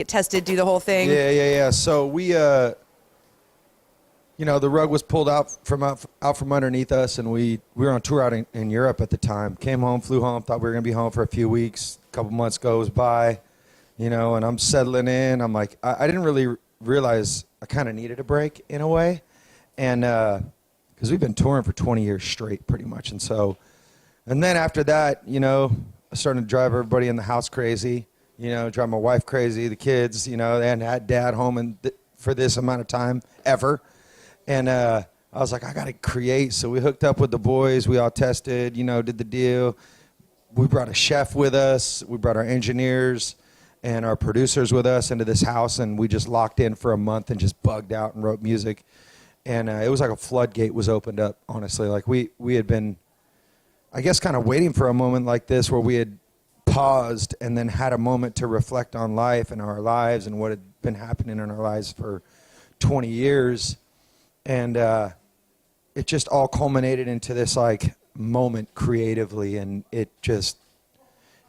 get tested, do the whole thing. Yeah. So we, the rug was pulled out from underneath us, and we were on tour out in Europe at the time. Came home, flew home, thought we were going to be home for a few weeks. A couple months goes by, and I'm settling in. I'm like, I didn't really realize I kind of needed a break in a way, and because we've been touring for 20 years straight pretty much. And then after that, I started to drive everybody in the house crazy, drive my wife crazy, the kids, they hadn't had dad home for this amount of time ever. And I was like, I got to create. So we hooked up with the boys. We all tested, did the deal. We brought a chef with us. We brought our engineers and our producers with us into this house. And we just locked in for a month and just bugged out and wrote music. And it was like a floodgate was opened up, honestly. Like we had been, I guess, kind of waiting for a moment like this where we had paused and then had a moment to reflect on life and our lives and what had been happening in our lives for 20 years. And it just all culminated into this like moment creatively. And it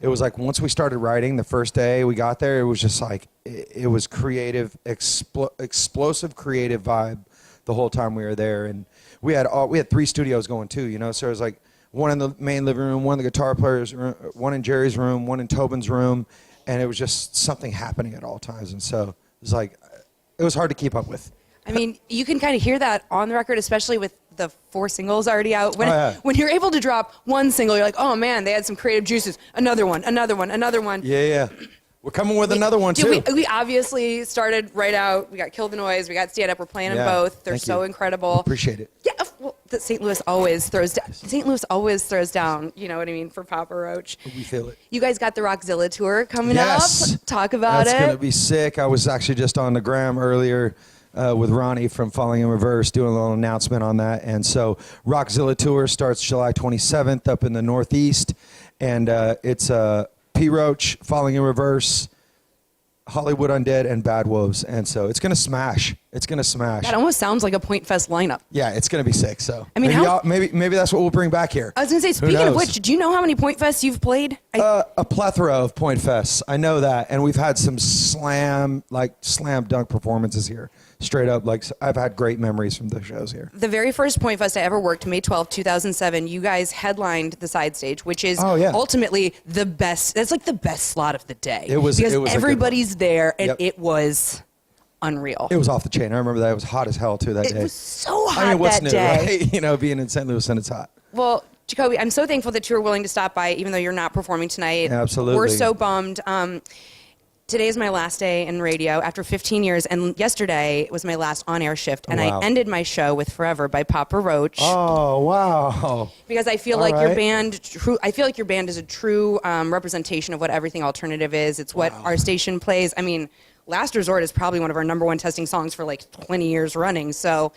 was like once we started writing the first day we got there, it was just like, it was creative, explosive creative vibe the whole time we were there. And we had 3 studios going too, so it was like one in the main living room, one in the guitar player's room, one in Jerry's room, one in Tobin's room. And it was just something happening at all times. And so it was like, it was hard to keep up with. I mean, you can kind of hear that on the record, especially with the 4 singles already out. When you're able to drop one single, you're like, oh man, they had some creative juices. Another one. Yeah. We're coming with another one too. We obviously started right out. We got Kill the Noise. We got Stand Up. We're playing them both. They're so incredible. Appreciate it. Yeah. Well, St. Louis always throws down. St. Louis always throws down. You know what I mean, for Papa Roach. We feel it. You guys got the Rockzilla tour coming up. Talk about it. That's gonna be sick. I was actually just on the gram earlier with Ronnie from Falling in Reverse doing a little announcement on that. And so Rockzilla tour starts July 27th up in the Northeast, and it's P. Roach, Falling in Reverse, Hollywood Undead, and Bad Wolves. And so it's going to smash. That almost sounds like a Point Fest lineup. Yeah, it's going to be sick. So I mean, maybe that's what we'll bring back here. I was going to say, speaking of which, do you know how many Point Fests you've played? A plethora of Point Fests. I know that. And we've had some slam dunk performances here. Straight up, like, I've had great memories from the shows here. The very first Point Fest I ever worked, May 12th, 2007, you guys headlined the side stage, which is ultimately the best. That's like the best slot of the day. It was everybody's there, and it was unreal. It was off the chain. I remember that. It was hot as hell too that day. It was so hot that day. Right? Being in St. Louis and it's hot. Well, Jacoby, I'm so thankful that you were willing to stop by, even though you're not performing tonight. Absolutely. We're so bummed. Today is my last day in radio after 15 years, and yesterday was my last on-air shift, and I ended my show with Forever by Papa Roach. Oh, wow. Because I feel like your band is a true representation of what Everything Alternative is. It's what our station plays. I mean, Last Resort is probably one of our #1 testing songs for like 20 years running. So,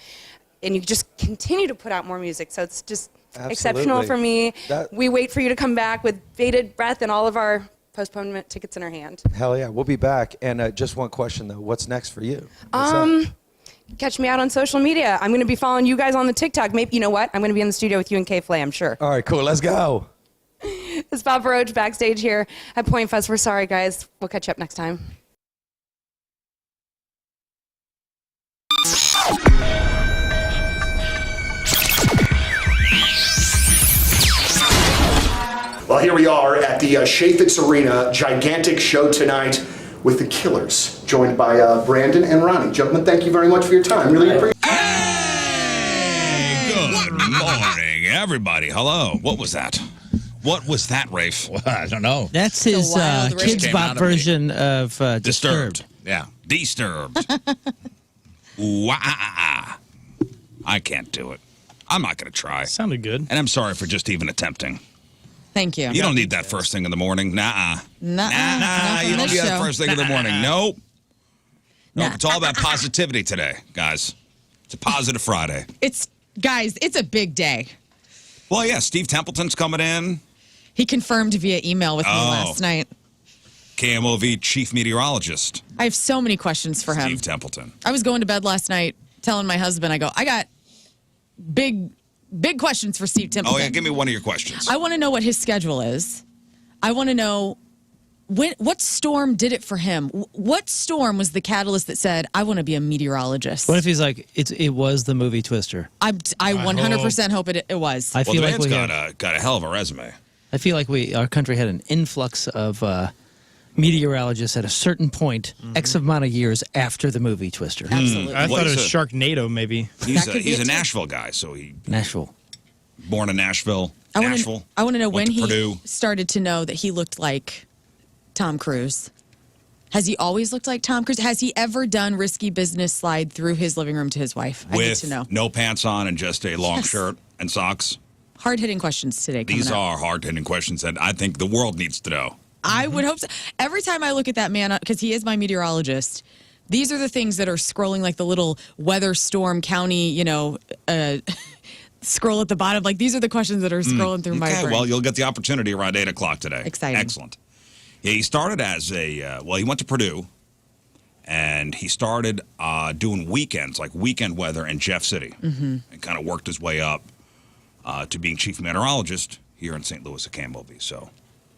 and you just continue to put out more music. So it's just exceptional for me. We wait for you to come back with bated breath and all of our postponement tickets in our hand. Hell yeah, we'll be back. And just one question though, what's next for you? Catch me out on social media. I'm going to be following you guys on the TikTok. Maybe, you know what? I'm going to be in the studio with you and K-Flay, I'm sure. All right, cool. Let's go. It's Papa Roach backstage here at Point Fest. We're sorry, guys. We'll catch you up next time. Well, here we are at the Chaffetz Arena, gigantic show tonight with the Killers, joined by Brandon and Ronnie. Gentlemen, thank you very much for your time. Really appreciate it. Hey, good morning, everybody. Hello. What was that? What was that, Rafe? Well, I don't know. That's his Kids Bop version of Disturbed. Yeah, Disturbed. Wah. I can't do it. I'm not going to try. Sounded good. And I'm sorry for just even attempting. Thank you. You don't need that first thing in the morning. Nuh-uh. Nuh-uh. You don't need that first thing in the morning. Nope. Nah. It's all about positivity today, guys. It's a positive Friday. It's a big day. Well, yeah, Steve Templeton's coming in. He confirmed via email with me last night. KMOV chief meteorologist. I have so many questions for him. Steve Templeton. I was going to bed last night telling my husband, I got big questions for Steve Templeton. Oh, yeah, give me one of your questions. I want to know what his schedule is. I want to know What storm did it for him? What storm was the catalyst that said, I want to be a meteorologist? What if he's like, it was the movie Twister? I 100% hope it was. I feel like the man's got a hell of a resume. I feel like our country had an influx of meteorologists at a certain point, X amount of years after the movie Twister. Absolutely. I thought it was Sharknado, maybe. He's a Nashville guy, so Nashville. Born in Nashville. I want to know when he Purdue. started to know that he looked like Tom Cruise. Has he always looked like Tom Cruise? Has he ever done risky business slide through his living room to his wife? I need to know. With no pants on and just a long shirt and socks? Hard-hitting questions today. These are hard-hitting questions that I think the world needs to know. I would hope so. Every time I look at that man, because he is my meteorologist, these are the things that are scrolling like the little weather storm county, scroll at the bottom. Like, these are the questions that are scrolling through my brain. Well, you'll get the opportunity around 8 o'clock today. Exciting. Excellent. Yeah, he started as he went to Purdue, and he started doing weekends, like weekend weather in Jeff City, and kind of worked his way up to being chief meteorologist here in St. Louis at KMOV. So,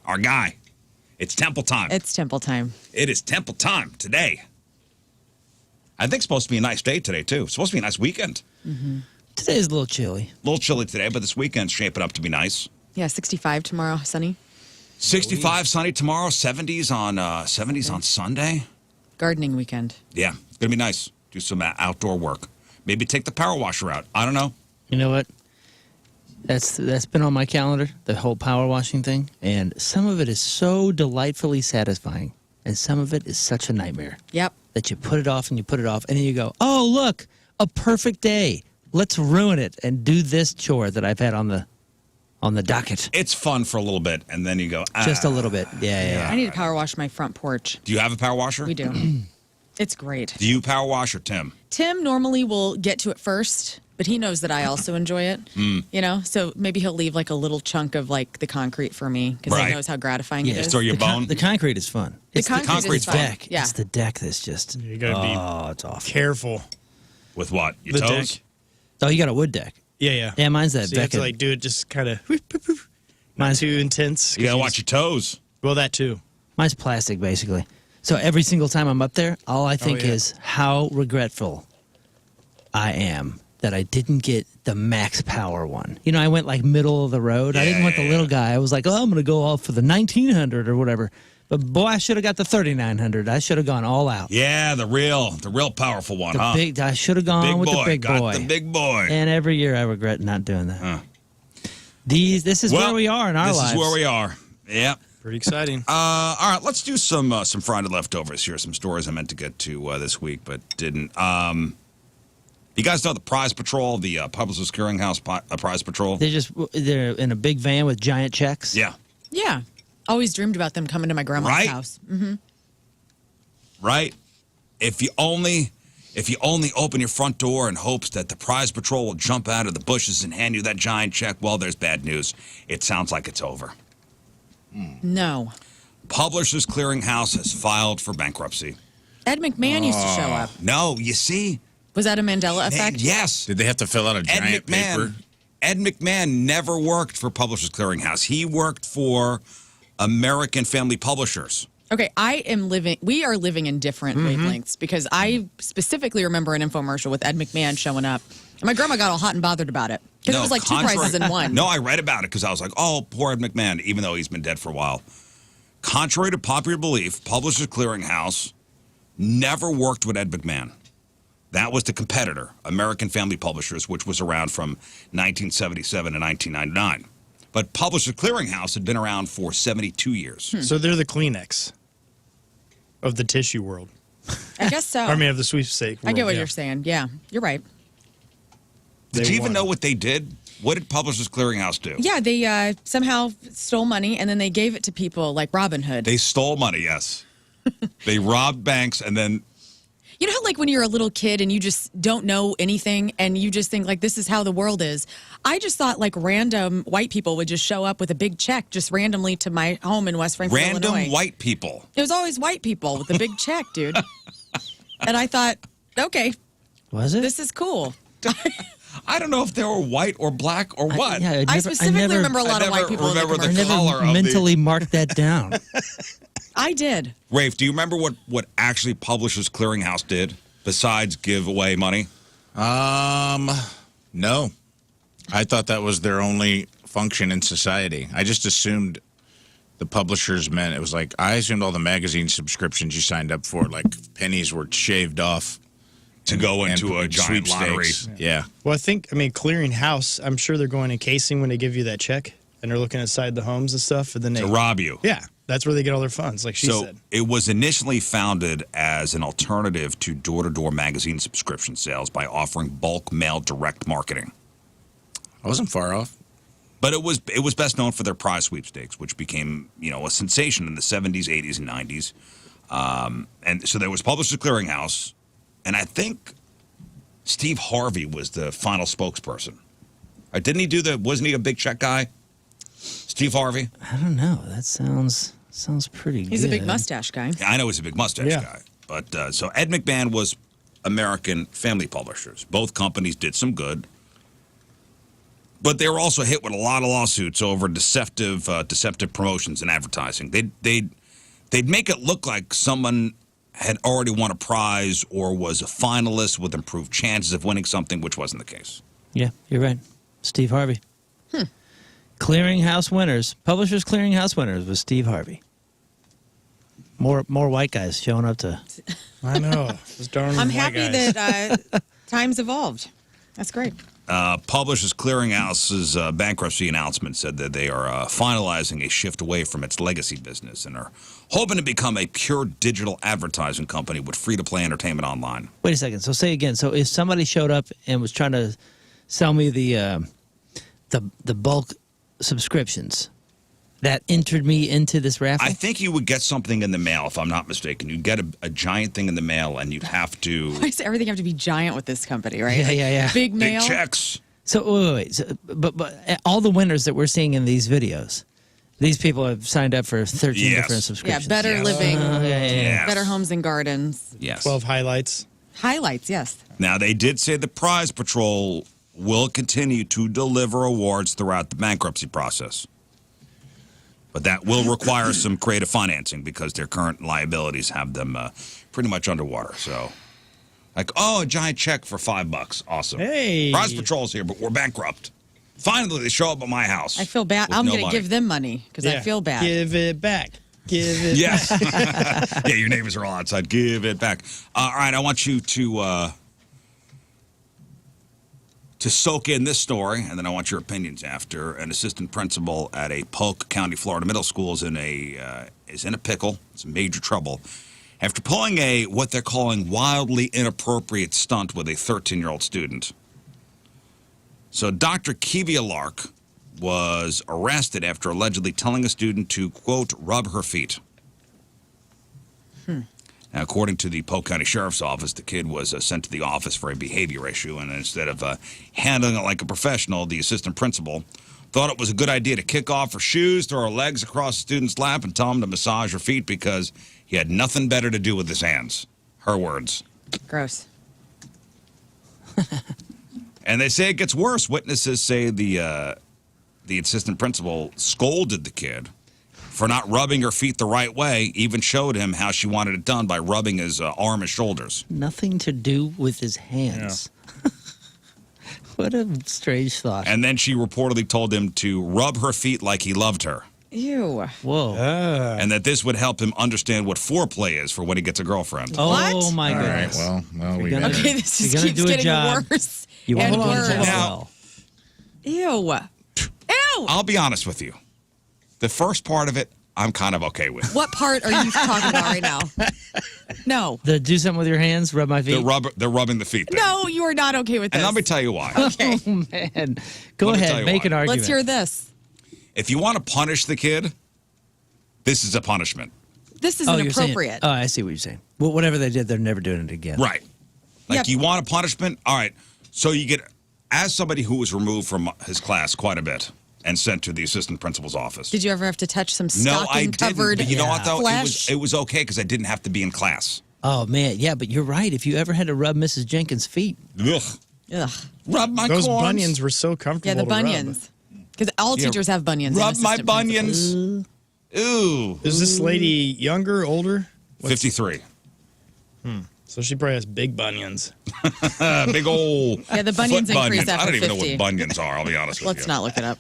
our guy, it's Temple time. It's Temple time. It is Temple time today. I think it's supposed to be a nice day today, too. It's supposed to be a nice weekend. Today's a little chilly. A little chilly today, but this weekend's shaping up to be nice. Yeah, 65 tomorrow, sunny. 65 sunny tomorrow, 70s on Sunday. Gardening weekend. Yeah, it's going to be nice. Do some outdoor work. Maybe take the power washer out. I don't know. You know what? That's been on my calendar, the whole power washing thing, and some of it is so delightfully satisfying, and some of it is such a nightmare. Yep. That you put it off and you put it off, and then you go, oh, look, a perfect day. Let's ruin it and do this chore that I've had on the docket. It's fun for a little bit, and then you go, Just a little bit. Yeah. I need to power wash my front porch. Do you have a power washer? We do. It's great. Do you power wash or Tim? Tim normally will get to it first, but he knows that I also enjoy it. So maybe he'll leave like a little chunk of like the concrete for me because he knows how gratifying it is. So your bone. The concrete is fun. The It's concrete's the fun. deck. Yeah. It's the deck that's just. You gotta be it's awful. careful. With what? Your The toes? deck. Oh, you got a wood deck. Yeah. Yeah, mine's that So you have to Beckett. like do it just kind of not too intense. You got to watch your toes. Well, that too. Mine's plastic, basically. So every single time I'm up there, all I think is how regretful I am that I didn't get the max power one. You know, I went like middle of the road. I didn't want the little guy. I was like, oh, I'm going to go off for the 1900 or whatever. But boy, I should have got the 3900. I should have gone all out. Yeah, the real powerful one, huh? I should have gone with the big boy. Got the big boy. And every year I regret not doing that. This is where we are in our lives. This is where we are. Yep. Pretty exciting. All right, let's do some Friday leftovers here. Some stories I meant to get to this week, but didn't. You guys know the Prize Patrol, the Publishers Clearinghouse Prize Patrol? They're in a big van with giant checks. Yeah. Yeah. Always dreamed about them coming to my grandma's house. Right? If you only open your front door in hopes that the Prize Patrol will jump out of the bushes and hand you that giant check, well, there's bad news. It sounds like it's over. No. Publishers Clearinghouse has filed for bankruptcy. Ed McMahon used to show up. No, you see? Was that a Mandela effect? Yes. Did they have to fill out a giant paper? Ed McMahon never worked for Publishers Clearinghouse. He worked for American Family Publishers. Okay, we are living in different wavelengths because I specifically remember an infomercial with Ed McMahon showing up. And my grandma got all hot and bothered about it because it was like two prices in one. No, I read about it because I was like, oh, poor Ed McMahon, even though he's been dead for a while. Contrary to popular belief, Publishers Clearinghouse never worked with Ed McMahon. That was the competitor, American Family Publishers, which was around from 1977 to 1999. But Publishers Clearinghouse had been around for 72 years. So they're the Kleenex of the tissue world. I guess so. I mean, of the sweepstake world. I get what you're saying. Yeah, you're right. Did you even know what they did? What did Publishers Clearinghouse do? Yeah, they somehow stole money and then they gave it to people like Robin Hood. They stole money, yes. They robbed banks and then... You know how like when you're a little kid and you just don't know anything and you just think like this is how the world is? I just thought like random white people would just show up with a big check just randomly to my home in West Frankfort, Illinois. Random white people. It was always white people with a big check, dude. And I thought, okay. Was it? This is cool. I don't know if they were white or black or what. I specifically remember a lot of white people in the remember the commercial. color I never mentally marked that down. I did. Rafe, do you remember what actually Publishers Clearinghouse did besides give away money? No. I thought that was their only function in society. I just assumed the publishers meant it was like, I assumed all the magazine subscriptions you signed up for, like pennies were shaved off To go into a giant lottery. Yeah. Well, I mean, clearing house, I'm sure they're going in casing when they give you that check and they're looking inside the homes and stuff. And then To rob you. Yeah. That's where they get all their funds, like she So said. it was initially founded as an alternative to door-to-door magazine subscription sales by offering bulk mail direct marketing. I wasn't far off. But it was best known for their prize sweepstakes, which became, a sensation in the 70s, 80s, and 90s. And so there was Publishers Clearinghouse, and I think Steve Harvey was the final spokesperson. Wasn't he a big check guy? Steve Harvey? I don't know. That sounds pretty good. He's a big mustache guy. I know he's a big mustache guy. But so Ed McMahon was American Family Publishers. Both companies did some good. But they were also hit with a lot of lawsuits over deceptive promotions and advertising. They'd make it look like someone had already won a prize or was a finalist with improved chances of winning something, which wasn't the case. Yeah, you're right. Steve Harvey. Clearinghouse winners. Publishers Clearinghouse winners was Steve Harvey. More white guys showing up to. I know. Those darn I'm white happy guys. that times evolved. That's great. Publishers Clearinghouse's bankruptcy announcement said that they are finalizing a shift away from its legacy business and are hoping to become a pure digital advertising company with free-to-play entertainment online. Wait a second. So say again. So if somebody showed up and was trying to sell me the bulk subscriptions, that entered me into this raffle? I think you would get something in the mail, if I'm not mistaken. You'd get a giant thing in the mail, and you'd have to... Why does everything have to be giant with this company, right? Yeah. Big Big mail. checks. So wait. So, but all the winners that we're seeing in these videos, these people have signed up for 13 Yes. different Yeah, subscriptions. better living, Yes. better homes and gardens. Yes. 12 highlights. Highlights, yes. Now, they did say the prize patrol will continue to deliver awards throughout the bankruptcy process. But that will require some creative financing because their current liabilities have them pretty much underwater. So, like, a giant check for $5. Awesome. Hey. Prize patrol's here, but we're bankrupt. Finally, they show up at my house. I feel bad. with I'm no going to money. give them money because I feel bad. Give it back. Give it Yes. Yeah, your neighbors are all outside. Give it back. All right, I want you to soak in this story, and then I want your opinions after. An assistant principal at a Polk County, Florida middle school is in a pickle. It's in major trouble after pulling what they're calling wildly inappropriate stunt with a 13-year-old student. So Dr. Kevia Lark was arrested after allegedly telling a student to, quote, rub her feet. Now, according to the Polk County Sheriff's Office, the kid was sent to the office for a behavior issue, and instead of handling it like a professional, the assistant principal thought it was a good idea to kick off her shoes, throw her legs across the student's lap, and tell him to massage her feet because he had nothing better to do with his hands. Her words. Gross. And they say it gets worse. Witnesses say the assistant principal scolded the kid for not rubbing her feet the right way, even showed him how she wanted it done by rubbing his arm and shoulders. Nothing to do with his hands. What a strange thought. And then she reportedly told him to rub her feet like he loved her. Ew. Whoa. And that this would help him understand what foreplay is for when he gets a girlfriend. Oh, What? my All right, goodness. well, we gonna- got Okay, this You're just gonna keeps do a getting job. worse You and want to worse. do it Now- well. Ew. Ew. I'll be honest with you. The first part of it, I'm kind of okay with. What part are you talking about right now? No. The do something with your hands, rub my feet. They're rubbing the feet thing. No, you are not okay with this. And let me tell you why. Okay. Oh, man. Go Let me tell ahead, you make why. an argument. Let's hear this. If you want to punish the kid, this is a punishment. This is Oh, you're saying- inappropriate. oh, I see what you're saying. Well, whatever they did, they're never doing it again. Right. Like, Yep. you want a punishment? All right. So you get, as somebody who was removed from his class quite a bit and sent to the assistant principal's office. Did you ever have to touch some No, I stocking didn't. covered But you know what, though? flesh? It was okay because I didn't have to be in class. Oh, man. Yeah, but you're right. If you ever had to rub Mrs. Jenkins' feet. Ugh. Ugh. Rub my Those corns. bunions were so comfortable. Yeah, the to rub. bunions. Because all Yeah, teachers have bunions. in Rub my assistant principals. bunions. Ooh. Is this lady younger, older? 53. So she probably has big bunions. Big old Yeah, the bunions foot increase bunions. after I don't even know 50. what bunions are, I'll be honest with you. Let's not look it up.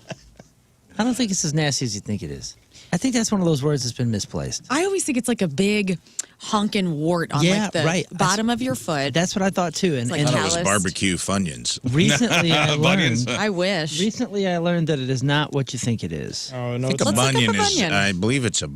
I don't think it's as nasty as you think it is. I think that's one of those words that's been misplaced. I always think it's like a big honking wart on Yeah, like the right. bottom of your foot. That's what I thought too. And, like I and thought it was callous. barbecue Funyuns. recently I Bunions. learned. I wish. Recently, I learned that it is not what you think it is. Oh, no. I think It's a Let's look up bunion a is, bunion. I believe it's a,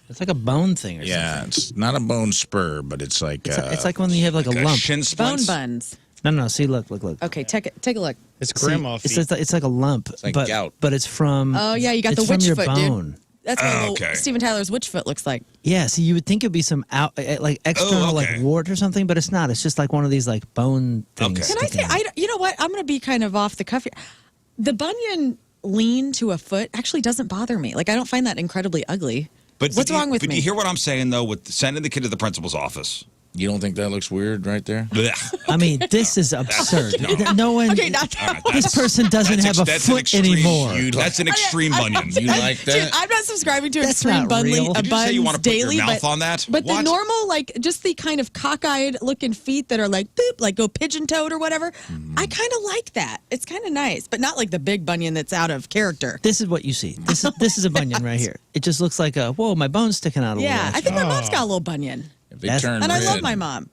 It's like a bone thing or yeah, something. it's not a bone spur, but it's like, It's like when you have like a Like lump. shin Bone splints. buns. No. See, look. Okay, take a look. It's See, grandma feet. it's like a lump, like but gout. but it's from. Oh yeah, you got it's the from witch your foot, bone. dude. That's what Oh, okay. Steven Tyler's witch foot looks like. Yeah, so you would think it'd be some like external Oh, okay. like wart or something, but it's not. It's just like one of these like bone things. Okay. Can I sticking say? out. You know what? I'm going to be kind of off the cuff here. The bunion lean to a foot actually doesn't bother me. Like I don't find that incredibly ugly. What's wrong with But me? you hear what I'm saying, though, with sending the kid to the principal's office? you don't think that looks weird right there? Blech. I mean, this is absurd. No one. Okay, not that All right, one. This person doesn't have a that's an foot extreme- anymore. That's an extreme bunion. You like Dude, that? I'm not subscribing to That's extreme not buns real. Did you say you buns want to put your daily, mouth but on that? But the What? normal, like just the kind of cockeyed looking feet that are like boop, like go pigeon toed or whatever. I kind of like that. It's kind of nice, but not like the big bunion that's out of character. This is what you see. This is a bunion right here. It just looks like a whoa, my bone's sticking out a Yeah, little. I think my mom's got a little bunion, If they That's- turn and I love red- my mom.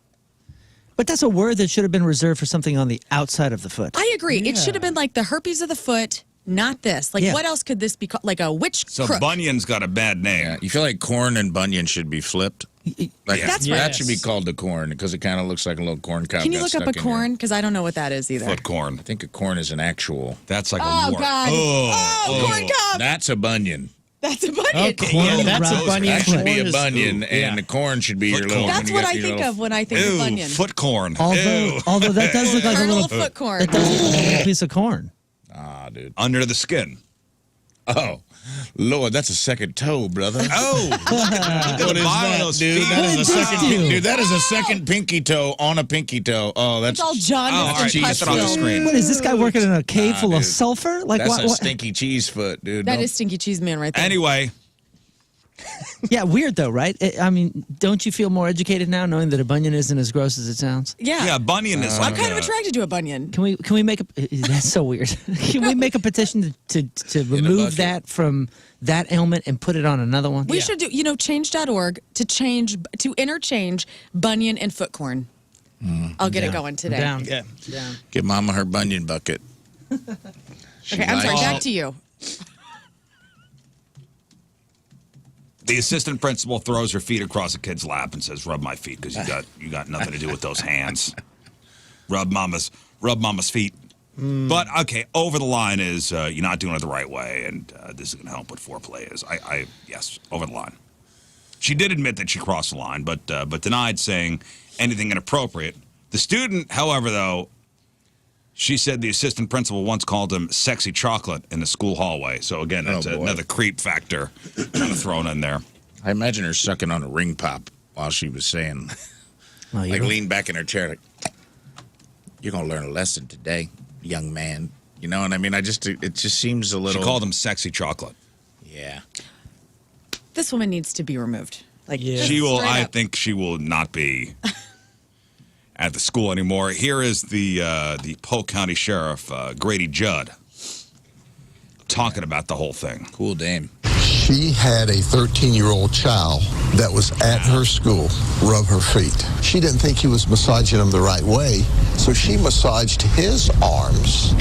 But that's a word that should have been reserved for something on the outside of the foot. I agree. It should have been like the herpes of the foot, not this. Like, Yeah. what else could this be called? Like a witch So crook. bunion's got a bad name. Yeah, you feel like corn and bunion should be flipped? Like That's that right. should be called a corn because it kind of looks like a little corn cob. Can you got look up stuck a in here. corn? Because I don't know what that is either. Foot corn. I think a corn is an actual. That's like a Oh, wart. God. Oh, corn cob. That's a bunion. That's a bunion. Okay, yeah, that's a Right. bunion. That should be Corn a is- bunion, ooh, and yeah. the corn should be Foot your little. corn. That's when you what got I your think little- of when I think Ew, of bunion. foot corn. Although that does look like a Kernel little of foot corn. That does look like a little piece of corn. Ah, dude. Under the skin. Oh, Lord, that's a second toe, brother. Oh, look at What the is bottom of that, those dude? feet. That is a What second. did you do? Dude, that is a second pinky toe on a pinky toe. Oh, that's It's all jaundiced all right, and get it on the pus-filled. screen. What is this guy working in a cave full of dude. sulfur? Like that's what? a stinky cheese foot, dude. That Don't- is Stinky Cheese Man right there. Anyway, Yeah, weird though, right? I mean, don't you feel more educated now knowing that a bunion isn't as gross as it sounds? yeah, bunion is I'm like kind of a- attracted to a bunion. Can we make a? That's so weird. Can we make a petition to remove bucket. that from that ailment and put it on another one? We should do, change.org to interchange bunion and foot corn. I'll get it going today. Down. Yeah. Down. Give Mama her bunion bucket. Okay, I'm sorry. Back to you. The assistant principal throws her feet across a kid's lap and says, "Rub my feet, because you got nothing to do with those hands. Rub mama's feet." But okay, over the line is you're not doing it the right way, and this is going to help what foreplay is. Yes, over the line. She did admit that she crossed the line, but denied saying anything inappropriate. The student, however, though, she said the assistant principal once called him "sexy chocolate" in the school hallway. So again, that's Oh, boy. another creep factor kind of thrown in there. I imagine her sucking on a ring pop while she was saying, Oh, you like, don't- lean back in her chair, like, "You're gonna learn a lesson today, young man." You know what I mean? It just seems a She little. called him "sexy chocolate." Yeah. This woman needs to be removed. Like, Yeah. just She will. straight I up. think she will not be at the school anymore. Here is the Polk County Sheriff Grady Judd talking about the whole thing. Cool dame. She had a 13-year-old child that was at her school rub her feet. She didn't think he was massaging them the right way, so she massaged his arms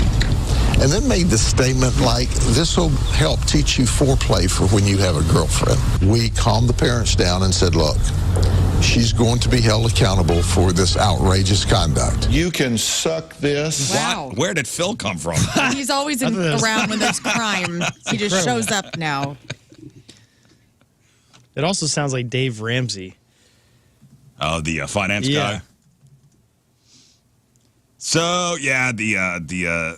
and then made the statement like, "This will help teach you foreplay for when you have a girlfriend." We calmed the parents down and said, "Look, she's going to be held accountable for this outrageous conduct. You can suck this. Wow. What? Where did Phil come from? He's always thought that was- around when there's crime. He just Incredible. shows up now. It also sounds like Dave Ramsey. Oh, the finance Yeah. guy. So yeah, the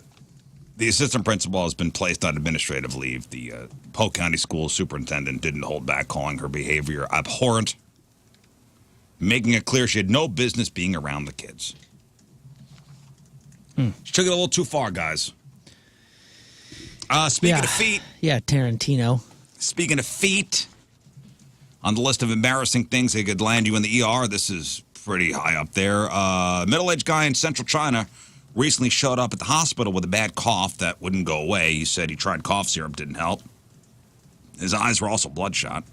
assistant principal has been placed on administrative leave. The Polk County School superintendent didn't hold back, calling her behavior abhorrent, making it clear she had no business being around the kids. She took it a little too far, guys. Speaking of feet, Yeah, Tarantino. Speaking of feet, on the list of embarrassing things that could land you in the ER, this is pretty high up there. Middle-aged guy in central China recently showed up at the hospital with a bad cough that wouldn't go away. He said he tried cough syrup, didn't help. His eyes were also bloodshot.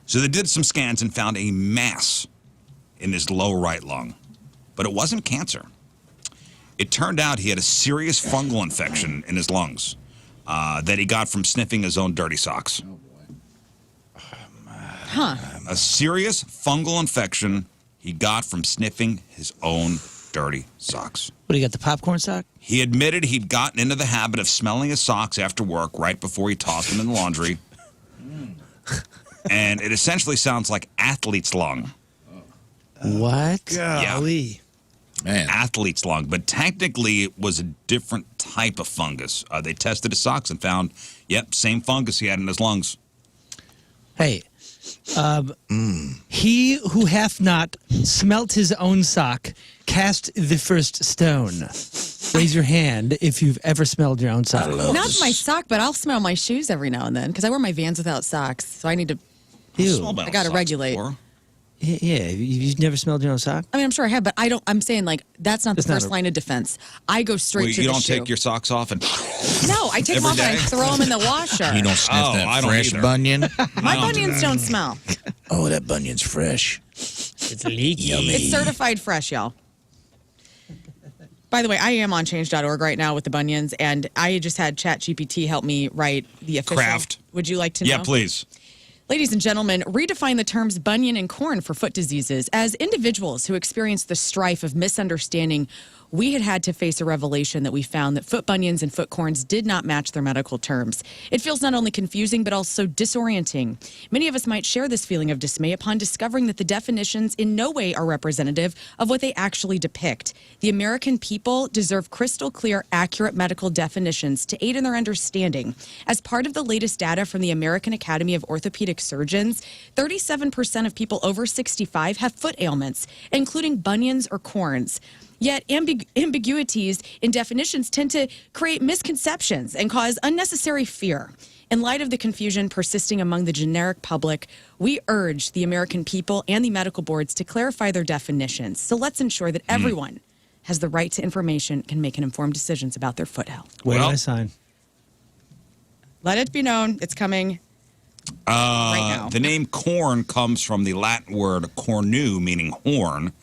So they did some scans and found a mass in his lower right lung. But it wasn't cancer. It turned out he had a serious fungal infection in his lungs that he got from sniffing his own dirty socks. Huh. A serious fungal infection he got from sniffing his own dirty socks. What, you got the popcorn sock? He admitted he'd gotten into the habit of smelling his socks after work right before he tossed them in the laundry. And it essentially sounds like athlete's lung. What? Golly. Man. Athlete's lung. But technically, it was a different type of fungus. They tested his socks and found, yep, same fungus he had in his lungs. Hey, he who hath not smelt his own sock, cast the first stone. Raise your hand if you've ever smelled your own sock. Not my sock, but I'll smell my shoes every now and then because I wear my Vans without socks. So I need to. Ew. I got to regulate. Yeah, you've never smelled your own sock? I mean, I'm sure I have, but I don't. I'm saying like that's not the first line of defense. I go straight to the shoe. You don't take your socks off and No, I take them off and I throw them in the washer. You don't sniff I that don't fresh either. bunion? My bunions don't smell. Oh, that bunion's fresh. It's leaky. Yummy. It's certified fresh, y'all. By the way, I am on change.org right now with the bunions, and I just had ChatGPT help me write the official. Craft. Would you like to know? Yeah, please. Ladies and gentlemen, redefine the terms bunion and corn for foot diseases. As individuals who experience the strife of misunderstanding, we had to face a revelation that we found that foot bunions and foot corns did not match their medical terms. It feels not only confusing, but also disorienting. Many of us might share this feeling of dismay upon discovering that the definitions in no way are representative of what they actually depict. The American people deserve crystal clear, accurate medical definitions to aid in their understanding. As part of the latest data from the American Academy of Orthopedic Surgeons, 37% of people over 65 have foot ailments, including bunions or corns. Yet ambiguities in definitions tend to create misconceptions and cause unnecessary fear. In light of the confusion persisting among the generic public, we urge the American people and the medical boards to clarify their definitions. So let's ensure that everyone has the right to information and can make informed decisions about their foot health. Where do Well- I sign? Let it be known, it's coming right now. The name corn comes from the Latin word cornu, meaning horn.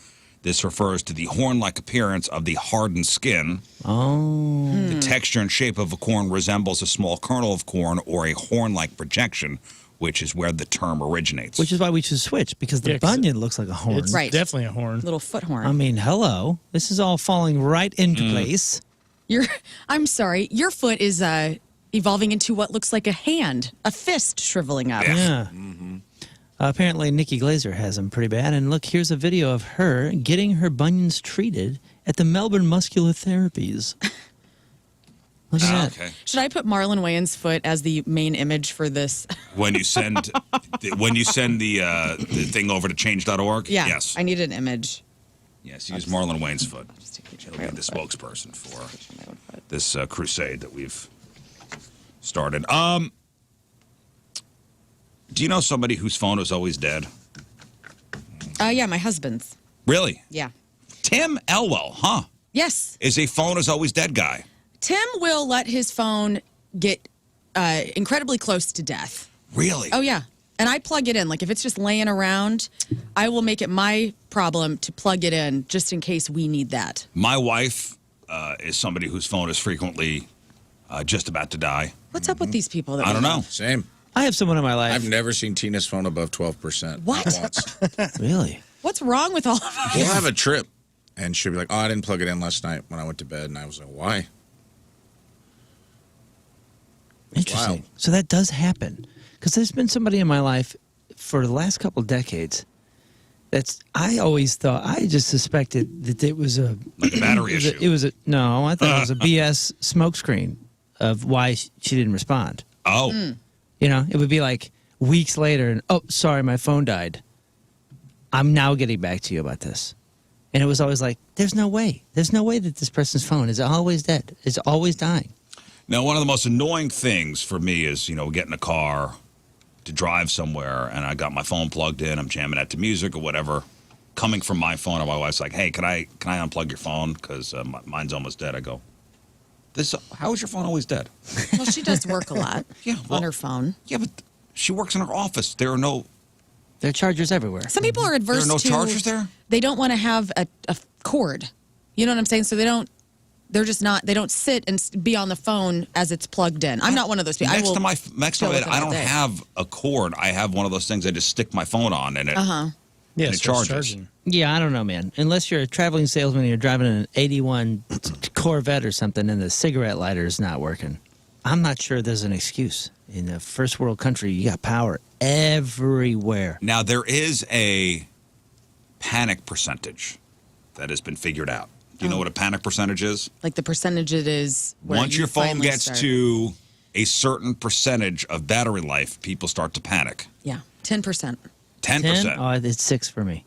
This refers to the horn-like appearance of the hardened skin. Oh. The texture and shape of a corn resembles a small kernel of corn or a horn-like projection, which is where the term originates. Which is why we should switch, because the Yeah, 'cause bunion looks like a horn. It's Right. definitely a horn. Little foot horn. I mean, hello. This is all falling right into place. I'm sorry, your foot is evolving into what looks like a hand, a fist shriveling up. Yeah. Apparently, Nikki Glazer has them pretty bad. And look, here's a video of her getting her bunions treated at the Melbourne Muscular Therapies. Look at that. Okay. Should I put Marlon Wayans' foot as the main image for this? When you send the thing over to change.org? Yeah, Yes. I need an image. Yes, use Marlon Wayne's foot. Just take a picture of He'll my be own the foot. spokesperson for My own foot. this crusade that we've started. Do you know somebody whose phone is always dead? Yeah, my husband's. Really? Yeah. Tim Elwell, huh? Yes. Is a phone is always dead guy. Tim will let his phone get incredibly close to death. Really? Oh, yeah. And I plug it in. Like, if it's just laying around, I will make it my problem to plug it in just in case we need that. My wife is somebody whose phone is frequently just about to die. What's up with these people? That I we don't know. know? Same. I have someone in my life. I've never seen Tina's phone above 12%. What? Once. Really? What's wrong with all of us? We'll have a trip, and she'll be like, "Oh, I didn't plug it in last night when I went to bed," and I was like, "Why?" Interesting. Wild. So that does happen. Because there's been somebody in my life for the last couple of decades I always thought, I just suspected that it was a Like a battery issue. No, I thought it was a BS smokescreen of why she didn't respond. Oh. You know, it would be like weeks later, and oh, sorry, my phone died. I'm now getting back to you about this. And it was always like, there's no way. There's no way that this person's phone is always dead. It's always dying. Now, one of the most annoying things for me is, get in a car to drive somewhere, and I got my phone plugged in, I'm jamming out to music or whatever, coming from my phone, and my wife's like, hey, can I unplug your phone? Because mine's almost dead. I go, how is your phone always dead? Well, she does work a lot on her phone. Yeah, but she works in her office. There are chargers everywhere. Some people are adverse There are no to... chargers there? They don't want to have a cord. You know what I'm saying? So they're just not, they don't sit and be on the phone as it's plugged in. I'm not one of those people. Next to my bed, I don't have a cord. I have one of those things I just stick my phone on and it, and it charges. Yeah, I don't know, man. Unless you're a traveling salesman and you're driving an 81 Corvette or something and the cigarette lighter is not working, I'm not sure there's an excuse. In a first world country, you got power everywhere. Now, there is a panic percentage that has been figured out. Do you know what a panic percentage is? Like the percentage it is where Once you your phone finally gets start. to a certain percentage of battery life, people start to panic. Yeah, 10%. 10%. Oh, it's 6 for me.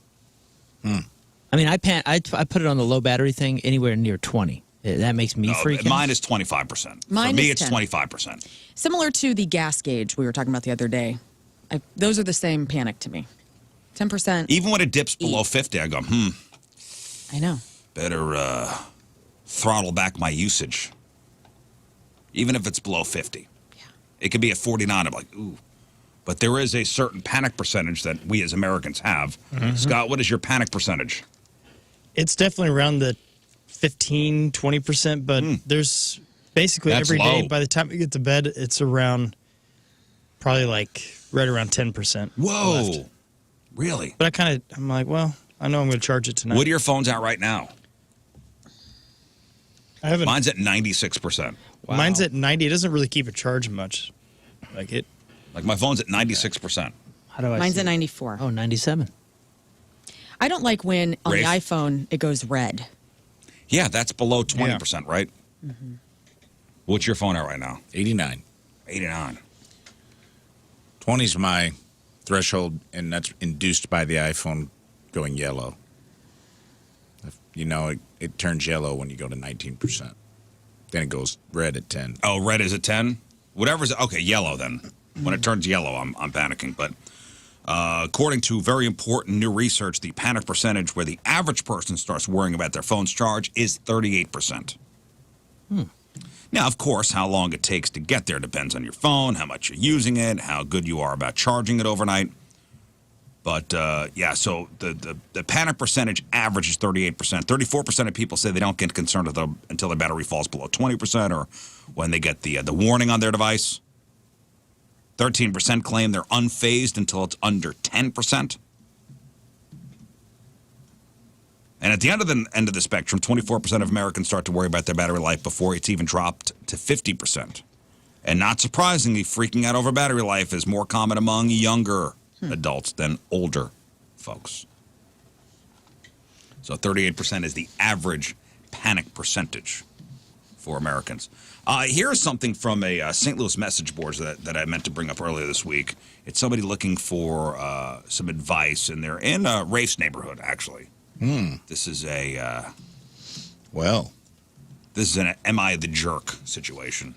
I mean, I put it on the low battery thing anywhere near 20. That makes me freak out. Mine is 25%. Mine For me, is it's 10. 25%. Similar to the gas gauge we were talking about the other day. Those are the same panic to me. 10%. Even when it dips below 50, I go, I know. better throttle back my usage. Even if it's below 50. Yeah. It could be at 49. I'm like, ooh. But there is a certain panic percentage that we as Americans have. Scott, what is your panic percentage? It's definitely around the 15, 20%, but there's basically That's every day, low. by the time we get to bed, it's around probably like right around 10%. Whoa. left. Really? But I'm like, well, I know I'm going to charge it tonight. What are your phones at right now? I haven't. Mine's at 96%. Wow. Mine's at 90. It doesn't really keep a charge much. Like my phone's at 96%. How do I Mine's see at it? 94. Oh, 97. I don't like when on Rafe? the iPhone it goes red. Yeah, that's below 20%, right? What's your phone at right now? 89. 89. 20's my threshold, and that's induced by the iPhone going yellow. It turns yellow when you go to 19%. Then it goes red at 10. Oh, red is at 10? Whatever's okay, yellow then. When it turns yellow, I'm panicking. But according to very important new research, the panic percentage where the average person starts worrying about their phone's charge is 38%. Now, of course, how long it takes to get there depends on your phone, how much you're using it, how good you are about charging it overnight. But, yeah, so the panic percentage average is 38%. 34% of people say they don't get concerned until their battery falls below 20% or when they get the warning on their device. 13% claim they're unfazed until it's under 10%. And at the end of the spectrum, 24% of Americans start to worry about their battery life before it's even dropped to 50%. And not surprisingly, freaking out over battery life is more common among younger adults than older folks. So 38% is the average panic percentage for Americans. Here's something from a St. Louis message board that I meant to bring up earlier this week. It's somebody looking for some advice, and they're in Rafe's neighborhood, actually. This is an am I the jerk situation.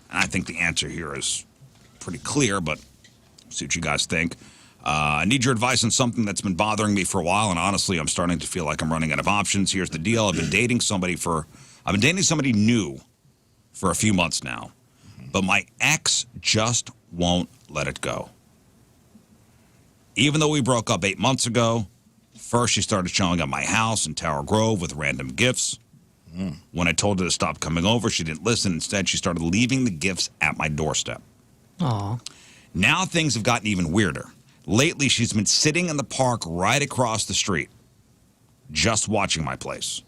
And I think the answer here is pretty clear, but see what you guys think. I need your advice on something that's been bothering me for a while, and honestly, I'm starting to feel like I'm running out of options. Here's the deal. I've been dating somebody new for a few months now, but my ex just won't let it go. Even though we broke up 8 months ago, first she started showing up at my house in Tower Grove with random gifts. When I told her to stop coming over, she didn't listen. Instead, she started leaving the gifts at my doorstep. Aw. Now things have gotten even weirder. Lately, she's been sitting in the park right across the street, just watching my place.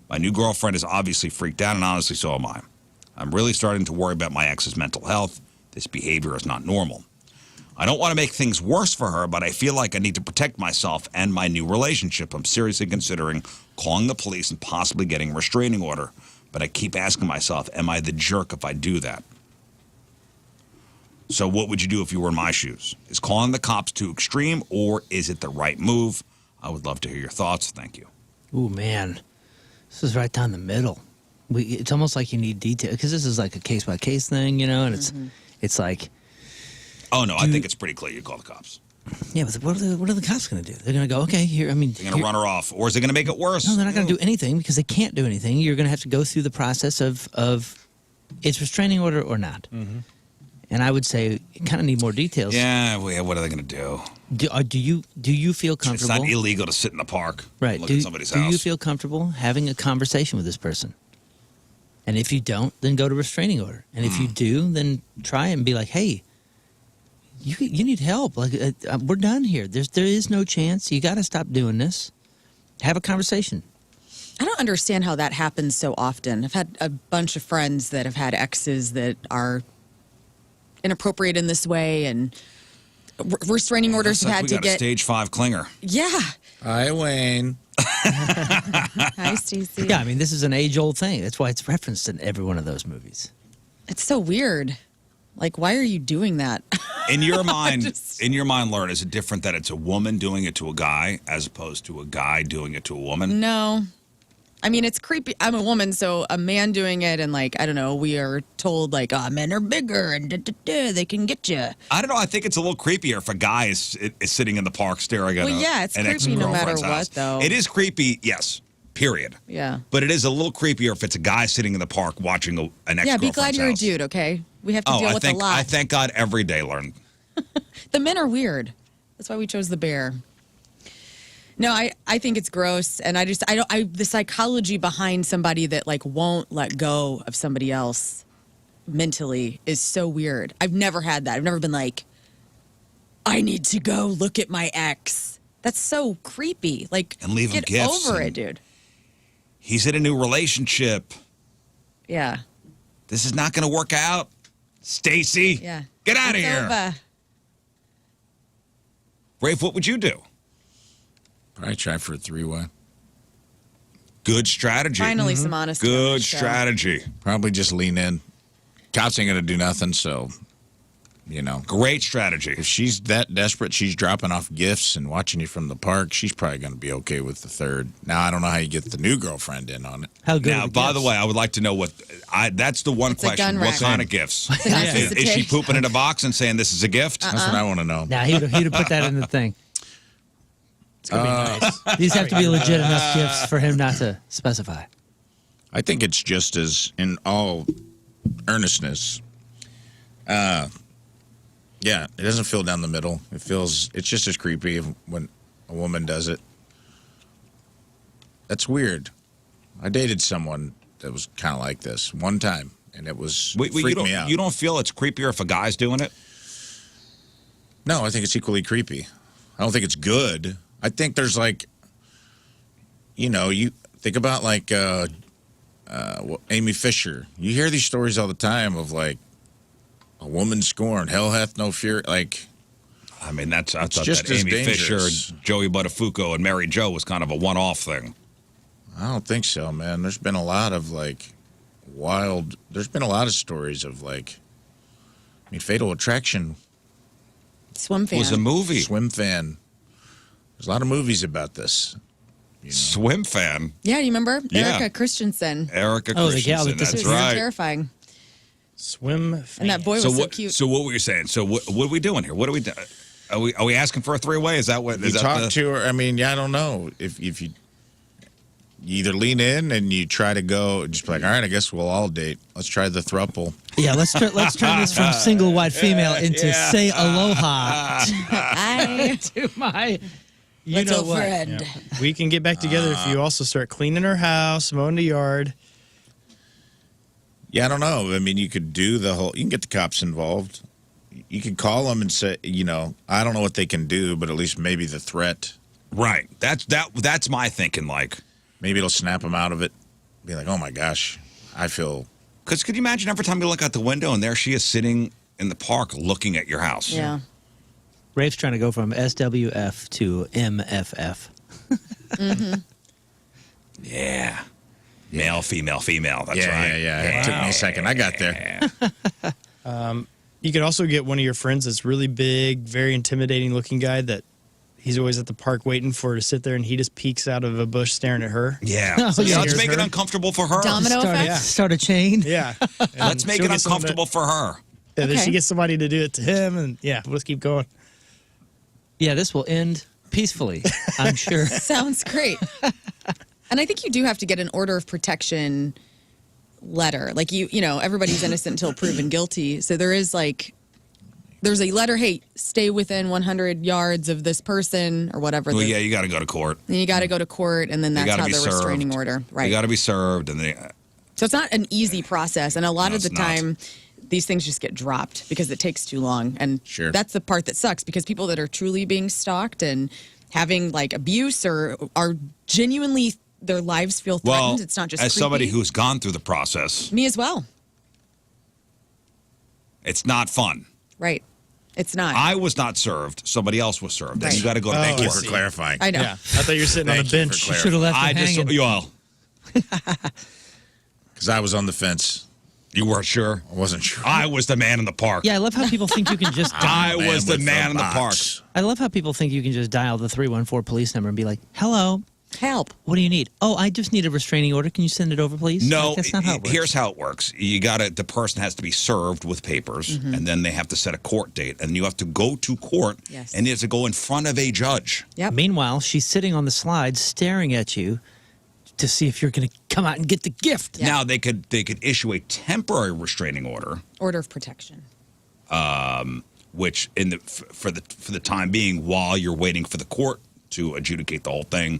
My new girlfriend is obviously freaked out, and honestly, so am I. I'm really starting to worry about my ex's mental health. This behavior is not normal. I don't want to make things worse for her, but I feel like I need to protect myself and my new relationship. I'm seriously considering calling the police and possibly getting a restraining order, but I keep asking myself, am I the jerk if I do that? So what would you do if you were in my shoes? Is calling the cops too extreme, or is it the right move? I would love to hear your thoughts. Thank you. Ooh, man. This is right down the middle. it's almost like you need detail because this is like a case by case thing, and it's like. Oh no, I think it's pretty clear. You call the cops. Yeah, but what are the cops going to do? They're going to go, okay, here. I mean, they're going to run her off, or is it going to make it worse? No, they're not going to do anything because they can't do anything. You're going to have to go through the process of it's restraining order or not. And I would say you kind of need more details. Yeah, well, what are they going to do? Do you feel comfortable? It's not illegal to sit in the park, right? And look at somebody's house. Do you feel comfortable having a conversation with this person? And if you don't, then go to restraining order. And if you do, then try and be like, hey. You need help. Like we're done here. There is no chance. You got to stop doing this. Have a conversation. I don't understand how that happens so often. I've had a bunch of friends that have had exes that are inappropriate in this way, and restraining orders have had to get a stage 5 clinger. Yeah. Hi, Wayne. Hi, Stacey. Yeah, I mean this is an age-old thing. That's why it's referenced in every one of those movies. It's so weird. Like, why are you doing that? In your mind, Lauren, is it different that it's a woman doing it to a guy as opposed to a guy doing it to a woman? No. I mean, it's creepy. I'm a woman, so a man doing it, and like, I don't know, we are told like, oh, men are bigger and they can get you. I don't know. I think it's a little creepier if a guy is sitting in the park staring at it's creepy no matter what, though. It is creepy, yes. Period. Yeah. But it is a little creepier if it's a guy sitting in the park watching an ex-girlfriend's Yeah, be glad you're house. a dude, okay? We have to deal with a lot. I thank God every day, Lauren. The men are weird. That's why we chose the bear. No, I think it's gross, and the psychology behind somebody that like won't let go of somebody else mentally is so weird. I've never had that. I've never been like, I need to go look at my ex. That's so creepy. Like, and leave him get gifts over it, dude. He's in a new relationship. Yeah. This is not going to work out. Stacy. Yeah. Get out of It's here. over. Rafe, what would you do? Probably try for a 3-way. Good strategy. Finally, some honesty. on Good this show. strategy. Probably just lean in. Cops ain't going to do nothing, so, Great strategy. If she's that desperate, she's dropping off gifts and watching you from the park, she's probably going to be okay with the 3rd. Now, I don't know how you get the new girlfriend in on it. How good? Now, by the way, I would like to know that's the one It's a question. gun What rack. kind of gifts? Yeah. Is she pooping in a box and saying this is a gift? That's what I want to know. Now he'd have put that in the thing. It's gonna be nice. These have to be legit enough gifts for him not to specify. I think it's just as, in all earnestness, yeah, it doesn't feel down the middle. It's just as creepy when a woman does it. That's weird. I dated someone that was kind of like this one time, and it was freaked me out. You don't feel it's creepier if a guy's doing it? No, I think it's equally creepy. I don't think it's good. I think there's like, you think about like Amy Fisher. You hear these stories all the time of like a woman scorned, hell hath no fear. Like, I mean, I thought just that as Amy dangerous. Fisher, Joey Buttafuoco, and Mary Jo was kind of a one-off thing. I don't think so, man. There's been a lot of like there's been a lot of stories of like, Fatal Attraction Swim fan. Was a movie. Swim fan. There's a lot of movies about this. Swim fan. Yeah, you remember? Yeah. Erica Christensen. Erica Oh, the gal Christensen. that That's She was right. terrifying. Swim. And that boy was so cute. So what were you saying? So what are we doing here? What are we doing? Are we asking for a 3-way? Is that what? You Is that talk to her. I mean, I don't know if you either lean in and you try to go, just be like, all right, I guess we'll all date. Let's try the throuple. Yeah, let's turn this from single white female into say aloha Hi. to my. You Little know what? friend. We can get back together if you also start cleaning her house, mowing the yard. Yeah, I don't know. I mean, you could do you can get the cops involved. You could call them and say, I don't know what they can do, but at least maybe the threat. Right. That's my thinking. Like, maybe it'll snap them out of it. Be like, oh my gosh, I feel. Because could you imagine every time you look out the window and there she is sitting in the park looking at your house? Yeah. Rafe's trying to go from SWF to MFF. Yeah. Male, female, female. That's right. Yeah. It took me a second. I got there. You could also get one of your friends that's really big, very intimidating looking guy that he's always at the park waiting for her to sit there, and he just peeks out of a bush staring at her. Yeah. So Let's make it her. uncomfortable for her. Domino effect. Start a chain. Yeah. Let's make it uncomfortable for her. And then Okay. she gets somebody to do it to him, and we'll just keep going. Yeah, this will end peacefully, I'm sure. Sounds great. And I think you do have to get an order of protection letter. Like you know, everybody's innocent until proven guilty. So there's a letter, hey, stay within 100 yards of this person or whatever. Well, yeah, you got to go to court. And you got to go to court, and then You that's got to how be the served. restraining order. Right. You got to be served, and So it's not an easy process, and a lot No, of the it's not. time, these things just get dropped because it takes too long, and Sure. that's the part that sucks because people that are truly being stalked and having like abuse or are genuinely their lives feel threatened. well, It's not just as somebody creepy. who's gone through the process, Me as well. it's not fun. Right. It's not. I was not served. Somebody else was served. And Right. you got to go to Thank you court. for clarifying. I know. Yeah. I thought you were sitting on a Thank you for bench. clarifying. Should have left I him just, hanging. well, Because I was on the fence. you weren't sure. I wasn't sure. I was the man in the park. Yeah, I love how people think you can just I dial. was the with man in the park. box. I love how people think you can just dial the 314 police number and be like, "Hello, Help. what do you need? Oh, I just need a restraining order. Can you send it over, please?" No, Like, that's not how it works. here's how it works. The person has to be served with papers, and then they have to set a court date, and you have to go to court, Yes. and you have to go in front of a judge. Yep. Meanwhile, she's sitting on the slide staring at you to see if you're going to come out and get the gift. Yeah. Now they could issue a temporary restraining order, Order of protection. which for the time being, while you're waiting for the court to adjudicate the whole thing,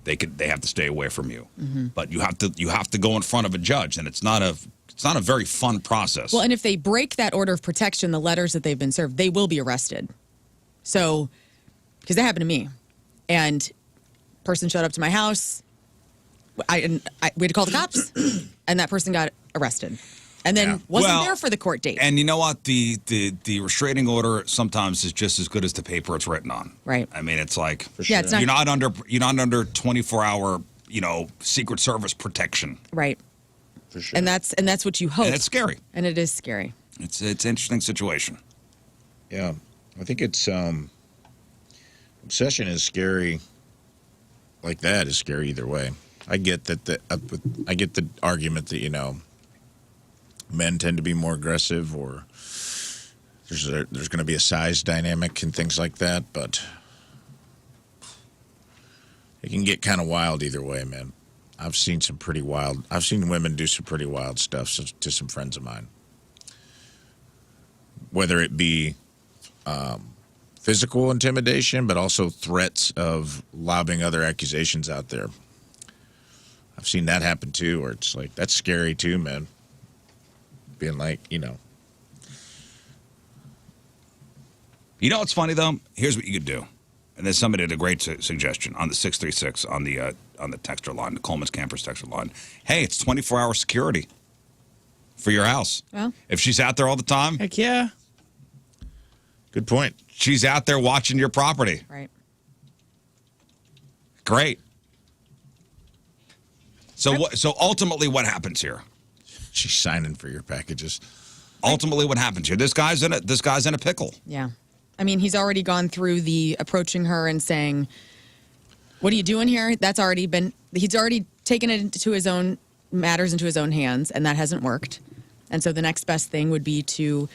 they have to stay away from you. But you have to go in front of a judge, and it's not a very fun process. Well, and if they break that order of protection, the letters that they've been served, they will be arrested. So, because that happened to me, and person showed up to my house. We had to call the cops, and that person got arrested, and then Yeah. wasn't Well, there for the court date. And you know what? The restraining order sometimes is just as good as the paper it's written on. Right. I mean, it's like Yeah, it's not- you're not under 24-hour Secret Service protection, right. For sure. And that's what you hope. and it's scary. And it is scary. It's an interesting situation. Yeah, I think it's obsession is scary. Like that is scary either way. I get that. I get the argument that men tend to be more aggressive, or there's going to be a size dynamic and things like that. But it can get kind of wild either way, man. I've seen women do some pretty wild stuff to some friends of mine. Whether it be physical intimidation, but also threats of lobbing other accusations out there. I've seen that happen too, where it's like, that's scary too, man. Being like, You know what's funny though? Here's what you could do. And then somebody had a great suggestion on the 636 on the texter line, the Coleman's Campers texter line. Hey, it's 24-hour security for your house. Well. If she's out there all the time, Heck yeah. good point. she's out there watching your property. Right. Great. So ultimately, what happens here? She's signing for your packages. Ultimately, what happens here? This guy's in a pickle. Yeah. I mean, he's already gone through the approaching her and saying, "What are you doing here?" That's already been, he's already taken it into his own matters into his own hands, and that hasn't worked. And so the next best thing would be to,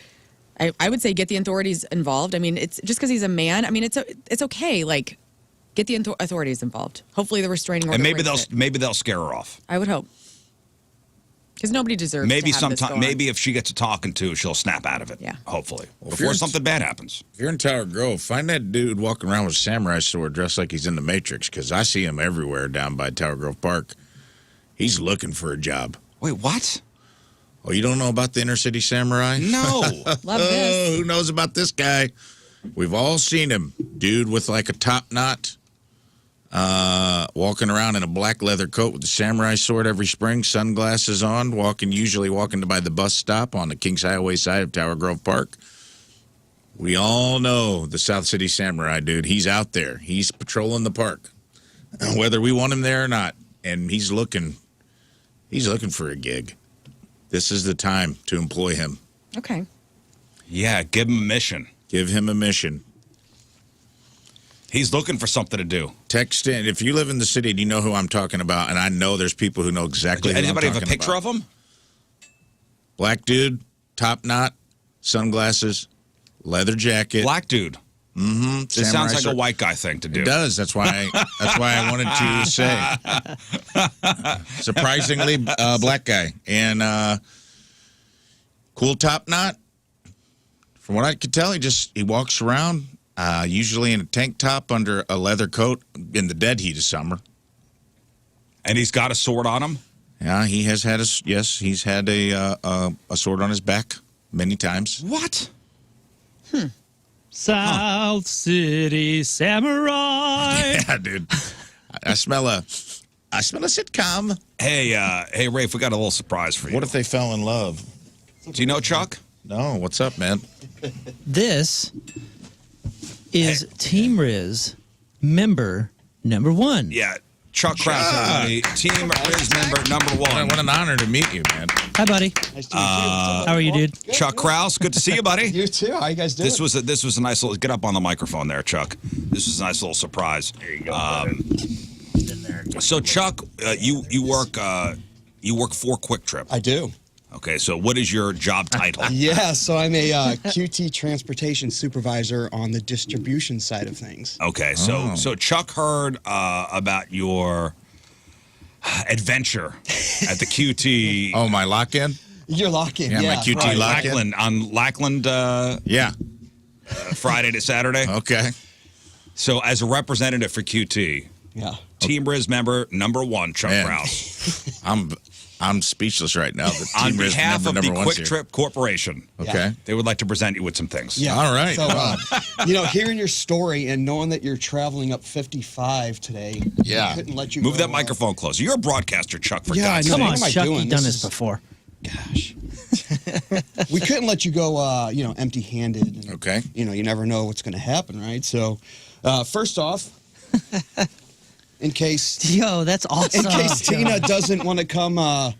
I would say, get the authorities involved. I mean, it's just because he's a man. I mean, it's okay. Like, get the authorities involved. Hopefully, the restraining order. And breaks it. maybe they'll scare her off. I would hope. Because nobody deserves Maybe to have this go on. maybe if she gets a talking to, she'll snap out of it. Yeah. Hopefully. Well, Before if something bad happens. If you're in Tower Grove, find that dude walking around with a samurai sword dressed like he's in the Matrix, because I see him everywhere down by Tower Grove Park. He's looking for a job. Wait, what? Oh, you don't know about the inner city samurai? No. Love this. Who knows about this guy? We've all seen him. Dude with like a top knot, walking around in a black leather coat with a samurai sword every spring, sunglasses on, usually walking by the bus stop on the Kings Highway side of Tower Grove Park. We all know the South City Samurai, dude. He's out there. He's patrolling the park, whether we want him there or not. And he's looking for a gig. This is the time to employ him. Okay. Yeah, give him a mission. Give him a mission. He's looking for something to do. Text in. If you live in the city and you know who I'm talking about, and I know there's people who know exactly who I'm Anybody have a talking picture about. of him? Black dude, top knot, sunglasses, leather jacket. Black dude. Mm-hmm. This sounds like a white guy thing to do. It does. That's why I wanted to say. Surprisingly, black guy. And cool top knot. From what I could tell, he walks around, usually in a tank top under a leather coat in the dead heat of summer. And he's got a sword on him? Yeah, he has had he's had a sword on his back many times. What? South City Samurai. Yeah, dude. I smell a sitcom. Hey, Rafe, we got a little surprise for you. What if they fell in love? Do you know Chuck? No, what's up, man? This is Team Rizz member number 1. Yeah, Chuck Kraus, everybody. Team Rizz member number 1. What an honor to meet you, man. Hi, buddy. Nice to meet you. How are you, dude? Chuck Kraus, good to see you, buddy. You too. How you guys doing? This was a nice little. Get up on the microphone there, Chuck. This was a nice little surprise. There you go. So, Chuck, you work for Quick Trip. I do. Okay, so what is your job title? Yeah, so I'm a QT transportation supervisor on the distribution side of things. Okay, so Chuck heard about your adventure at the QT. Oh, my lock-in? You're lock-in. Yeah, my QT right. lock-in. Lackland, on Lackland Yeah. Friday to Saturday. Okay. So as a representative for QT, Yeah. Team Rizz member number 1, Chuck Man. Kraus. I'm speechless right now. The On Team Rizz behalf of the number one's Quick here. Trip Corporation, Okay. they would like to present you with some things. Yeah. All right. So, hearing your story and knowing that you're traveling up 55, today, Yeah. we couldn't let you Move go, that microphone closer. You're a broadcaster, Chuck, for Yeah, God's I sake. know. Come on, What am I Chuck. doing? You've done This this is- before. Gosh. We couldn't let you go, empty-handed. And, Okay. You never know what's going to happen, right? So, first off, in case Yo, that's awesome. In case Tina doesn't want to come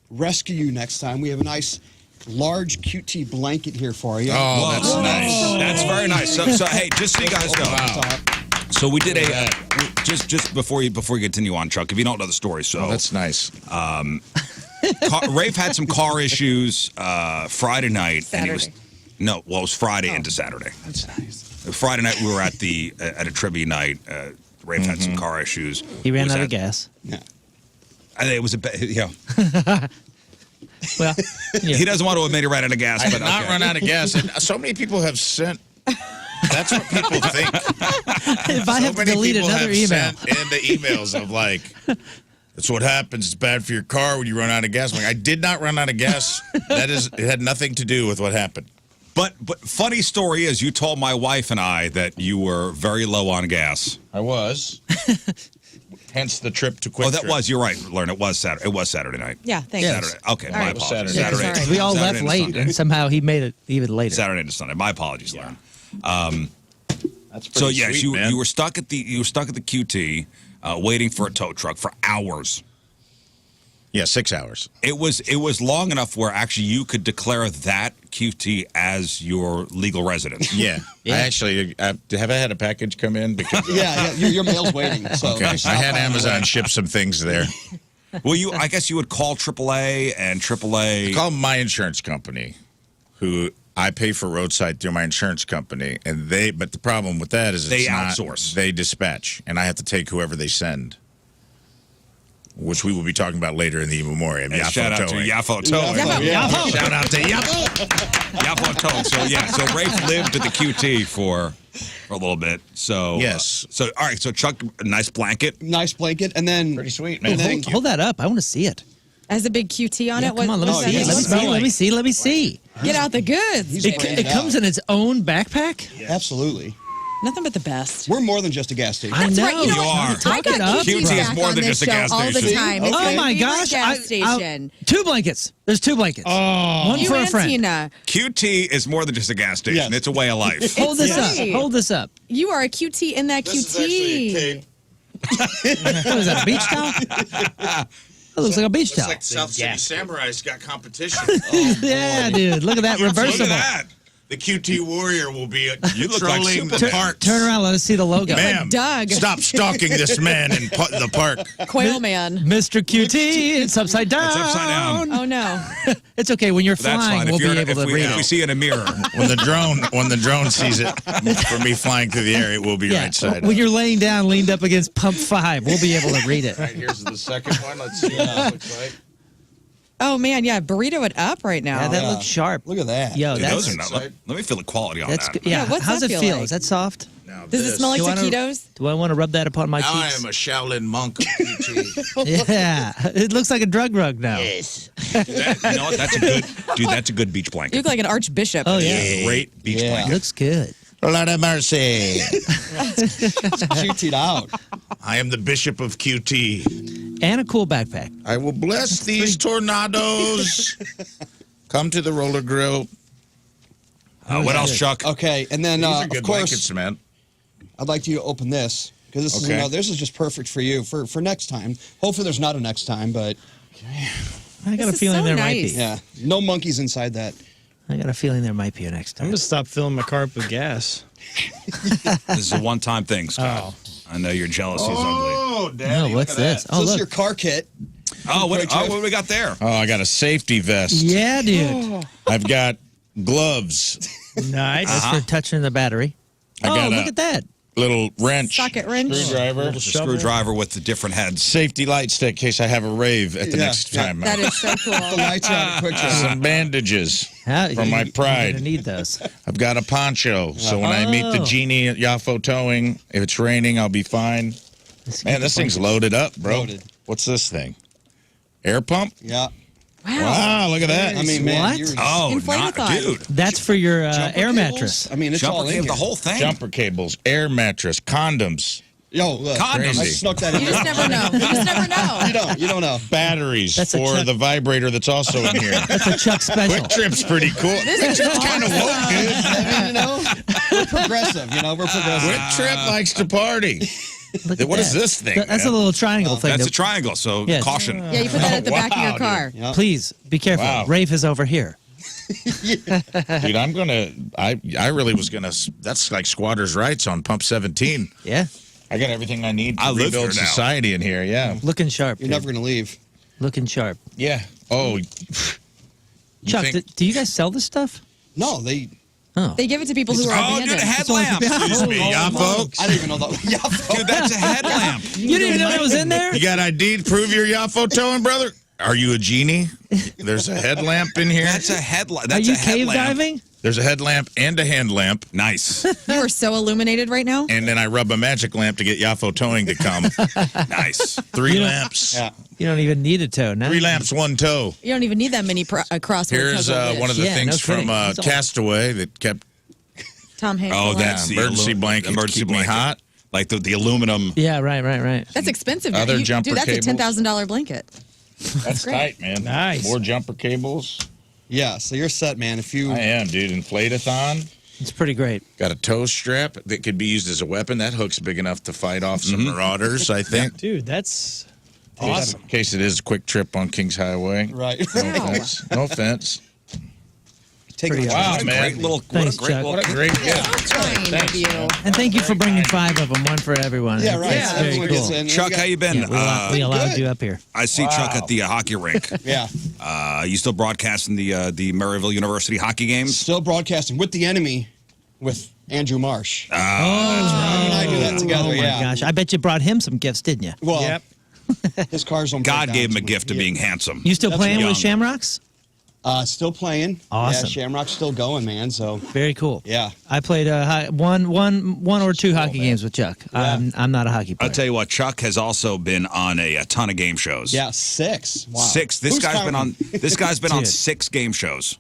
rescue you next time, we have a nice, large QT blanket here for you. Oh, that's nice. That's very nice. So hey, just so you guys know, Wow. so we did a just before you continue on, Chuck. If you don't know the story, so Oh, that's nice. Rafe had some car issues Friday night, and he was Saturday. it was Friday into Saturday. That's nice. Friday night we were at a trivia night. Rafe had some car issues. He ran Was out at- of gas. Yeah. I think it was Well, yeah. He doesn't want to admit he ran out of gas, I but did not okay. run out of gas. And so many people have sent. That's what people think. If I have to delete another email. Sent in the emails of like, that's what happens. It's bad for your car when you run out of gas. I'm like, I did not run out of gas. It had nothing to do with what happened. But funny story is, you told my wife and I that you were very low on gas. I was. Hence the trip to Quick Oh, that Trip. was. You're right, Lauren. It was Saturday. It was Saturday night. Yeah, thanks. Saturday. Okay, my right. apologies. Saturday. Saturday. Yeah, sorry. We all Saturday left into late, Sunday. and somehow he made it even later. Saturday into Sunday. My apologies, Lauren. That's So pretty yes, sweet, man. you were stuck at the QT, waiting for a tow truck for hours. Yeah, 6 hours. It was long enough where actually you could declare that QT as your legal residence. Yeah. Yeah. I actually have I had a package come in because Yeah, your mail's waiting. So okay. I had Amazon ship some things there. Well, I guess you would call AAA and AAA. Call my insurance company, who I pay for roadside through my insurance company, and but the problem with that is They it's not- outsource. They dispatch, and I have to take whoever they send, which we will be talking about later in the e-memoriam. Hey, shout out to Towing. Yafo Towing. Yeah. Shout out to Yafo. Yafo Towing. So Rafe lived at the QT for a little bit. So Yes. So all right. So Chuck, a nice blanket. Nice blanket, and then Pretty sweet, man. And then, Thank you. Hold that up. I want to see it. Has a big QT on Yeah, it. come on, let me what see does it. that Let me smell see. Let like? me see. Let me see. Get out the goods. It comes in its own backpack. absolutely, Nothing but the best. we're more than just a gas station. I That's know. right. You know You what? are. I Talk it got up. QT QT is back more on than this just a show gas all the station. time. Okay. It's Oh my my favorite gosh! gas station. 2 blankets. There's 2 blankets. Oh, one You for a and friend. Tina, QT is more than just a gas station. Yes. It's a way of life. Hold this Yes. up. Hold this up. you are a QT in that QT. What is that? A beach towel? That looks like a beach towel. South City Samurai's got competition. Yeah, dude. Look at that Look reversible. at that. The QT Warrior will be You look like trolling the Superman. parks. Turn around, let us see the logo. Ma'am, Doug. stop stalking this man in the park. Quail Man. Mr. QT, it's upside down. It's upside down. Oh no. It's okay. When you're That's flying, fine. we'll If, be you're, able to read if we it. see it in a mirror. When the drone sees it for me flying through the air, it will be right side when up. you're laying down, leaned up against pump 5, we'll be able to read it. All right, here's the second one. Let's see what that looks like. Oh man, yeah, burrito it up right now. Yeah, that looks sharp. Look at that. Yo, Dude, that's those are not, let me feel the quality on that's that. good. Yeah, Yeah, what's how's that it feel feel? like? Is that soft? Now Does it smell like Do I wanna- taquitos? Do I want to rub that upon my Now I cheeks? am a Shaolin monk of QT. Yeah, it looks like a drug rug now. That, you know what? That's a good beach You blanket. look like an archbishop. Oh yeah, Great beach Yeah. blanket. looks good. Lord have mercy. QT'd out. I am the Bishop of QT. And a cool backpack. I will bless these tornadoes. Come to the roller grill. What else, Chuck? Okay, and then These are of good course, blankets, man. I'd like you to open this because this is Okay. this is just perfect for you for next time. Hopefully, there's not a next time, but I got This a is feeling so there might nice. be. yeah, no monkeys inside that. I got a feeling there might be a next I'm time. gonna stop filling my car up with gas. This is a one-time thing, Scott. I know your jealousy is ugly. Oh, Oh, Daddy. what's this? So Oh, this is look. your car kit. What do we got there? Oh, I got a safety vest. Yeah, dude. I've got gloves. Nice. That's for touching the battery. I Oh, got look a at that. little wrench. Socket wrench. Screwdriver. Little shovel. Screwdriver with the different heads. Safety light stick in case I have a rave at the Yeah, next yeah. time. That is so The cool. lights are out quick. Some bandages How- for my You're pride. gonna need those. I've got a poncho, so when I meet the Oh. genie at Yafo Towing, if it's raining, I'll be fine. Man, this thing's loaded up, bro. Loaded. What's this thing? Air pump? Yeah. Wow. Wow, look at that. I mean, man, What? you're Oh, Inflatathon. dude. That's for your jumper air cables? mattress. I mean, it's all Jumper in cable, here. the whole thing. Jumper cables, air mattress, condoms, Yo, look, Condoms. I snuck that in. You just there. never know. You just never know. You don't know. batteries That's a for Chuck- the vibrator that's also in here. That's a Chuck special. Quick Trip's pretty cool. Quick Trip's kind of woke, dude. I mean, we're progressive. We're progressive. Quick Trip likes to party. Look at What is that. this thing, That's man? a little triangle thing. That's to- a triangle, so Yes. caution. Yeah, you put that at the back of your Wow, car. Yeah. Please be careful. Wow. Rafe is over here. Dude, I'm gonna. I really was gonna. That's like squatters' rights on Pump 17. Yeah, I got everything I need to I live rebuild here now. society in here. Yeah, looking sharp. You're dude. never gonna leave. Looking sharp. yeah. Oh, Chuck, think- do you guys sell this stuff? No, they. They give it to people who are Oh, dude, a abandoned. headlamp. excuse me, y'all I folks. didn't even know that. Yeah, Dude, that's a headlamp. You didn't even know that was in there? You got ID to prove you're Yafo towing, brother? Are you a genie? There's a headlamp in here. That's a headlamp. Are That's you a cave headlamp. diving? There's a headlamp and a hand lamp. Nice. You are so illuminated right now. And then I rub a magic lamp to get Yafo towing to come. Nice. 3 lamps. yeah. You don't even need a toe now. 3 lamps, 1 toe. You don't even need that many crossword Here's puzzle one of bitch. the Yeah, things no from kidding. That's all. Castaway that kept Tom Hanks. Oh, alive. that's the emergency blanket to Emergency keep me blanket. hot. Like the aluminum. Yeah, right. That's expensive. Other jumper dude, that's cables. a $10,000 blanket. That's great. tight, man. Nice. More jumper cables. Yeah, so you're set, man. If you I am, dude. Inflatathon. It's pretty great. Got a toe strap that could be used as a weapon. That hook's big enough to fight off some marauders, I think. Dude, that's Awesome. In case it is a quick trip on Kings Highway. right, No offense. No offense. take Pretty it. Wow, What a man. great little. Thanks, what a great Chuck. little. What a great gift. Kind Thanks, of you. man. And thank you for bringing 5 of them, one for everyone. Yeah, right. That's very Everyone cool. gets in. Chuck, We how got- you been? Yeah, we allowed good. you up here. I see Chuck at the hockey rink. Yeah, You still broadcasting the Maryville University hockey games? still broadcasting with the enemy, with Andrew Marsh. Oh, Him and I do that together. oh my yeah. gosh. I bet you brought him some gifts, didn't you? Well, Yep. his car's on. God breakdown, gave him a so gift of yeah. being handsome. You still That's playing young. with Shamrocks? Still playing. Awesome. Yeah, Shamrock's still going, man. So Very cool. yeah. I played one or two hockey games with Chuck. Yeah. I'm not a hockey player. I'll tell you what, Chuck has also been on a ton of game shows. Yeah, 6. Wow. 6. This Who's guy's been on. counting? This guy's been on Dude. 6 game shows.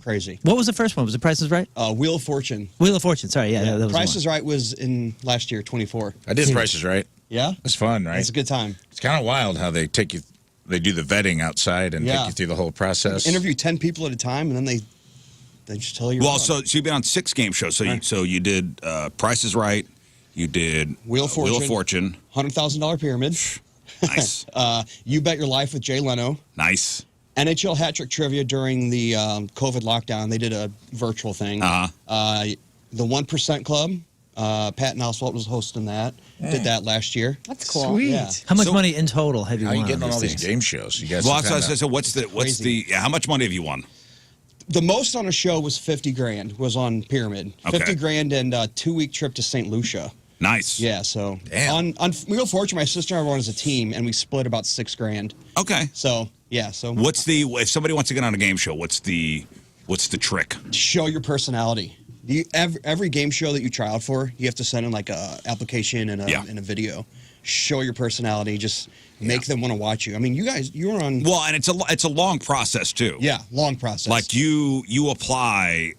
Crazy. What was the first one? Was it Price is Right? Wheel of Fortune. Wheel of Fortune. Sorry, yeah, that was Price the is Right was in last year, 24. I did Prices Right. Yeah, It's fun, right? it's a good time. It's kind of wild how they take you. They do the vetting outside and Yeah. take you through the whole process. Interview 10 people at a time, and then they just tell you. Well, so you've been on 6 game shows. So you did Price is Right. You did Wheel of Wheel of Fortune. Fortune. $100,000 pyramid. Nice. You Bet Your Life with Jay Leno. Nice. NHL hat trick trivia during the COVID lockdown. They did a virtual thing. The 1% Club, Patton Oswalt was hosting that. Did that last year. That's cool. Sweet. Yeah. How much money in total have you How won? are you getting on all these things? game shows? You guys. Well, are kinda- so what's the how much money have you won? The most on a show was 50 grand, was on Pyramid. Okay. 50 grand and a 2-week trip to St. Lucia. Nice. Yeah, so Damn. on Wheel of Fortune, my sister and I were on as a team, and we split about 6 grand. Okay. So, yeah, so What's the if somebody wants to get on a game show? What's the trick? show your personality. Every game show that you try out for, you have to send in like a application and a video. Show your personality. Just make them want to watch you. I mean, you were on. Well, and it's a long process too. Yeah, long process. Like you apply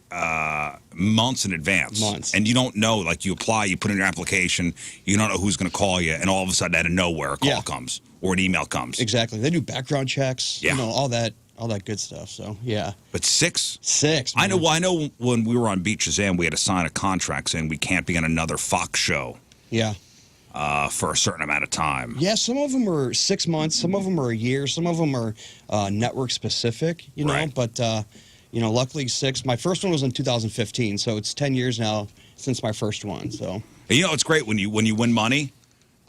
months in advance. Months. And you don't know. Like you apply, you put in your application, you don't know who's going to call you, and all of a sudden, out of nowhere, a call comes or an email comes. Exactly. They do background checks. Yeah. You know, all that good stuff. So yeah. But 6. 6. I know. man. Well, I know when we were on Beat Shazam, we had to sign a contract saying we can't be on another Fox show Yeah. for a certain amount of time. Yeah, some of them are 6 months, some of them are a year, some of them are network specific, you know. Right. But luckily 6. My first one was in 2015, so it's 10 years now since my first one. So And you know, it's great when you win money.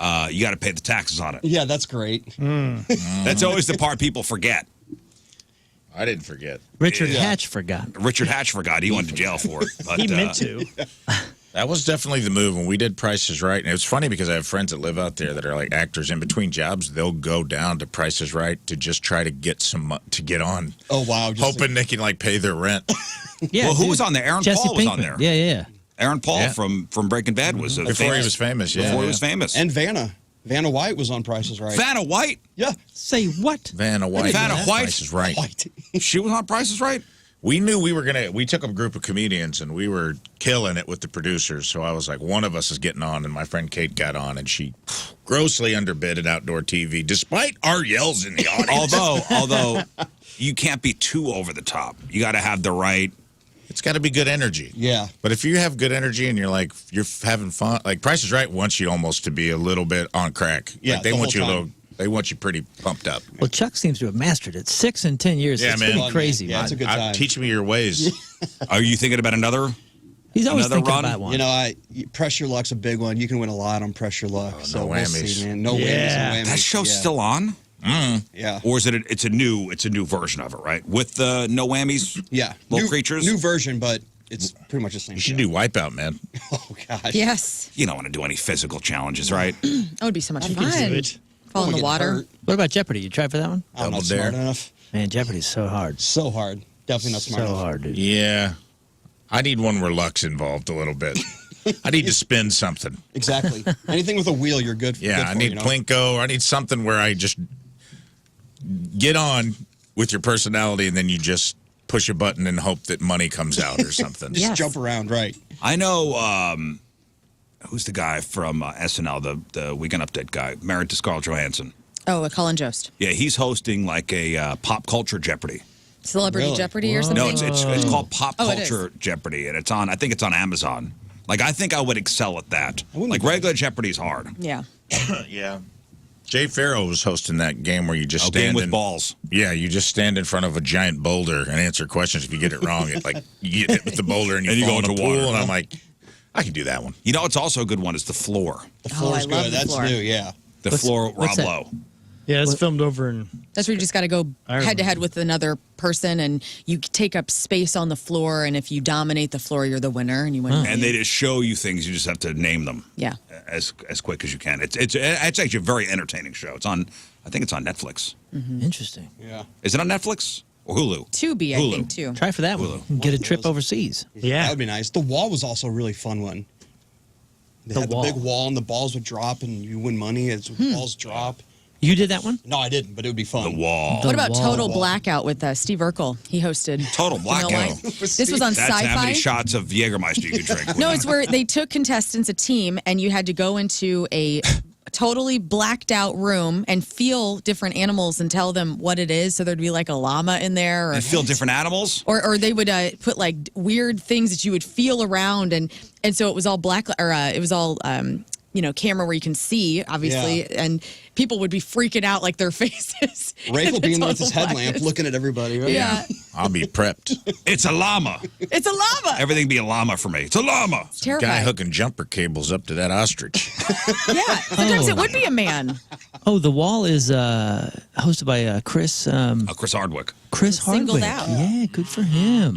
You got to pay the taxes on it. yeah, that's great. That's always the part people forget. I didn't forget. Richard Hatch forgot. Richard Hatch forgot. He went to jail for it. But, He meant to. That was definitely the move when we did Price is Right. And it's funny because I have friends that live out there that are like actors in between jobs. They'll go down to Price is Right to just try to get to get on. Oh wow, Hoping they can like pay their rent. Yeah, Well, who dude. was on there? Aaron Jesse Paul was on Pinkman. there. Yeah. Aaron Paul Yeah. from Breaking Bad was Before he was famous, yeah. Before he was famous. And Vanna White was on Price is Right. Vanna White. Yeah. Say what? Vanna White. Vanna White? Price is Right. White. She was on Price is Right. We knew we took a group of comedians and we were killing it with the producers. So I was like, one of us is getting on, and my friend Kate got on, and she grossly underbid at outdoor TV, despite our yells in the audience. Although you can't be too over the top. You got to have the right. It's got to be good energy. Yeah. But if you have good energy and you're having fun, like Price is Right wants you almost to be a little bit on crack. Yeah, Like they the want whole you a time. little. They want you pretty pumped up. Well, Chuck seems to have mastered it. 6 and 10 years. Yeah, it's man. pretty Fun, crazy. man. Yeah, man. it's a good time. Teach me your ways. Are you thinking about another? He's always another thinking run? about one. You know, Pressure Luck's a big one. You can win a lot on Pressure Luck. no so we'll whammies. see, man. No Yeah. whammies, no whammies. That show's yeah. still on, Yeah. or is it? It's a new version of it, right? With the no whammies. Yeah. Little creatures. New version, but it's pretty much the same. You should show. do Wipeout, man. Oh gosh. Yes. You don't want to do any physical challenges, right? That would be so much You can do fun. it. Fall in Don't the get water. hurt. What about Jeopardy? You tried for that one? I'm Double not dare. smart enough. Man, Jeopardy's so hard. So hard. Definitely not smart So enough. hard, dude. Yeah. I need one where luck's involved a little bit. I need to spin something. Exactly. Anything with a wheel, you're good. Yeah, good I for, need you know? Plinko. I need something where I just get on with your personality and then you just push a button and hope that money comes out or something. Just Yes. jump around, right? I know. Who's the guy from SNL, the Weekend Update guy, married to Scarlett Johansson? Oh, Colin Jost. Yeah, he's hosting like a pop culture Jeopardy. Celebrity Really? Jeopardy or something? No, it's called Pop Oh, it is. Culture Jeopardy, and I think it's on Amazon. Like, I think I would excel at that. wouldn't Like, be- regular Jeopardy's hard. Yeah. Yeah. Jay Farrow was hosting that game where you just A stand game with in, balls. Yeah, you just stand in front of a giant boulder and answer questions. If you get it wrong, it like you get hit with the boulder and you, And you fall go in into the pool. water. And I'm like, I can do that one. You know, it's also a good one is the floor. The floor's I love good. the That's floor. new, yeah. The What's- floor, Rob what's that? Lowe. Yeah, it's filmed over in. That's where you just got to go I head to head with another person, and you take up space on the floor. And if you dominate the floor, you're the winner, and you win. And they just show you things. You just have to name them. Yeah. As quick as you can. It's actually a very entertaining show. It's on. I think it's on Netflix. Interesting. Yeah. Is it on Netflix or Hulu? Tubi, I Hulu. think, too. Try for that one. And get a trip overseas. Yeah. That would be nice. The wall was also a really fun one. They The had wall. the big wall and the balls would drop and you win money as balls drop. You did that one? No, I didn't, but it would be fun. The Wall. What about wall. Total Blackout with Steve Urkel? He hosted. Total You know Blackout. why? This was on That's Sci-Fi. how many shots of Jägermeister you could drink. No, it's where they took contestants, a team, and you had to go into a totally blacked out room and feel different animals and tell them what it is. So there'd be like a llama in there, or And feel different animals. or they would put like weird things that you would feel around, and so it was all black, or it was all camera where you can see, obviously, and people would be freaking out like their faces. Rafe will be in there with total his headlamp blackness. looking at everybody, right? Yeah. I'll be prepped. It's a llama. It's a llama. Everything be a llama for me. It's a llama. It's terrifying. Guy hooking jumper cables up to that ostrich. Yeah. Sometimes it would be a man. Oh, the wall is hosted by Chris. Chris Hardwick. Chris Singled Hardwick. out. Yeah, good for him.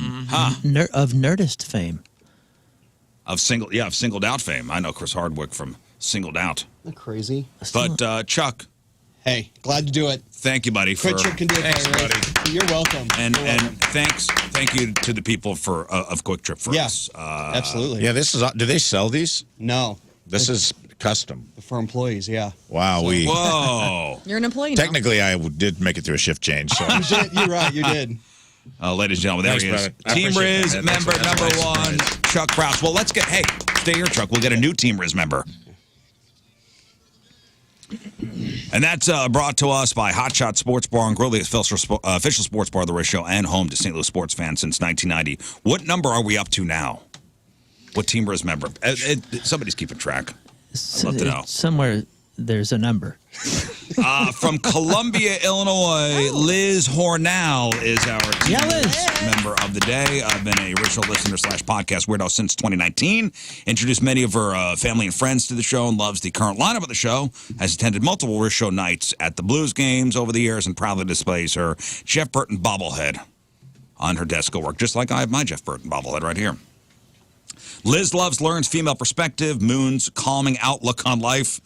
Of Nerdist fame. Of Singled Out fame. I know Chris Hardwick from Singled Out. Isn't that crazy? But Chuck, Hey, glad to do it. thank you, buddy. Quick Trip can do it. Thanks, for you, Rafe. buddy. You're welcome. And You're welcome. thank you to the people for of Quick Trip for us. Absolutely. Yeah, this is. Do they sell these? No, This is custom. for employees. Yeah. Wow, we Whoa. You're an employee now. technically I did make it through a shift change. So You're right. You did. Ladies and gentlemen, there Thanks, he is. brother. I Team appreciate Rizz that. member That's number nice. one, Nice. Chuck Kraus. Well, stay here, Chuck. We'll get a new Team Rizz member. And that's brought to us by Hot Shot Sports Bar and Grill, the official sports bar of the Rizz Show and home to St. Louis sports fans since 1990. What number are we up to now? What Team Rizz member? Somebody's keeping track. I'd love to know. Somewhere there's a number. From Columbia, Illinois, Liz Hornell is our Team Liz. Rizz member of the day. I've been a original listener / podcast weirdo since 2019. Introduced many of her family and friends to the show and loves the current lineup of the show. Has attended multiple Rizz Show nights at the Blues games over the years and proudly displays her Jeff Burton bobblehead on her desk at work, just like I have my Jeff Burton bobblehead right here. Liz learns female perspective, Moon's calming outlook on life,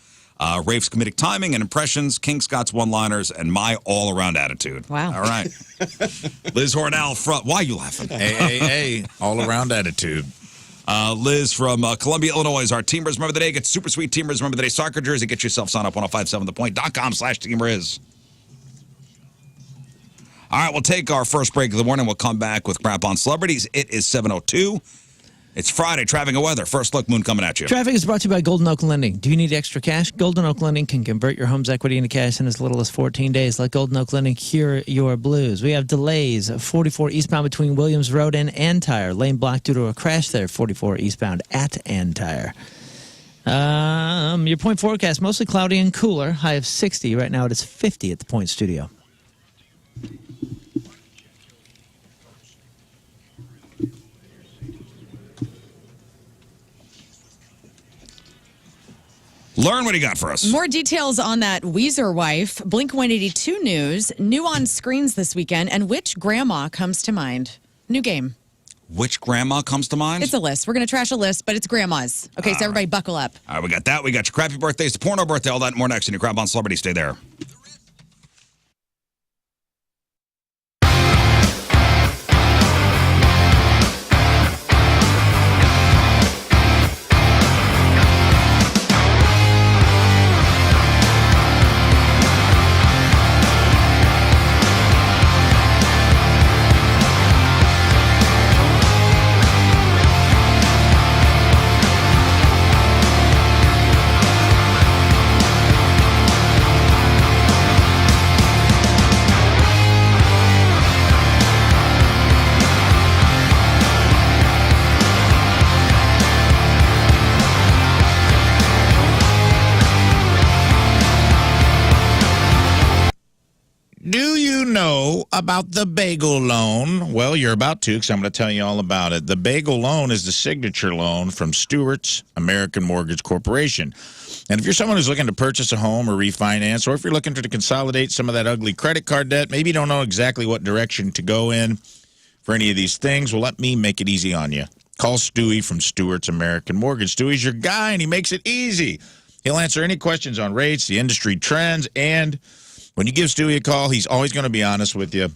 Rafe's comedic timing and impressions, King Scott's one-liners, and my all-around attitude. Wow. All right. Liz Hornell from... Why are you laughing? Hey, all-around attitude. Liz from Columbia, Illinois is our Team Rizz member of the day. Get super sweet Team Rizz member of the day soccer jersey. Get yourself signed up 1057thepoint.com/Team Rizz. All right, we'll take our first break of the morning. We'll come back with Crap on Celebrities. It is 7:02. It's Friday, traffic and weather. First look, Moon coming at you. Traffic is brought to you by Golden Oak Lending. Do you need extra cash? Golden Oak Lending can convert your home's equity into cash in as little as 14 days. Let Golden Oak Lending cure your blues. We have delays. 44 eastbound between Williams Road and Antire. Lane blocked due to a crash there. 44 eastbound at Antire. Your point forecast, mostly cloudy and cooler. High of 60. Right now it is 50 at the Point Studio. Learn what he got for us. More details on that Weezer wife, Blink-182 news, new on screens this weekend, and which grandma comes to mind. New game. Which grandma comes to mind? It's a list. We're going to trash a list, but it's grandmas. Okay, so everybody buckle up. All right, we got that. We got your crappy birthdays, the porno birthday, all that and more next in your Crap on Celebrity. Stay there. Do you know about the bagel loan? Well, you're about to, because I'm going to tell you all about it. The bagel loan is the signature loan from Stewart's American Mortgage Corporation. And if you're someone who's looking to purchase a home or refinance, or if you're looking to consolidate some of that ugly credit card debt, maybe you don't know exactly what direction to go in for any of these things, well, let me make it easy on you. Call Stewie from Stewart's American Mortgage. Stewie's your guy, and he makes it easy. He'll answer any questions on rates, the industry trends, and when you give Stewie a call, he's always going to be honest with you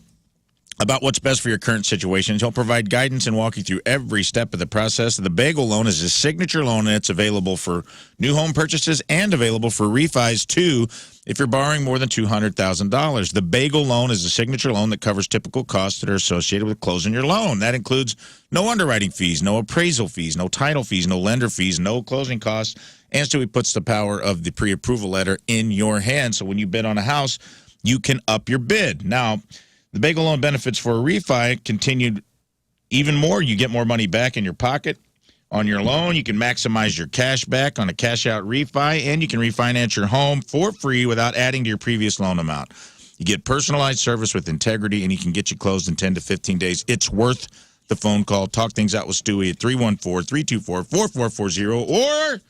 about what's best for your current situation. He'll provide guidance and walk you through every step of the process. The bagel loan is a signature loan, and it's available for new home purchases and available for refis, too, if you're borrowing more than $200,000. The bagel loan is a signature loan that covers typical costs that are associated with closing your loan. That includes no underwriting fees, no appraisal fees, no title fees, no lender fees, no closing costs. And Stewie puts the power of the pre-approval letter in your hand. So when you bid on a house, you can up your bid. Now, the bagel loan benefits for a refi continued even more. You get more money back in your pocket. on your loan. You can maximize your cash back on a cash out refi, and you can refinance your home for free without adding to your previous loan amount. You get personalized service with integrity, and you can get you closed in 10 to 15 days. It's worth the phone call. Talk things out with Stewie at 314-324-4440, or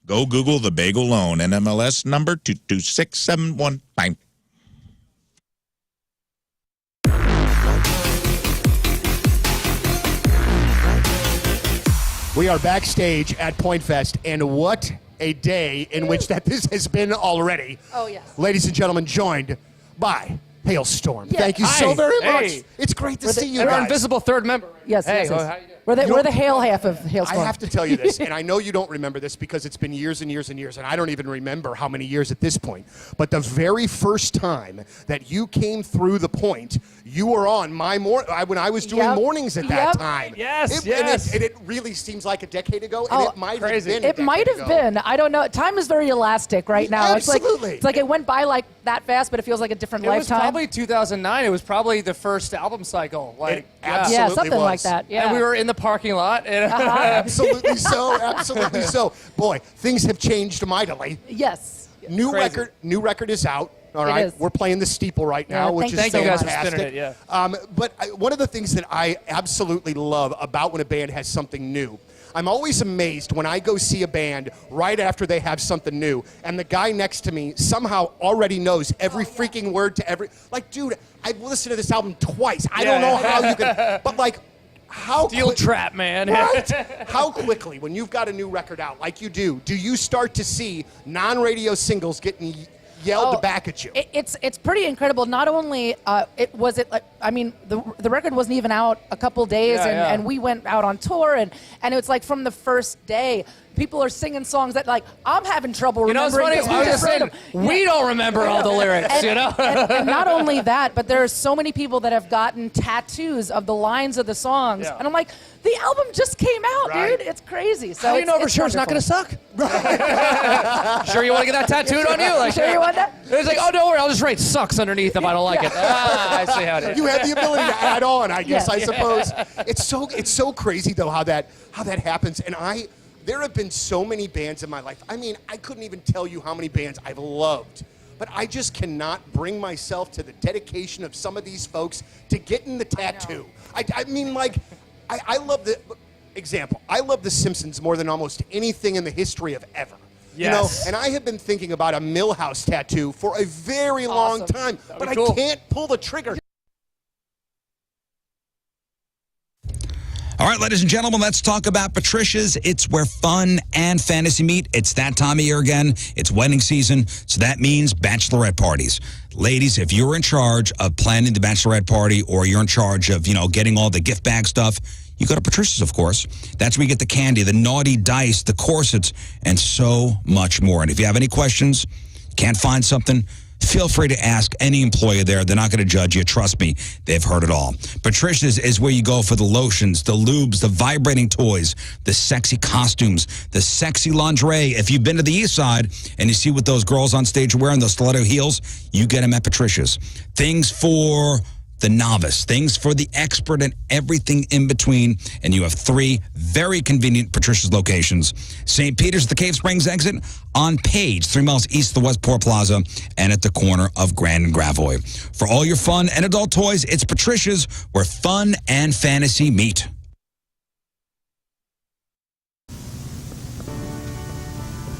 go Google the Bagel Loan, NMLS number 226715. We are backstage at Point Fest, and what a day in which this has been already. Oh, yes. Ladies and gentlemen, joined by Halestorm. Yeah. Thank you so very much. Hey. It's great to see you Our guys. invisible third member. Yes, Hey, yes, well, yes. how you doing? We're the Hale half of Halestorm. I have to tell you this, and I know you don't remember this because it's been years and years and years, and I don't even remember how many years at this point. But the very first time that you came through the Point, you were on my when I was doing mornings at that time. Yes, And it really seems like a decade ago, and it might have been. It might have been. I don't know. Time is very elastic right now. Absolutely. It's like it went by like that fast, but it feels like a different It was lifetime. probably 2009. It was probably the first album cycle. Like, absolutely yeah, something was. like that. Yeah. And we were in the parking lot. And Absolutely so. Absolutely so. Boy, things have changed mightily. Yes. New Crazy. record is out. All It right, is. we're playing the Steeple right now, Yeah, which is thank you guys for fantastic. spinning it, yeah. But one of the things that I absolutely love about when a band has something new, I'm always amazed when I go see a band right after they have something new, and the guy next to me somehow already knows every freaking word to every. Like, dude, I've listened to this album twice. I don't know how you can, but like. How Steel Trap, man. Right? How quickly, when you've got a new record out like you do you start to see non-radio singles getting yelled back at you? It's pretty incredible. Not only the record wasn't even out a couple days, and we went out on tour, and it was like from the first day, people are singing songs that like I'm having trouble remembering. You know what's funny? I was just saying, we don't remember all the lyrics, and, you know? and not only that, but there are so many people that have gotten tattoos of the lines of the songs, Yeah. and I'm like, the album just came out, Right. dude. It's crazy. So How do you know for it's sure it's not going to wonderful. suck? Sure you want to get that tattooed on you? Like, Sure you want that? It's like, oh, don't worry, I'll just write sucks underneath if I don't like it. I see how it is. You have the ability to add on, I guess, Yeah. I suppose. It's so crazy though how that happens. And there have been so many bands in my life. I mean, I couldn't even tell you how many bands I've loved. But I just cannot bring myself to the dedication of some of these folks to getting the tattoo. I mean, like, I love the example. I love The Simpsons more than almost anything in the history of ever. Yes. You know, and I have been thinking about a Millhouse tattoo for a very long time, but cool. I can't pull the trigger. All right, ladies and gentlemen, let's talk about Patricia's. It's where fun and fantasy meet. It's that time of year again. It's wedding season, so that means bachelorette parties. Ladies, if you're in charge of planning the bachelorette party or you're in charge of, getting all the gift bag stuff, you go to Patricia's, of course. That's where you get the candy, the naughty dice, the corsets, and so much more. And if you have any questions, can't find something, feel free to ask any employee there. They're not going to judge you. Trust me, they've heard it all. Patricia's is where you go for the lotions, the lubes, the vibrating toys, the sexy costumes, the sexy lingerie. If you've been to the East Side and you see what those girls on stage are wearing, those stiletto heels, you get them at Patricia's. Things for the novice, things for the expert, and everything in between. And you have 3 very convenient Patricia's locations. St. Peter's at the Cave Springs exit, on Page, 3 miles east of the Westport Plaza, and at the corner of Grand and Gravois. For all your fun and adult toys, it's Patricia's, where fun and fantasy meet.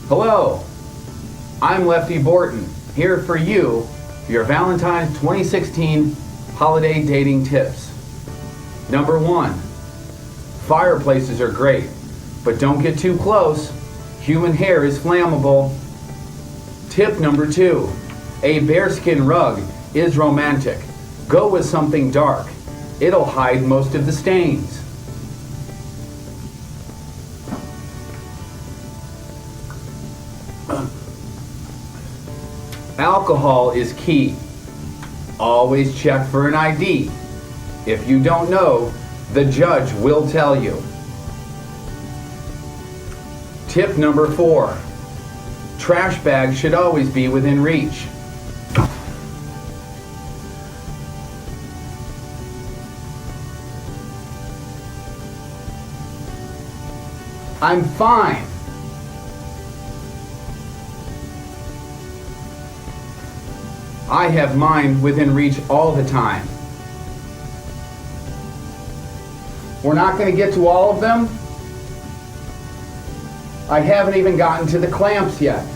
Hello, I'm Lefty Borton, here for you, for your Valentine's 2016 holiday dating tips. Number 1, fireplaces are great, but don't get too close. Human hair is flammable. Tip number 2, a bearskin rug is romantic. Go with something dark. It'll hide most of the stains. Alcohol is key. Always check for an ID. If you don't know, the judge will tell you. Tip number 4, trash bags should always be within reach. I'm fine. I have mine within reach all the time. We're not going to get to all of them. I haven't even gotten to the clamps yet.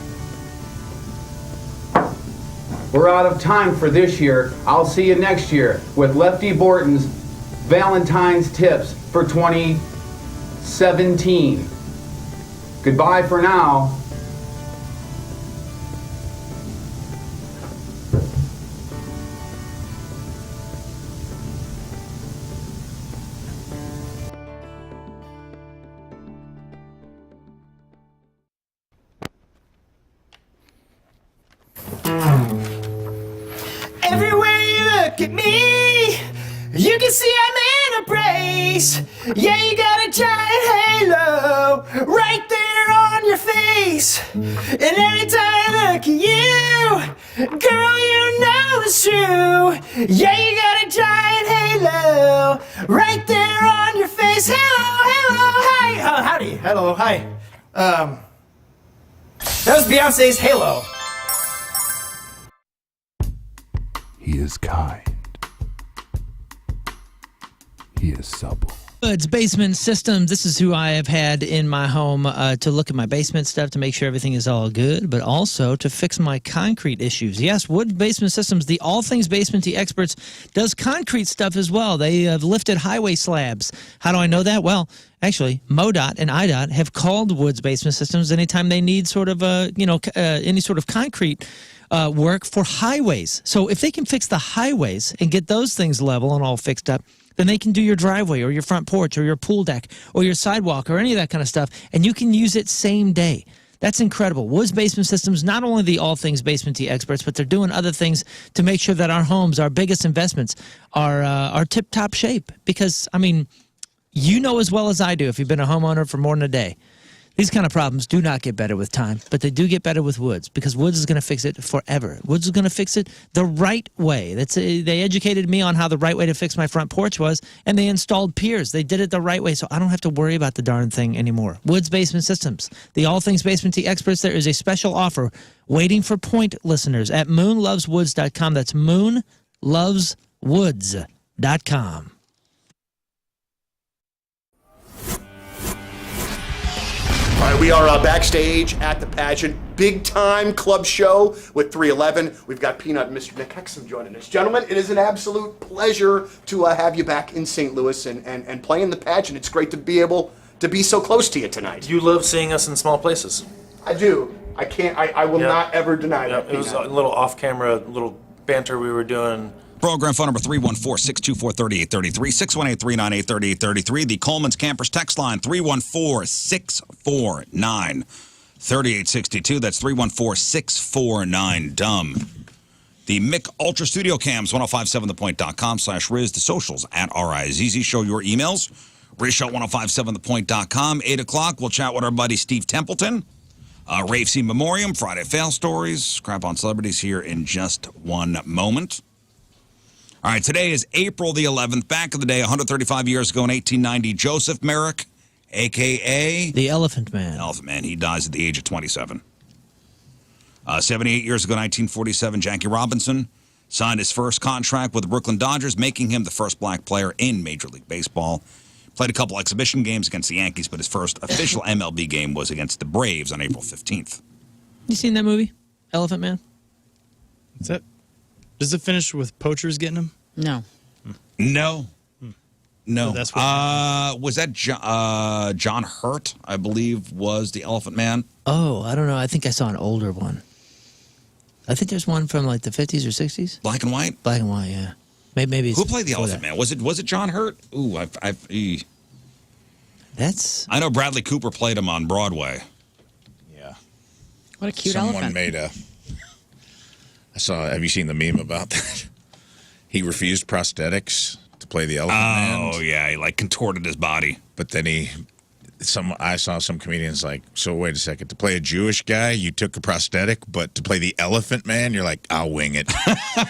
We're out of time for this year. I'll see you next year with Lefty Borton's Valentine's Tips for 2017. Goodbye for now. Everywhere you look at me, you can see I'm in a brace. Yeah, you got a giant halo right there on your face. And every time I look at you, girl, you know it's true. Yeah, you got a giant halo right there on your face. Hello, hi. Howdy, hello, hi. That was Beyonce's Halo. He is kind. He is supple. It's Basement Systems. This is who I have had in my home to look at my basement stuff to make sure everything is all good, but also to fix my concrete issues. Yes, Wood Basement Systems, the all things basement-y experts, does concrete stuff as well. They have lifted highway slabs. How do I know that? Well, actually, MoDOT and IDOT have called Woods Basement Systems anytime they need sort of any sort of concrete work for highways. So if they can fix the highways and get those things level and all fixed up, then they can do your driveway or your front porch or your pool deck or your sidewalk or any of that kind of stuff, and you can use it same day. That's incredible. Woods Basement Systems, not only the all things basement-y experts, but they're doing other things to make sure that our homes, our biggest investments, are tip-top shape. Because, I mean, you know as well as I do, if you've been a homeowner for more than a day, these kind of problems do not get better with time, but they do get better with Woods, because Woods is going to fix it forever. Woods is going to fix it the right way. They educated me on how the right way to fix my front porch was, and they installed piers. They did it the right way, so I don't have to worry about the darn thing anymore. Woods Basement Systems, the all things basement-y experts. There is a special offer waiting for point listeners at moonloveswoods.com. That's moonloveswoods.com. All right, we are backstage at the pageant. Big time club show with 311. We've got Peanut and Mr. Nick Hexum joining us. Gentlemen, it is an absolute pleasure to have you back in St. Louis and playing the pageant. It's great to be able to be so close to you tonight. You love seeing us in small places. I do. I will not ever deny that. It was a little off-camera, little banter we were doing. Program phone number 314-624-3833, 618-398-3833. The Coleman's Campers text line, 314-649-3862. That's 314-649-DUMB. The Mick Ultra Studio Cams, 1057thepoint.com/Rizz. The socials at RIZZ. Show your emails. RizzShow1057thepoint.com. 8 o'clock, we'll chat with our buddy Steve Templeton. Rafe's e-memoriam, Friday Fail Stories, crap on celebrities here in just one moment. All right, today is April the 11th. Back in the day, 135 years ago in 1890, Joseph Merrick, a.k.a. The Elephant Man. Elephant Man. He dies at the age of 27. 78 years ago, 1947, Jackie Robinson signed his first contract with the Brooklyn Dodgers, making him the first black player in Major League Baseball. Played a couple exhibition games against the Yankees, but his first official MLB game was against the Braves on April 15th. You seen that movie, Elephant Man? Is that... Does it finish with poachers getting him? No. No. No. So that's what was that John Hurt, I believe, was the Elephant Man? Oh, I don't know. I think I saw an older one. I think there's one from like the 50s or 60s. Black and white? Black and white, yeah. Maybe it's Who played the before Elephant that. Man? Was it John Hurt? Ooh, That's... I know Bradley Cooper played him on Broadway. Yeah. What a cute Someone elephant. made a... have you seen the meme about that? He refused prosthetics to play the Elephant Man. Oh, yeah, he like contorted his body. But then he I saw some comedians like, so wait a second, to play a Jewish guy, you took a prosthetic, but to play the Elephant Man, you're like, I'll wing it.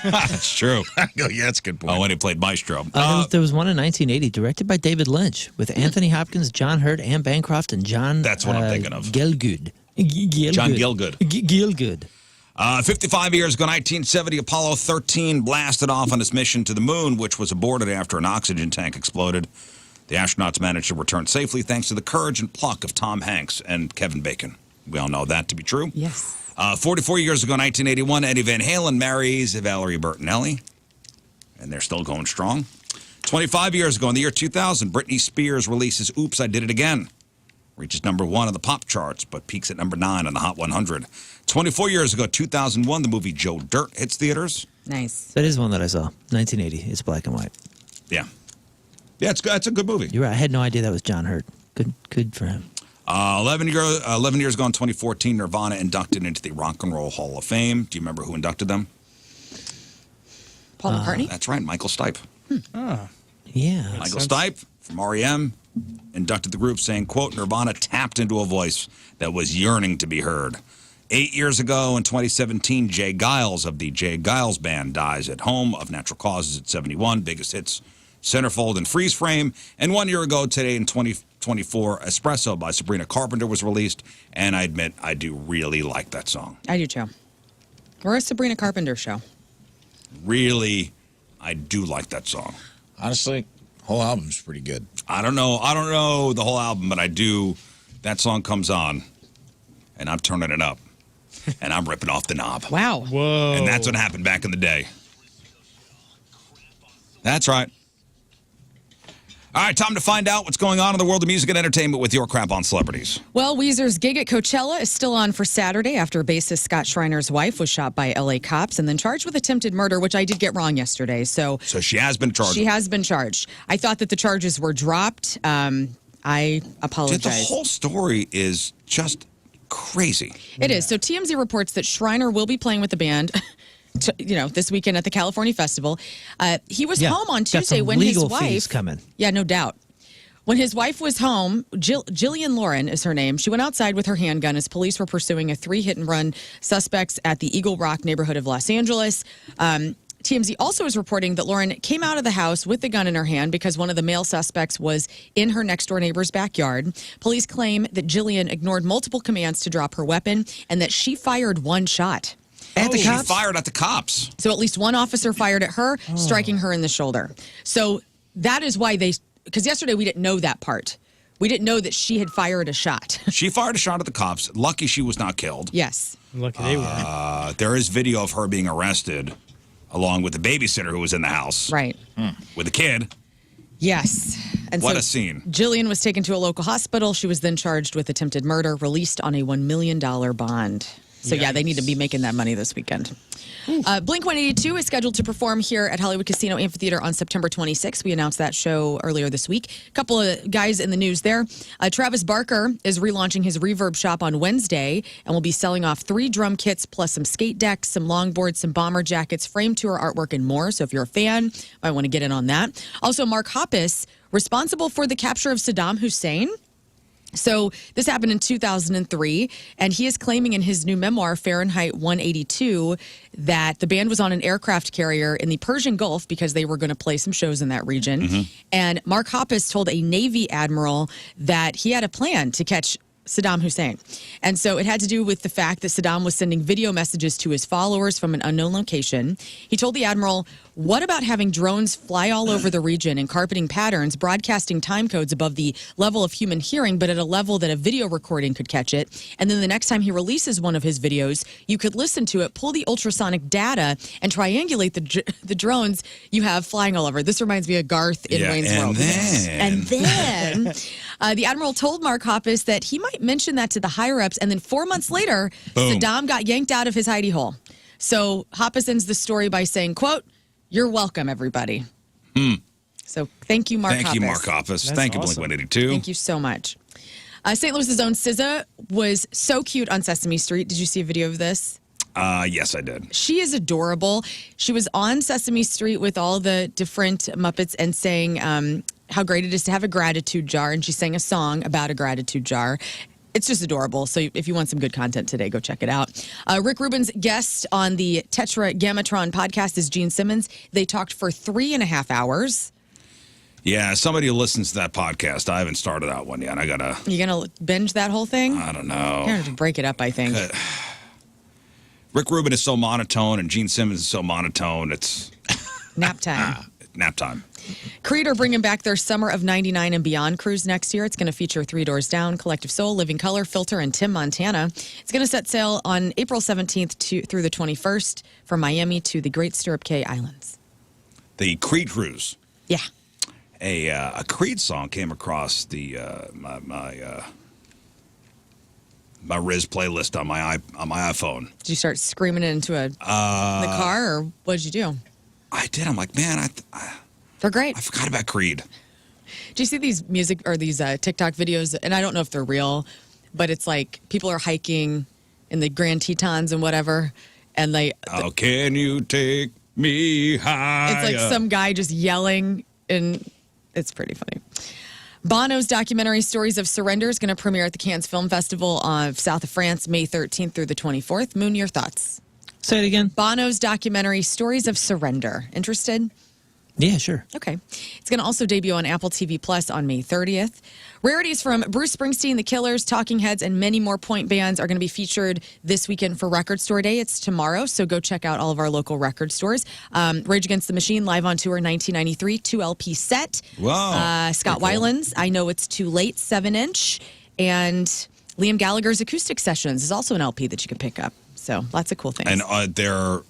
That's true. I go, yeah, that's a good point. Oh, when he played Maestro. There was one in 1980, directed by David Lynch, with Anthony Hopkins, John Hurt, Anne Bancroft, and John. That's what I'm thinking of. Gielgud. John Gielgud. Gielgud. 55 years ago, 1970, Apollo 13 blasted off on its mission to the moon, which was aborted after an oxygen tank exploded. The astronauts managed to return safely thanks to the courage and pluck of Tom Hanks and Kevin Bacon. We all know that to be true. Yes. 44 years ago, 1981, Eddie Van Halen marries Valerie Bertinelli, and they're still going strong. 25 years ago, in the year 2000, Britney Spears releases Oops, I Did It Again. Reaches number 1 on the pop charts, but peaks at number 9 on the Hot 100. 24 years ago, 2001, the movie Joe Dirt hits theaters. Nice. That is one that I saw. 1980. It's black and white. Yeah. Yeah, it's a good movie. You're right. I had no idea that was John Hurt. Good for him. 11 years ago in 2014, Nirvana inducted into the Rock and Roll Hall of Fame. Do you remember who inducted them? Paul McCartney? That's right, Michael Stipe. Yeah. Michael Stipe from R.E.M. inducted the group, saying, quote, Nirvana tapped into a voice that was yearning to be heard. 8 years ago in 2017, Jay Giles of the Jay Giles Band dies at home of natural causes at 71. Biggest hits, Centerfold and Freeze Frame. And 1 year ago today in 2024, Espresso by Sabrina Carpenter was released. And I admit, I do really like that song. I do too. We're a Sabrina Carpenter show. Really, I do like that song. Honestly, whole album's pretty good. I don't know the whole album, but I do. That song comes on, and I'm turning it up, and I'm ripping off the knob. Wow. Whoa. And that's what happened back in the day. That's right. All right, time to find out what's going on in the world of music and entertainment with your crap on celebrities. Well, Weezer's gig at Coachella is still on for Saturday after bassist Scott Schreiner's wife was shot by LA cops and then charged with attempted murder, which I did get wrong yesterday. So she has been charged. She has been charged. I thought that the charges were dropped. I apologize. Dude, the whole story is just crazy. It is. So TMZ reports that Schreiner will be playing with the band. This weekend at the California Festival. He was home on Tuesday when his wife. Fees coming. Yeah, no doubt. When his wife was home, Jillian Lauren is her name. She went outside with her handgun as police were pursuing 3 hit-and-run suspects at the Eagle Rock neighborhood of Los Angeles. TMZ also is reporting that Lauren came out of the house with the gun in her hand because one of the male suspects was in her next-door neighbor's backyard. Police claim that Jillian ignored multiple commands to drop her weapon and that she fired one shot. At the cops? She fired at the cops. So at least one officer fired at her, striking her in the shoulder. So that is why because yesterday we didn't know that part. We didn't know that she had fired a shot. She fired a shot at the cops. Lucky she was not killed. Yes. Lucky they were. There is video of her being arrested along with the babysitter who was in the house. Right. With a kid. Yes. And what so a scene. Jillian was taken to a local hospital. She was then charged with attempted murder, released on a $1 million bond. So, yeah, they need to be making that money this weekend. Blink-182 is scheduled to perform here at Hollywood Casino Amphitheater on September 26th. We announced that show earlier this week. A couple of guys in the news there. Travis Barker is relaunching his Reverb shop on Wednesday and will be selling off 3 drum kits plus some skate decks, some longboards, some bomber jackets, frame tour artwork, and more. So if you're a fan, you might want to get in on that. Also, Mark Hoppus, responsible for the capture of Saddam Hussein. So this happened in 2003, and he is claiming in his new memoir, Fahrenheit 182, that the band was on an aircraft carrier in the Persian Gulf because they were going to play some shows in that region. And Mark Hoppus told a Navy admiral that he had a plan to catch Saddam Hussein. And so it had to do with the fact that Saddam was sending video messages to his followers from an unknown location. He told the admiral, what about having drones fly all over the region in carpeting patterns, broadcasting time codes above the level of human hearing, but at a level that a video recording could catch it? And then the next time he releases one of his videos, you could listen to it, pull the ultrasonic data, and triangulate the drones you have flying all over. This reminds me of Garth in Wayne's World. And then the admiral told Mark Hoppus that he might mention that to the higher-ups, and then 4 months later, Saddam got yanked out of his hidey hole. So Hoppus ends the story by saying, quote, "You're welcome, everybody." So thank you, Mark Hoppus. Thank you, Mark Hoppus. Thank you, Blink-182. Thank you so much. St. Louis's own SZA was so cute on Sesame Street. Did you see a video of this? Yes, I did. She is adorable. She was on Sesame Street with all the different Muppets and sang how great it is to have a gratitude jar, and she sang a song about a gratitude jar. It's just adorable. So if you want some good content today, go check it out. Rick Rubin's guest on the Tetragrammaton podcast is Gene Simmons. They talked for 3.5 hours. Yeah, somebody who listens to that podcast. I haven't started that one yet. You gonna binge that whole thing? I don't know. You're gonna have to break it up, I think. Rick Rubin is so monotone, and Gene Simmons is so monotone. It's nap time. Nap time. Creed are bringing back their Summer of 99 and Beyond cruise next year. It's going to feature Three Doors Down, Collective Soul, Living Color, Filter, and Tim Montana. It's going to set sail on April 17th through the 21st from Miami to the Great Stirrup Cay Islands. The Creed cruise. Yeah. A Creed song came across the my Rizz playlist on my iPhone. Did you start screaming it into the car, or what did you do? I did. I'm like, man, they're great. I forgot about Creed. Do you see these music or these TikTok videos? And I don't know if they're real, but it's like people are hiking in the Grand Tetons and whatever, and how can you take me high? It's like some guy just yelling, and it's pretty funny. Bono's documentary Stories of Surrender is going to premiere at the Cannes Film Festival of South of France, May 13th through the 24th. Moon, your thoughts? Say it again. Bono's documentary Stories of Surrender. Interested? Yeah, sure. Okay. It's going to also debut on Apple TV Plus on May 30th. Rarities from Bruce Springsteen, The Killers, Talking Heads, and many more point bands are going to be featured this weekend for Record Store Day. It's tomorrow, so go check out all of our local record stores. Rage Against the Machine, live on tour 1993, 2 LP set. Wow. Scott Weiland's I Know It's Too Late, 7-inch. And Liam Gallagher's Acoustic Sessions is also an LP that you can pick up. So lots of cool things. And they're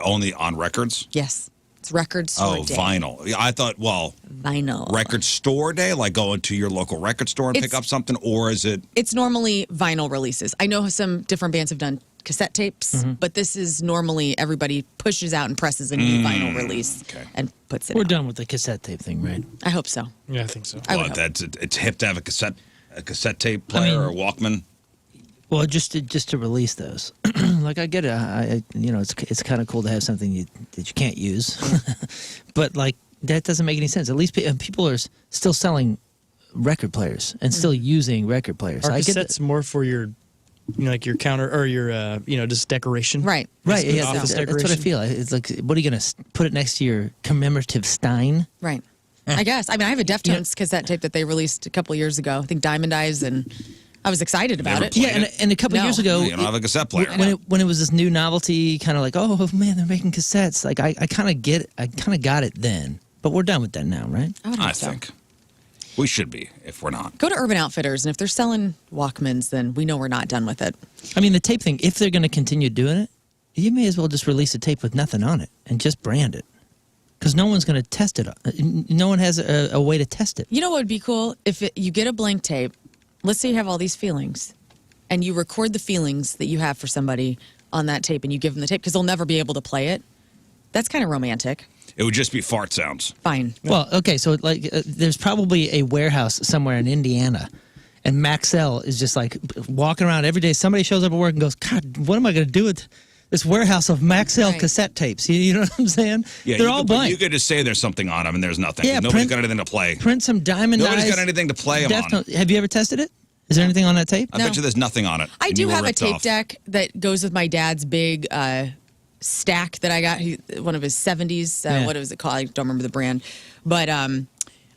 only on records? Yes. It's Record Store Day. Vinyl. Yeah, I thought, vinyl. Record Store Day, like going to your local record store and pick up something, or is it? It's normally vinyl releases. I know some different bands have done cassette tapes, but this is normally everybody pushes out and presses a new vinyl release and puts it We're out. done with the cassette tape thing, right? I hope so. Yeah, I think so. It's hip to have a cassette tape player or Walkman. Well, just to release those, like I get it. It's kind of cool to have something that you can't use, but like that doesn't make any sense. At least people are still selling record players and still using record players. Are cassettes more for your, like your counter or your, just decoration? Right. Right. Yeah, Office that's decoration. what I feel. It's like, what are you gonna put it next to your commemorative Stein? Right. I guess. I mean, I have a Deftones cassette tape that they released a couple years ago. I think Diamond Eyes, and I was excited about it. Yeah, and a couple years ago, You don't have a cassette player. when it was this new novelty, kind of like, oh man, they're making cassettes. Like I kind of got it then, but we're done with that now, right? I think we should be if we're not. Go to Urban Outfitters, and if they're selling Walkmans, then we know we're not done with it. I mean, the tape thing. If they're going to continue doing it, you may as well just release a tape with nothing on it and just brand it, because no one's going to test it. No one has a way to test it. You know what would be cool? If you get a blank tape, let's say you have all these feelings, and you record the feelings that you have for somebody on that tape, and you give them the tape, because they'll never be able to play it. That's kind of romantic. It would just be fart sounds. Fine. Well, okay, so like there's probably a warehouse somewhere in Indiana, and Maxell is just like walking around every day. Somebody shows up at work and goes, God, what am I going to do with this warehouse of Maxell cassette tapes? You know what I'm saying? Yeah, they're all blank. You could just say there's something on them, and there's nothing. Yeah, Nobody's got anything to play. Print some Diamond Eyes. Nobody's got anything to play them on. Have you ever tested it? Is there anything on that tape? I bet you there's nothing on it. I and do you were have a ripped tape off. deck that goes with my dad's big stack that I got, one of his 70s. What was it called? I don't remember the brand. But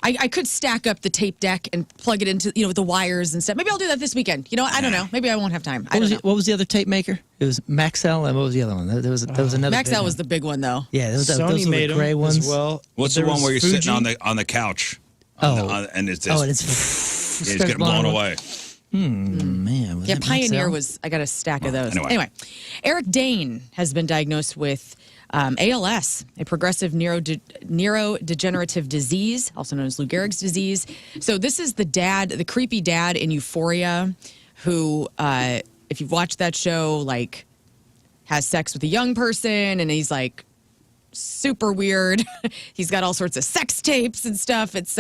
I could stack up the tape deck and plug it into, with the wires and stuff. Maybe I'll do that this weekend. I don't know. Maybe I won't have time. What was the other tape maker? It was Maxell, and what was the other one? There was another. Maxell was the big one, though. Yeah, those Sony were made the gray them ones. as well. What's the one where you're sitting on the couch? And it's it's getting blown away. Man. Was Yeah, that Pioneer Maxell? I got a stack of those. Anyway. Eric Dane has been diagnosed with ALS, a progressive neurodegenerative disease, also known as Lou Gehrig's disease. So this is the creepy dad in Euphoria, who, if you've watched that show, like, has sex with a young person, and he's like super weird. He's got all sorts of sex tapes and stuff. It's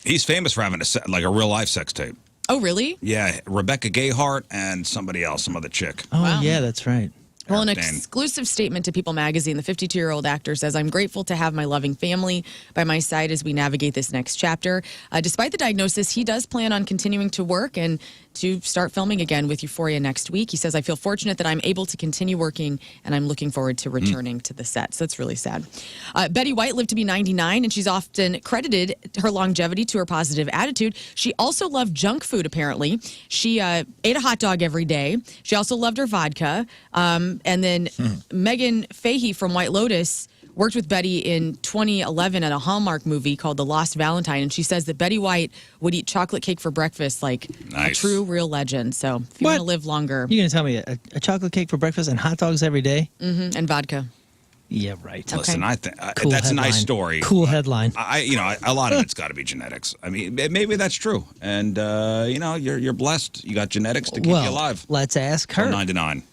He's famous for having a real life sex tape. Oh, really? Yeah, Rebecca Gayheart and somebody else, some other chick. Oh, yeah, that's right. Well, an Eric Dane. exclusive statement to People magazine, the 52-year-old actor says, "I'm grateful to have my loving family by my side as we navigate this next chapter. Despite the diagnosis, he does plan on continuing to work and to start filming again with Euphoria next week. He says, I feel fortunate that I'm able to continue working, and I'm looking forward to returning to the set." So that's really sad. Betty White lived to be 99, and she's often credited her longevity to her positive attitude. She also loved junk food, apparently. She ate a hot dog every day. She also loved her vodka. And then Megan Fahey from White Lotus worked with Betty in 2011 at a Hallmark movie called The Lost Valentine. And she says that Betty White would eat chocolate cake for breakfast like a true, real legend. So if you want to live longer. You're going to tell me a chocolate cake for breakfast and hot dogs every day? Mm-hmm, and vodka. Yeah, right. Listen, I think Cool that's headline. a nice story. Cool headline. A lot of it's got to be genetics. I mean, maybe that's true. And you're blessed. You got genetics to keep you alive. Let's ask her. From 9 to 9.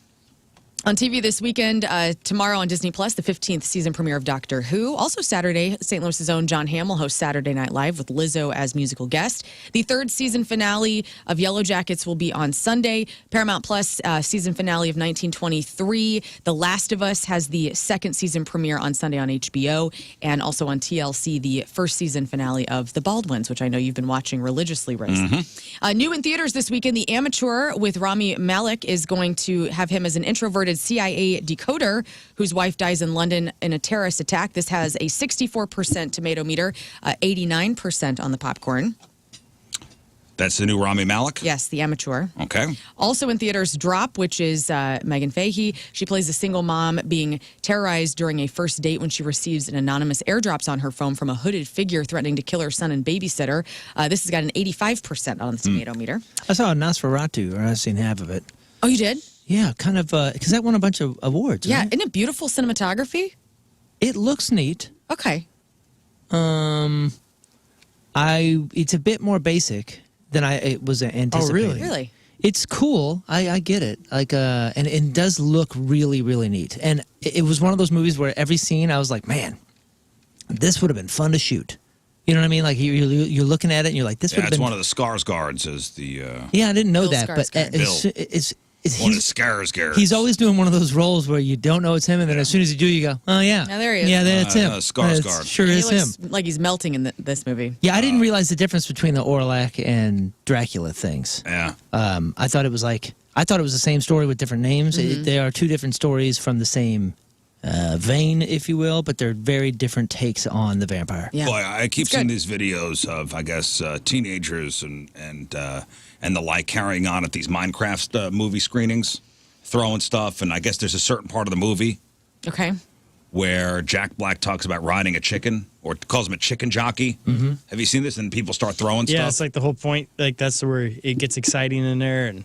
On TV this weekend, tomorrow on Disney Plus, the 15th season premiere of Doctor Who. Also Saturday, St. Louis's own John Hamill hosts Saturday Night Live with Lizzo as musical guest. The third season finale of Yellow Jackets will be on Sunday. Paramount Plus season finale of 1923. The Last of Us has the second season premiere on Sunday on HBO. And also on TLC, the first season finale of The Baldwins, which I know you've been watching religiously, Riz. New in theaters this weekend, The Amateur with Rami Malek is going to have him as an introverted CIA decoder whose wife dies in London in a terrorist attack. This has a 64% tomato meter, 89% on the popcorn. That's the new Rami Malek? Yes, The Amateur. Okay. Also in theaters, Drop, which is Megan Fahey. She plays a single mom being terrorized during a first date when she receives an anonymous airdrops on her phone from a hooded figure threatening to kill her son and babysitter. This has got an 85% on the tomato meter. I saw Nosferatu, or I've seen half of it. Oh, you did? Yeah, kind of, because that won a bunch of awards. Yeah, right? isn't it beautiful cinematography? It looks neat. Okay. It's a bit more basic than it was anticipating. Oh, really? It's cool. I get it. And it does look really, really neat. And it was one of those movies where every scene I was like, man, this would have been fun to shoot. You know what I mean? Like you're looking at it and you're like, this would have been. It's one of the Skarsgårds as the. Yeah, I didn't know Bill that, but Skarsgård. it's one of the Skarsgårds. He's always doing one of those roles where you don't know it's him, and then as soon as you do, you go, "Oh yeah, Now there he is. Yeah, that's him. Skarsgård. It sure He is him." looks like he's melting in this movie. Yeah, I didn't realize the difference between the Orlac and Dracula things. Yeah. I thought it was the same story with different names. They are two different stories from the same vein, if you will, but they're very different takes on the vampire. Yeah. Boy, I keep seeing these videos of, I guess, teenagers and the like carrying on at these Minecraft movie screenings, throwing stuff, and I guess there's a certain part of the movie Okay. where Jack Black talks about riding a chicken, or calls him a chicken jockey. Mm-hmm. Have you seen this? And people start throwing Yeah, stuff. it's like the whole point. Like that's where it gets exciting in there, and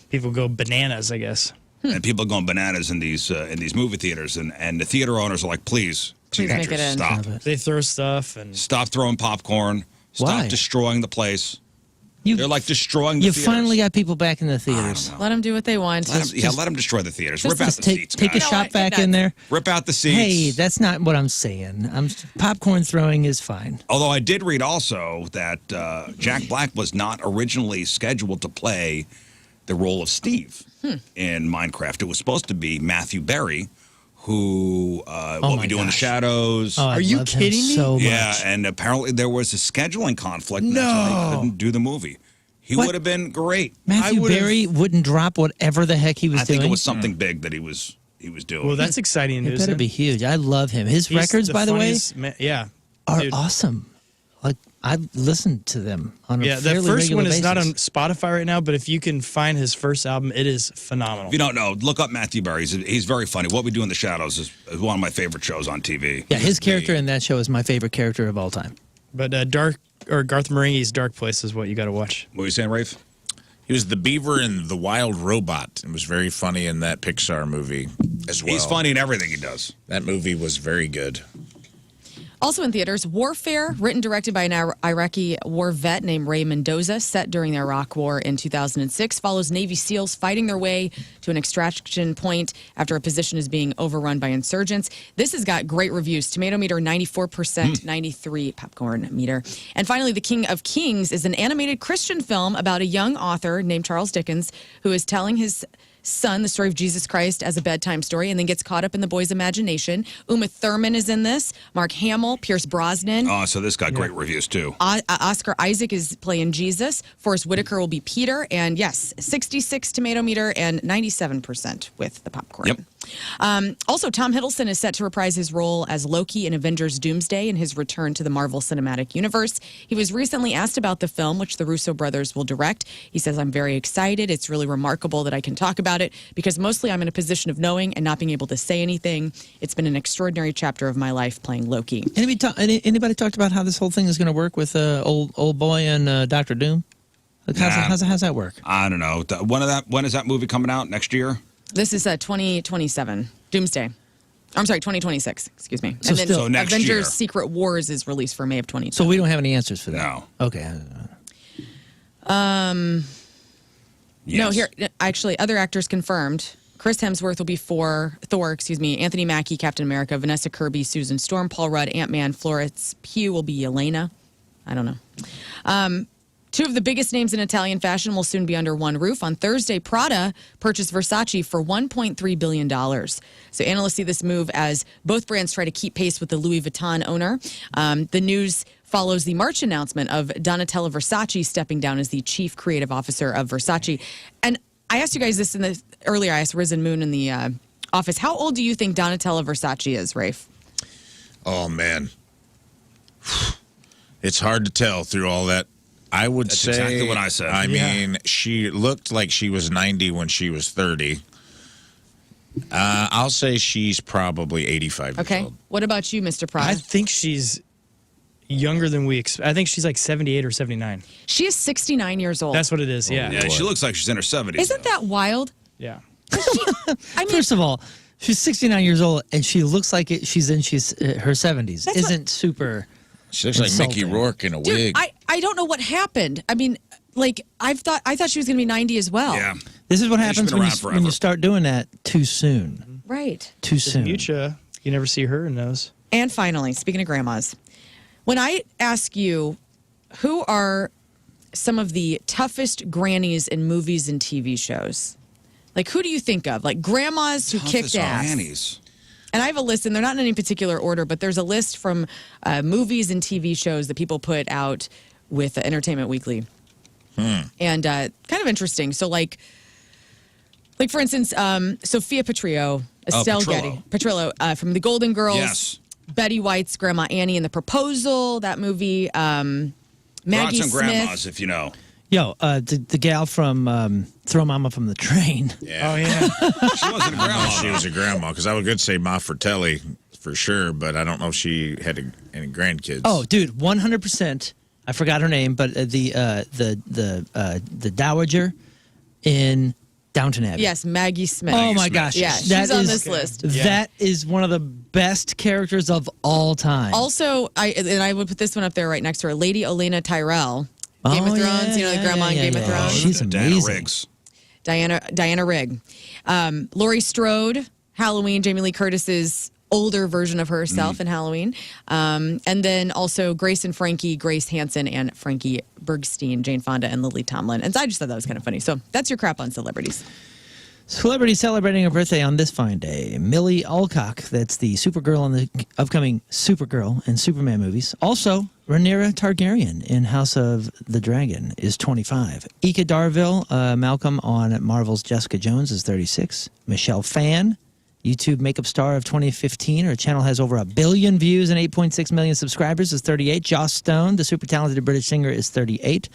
people go bananas, I guess. And people are going bananas in these movie theaters, and the theater owners are like, please Please make it in. stop. They throw stuff and Stop throwing popcorn. Stop Why? destroying the place. They're like destroying the You theaters. finally got people back in the theaters. Let them do what they want. Let them destroy the theaters. Rip out the Take seats, a guys. shot back in there. Rip out the seats. Hey, that's not what I'm saying. Popcorn throwing is fine. Although I did read also that Jack Black was not originally scheduled to play the role of Steve in Minecraft. It was supposed to be Matthew Berry, who What We Do in the Shadows. Oh, Are you kidding me? So yeah, much. and apparently there was a scheduling conflict. And that's why he couldn't do the movie. He What? would have been great. Matthew Berry wouldn't drop whatever the heck he was I doing. think it was something big that he was doing. well, that's exciting It news. better then. be huge. I love him. His He's records, the by the way, funniest yeah, are dude. awesome. Like I've listened to them on a Yeah, the fairly first regular one is not on basis. Spotify right now, but if you can find his first album, it is phenomenal. If you don't know, look up Matthew Berry. He's very funny. What We Do in the Shadows is one of my favorite shows on TV. Yeah, his character in that show is my favorite character of all time. But Garth Marenghi's Dark Place is what you got to watch. What were you saying, Rafe? He was the beaver in The Wild Robot. It was very funny in that Pixar movie as well. He's funny in everything he does. That movie was very good. Also in theaters, Warfare, written and directed by an Iraqi war vet named Ray Mendoza, set during the Iraq War in 2006, follows Navy SEALs fighting their way to an extraction point after a position is being overrun by insurgents. This has got great reviews. Tomato meter 94%, 93 popcorn meter. And finally, The King of Kings is an animated Christian film about a young author named Charles Dickens who is telling his Son, the story of Jesus Christ as a bedtime story, and then gets caught up in the boy's imagination. Uma Thurman is in this. Mark Hamill, Pierce Brosnan. Oh, so this got great reviews too. Oscar Isaac is playing Jesus. Forrest Whitaker will be Peter. And yes, 66 tomato meter and 97% with the popcorn. Yep. Also, Tom Hiddleston is set to reprise his role as Loki in Avengers Doomsday in his return to the Marvel Cinematic Universe. He was recently asked about the film, which the Russo brothers will direct. He says, I'm very excited. It's really remarkable that I can talk about it because mostly I'm in a position of knowing and not being able to say anything. It's been an extraordinary chapter of my life playing Loki. Anybody talked about how this whole thing is going to work with old boy and Dr. Doom? How's that work? I don't know. When is that movie coming out? Next year? This is 2027, Doomsday. I'm sorry, 2026, excuse me. So and then still next Avengers year. Secret Wars is released for May of 2020. So we don't have any answers for that? No. Okay. Yes. No, here, actually, other actors confirmed. Chris Hemsworth will be Thor, Anthony Mackie, Captain America, Vanessa Kirby, Susan Storm, Paul Rudd, Ant-Man, Florence Pugh will be Yelena. I don't know. Two of the biggest names in Italian fashion will soon be under one roof. On Thursday, Prada purchased Versace for $1.3 billion. So analysts see this move as both brands try to keep pace with the Louis Vuitton owner. The news follows the March announcement of Donatella Versace stepping down as the chief creative officer of Versace. And I asked you guys this earlier. I asked Riz and Moon in the office. How old do you think Donatella Versace is, Rafe? Oh, man. It's hard to tell through all that. I would That's say exactly what I said. I mean, she looked like she was 90 when she was 30. I'll say she's probably 85 years old. What about you, Mr. Prada? I think she's younger than we expect. I think she's like 78 or 79. She is 69 years old. That's what it is, yeah. Yeah, she looks like she's in her 70s. Isn't that wild? Yeah. First of all, she's 69 years old, and she looks like she's in her 70s. Isn't super. She looks like Mickey Rourke in a wig. I don't know what happened. I mean, like I thought she was going to be 90 as well. Yeah. This is what She's happens been around when you start doing that too soon. Right. Too soon. Mucha, you never see her in those. And finally, speaking of grandmas, when I ask you who are some of the toughest grannies in movies and TV shows, like who do you think of? Like grandmas who kicked ass. Grannies. And I have a list, and they're not in any particular order, but there's a list from movies and TV shows that people put out with Entertainment Weekly. And kind of interesting. So, like for instance, Sophia Petrillo, Estelle Getty, Petrillo from The Golden Girls. Yes. Betty White's Grandma Annie in The Proposal, that movie. Maggie Some Smith. grandmas, if you know. Yo, the gal from Throw Mama from the Train. Yeah. Oh, yeah. She wasn't a grandma. She was a grandma, because I would good say Ma Fratelli for sure, but I don't know if she had any grandkids. Oh, dude, 100%. I forgot her name, but the dowager in Downton Abbey. Yes, Maggie Smith. Oh my gosh. Yeah, she's on this list. That is one of the best characters of all time. Also, I would put this one up there right next to her, Lady Olenna Tyrell. Game of Thrones, the grandma in Game of Thrones. She's amazing. Diana Rigg. Laurie Strode, Halloween, Jamie Lee Curtis's older version of herself in Halloween. And then also Grace and Frankie, Grace Hansen and Frankie Bergstein, Jane Fonda and Lily Tomlin. And I just thought that was kind of funny. So that's your crap on celebrities. Celebrity celebrating a birthday on this fine day. Millie Alcock, that's the Supergirl in the upcoming Supergirl and Superman movies. Also, Rhaenyra Targaryen in House of the Dragon is 25. Ika Darville, Malcolm on Marvel's Jessica Jones is 36. Michelle Phan, YouTube makeup star of 2015. Her channel has over 1 billion views and 8.6 million subscribers is 38. Joss Stone, the super talented British singer, is 38.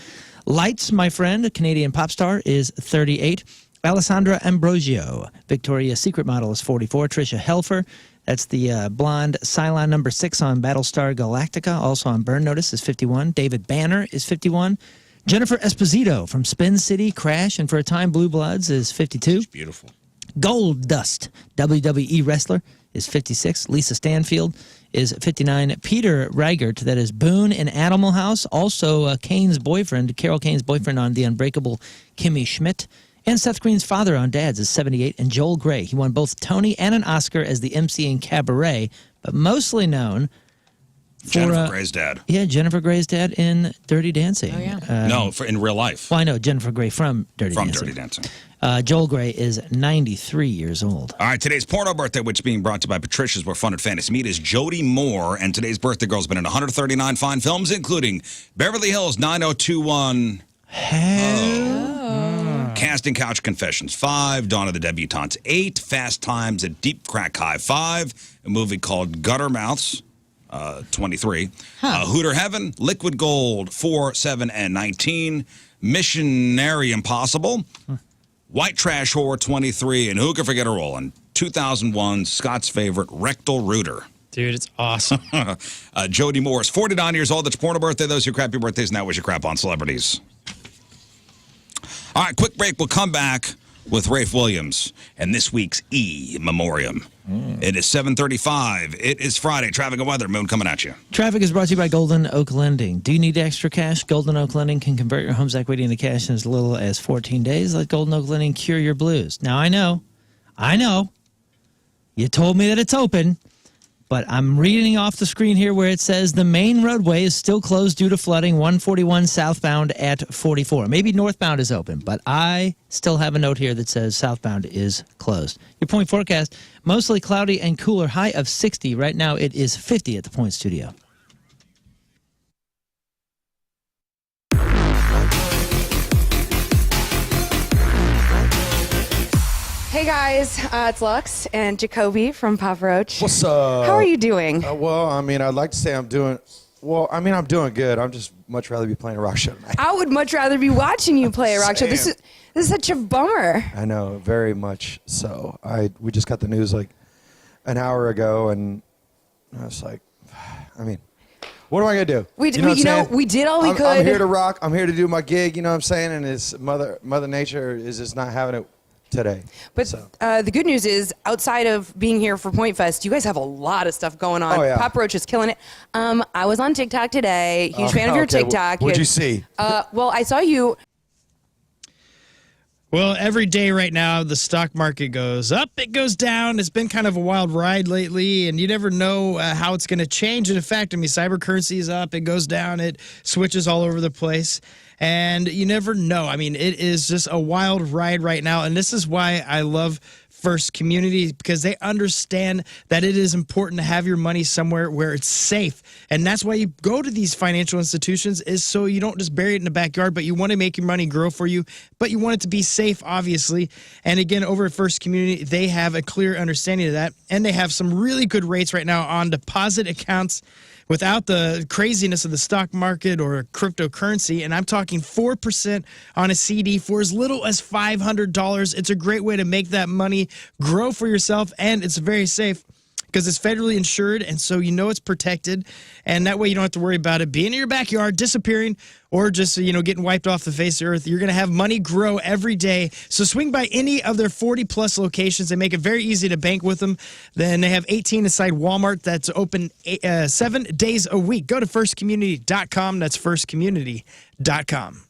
Lights, my friend, a Canadian pop star, is 38. Alessandra Ambrosio, Victoria's Secret model, is 44. Trisha Helfer, that's the blonde Cylon number 6 on Battlestar Galactica, also on Burn Notice, is 51. David Banner is 51. Jennifer Esposito from Spin City, Crash, and for a time Blue Bloods is 52. She's beautiful. Gold Dust, WWE wrestler, is 56. Lisa Stanfield is 59. Peter Reigert, that is Boone in Animal House, also Kane's boyfriend, Carol Kane's boyfriend on The Unbreakable Kimmy Schmidt. And Seth Green's father on Dads is 78. And Joel Grey, he won both Tony and an Oscar as the MC in Cabaret, but mostly known Jennifer Grey's dad. Yeah, Jennifer Grey's dad in Dirty Dancing. Oh, yeah. No, in real life. Well, I know Jennifer Grey from Dirty Dancing. From Dirty Dancing. Joel Grey is 93 years old. All right, today's porno birthday, which is being brought to you by Patricia's, where fun and fantasy meet, is Jodie Moore. And today's birthday girl's been in 139 fine films, including Beverly Hills 90210. Casting Couch Confessions 5, Dawn of the Debutantes 8, Fast Times at Deep Crack High 5, a movie called Gutter Mouths 23, Hooter Heaven, Liquid Gold 4, 7, and 19, Missionary Impossible, White Trash Horror 23, and who could forget a role in 2001 Scott's favorite Rectal Rooter. Dude, it's awesome. Jodie Moore is 49 years old. That's porno birthday. Those are your crappy birthdays. Now, what's your crap on celebrities? All right, quick break. We'll come back with Rafe Williams and this week's e-memoriam. It is 7:35. It is Friday. Traffic and weather. Moon coming at you. Traffic is brought to you by Golden Oak Lending. Do you need extra cash? Golden Oak Lending can convert your home's equity into cash in as little as 14 days. Let Golden Oak Lending cure your blues. Now, I know. You told me that it's open. But I'm reading off the screen here where it says the main roadway is still closed due to flooding, 141 southbound at 44. Maybe northbound is open, but I still have a note here that says southbound is closed. Your point forecast, mostly cloudy and cooler, high of 60. Right now it is 50 at the Point Studio. Hey guys, it's Lux and Jacoby from Papa Roach. What's up? How are you doing? Well, I mean, I'd like to say I'm doing good. I'm just much rather be playing a rock show tonight. I would much rather be watching you play a rock show. This is such a bummer. I know, very much so. We just got the news like an hour ago, and I was like, I mean, what am I gonna do? We did all we could. I'm here to rock. I'm here to do my gig. You know what I'm saying? And it's Mother Nature is just not having it today. But the good news is, outside of being here for Point Fest, you guys have a lot of stuff going on. Oh, yeah. Papa Roach is killing it. I was on TikTok today. Huge fan of your TikTok. What'd you see? Well, I saw you. Well, every day right now, the stock market goes up, it goes down. It's been kind of a wild ride lately, and you never know how it's going to change. And in fact, I mean, cyber currency is up, it goes down, it switches all over the place. And you never know. I mean, it is just a wild ride right now. And this is why I love First Community, because they understand that it is important to have your money somewhere where it's safe. And that's why you go to these financial institutions, is so you don't just bury it in the backyard, but you want to make your money grow for you, but you want it to be safe, obviously. And again, over at First Community, they have a clear understanding of that. And they have some really good rates right now on deposit accounts without the craziness of the stock market or cryptocurrency. And I'm talking 4% on a CD for as little as $500. It's a great way to make that money grow for yourself, and it's very safe because it's federally insured, and so you know it's protected. And that way you don't have to worry about it being in your backyard, disappearing, or just, getting wiped off the face of the earth. You're going to have money grow every day. So swing by any of their 40-plus locations. They make it very easy to bank with them. Then they have 18 inside Walmart that's open 7 days a week. Go to firstcommunity.com. That's firstcommunity.com.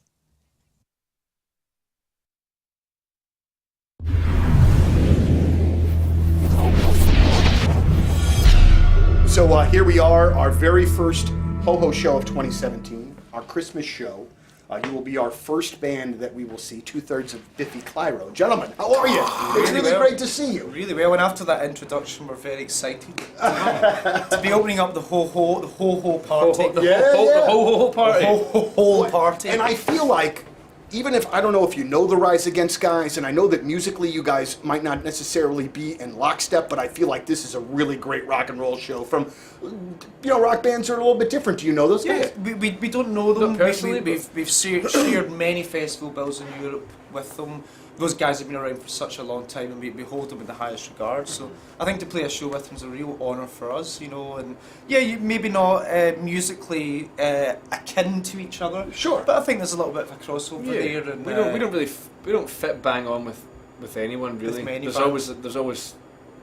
So here we are, our very first Ho-Ho show of 2017, our Christmas show. You will be our first band that we will see, 2/3 of Biffy Clyro. Gentlemen, how are you? It's really great to see you. Really well, and after that introduction, we're very excited to be opening up the Ho-Ho party. The Ho-Ho party. The Ho-Ho party. And I feel like, even if, I don't know if you know the Rise Against guys, and I know that musically you guys might not necessarily be in lockstep, but I feel like this is a really great rock and roll show from, rock bands are a little bit different. Do you know those guys? We don't know them. Personally, we've shared many festival bills in Europe with them. Those guys have been around for such a long time, and we hold them in the highest regard. So I think to play a show with them is a real honour for us, and maybe not musically akin to each other. Sure. But I think there's a little bit of a crossover there. And we don't fit bang on with anyone really. With many there's bands. always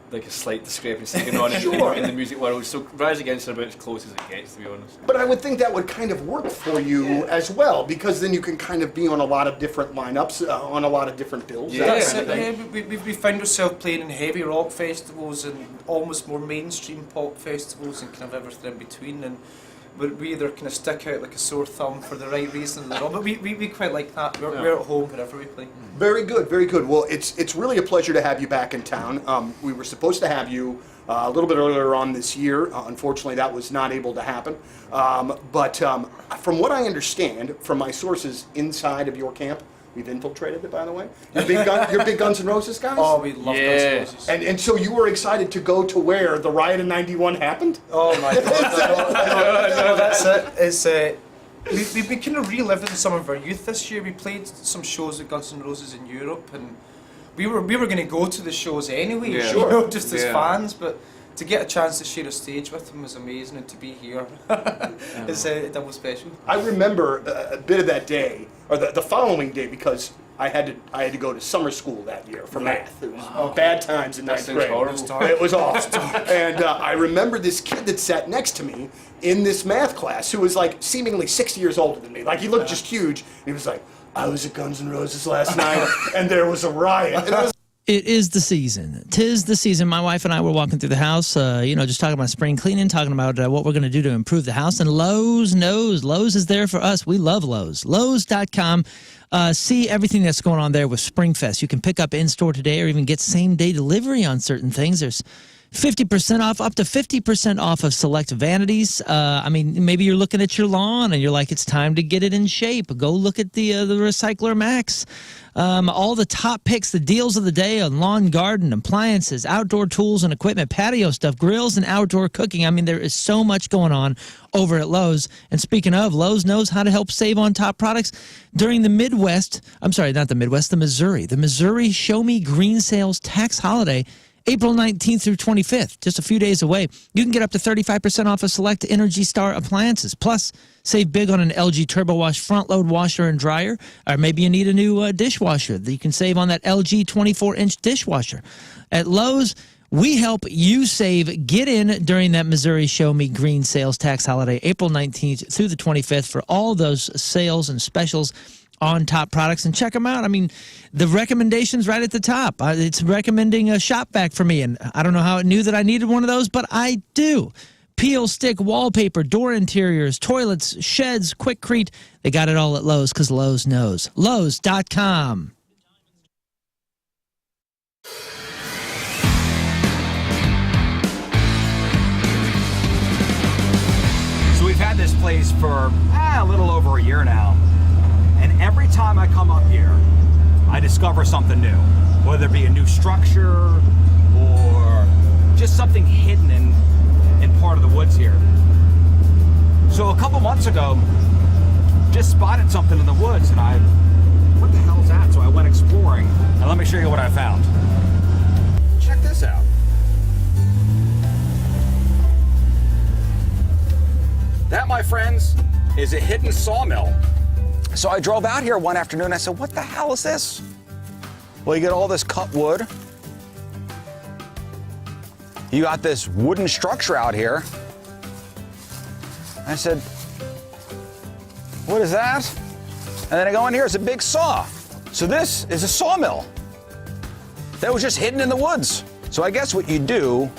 like a slight discrepancy going on in the music world. So Rise Against are about as close as it gets, to be honest. But I would think that would kind of work for you as well, because then you can kind of be on a lot of different lineups, on a lot of different bills. We find ourselves playing in heavy rock festivals and almost more mainstream pop festivals and kind of everything in between. And we either kind of stick out like a sore thumb for the right reason, but we quite like that. We're at home wherever we play. Very good, very good. Well, it's really a pleasure to have you back in town. We were supposed to have you a little bit earlier on this year. Unfortunately, that was not able to happen. But from what I understand from my sources inside of your camp, we've infiltrated it, by the way. You're big Guns N' Roses guys? Oh, we love Guns N' Roses. And so you were excited to go to where the riot in '91 happened? Oh my God! No, that's it. We kind of reliving some of our youth this year. We played some shows with Guns N' Roses in Europe, and we were going to go to the shows anyway, just as fans, but to get a chance to share a stage with them was amazing, and to be here is double special. I remember a bit of that day, or the following day, because I had to go to summer school that year for math. It was bad times in ninth grade. It was awful. And I remember this kid that sat next to me in this math class who was like seemingly 60 years older than me. Like he looked just huge. And he was like, "I was at Guns N' Roses last night, and there was a riot." And I was It is the season. 'Tis the season. My wife and I were walking through the house, just talking about spring cleaning, talking about what we're going to do to improve the house. And Lowe's knows. Lowe's is there for us. We love Lowe's. Lowe's.com. See everything that's going on there with Springfest. You can pick up in-store today or even get same-day delivery on certain things. There's 50% off, up to 50% off of select vanities. Maybe you're looking at your lawn and you're like, it's time to get it in shape. Go look at the Recycler Max. All the top picks, the deals of the day on lawn, garden, appliances, outdoor tools and equipment, patio stuff, grills and outdoor cooking. I mean, there is so much going on over at Lowe's. And speaking of, Lowe's knows how to help save on top products during the Missouri Show Me Green Sales Tax Holiday, April 19th through 25th, just a few days away. You can get up to 35% off of select Energy Star appliances. Plus, save big on an LG Turbo Wash front load washer and dryer. Or maybe you need a new dishwasher. You can save on that LG 24-inch dishwasher. At Lowe's, we help you save. Get in during that Missouri Show Me Green Sales Tax Holiday, April 19th through the 25th for all those sales and specials on top products, and check them out. I mean, the recommendation's right at the top. It's recommending a shop vac for me, and I don't know how it knew that I needed one of those, but I do. Peel stick wallpaper, door interiors, toilets, sheds, Quickcrete. They got it all at Lowe's because Lowe's knows. Lowe's.com. So we've had this place for a little over a year now. And every time I come up here, I discover something new, whether it be a new structure or just something hidden in part of the woods here. So a couple months ago, just spotted something in the woods, and what the hell is that? So I went exploring, and let me show you what I found. Check this out. That, my friends, is a hidden sawmill. So I drove out here one afternoon. I said, what the hell is this? Well, you get all this cut wood. You got this wooden structure out here. I said, what is that? And then I go in here, it's a big saw. So this is a sawmill that was just hidden in the woods. So I guess what you do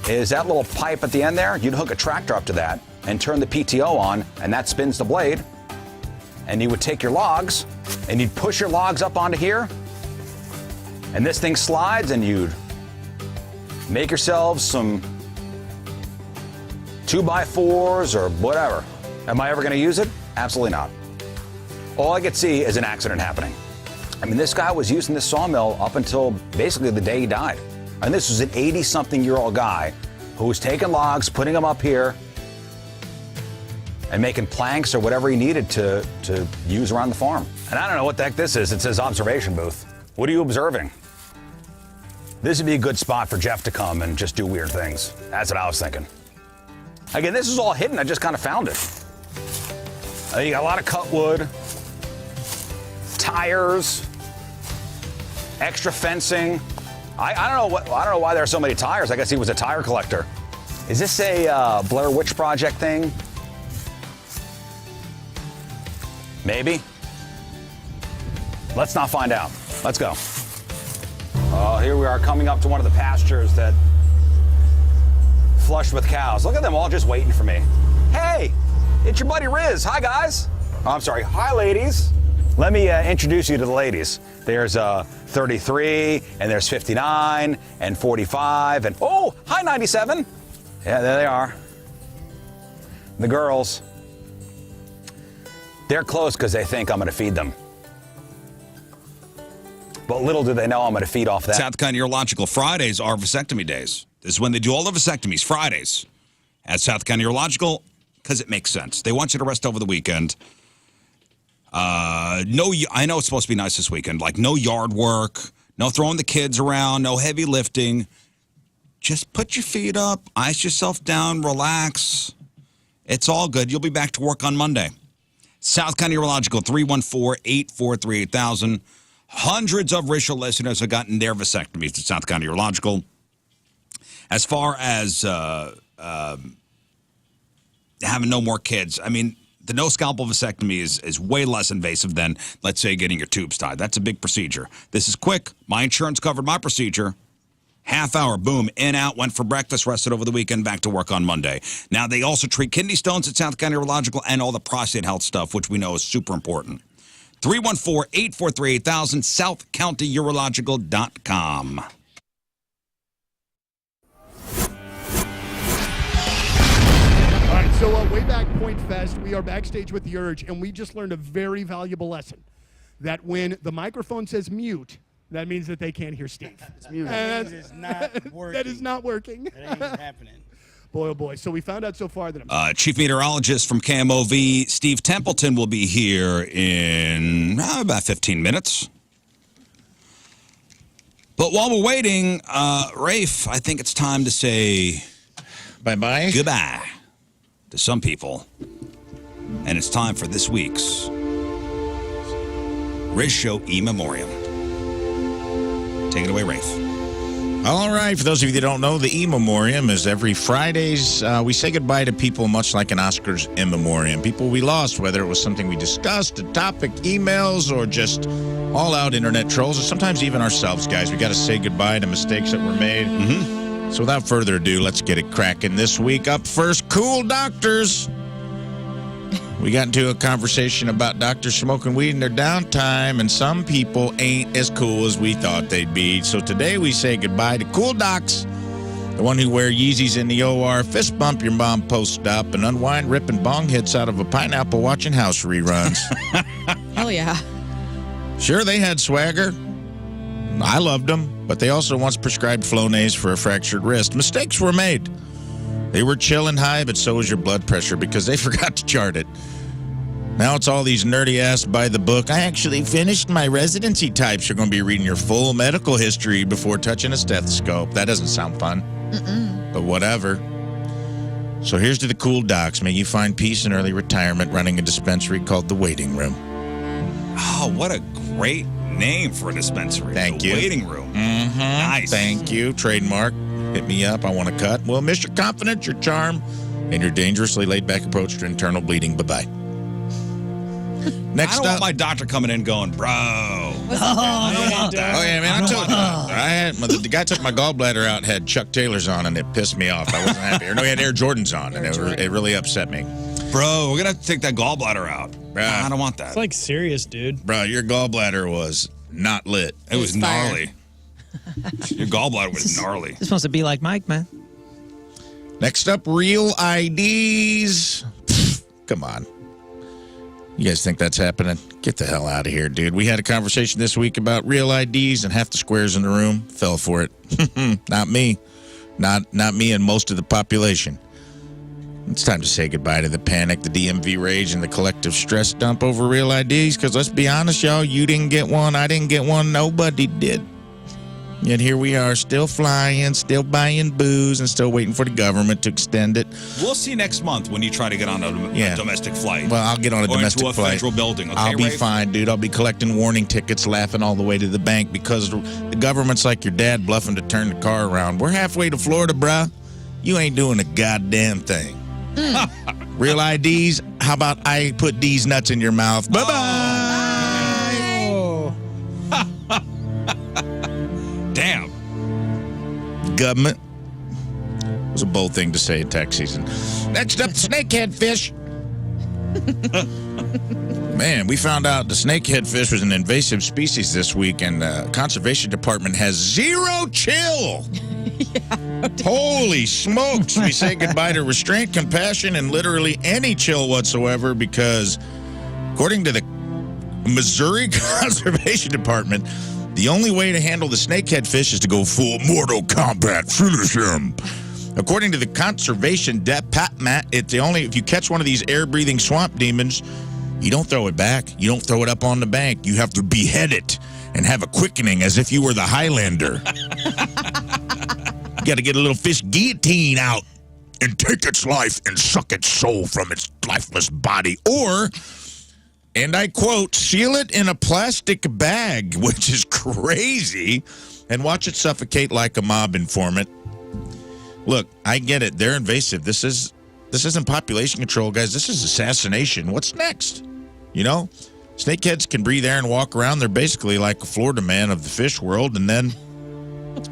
is that little pipe at the end there, you'd hook a tractor up to that and turn the PTO on, and that spins the blade. And you would take your logs, and you'd push your logs up onto here, and this thing slides, and you'd make yourselves some 2x4s or whatever. Am I ever gonna use it? Absolutely not. All I could see is an accident happening. I mean, this guy was using this sawmill up until basically the day he died. And this was an 80-something-year-old guy who was taking logs, putting them up here, and making planks or whatever he needed to use around the farm. And I don't know what the heck this is. It says observation booth. What are you observing? This would be a good spot for Jeff to come and just do weird things. That's what I was thinking. Again, this is all hidden. I just kind of found it. You got a lot of cut wood, tires, extra fencing, I don't know why there are so many tires. I guess he was a tire collector. Is this a Blair Witch Project thing? Maybe. Let's not find out. Let's go. Oh, here we are coming up to one of the pastures that flush with cows. Look at them all just waiting for me. Hey, it's your buddy Rizz. Hi, guys. Oh, I'm sorry. Hi, ladies. Let me introduce you to the ladies. There's 33, and there's 59, and 45, and oh, hi, 97. Yeah, there they are. The girls. They're close because they think I'm going to feed them. But little do they know I'm going to feed off that. South County Urological Fridays are vasectomy days. This is when they do all the vasectomies, Fridays. At South County Urological, because it makes sense. They want you to rest over the weekend. I know it's supposed to be nice this weekend. Like no yard work, no throwing the kids around, no heavy lifting. Just put your feet up, ice yourself down, relax. It's all good. You'll be back to work on Monday. South County Urological, 314-843-8000. Hundreds of Rizzuto listeners have gotten their vasectomies to South County Urological. As far as having no more kids, I mean, the no scalpel vasectomy is way less invasive than, let's say, getting your tubes tied. That's a big procedure. This is quick. My insurance covered my procedure. Half hour, boom, in, out, went for breakfast, rested over the weekend, back to work on Monday. Now, they also treat kidney stones at South County Urological and all the prostate health stuff, which we know is super important. 314-843-8000, southcountyurological.com. All right, so way back Point Fest, we are backstage with The Urge, and we just learned a very valuable lesson. That when the microphone says mute, that means that they can't hear Steve. It's muted. And It is not working. that is not working. It ain't happening. Boy, oh boy. So we found out so far that Chief Meteorologist from KMOV, Steve Templeton, will be here in about 15 minutes. But while we're waiting, Rafe, I think it's time to say bye-bye. Goodbye to some people. And it's time for this week's Rizz Show e-memoriam. Take it away, Rafe. All right. For those of you that don't know, the e-memoriam is every Fridays. We say goodbye to people much like an Oscars in memoriam. People we lost, whether it was something we discussed, a topic, emails, or just all-out internet trolls, or sometimes even ourselves, guys. We got to say goodbye to mistakes that were made. Mm-hmm. So without further ado, let's get it cracking this week. Up first, cool doctors. We got into a conversation about doctors smoking weed in their downtime, and some people ain't as cool as we thought they'd be. So today we say goodbye to cool docs, the one who wear Yeezys in the OR, fist bump your mom post-op, and unwind ripping bong hits out of a pineapple watching house reruns. Hell yeah. Sure, they had swagger. I loved them, but they also once prescribed Flonase for a fractured wrist. Mistakes were made. They were chilling high, but so was your blood pressure because they forgot to chart it. Now it's all these nerdy-ass by the book. I actually finished my residency types. You're going to be reading your full medical history before touching a stethoscope. That doesn't sound fun. But whatever. So here's to the cool docs. May you find peace and early retirement running a dispensary called The Waiting Room. Oh, what a great name for a dispensary. Thank you. Waiting room. Mm-hmm. Nice. Thank you. Trademark. Hit me up. I want to cut. We'll miss your confidence, your charm, and your dangerously laid-back approach to internal bleeding. Bye-bye. Next I don't up. want my doctor coming in going, bro. Oh, yeah, man. The guy took my gallbladder out, had Chuck Taylors on, and it pissed me off. I wasn't happy. Or no, he had Air Jordans on, and it really upset me. Bro, we're going to have to take that gallbladder out. I don't want that. It's like serious, dude. Bro, your gallbladder was not lit. It was gnarly. Your gallbladder was gnarly. It's supposed to be like Mike, man. Next up, real IDs. Come on. You guys think that's happening? Get the hell out of here, dude. We had a conversation this week about real IDs, and half the squares in the room fell for it. Not me. Not me and most of the population. It's time to say goodbye to the panic, the DMV rage, and the collective stress dump over real IDs, because let's be honest, y'all, you didn't get one, I didn't get one, nobody did. Yet here we are, still flying, still buying booze, and still waiting for the government to extend it. We'll see next month when you try to get on a domestic flight. Well, I'll get on a domestic into a flight. federal building. Okay, I'll be Rafe? fine, dude. I'll be collecting warning tickets, laughing all the way to the bank because the government's like your dad bluffing to turn the car around. We're halfway to Florida, bruh. You ain't doing a goddamn thing. Real IDs? How about I put these nuts in your mouth? Bye-bye. Damn. Government. It was a bold thing to say in tax season. Next up, snakehead fish. Man, we found out the snakehead fish was an invasive species this week, and the Conservation Department has zero chill. Holy smokes. We say goodbye to restraint, compassion, and literally any chill whatsoever because, according to the Missouri Conservation Department, the only way to handle the snakehead fish is to go full Mortal Kombat, finish him. According to the Conservation Department, it's the only, if you catch one of these air-breathing swamp demons, you don't throw it back. You don't throw it up on the bank. You have to behead it and have a quickening as if you were the Highlander. You got to get a little fish guillotine out and take its life and suck its soul from its lifeless body. Or, and I quote, seal it in a plastic bag, which is crazy, and watch it suffocate like a mob informant. Look, I get it. They're invasive. This isn't population control, guys. This is assassination. What's next? You know, snakeheads can breathe air and walk around. They're basically like a Florida man of the fish world. And then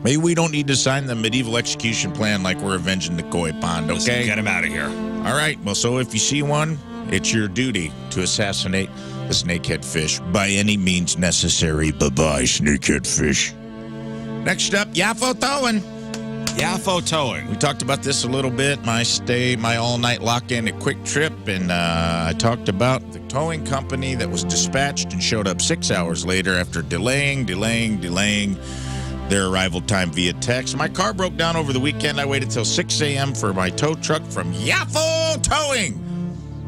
maybe we don't need to sign the medieval execution plan like we're avenging the koi pond, okay? Listen, get him out of here. All right. Well, so if you see one, it's your duty to assassinate the snakehead fish by any means necessary. Bye-bye, snakehead fish. Next up, Yaffo towing. Yaffo towing. We talked about this a little bit, my all-night lock-in at Quick Trip, and I talked about the towing company that was dispatched and showed up 6 hours later after delaying their arrival time via text. My car broke down over the weekend. I waited till 6 a.m. for my tow truck from Yaffo Towing.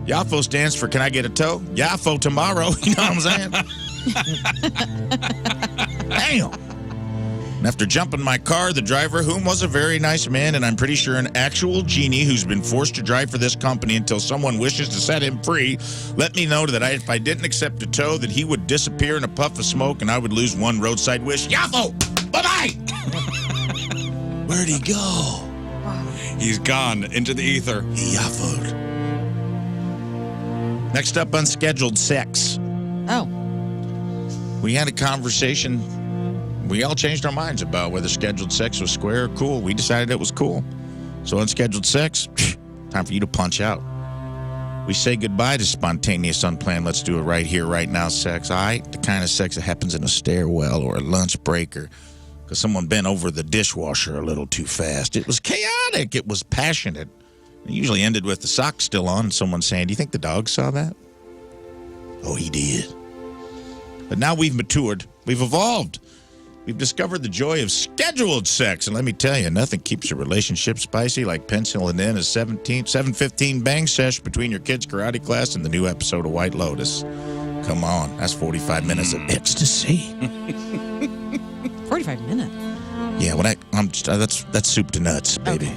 Yaffo stands for Can I Get a Tow? Yaffo tomorrow. You know what I'm saying? Damn. And after jumping my car, the driver, whom was a very nice man, and I'm pretty sure an actual genie who's been forced to drive for this company until someone wishes to set him free, let me know that if I didn't accept a tow, that he would disappear in a puff of smoke and I would lose one roadside wish. Yaffo! Bye-bye! Where'd he go? He's gone into the ether. He yaffoed. Next up, unscheduled sex. Oh. We had a conversation. We all changed our minds about whether scheduled sex was square or cool. We decided it was cool. So unscheduled sex, time for you to punch out. We say goodbye to spontaneous, unplanned, let's do it right here, right now sex. All right? The kind of sex that happens in a stairwell or a lunch break or because someone bent over the dishwasher a little too fast. It was chaotic. It was passionate. It usually ended with the socks still on and someone saying, do you think the dog saw that? Oh, he did. But now we've matured. We've evolved. We've discovered the joy of scheduled sex, and let me tell you, nothing keeps your relationship spicy like penciling in a 7:15 bang sesh between your kids' karate class and the new episode of White Lotus. Come on, that's 45 minutes of ecstasy. 45 minutes. Yeah, when that's soup to nuts, baby.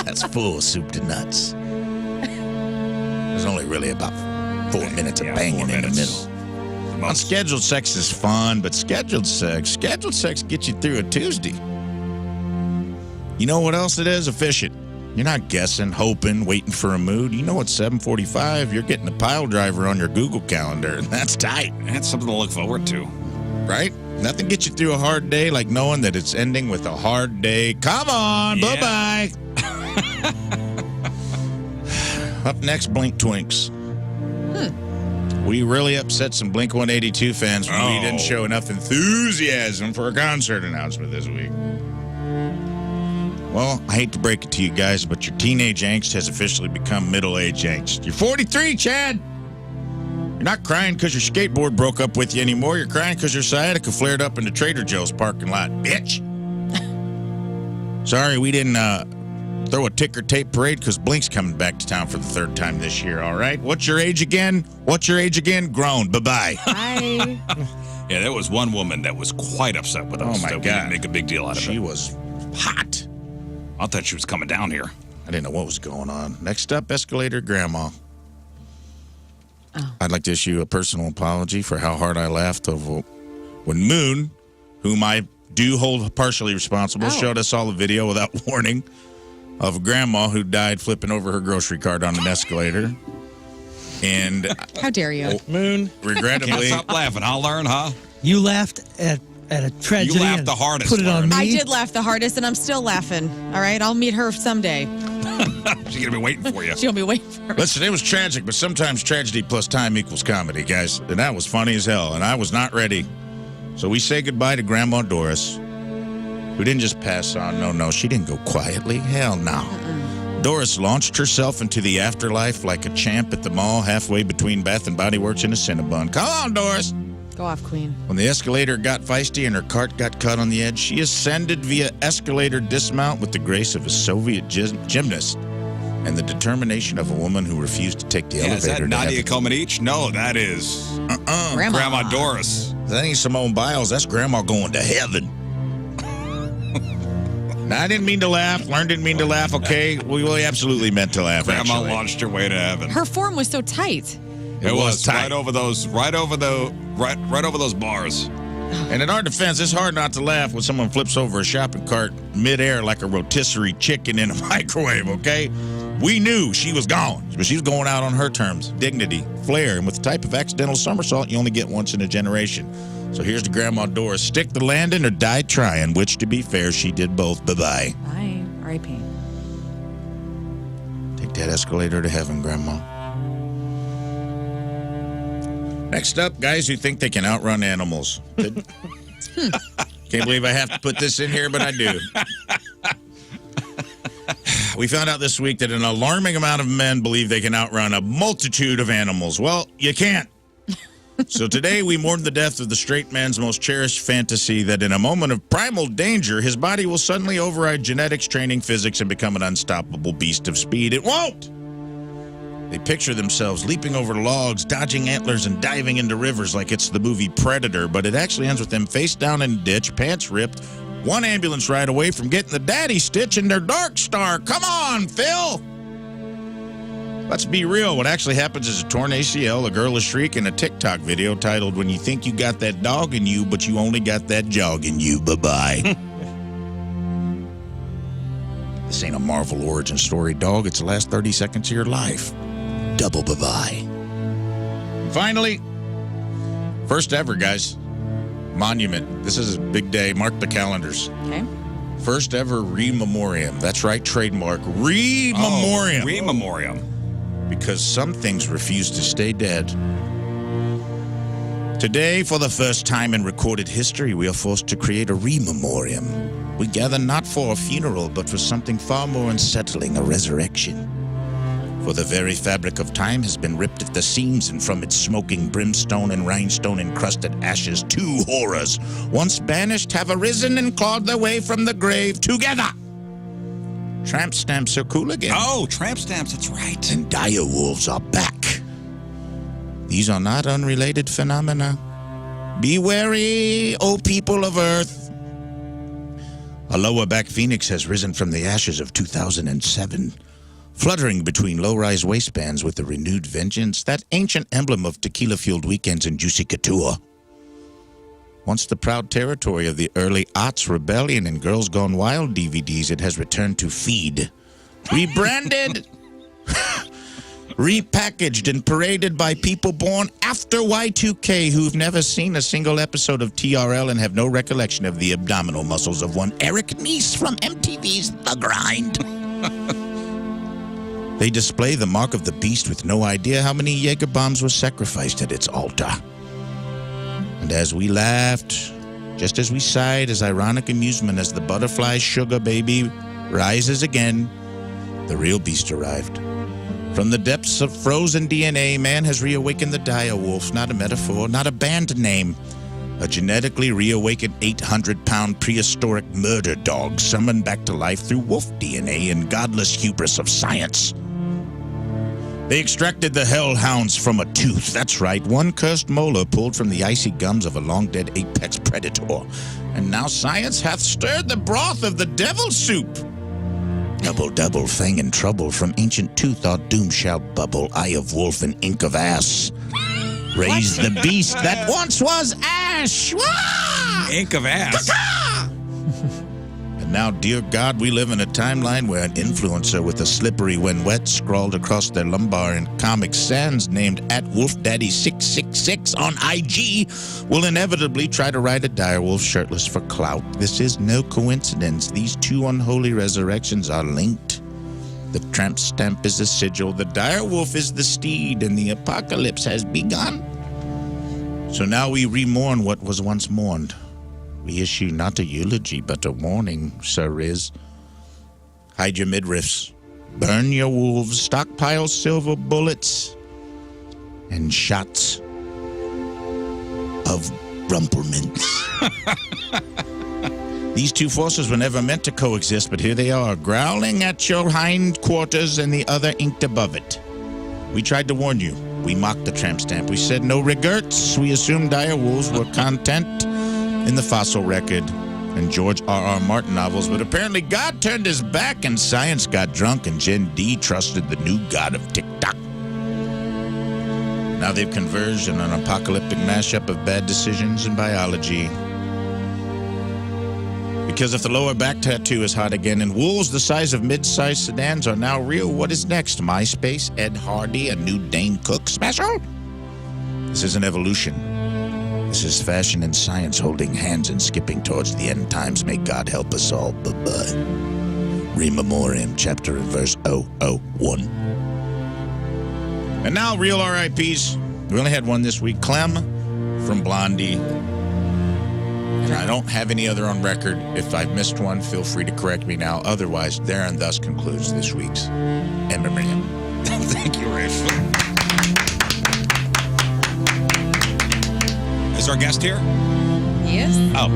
That's full soup to nuts. There's only really about 4 minutes of banging in the middle. Unscheduled sex is fun, but scheduled sex gets you through a Tuesday. You know what else it is? Efficient. You're not guessing, hoping, waiting for a mood. You know it's 7:45. You're getting a pile driver on your Google Calendar, and that's tight. That's something to look forward to. Right? Nothing gets you through a hard day like knowing that it's ending with a hard day. Come on, bye-bye. Up next, Blink Twinks. We really upset some Blink-182 fans when we didn't show enough enthusiasm for a concert announcement this week. Well, I hate to break it to you guys, but your teenage angst has officially become middle-age angst. You're 43, Chad! You're not crying because your skateboard broke up with you anymore. You're crying because your sciatica flared up in the Trader Joe's parking lot, bitch! Sorry, we didn't throw a ticker tape parade because Blink's coming back to town for the third time this year, all right? What's your age again? Grown. Bye-bye. Bye. Yeah, there was one woman that was quite upset with us. Oh, my that we didn't God. make a big deal out of it. She was hot. I thought she was coming down here. I didn't know what was going on. Next up, Escalator Grandma. Oh. I'd like to issue a personal apology for how hard I laughed over when Moon, whom I do hold partially responsible, showed us all a video without warning of a grandma who died flipping over her grocery cart on an escalator. And How dare you? Moon. regrettably, Can't stop laughing. I'll learn, huh? You laughed at a tragedy. You laughed and the hardest, Put it on Lauren. me. I did laugh the hardest, and I'm still laughing. All right, I'll meet her someday. She's going to be waiting for you. She'll be waiting for me. listen, it was tragic, but sometimes tragedy plus time equals comedy, guys. And that was funny as hell, and I was not ready. So we say goodbye to Grandma Doris, who didn't just pass on. No, she didn't go quietly. Hell no. Doris launched herself into the afterlife like a champ at the mall halfway between Bath and Body Works and a Cinnabon. Come on, Doris. Go off, Queen. When the escalator got feisty and her cart got cut on the edge, she ascended via escalator dismount with the grace of a Soviet gymnast and the determination of a woman who refused to take the Yeah, is elevator that to Nadia heaven. Comaneci? No, that is Grandma. Doris. That ain't Simone Biles. That's Grandma going to heaven. Now, I didn't mean to laugh. Lauren didn't mean to laugh, okay? We absolutely meant to laugh, Grandma actually. launched her way to heaven. Her form was so tight. It was tight. right over those bars. And in our defense, it's hard not to laugh when someone flips over a shopping cart midair like a rotisserie chicken in a microwave, okay? We knew she was gone, but she was going out on her terms, dignity, flair, and with the type of accidental somersault you only get once in a generation. So here's to Grandma Doris. Stick the landing or die trying, which, to be fair, she did both. Bye-bye. Bye. R.I.P. Take that escalator to heaven, Grandma. Next up, guys who think they can outrun animals. Can't believe I have to put this in here, but I do. We found out this week that an alarming amount of men believe they can outrun a multitude of animals. Well, you can't. So today we mourn the death of the straight man's most cherished fantasy that in a moment of primal danger, his body will suddenly override genetics, training, physics, and become an unstoppable beast of speed. It won't! They picture themselves leaping over logs, dodging antlers, and diving into rivers like it's the movie Predator, but it actually ends with them face down in a ditch, pants ripped, one ambulance ride away from getting the daddy stitch in their Dark Star. Come on, Phil! Let's be real. What actually happens is a torn ACL, a girlish shriek, and a TikTok video titled, "When You Think You Got That Dog in You, But You Only Got That Jog in You. Bye-bye." This ain't a Marvel origin story, dog. It's the last 30 seconds of your life. Double bye-bye. Finally, first ever, guys. Monument. This is a big day. Mark the calendars. Okay. First ever re-memoriam. That's right, trademark. Re-memoriam. Re-memoriam. Because some things refuse to stay dead. Today, for the first time in recorded history, we are forced to create a re-memoriam. We gather not for a funeral, but for something far more unsettling, a resurrection. For the very fabric of time has been ripped at the seams, and from its smoking brimstone and rhinestone-encrusted ashes, two horrors, once banished, have arisen and clawed their way from the grave together. Tramp stamps are cool again. Oh, tramp stamps, that's right. And dire wolves are back. These are not unrelated phenomena. Be wary, O people of Earth. A lower back phoenix has risen from the ashes of 2007, fluttering between low-rise waistbands with a renewed vengeance, that ancient emblem of tequila-fueled weekends and juicy couture. Once the proud territory of the early aughts rebellion and Girls Gone Wild DVDs, it has returned to feed. Rebranded, repackaged, and paraded by people born after Y2K who've never seen a single episode of TRL and have no recollection of the abdominal muscles of one Eric Nies from MTV's The Grind. They display the mark of the beast with no idea how many Jaeger bombs were sacrificed at its altar. And as we laughed, just as we sighed as ironic amusement as the butterfly sugar baby rises again, the real beast arrived. From the depths of frozen DNA, man has reawakened the dire wolf, not a metaphor, not a band name. A genetically reawakened 800-pound prehistoric murder dog summoned back to life through wolf DNA and godless hubris of science. They extracted the hellhounds from a tooth. That's right, one cursed molar pulled from the icy gums of a long-dead apex predator. And now science hath stirred the broth of the devil soup. Double, double, fang and trouble. From ancient tooth our doom shall bubble. Eye of wolf and ink of ass. Raise the beast that once was ash. Wah! Ink of ass. And now, dear God, we live in a timeline where an influencer with a slippery when wet scrawled across their lumbar in Comic Sans named @WolfDaddy666 on IG will inevitably try to ride a direwolf shirtless for clout. This is no coincidence. These two unholy resurrections are linked. The tramp stamp is the sigil, the direwolf is the steed, and the apocalypse has begun. So now we remourn what was once mourned. We issue not a eulogy, but a warning, Sir Rizz. Hide your midriffs, burn your wolves, stockpile silver bullets, and shots of rumplements. These two forces were never meant to coexist, but here they are, growling at your hindquarters and the other inked above it. We tried to warn you. We mocked the tramp stamp. We said no regrets. We assumed dire wolves were content in the fossil record and George R.R. Martin novels, but apparently God turned his back and science got drunk and Gen D trusted the new god of TikTok. Now they've converged in an apocalyptic mashup of bad decisions and biology. Because if the lower back tattoo is hot again and wolves the size of mid-sized sedans are now real, what is next? MySpace, Ed Hardy, a new Dane Cook special? This is an evolution. This is fashion and science holding hands and skipping towards the end times. May God help us all. Bye-bye. E-memoriam, chapter and verse 001. And now, real RIPs. We only had one this week. Clem from Blondie. And I don't have any other on record. If I've missed one, feel free to correct me now. Otherwise, there and thus concludes this week's E-memoriam. Thank you, Rafe. Is our guest here? Yes. Oh.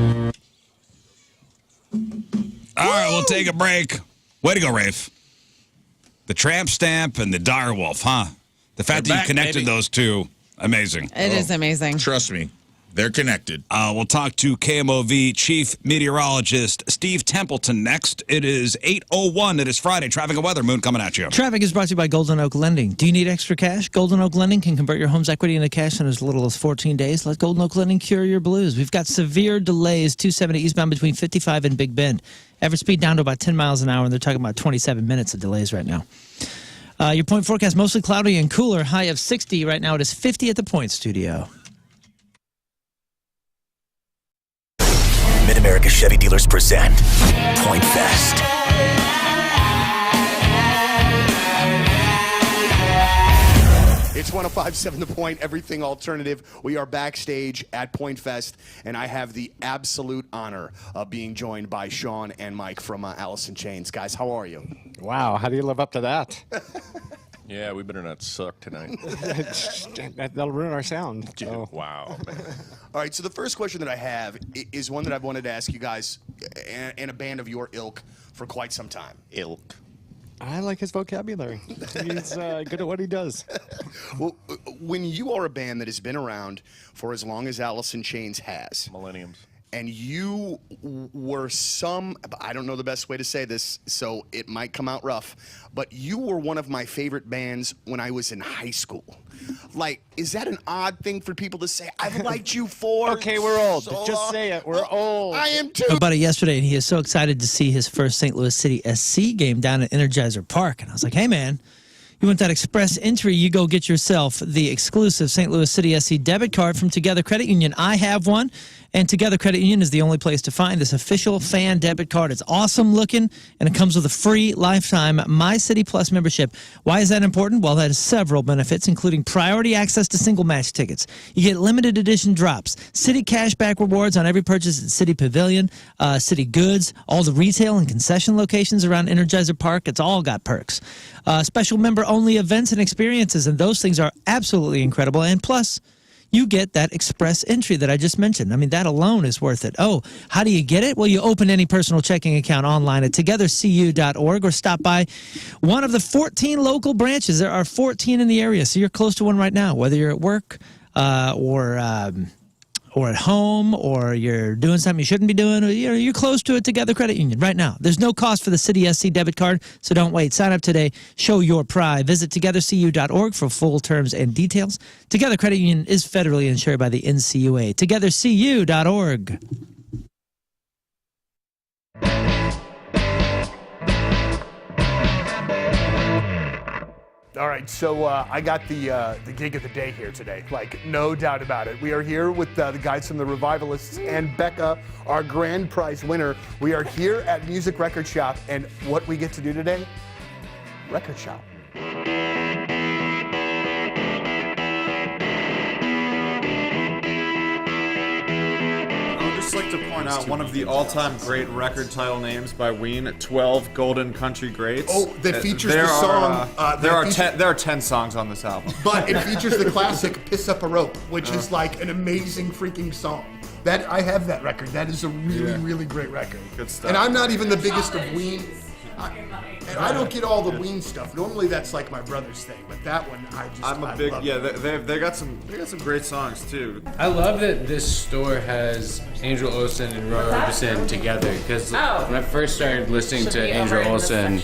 All right, we'll take a break. Way to go, Rafe. The tramp stamp and the direwolf, huh? The fact that you connected those two, amazing. It is amazing. Trust me, they're connected. We'll talk to KMOV Chief Meteorologist Steve Templeton next. It is 8:01. It is Friday. Traffic and weather. Moon coming at you. Traffic is brought to you by Golden Oak Lending. Do you need extra cash? Golden Oak Lending can convert your home's equity into cash in as little as 14 days. Let Golden Oak Lending cure your blues. We've got severe delays, 270 eastbound between 55 and Big Bend. Average speed down to about 10 miles an hour, and they're talking about 27 minutes of delays right now. Your point forecast, mostly cloudy and cooler. High of 60. Right now it is 50 at the Point Studio. Mid-America Chevy Dealers present Point Fest. It's 105.7 The Point, everything alternative. We are backstage at Point Fest, and I have the absolute honor of being joined by Sean and Mike from Alice in Chains. Guys, how are you? Wow, how do you live up to that? Yeah, we better not suck tonight. That'll ruin our sound. So. Wow. All right, so the first question that I have is one that I've wanted to ask you guys and a band of your ilk for quite some time. Ilk. I like his vocabulary. He's good at what he does. Well, when you are a band that has been around for as long as Alice in Chains has, Millenniums. and you were I don't know the best way to say this, so it might come out rough, but you were one of my favorite bands when I was in high school. Like, is that an odd thing for people to say? I've liked you for Okay, we're old. so Just long." say it. We're old. I am too. About it yesterday, and he is so excited to see his first St. Louis City SC game down at Energizer Park. And I was like, hey, man, you want that express entry? You go get yourself the exclusive St. Louis City SC debit card from Together Credit Union. I have one, and Together Credit Union is the only place to find this official fan debit card. It's awesome looking, and it comes with a free lifetime My City Plus membership. Why is that important? Well, that has several benefits, including priority access to single match tickets. You get limited edition drops, city cashback rewards on every purchase at City Pavilion, City Goods, all the retail and concession locations around Energizer Park. It's all got perks. Special member-only events and experiences, and those things are absolutely incredible. And plus, you get that express entry that I just mentioned. I mean, that alone is worth it. Oh, how do you get it? Well, you open any personal checking account online at togethercu.org or stop by one of the 14 local branches. There are 14 in the area, so you're close to one right now, whether you're at work or at home, or you're doing something you shouldn't be doing, or you're close to a Together Credit Union right now. There's no cost for the Citi SC debit card, so don't wait. Sign up today. Show your pride. Visit togethercu.org for full terms and details. Together Credit Union is federally insured by the NCUA. Togethercu.org. All right, so I got the gig of the day here today, like no doubt about it. We are here with the guys from the Revivalists and Becca, our grand prize winner. We are here at Music Record Shop, and what we get to do today? Record shop. I'd just like to point out one of the all-time great record title names by Ween, 12 Golden Country Greats. Oh, that features the song. There are 10 songs on this album. But it features the classic Piss Up a Rope, which is like an amazing freaking song. That I have that record. That is a really great record. Good stuff. And I'm not even the biggest of Ween. And I don't get all the Ween stuff. Normally that's like my brother's thing, but that one I'm a big They got some great songs too. I love that this store has Angel Olsen and Roy Orbison together, because when I first started listening to Angel Olsen,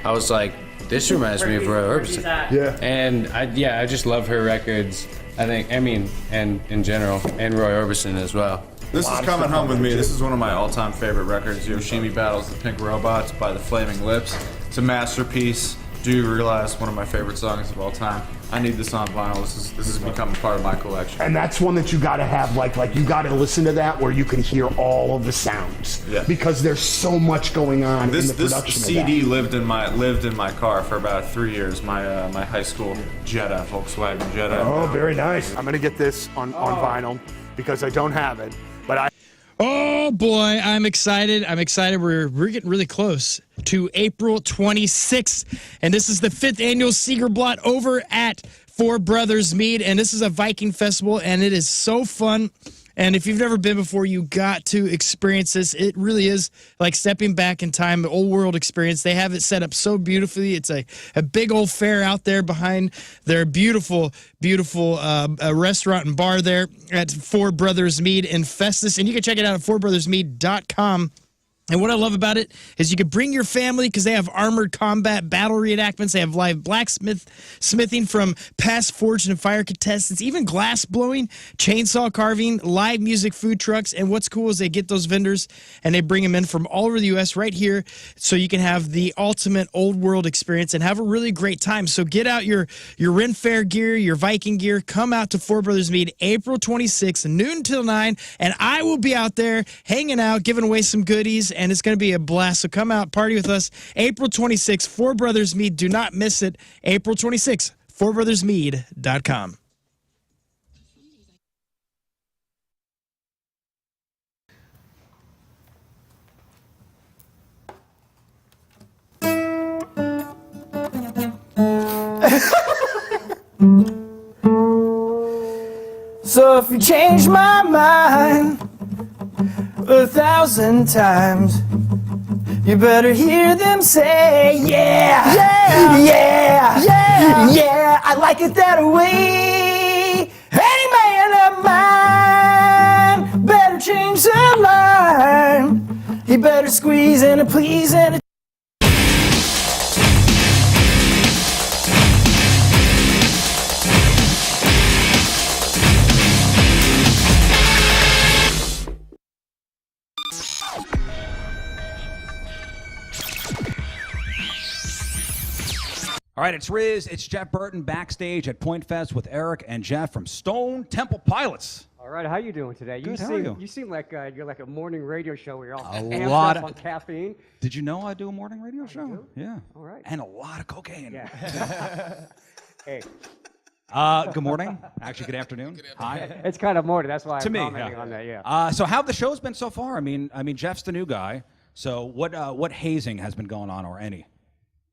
I was like, this reminds me of Roy Orbison. Yeah. And I just love her records. And in general, and Roy Orbison as well. This is Coming Home With Me. This is one of my all-time favorite records. Yoshimi Battles the Pink Robots by the Flaming Lips. It's a masterpiece. Do you realize one of my favorite songs of all time? I need this on vinyl. This has become a part of my collection. And that's one that you got to have, like you got to listen to that where you can hear all of the sounds. Yeah. Because there's so much going on in the production This CD of that. lived in my car for about 3 years. My my high school Jetta, Volkswagen Jetta. Oh, very nice. I'm gonna get this on vinyl because I don't have it, but Oh boy, I'm excited. We're getting really close to April 26th, and this is the 5th annual Seeger Blot over at Four Brothers Mead, and this is a Viking festival, and it is so fun. And if you've never been before, you got to experience this. It really is like stepping back in time, the old world experience. They have it set up so beautifully. It's a big old fair out there behind their beautiful restaurant and bar there at Four Brothers Mead in Festus. And you can check it out at fourbrothersmead.com. And what I love about it is you can bring your family because they have armored combat battle reenactments. They have live blacksmithing from past forged and fire contestants, even glass blowing, chainsaw carving, live music, food trucks. And what's cool is they get those vendors and they bring them in from all over the U.S. right here so you can have the ultimate old world experience and have a really great time. So get out your Ren Fair gear, your Viking gear. Come out to Four Brothers Mead April 26th, noon till 9. And I will be out there hanging out, giving away some goodies. And it's going to be a blast. So come out, party with us. April 26th, Four Brothers Mead. Do not miss it. April 26th, fourbrothersmead.com. So if you change my mind 1,000 times, you better hear them say, yeah, yeah, yeah, yeah, yeah, I like it that way. Any man of mine better change their mind. He better squeeze and a please and a All right, it's Rizz. It's Jeff Burton backstage at Point Fest with Eric and Jeff from Stone Temple Pilots. All right, how you doing today? Good, how are you? You seem like you're like a morning radio show where you're all A amped lot up of- on caffeine. Did you know I do a morning radio show? do? Yeah. All right. And a lot of cocaine. Yeah. Hey. Good morning. Actually, good afternoon. Hi. It's kind of morning. That's why To I'm me, commenting yeah. on that. Yeah. So how have the shows been so far? I mean, Jeff's the new guy. So what hazing has been going on, or any?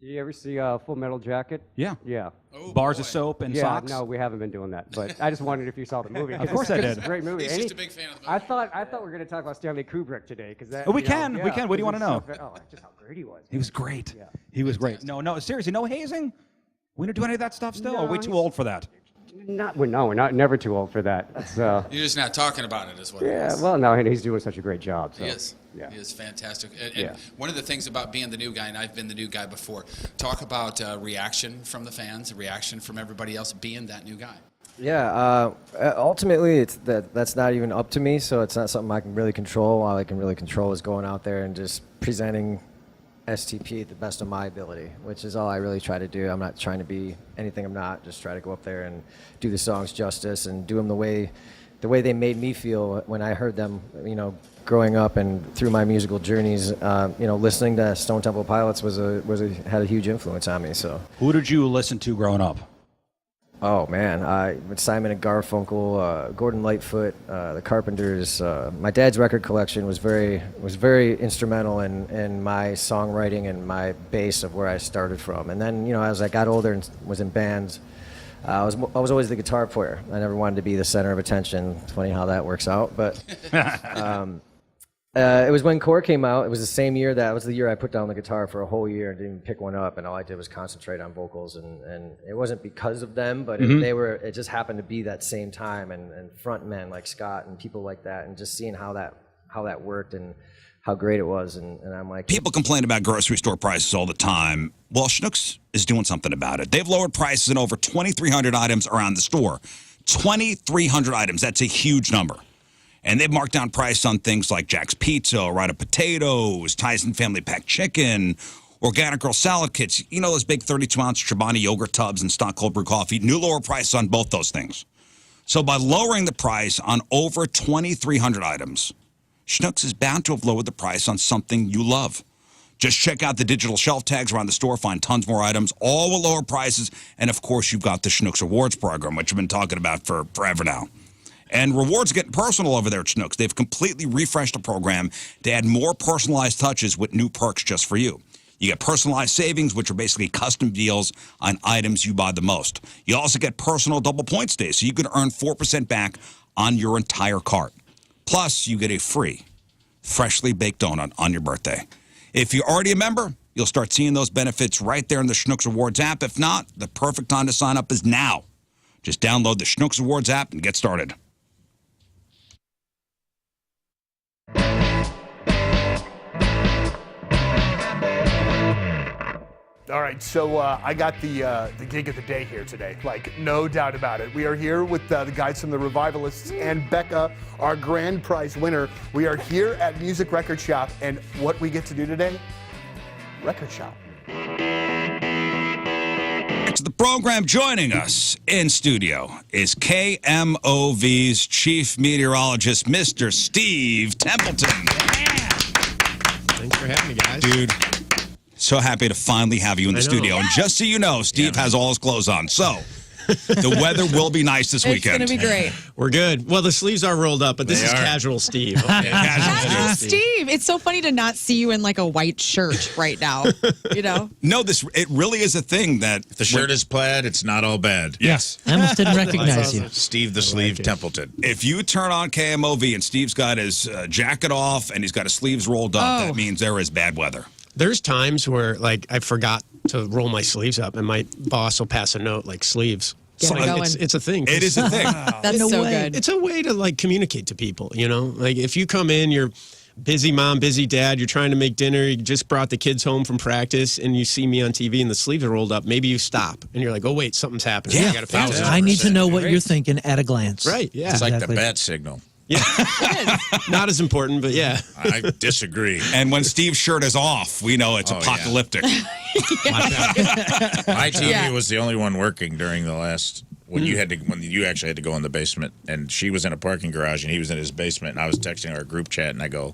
Did you ever see Full Metal Jacket? Yeah. Yeah. Bars of soap and socks? No, we haven't been doing that. But I just wondered if you saw the movie. Of course I did. It's a great movie. He's just a big fan of the movie. I thought we were going to talk about Stanley Kubrick today. Cause We can. What do you want to know? Just how great he was. He was great. Yeah. He was great. No, seriously, no hazing? We don't do any of that stuff still? No, Or are we too old for that? We're not never too old for that. That's, You're just not talking about it, is what it is. well, no, and he's doing such a great job. So. He is. Yeah. He is fantastic. And one of the things about being the new guy, and I've been the new guy before, talk about reaction from the fans, reaction from everybody else being that new guy. Yeah, ultimately, that's not even up to me, so it's not something I can really control. All I can really control is going out there and just presenting STP at the best of my ability, which is all I really try to do. I'm not trying to be anything I'm not. Just try to go up there and do the songs justice and do them the way they made me feel when I heard them, growing up and through my musical journeys. Listening to Stone Temple Pilots had a huge influence on me. So, Who did you listen to growing up? Oh man, Simon and Garfunkel, Gordon Lightfoot, the Carpenters. My dad's record collection was very instrumental in my songwriting and my base of where I started from. And then as I got older and was in bands, I was always the guitar player. I never wanted to be the center of attention. It's funny how that works out, but. It was when Core came out. It was the same year that was the year I put down the guitar for a whole year and didn't pick one up, and all I did was concentrate on vocals. And it wasn't because of them, but it just happened to be that same time, and front men like Scott and people like that, and just seeing how that worked and how great it was. And I'm like, people complain about grocery store prices all the time. Well, Schnucks is doing something about it. They've lowered prices in over 2,300 items around the store. 2,300 items. That's a huge number. And they've marked down price on things like Jack's Pizza, Rida Potatoes, Tyson Family Pack Chicken, Organic Girl Salad Kits. Those big 32-ounce Chobani yogurt tubs and stock cold brew coffee. New lower prices on both those things. So by lowering the price on over 2,300 items, Schnucks is bound to have lowered the price on something you love. Just check out the digital shelf tags around the store, find tons more items, all with lower prices. And, of course, you've got the Schnucks Rewards program, which we've been talking about for forever now. And rewards are getting personal over there at Schnucks. They've completely refreshed the program to add more personalized touches with new perks just for you. You get personalized savings, which are basically custom deals on items you buy the most. You also get personal double points days, so you can earn 4% back on your entire cart. Plus, you get a free, freshly baked donut on your birthday. If you're already a member, you'll start seeing those benefits right there in the Schnucks Rewards app. If not, the perfect time to sign up is now. Just download the Schnucks Rewards app and get started. All right, so I got the gig of the day here today, like no doubt about it. We are here with the guys from the Revivalists and Becca, our grand prize winner. We are here at Music Record Shop, and what we get to do today? Record Shop. To the program, joining us in studio is KMOV's chief meteorologist, Mr. Steve Templeton. Thanks for having me, guys. Dude. So happy to finally have you in the studio. And just so you know, Steve has all his clothes on. So the weather will be nice this weekend. It's going to be great. We're good. Well, the sleeves are rolled up, but this is casual Steve. Okay. Casual Steve. It's so funny to not see you in like a white shirt right now. No, it really is a thing that if the shirt is plaid, it's not all bad. Yes. I almost didn't recognize you. Steve the Sleeve Templeton. If you turn on KMOV and Steve's got his jacket off and he's got his sleeves rolled up, that means there is bad weather. There's times where, like, I forgot to roll my sleeves up, and my boss will pass a note, like, sleeves. Get it going. It's a thing. It is a thing. That's so good. It's a way to, like, communicate to people, Like, if you come in, you're busy mom, busy dad, you're trying to make dinner, you just brought the kids home from practice, and you see me on TV and the sleeves are rolled up, maybe you stop, and you're like, oh, wait, something's happening. Yeah, I gotta fix it. I need to know what you're thinking at a glance. Right, yeah. It's like the bat signal. Yeah. Not as important, but yeah. I disagree. And when Steve's shirt is off, we know it's apocalyptic. My TV was the only one working during the last when you actually had to go in the basement, and she was in a parking garage and he was in his basement, and I was texting our group chat and I go,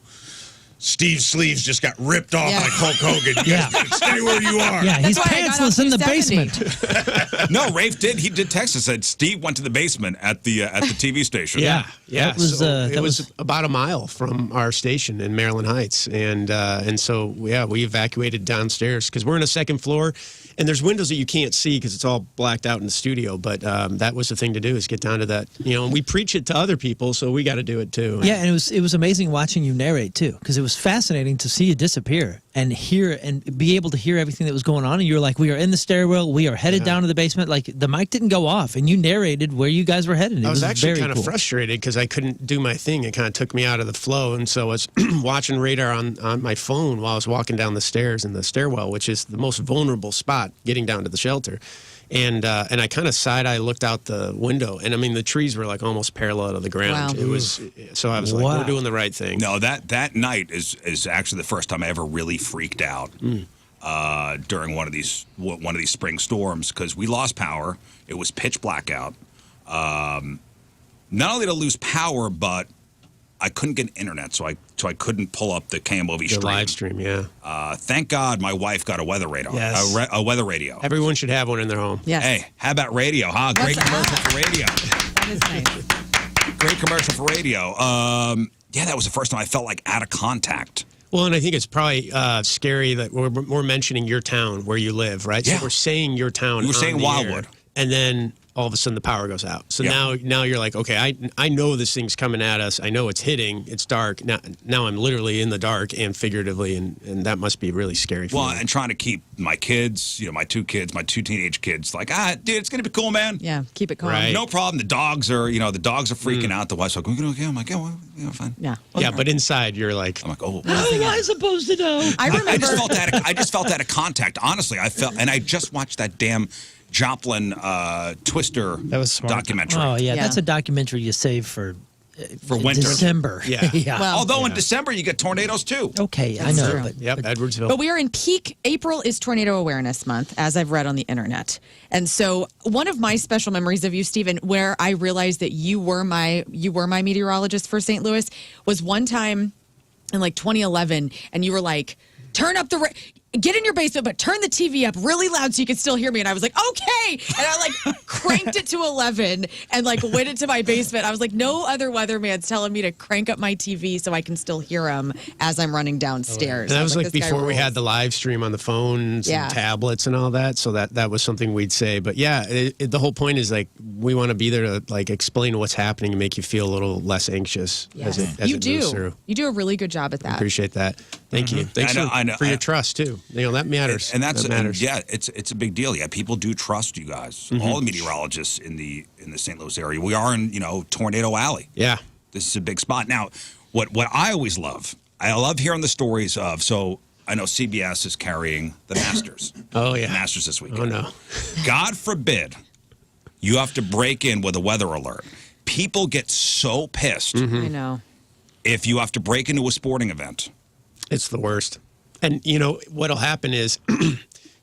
Steve's sleeves just got ripped off like Hulk Hogan. You guys better stay where you are. Yeah, he's pantsless in the basement. No, Rafe did. He did text us. Said Steve went to the basement at the TV station. Yeah. Yeah, That was was about a mile from our station in Maryland Heights, and so yeah, we evacuated downstairs because we're in a second floor, and there's windows that you can't see because it's all blacked out in the studio. But that was the thing to do, is get down to that, and we preach it to other people, so we got to do it too. Yeah, and it was amazing watching you narrate too, because it was fascinating to see you disappear and hear and be able to hear everything that was going on. And you were like, "We are in the stairwell. We are headed down to the basement." Like the mic didn't go off, and you narrated where you guys were headed. I was actually very kind of frustrated because I couldn't do my thing. It kind of took me out of the flow, and so I was watching radar on my phone while I was walking down the stairs in the stairwell, which is the most vulnerable spot getting down to the shelter. And I kind of side-eye looked out the window, and I mean the trees were like almost parallel to the ground. Wow. It was so I was like, we're doing the right thing. No, that night is actually the first time I ever really freaked out during one of these spring storms, because we lost power. It was pitch black out. Not only did I lose power, but I couldn't get internet, so I couldn't pull up the KMOV stream. Live stream, yeah. Thank God my wife got a weather radar. Yes. A weather radio. Everyone should have one in their home. Yes. Hey, how about radio, huh? Great commercial for radio. That is nice. Great commercial for radio. Yeah, that was the first time I felt like out of contact. Well, and I think it's probably scary that we're mentioning your town where you live, right? Yeah. So we're saying your town. We're saying on the Wildwood. air, and then all of a sudden the power goes out. So Yeah. now you're like, okay, I know this thing's coming at us. I know it's hitting. It's dark. Now I'm literally in the dark and figuratively, and that must be really scary for Well, you. and trying to keep my kids, my two teenage kids, like, dude, it's gonna be cool, man. Yeah, keep it calm. Right. No problem. The dogs are freaking out. The wife's like, okay. I'm like, yeah, well, fine. Yeah. Yeah, but inside you're like, I'm like, oh. How am I supposed to know? I remember. I just felt out of contact. Honestly, I felt, and I just watched that damn Joplin Twister documentary. Oh yeah, that's a documentary you save for winter. December. Yeah. yeah. Well, Although in December you get tornadoes too. Okay, I know, true. but Edwardsville. But we are in peak. April is Tornado Awareness Month, as I've read on the internet. And so one of my special memories of you, Stephen, where I realized that you were my meteorologist for St. Louis, was one time in like 2011, and you were like, turn up get in your basement, but turn the TV up really loud so you can still hear me. And I was like, okay. And I like cranked it to 11 and like went into my basement. I was like, no other weatherman's telling me to crank up my TV so I can still hear him as I'm running downstairs. And that was like this guy before we rules. had the live stream on the phones Yeah. and tablets and all that. So that was something we'd say. But yeah, the whole point is like we want to be there to like explain what's happening and make you feel a little less anxious as it moves through. You do a really good job at that. Appreciate that. Thank you. Thanks I know. for your trust too. That matters. And that's that matters. yeah, it's a big deal. Yeah, people do trust you guys. All the meteorologists in the St. Louis area. We are in Tornado Alley. Yeah. This is a big spot. Now, what I always love, I love hearing the stories of. So I know CBS is carrying the Masters. Oh yeah, the Masters this weekend. Oh no. God forbid you have to break in with a weather alert. People get so pissed. I know. If you have to break into a sporting event. It's the worst. And what'll happen is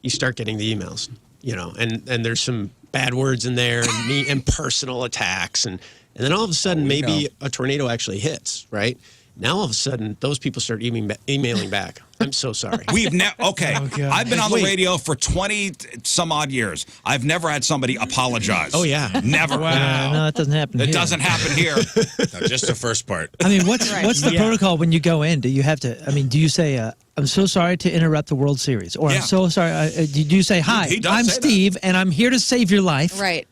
you start getting the emails, and there's some bad words in there and personal attacks, and then all of a sudden maybe a tornado actually hits, right? Now all of a sudden those people start emailing back. I'm so sorry. I've been on the radio for 20 some odd years. I've never had somebody apologize. Oh yeah. Never. Wow. No, that doesn't happen. It here. doesn't happen here. No, just the first part. I mean, what's the protocol when you go in? Do you have to? I mean, do you say, "I'm so sorry to interrupt the World Series," or "I'm so sorry"? Do you say, "Hi, I'm Steve, and I'm here to save your life"? Right.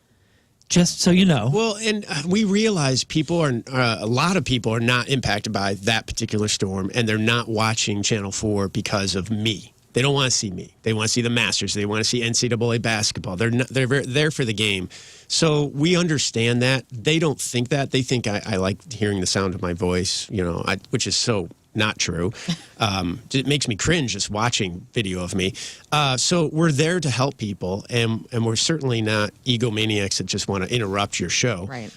Just so you know. Well, and we realize a lot of people are not impacted by that particular storm, and they're not watching Channel 4 because of me. They don't want to see me. They want to see the Masters. They want to see NCAA basketball. They're there for the game. So we understand that. They don't think that. They think I like hearing the sound of my voice, which is so not true. It makes me cringe just watching video of me. So we're there to help people, and we're certainly not egomaniacs that just want to interrupt your show. Right.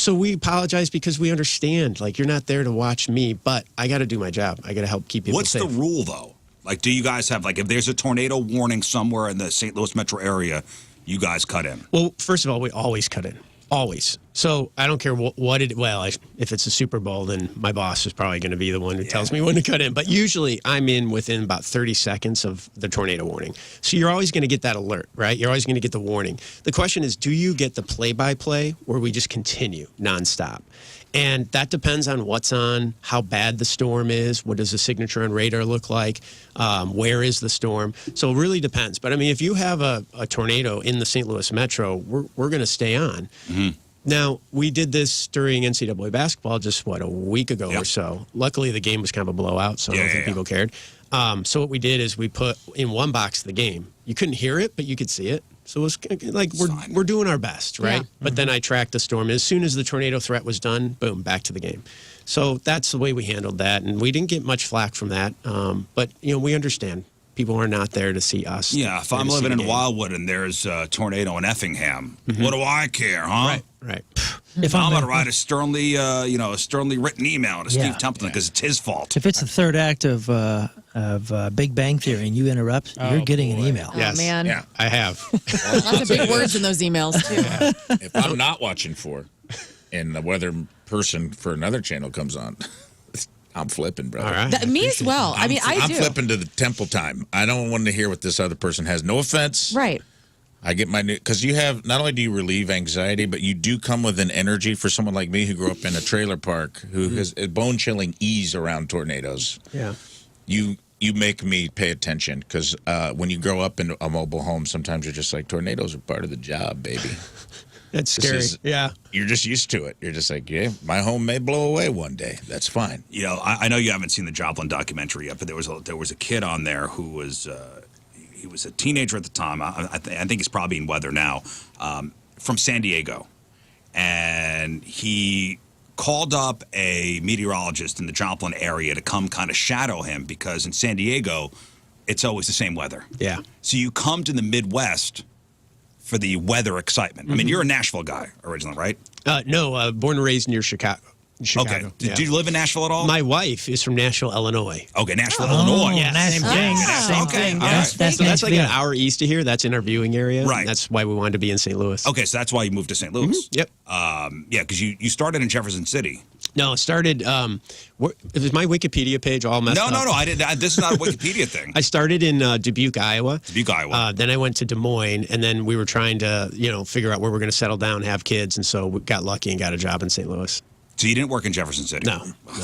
So we apologize because we understand, like, you're not there to watch me, but I got to do my job. I got to help keep people safe. What's the rule, though? Like, do you guys have, like, if there's a tornado warning somewhere in the St. Louis metro area, you guys cut in? Well, first of all, we always cut in. Always. So I don't care if it's a Super Bowl, then my boss is probably going to be the one who tells me when to cut in. But usually I'm in within about 30 seconds of the tornado warning. So you're always going to get that alert, right? You're always going to get the warning. The question is, do you get the play-by-play, or we just continue nonstop? And that depends on what's on, how bad the storm is, what does the signature on radar look like, where is the storm. So it really depends. But I mean, if you have a tornado in the St. Louis metro, we're going to stay on. Now, we did this during NCAA basketball just, a week ago or so. Luckily, the game was kind of a blowout, so I don't think people cared. So what we did is we put in one box the game. You couldn't hear it, but you could see it. So it was like we're doing our best, right? Yeah. But then I tracked the storm. As soon as the tornado threat was done, boom, back to the game. So that's the way we handled that, and we didn't get much flack from that. But we understand people are not there to see us. Yeah, if I'm living in Wildwood and there's a tornado in Effingham, what do I care, huh? Right. If I'm gonna write a sternly written email to Steve Templeton because it's his fault. If it's the third act of Big Bang Theory and you interrupt, you're getting an email. Yes. Oh, man. Yeah, I have. Lots of big words in those emails, too. If I'm not watching and the weather person for another channel comes on, I'm flipping, brother. All right. Me as well. I mean, I do. I'm flipping to the Temple time. I don't want to hear what this other person has. No offense. Right. I get my new, because you have, not only do you relieve anxiety, but you do come with an energy for someone like me who grew up in a trailer park, who has a bone-chilling ease around tornadoes. Yeah. You make me pay attention, because when you grow up in a mobile home, sometimes you're just like, tornadoes are part of the job, baby. That's scary. Yeah. You're just used to it. You're just like, yeah, my home may blow away one day. That's fine. I know you haven't seen the Joplin documentary yet, but there was a kid on there who was he was a teenager at the time. I think he's probably in weather now, from San Diego, and he called up a meteorologist in the Joplin area to come kind of shadow him because in San Diego, it's always the same weather. Yeah. So you come to the Midwest for the weather excitement. I mean, you're a Nashville guy originally, right? No, born and raised near Chicago. Okay. Did you live in Nashville at all? My wife is from Nashville, Illinois. Okay, Nashville, Illinois. Yeah, Same thing. Same thing. All right. That's like an hour east of here. That's in our viewing area. Right. That's why we wanted to be in St. Louis. Okay, so that's why you moved to St. Louis. Yep. Yeah, because you started in Jefferson City. No, it started. Is my Wikipedia page all messed up? No. I didn't. This is not a Wikipedia thing. I started in Dubuque, Iowa. Then I went to Des Moines, and then we were trying to, figure out where we're going to settle down, have kids, and so we got lucky and got a job in St. Louis. So you didn't work in Jefferson City? No.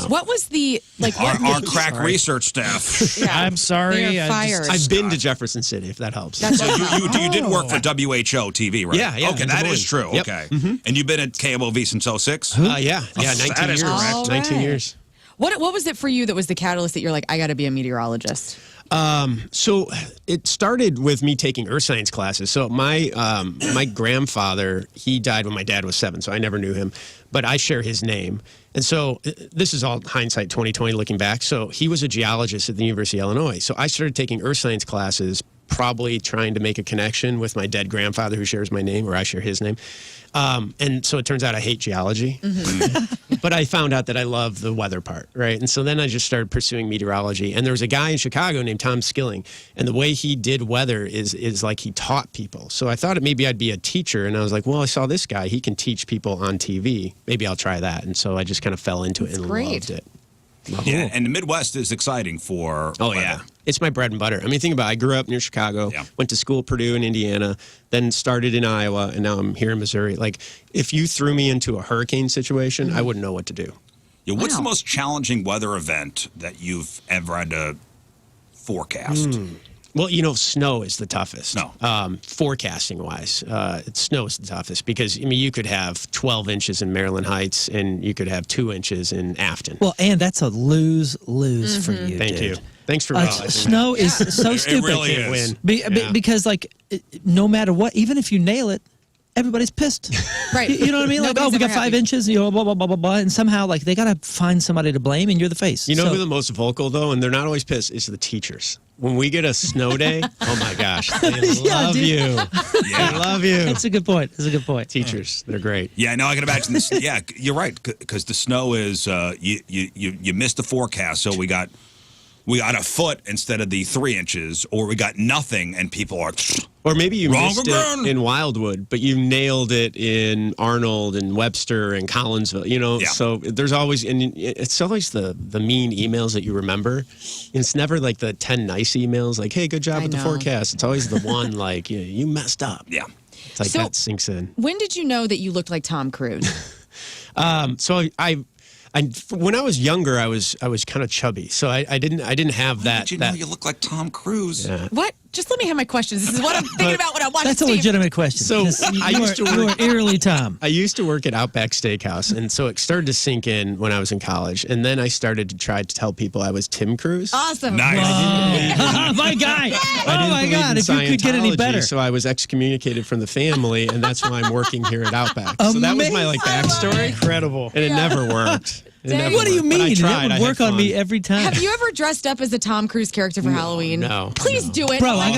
What was the our crack research staff? Yeah. I'm sorry. They are fired. I've been to Jefferson City, if that helps. So you did work for WHO TV, right? Yeah. Okay, in that Des is true. Moines. Okay. Yep. And you've been at KMOV since 06? Yeah, 19 that is years. correct. All 19 right. years. What was it for you that was the catalyst that you're like, I got to be a meteorologist? So it started with me taking earth science classes. So my grandfather, he died when my dad was 7, so I never knew him, but I share his name. And so this is all hindsight 2020 looking back. So he was a geologist at the University of Illinois. So I started taking earth science classes, probably trying to make a connection with my dead grandfather who shares my name, or I share his name. And so it turns out I hate geology, but I found out that I love the weather part, right? And so then I just started pursuing meteorology. And there was a guy in Chicago named Tom Skilling, and the way he did weather is like he taught people. So I thought maybe I'd be a teacher, and I was like, well, I saw this guy. He can teach people on TV. Maybe I'll try that. And so I just kind of fell into it and loved it. Yeah, and the Midwest is exciting for weather. Yeah. It's my bread and butter. I mean, think about it. I grew up near Chicago, went to school at Purdue in Indiana, then started in Iowa, and now I'm here in Missouri. Like, if you threw me into a hurricane situation, I wouldn't know what to do. Yeah, what's the most challenging weather event that you've ever had to forecast? Well, snow is the toughest. No. Forecasting-wise, snow is the toughest because, you could have 12 inches in Maryland Heights and you could have 2 inches in Afton. Well, and that's a lose-lose for you. Thank you. dude. Thanks for realizing Snow is so stupid. It really Can't is. win. Because, no matter what, even if you nail it, everybody's pissed. Right. You know what I mean? Nobody's We got ever 5 happy. inches, blah, blah, blah, blah, blah. And somehow, they got to find somebody to blame, and you're the face. You know who the most vocal, though, and they're not always pissed, is the teachers. When we get a snow day, oh my gosh, they love dude. you. They love you. That's a good point. Teachers, they're great. Yeah, no, I can imagine this. Yeah, you're right, because the snow is, you missed the forecast, so we got a foot instead of the 3 inches, or we got nothing, and people are... Or maybe you Wrong missed again. it in Wildwood, but you nailed it in Arnold and Webster and Collinsville. Yeah. So there's always, and it's always the mean emails that you remember. It's never like the 10 nice emails, like, hey, good job I with the know. forecast. It's always the one like, you messed up. Yeah. It's like So- that sinks in. When did you know that you looked like Tom Cruise? So when I was younger, I was kind of chubby, so I didn't have that. Did you know you look like Tom Cruise? Yeah. What? Just let me have my questions. This is what I'm thinking about when I'm watching That's a Steve. legitimate question. So I used to you work. were eerily Tom. I used to work at Outback Steakhouse, and so it started to sink in when I was in college. And then I started to try to tell people I was Tim Cruise. Awesome. Nice. My guy. I Oh didn't my believe God! in If you could get any Scientology, better. So I was excommunicated from the family, and that's why I'm working here at Outback. So that was my backstory. Incredible. And it never worked. It never What do you worked. But I mean? tried. That I would had work on fun. me every time. Have you ever dressed up as a Tom Cruise character for Halloween? no, Please no. do it. Bro, Like,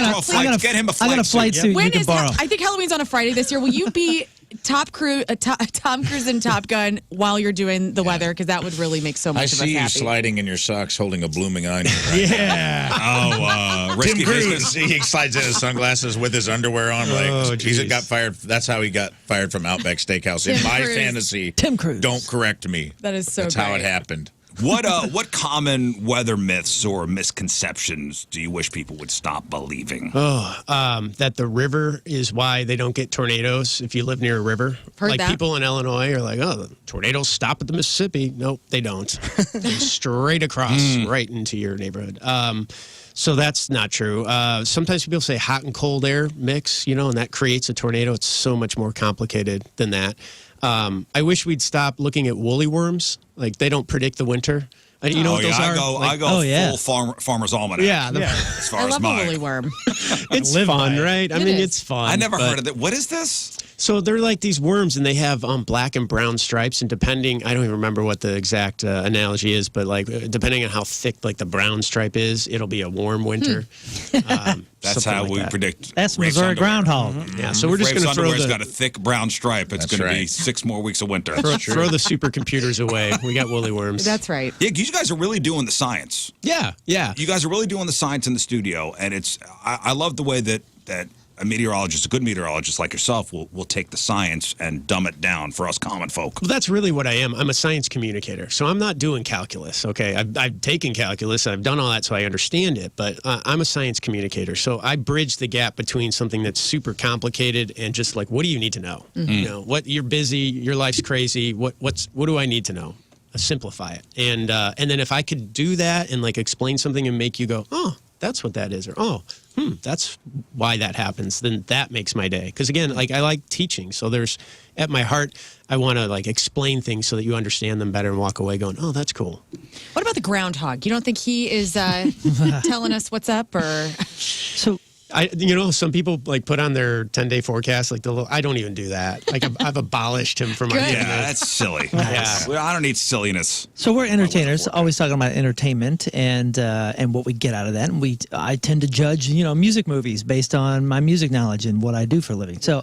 Get him a I got a flight flight suit when you can is borrow. I think Halloween's on a Friday this year. Will you be Tom Cruise and Top Gun while you're doing the weather? Because that would really make so much I of us see you happy. sliding in your socks holding a blooming onion. Yeah. Tim Risky Cruise. business. He slides in his sunglasses with his underwear on. Oh, He's geez. got fired. That's how he got fired from Outback Steakhouse. In Tim my Cruise. fantasy, Tim Cruise. Don't correct me. That is so That's how it great. happened. What common weather myths or misconceptions do you wish people would stop believing? That the river is why they don't get tornadoes if you live near a river. Heard like that. people in Illinois are like, oh, the tornadoes stop at the Mississippi. Nope, they don't. They straight across right into your neighborhood. So that's not true. Sometimes people say hot and cold air mix, and that creates a tornado. It's so much more complicated than that. I wish we'd stop looking at woolly worms. Like, they don't predict the winter. You know what those are? I go full Farmer's Almanac. Yeah, as far I as love a mine. woolly worm. it's live fun, by it. right? I It mean, is. it's fun. I never but- heard of it. What is this? So they're like these worms, and they have black and brown stripes, and depending, I don't even remember what the exact analogy is, but like depending on how thick like the brown stripe is, it'll be a warm winter. That's Something how like we that. predict. That's Rafe's Missouri underwear. groundhog. Yeah, so we're just Rafe's going to throw underwear's the got a thick brown stripe. It's That's going to be right. 6 more weeks of winter. throw the supercomputers away. We got woolly worms. That's right. Yeah, you guys are really doing the science. Yeah. You guys are really doing the science in the studio, and I love the way that a meteorologist, a good meteorologist like yourself, will take the science and dumb it down for us common folk. Well, that's really what I am. I'm a science communicator, so I'm not doing calculus. Okay, I've taken calculus, I've done all that, so I understand it. But I'm a science communicator, so I bridge the gap between something that's super complicated and just like, what do you need to know? What you're busy, your life's crazy. What do I need to know? Simplify it, and then if I could do that and like explain something and make you go, oh, that's what that is, or that's why that happens, then that makes my day. Because again, like I like teaching, so there's at my heart, I want to like explain things so that you understand them better and walk away going, oh, that's cool. What about the groundhog? You don't think he is telling us what's up, or? So Some people like put on their 10-day forecast, like I don't even do that. Like I've abolished him from my Good. Yeah, that's silly. Yeah. I don't need silliness. So we're entertainers, always talking about entertainment and what we get out of that. And I tend to judge, music movies based on my music knowledge and what I do for a living. So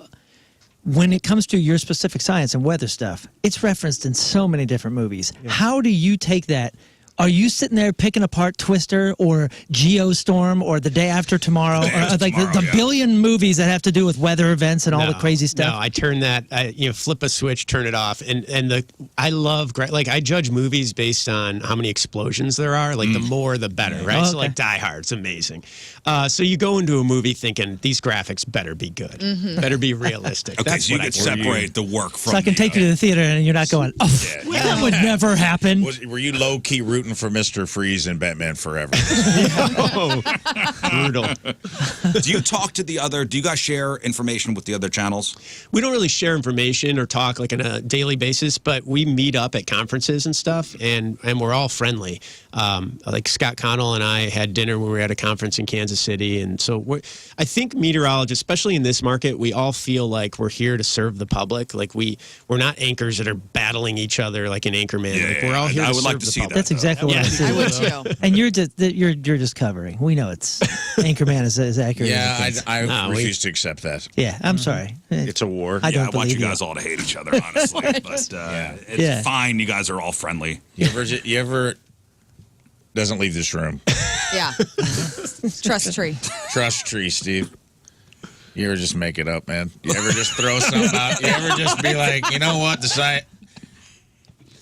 when it comes to your specific science and weather stuff, it's referenced in so many different movies. Yeah. How do you take that? Are you sitting there picking apart Twister or Geostorm or The Day After Tomorrow, or like the billion movies that have to do with weather events and all the crazy stuff? No, I turn that, flip a switch, turn it off, and I love, like I judge movies based on how many explosions there are. Like the more, the better, right? Oh, So like Die Hard, it's amazing. So you go into a movie thinking these graphics better be good, better be realistic. Okay, That's so you what could separate the work from. So I can take you to the theater and you're not going, that would never happen. Were you low key rooting for Mr. Freeze and Batman Forever? Brutal. Do you talk to the other? Do you guys share information with the other channels? We don't really share information or talk like on a daily basis, but we meet up at conferences and stuff, and we're all friendly. Like Scott Connell and I had dinner when we were at a conference in Kansas City, and so I think meteorologists, especially in this market, we all feel like we're here to serve the public. Like we're not anchors that are battling each other like an Anchorman. Like we're all here to serve the public. That's exactly what I see. I would too. And you're just covering. We know it's Anchorman is accurate. Yeah, as it I refuse to accept that. Yeah, I'm sorry. It's a war. I don't I want believe you guys all to hate each other, honestly. But it's fine. You guys are all friendly. You ever doesn't leave this room? Yeah. Trust tree. Trust tree, Steve. You ever just make it up, man? You ever just throw something out? You ever just be like, you know what, the site.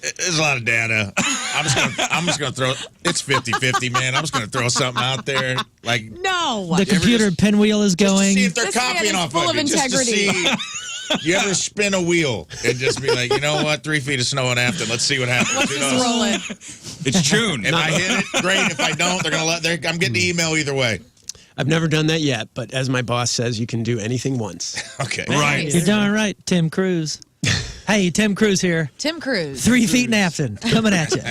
There's a lot of data. I'm just gonna throw. It's 50-50, man. I'm just gonna throw something out there. Like No. The computer pinwheel is going. see if they're This man copying is off full of of you. Just to integrity. see. You ever spin a wheel and just be like, you know what, 3 feet of snow and after, let's see what happens. Let's You just know? roll it. It's June. If I hit it, great. If I don't, they're gonna I'm getting the email either way. I've never done that yet, but as my boss says, you can do anything once. Okay. Right. You're darn right, Tim Cruise. Hey, Tim Cruise here. Tim Cruise. 3 feet in Afton, coming at you.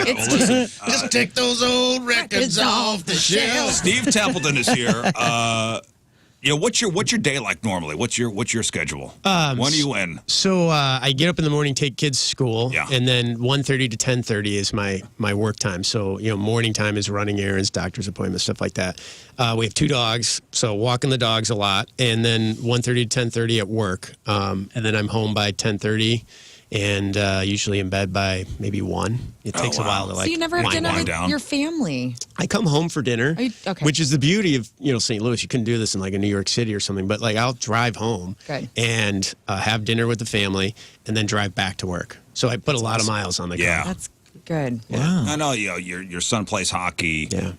Just take those old records off the shelf. Steve Templeton is here. What's your day like normally? What's your schedule? When are you in? So I get up in the morning, take kids to school, Yeah. and then 1:30 to 10:30 is my work time. So morning time is running errands, doctor's appointments, stuff like that. We have 2 dogs, so walking the dogs a lot, and then 1:30 to 10:30 at work, and then I'm home by 10:30. And usually in bed by maybe 1. It takes a while to So you never have dinner with your family? I come home for dinner, Okay. which is the beauty of St. Louis. You couldn't do this in like a New York City or something, but like I'll drive home and have dinner with the family, and then drive back to work. So I put a lot of miles on the car. That's good. Yeah. I know your son plays hockey. Yeah.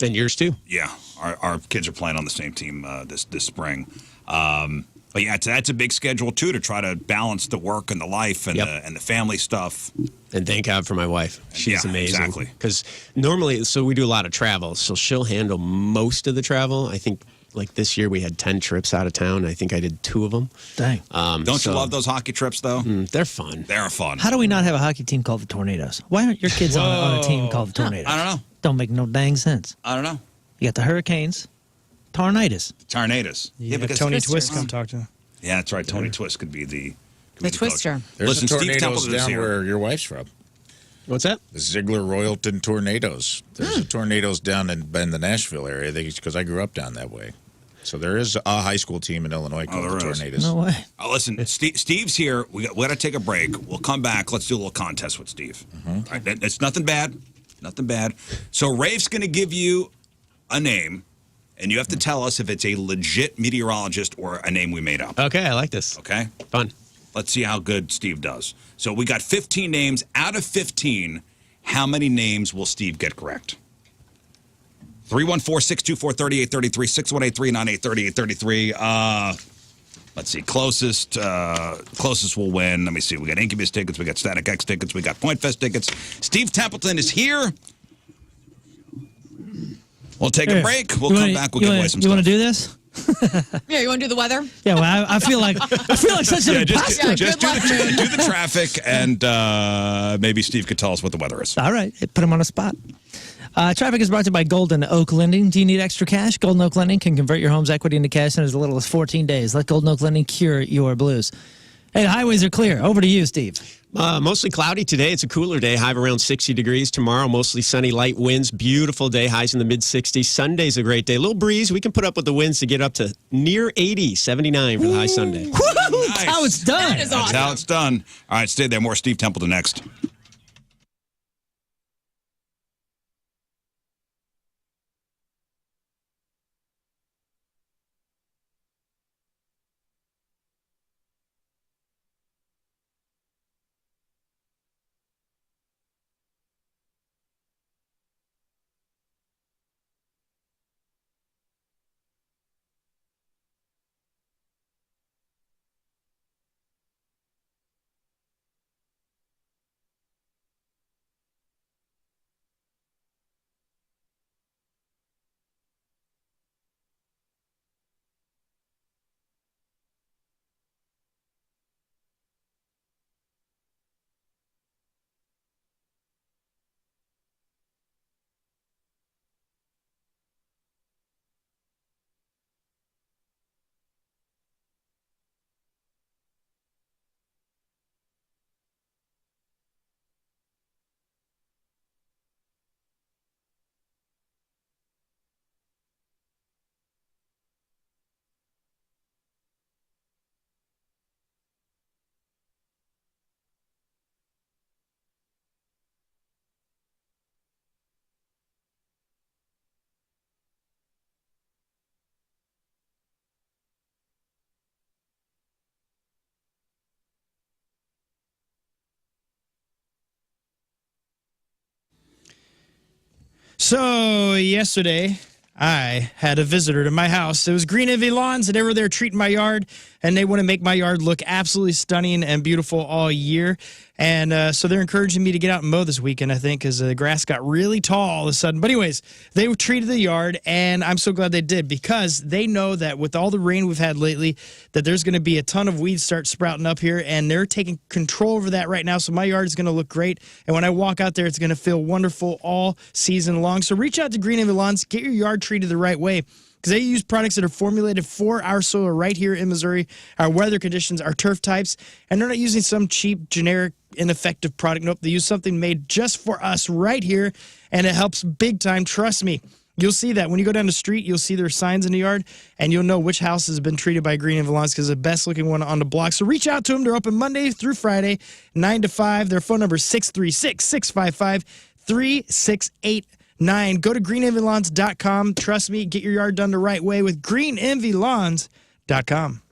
And yours too. Yeah, our kids are playing on the same team this spring. But yeah, that's a big schedule too, to try to balance the work and the life and the family stuff. And thank God for my wife. She's amazing. Exactly. Because normally, so we do a lot of travel, so she'll handle most of the travel. I think like this year we had 10 trips out of town. I think I did 2 of them. Dang. Don't you love those hockey trips though? They're fun. They're fun. How do we not have a hockey team called the Tornadoes? Why aren't your kids on a team called the Tornadoes? I don't know. Don't make no dang sense. I don't know. You got the Hurricanes, Tornadoes. Tornadoes. Yeah, because Tony Twist come talk to him. Yeah, that's right. Tony Twist could be the Twister. coach. There's Listen, the Steve tornadoes Templeton is down here. where your wife's from. What's that? The Ziegler Royalton Tornadoes. There's a tornadoes down in the Nashville area because I grew up down that way. So there is a high school team in Illinois called the there is. Tornadoes. No way. Listen, Steve's here. We got to take a break. We'll come back. Let's do a little contest with Steve. All right, it's nothing bad. Nothing bad. So Rafe's going to give you a name, and you have to tell us if it's a legit meteorologist or a name we made up. Okay, I like this. Okay? Fun. Let's see how good Steve does. So we got 15 names. Out of 15, how many names will Steve get correct? 314-624-3833, 618-398-3833. Let's see. Closest will win. Let me see. We got Incubus tickets. We got Static X tickets. We got Point Fest tickets. Steve Templeton is here. We'll take a break. We'll come back. We'll give away some stuff. You want to do this? Yeah, you want to do the weather? Yeah, well, I feel like such an imposter. Just do the traffic, and maybe Steve could tell us what the weather is. All right, put him on a spot. Traffic is brought to you by Golden Oak Lending. Do you need extra cash? Golden Oak Lending can convert your home's equity into cash in as little as 14 days. Let Golden Oak Lending cure your blues. Hey, the highways are clear. Over to you, Steve. Mostly cloudy today. It's a cooler day. High of around 60 degrees. Tomorrow, mostly sunny, light winds. Beautiful day. Highs in the mid-60s. Sunday's a great day. A little breeze. We can put up with the winds to get up to near 80, 79 for the high Sunday. Woo! That's how it's done. That is awesome. That's how it's done. All right, stay there. More Steve Templeton next. So yesterday, I had a visitor to my house. It was Green Envy Lawns, and they were there treating my yard, and they want to make my yard look absolutely stunning and beautiful all year. And so they're encouraging me to get out and mow this weekend, I think, because the grass got really tall all of a sudden. But anyways, they treated the yard, and I'm so glad they did, because they know that with all the rain we've had lately, that there's going to be a ton of weeds start sprouting up here, and they're taking control over that right now. So my yard is going to look great, and when I walk out there, it's going to feel wonderful all season long. So reach out to Green Envy Lawns, get your yard treated the right way, because they use products that are formulated for our soil right here in Missouri, our weather conditions, our turf types, and they're not using some cheap, generic, ineffective product. Nope, they use something made just for us right here, and it helps big time. Trust me. You'll see that when you go down the street, you'll see their signs in the yard, and you'll know which house has been treated by Green Envy Lawns, because the best looking one on the block. So reach out to them. They're open Monday through Friday, 9 to 5. Their phone number is 636-655-3689. Go to greenenvylawns.com. Trust me, get your yard done the right way with greenenvylawns.com.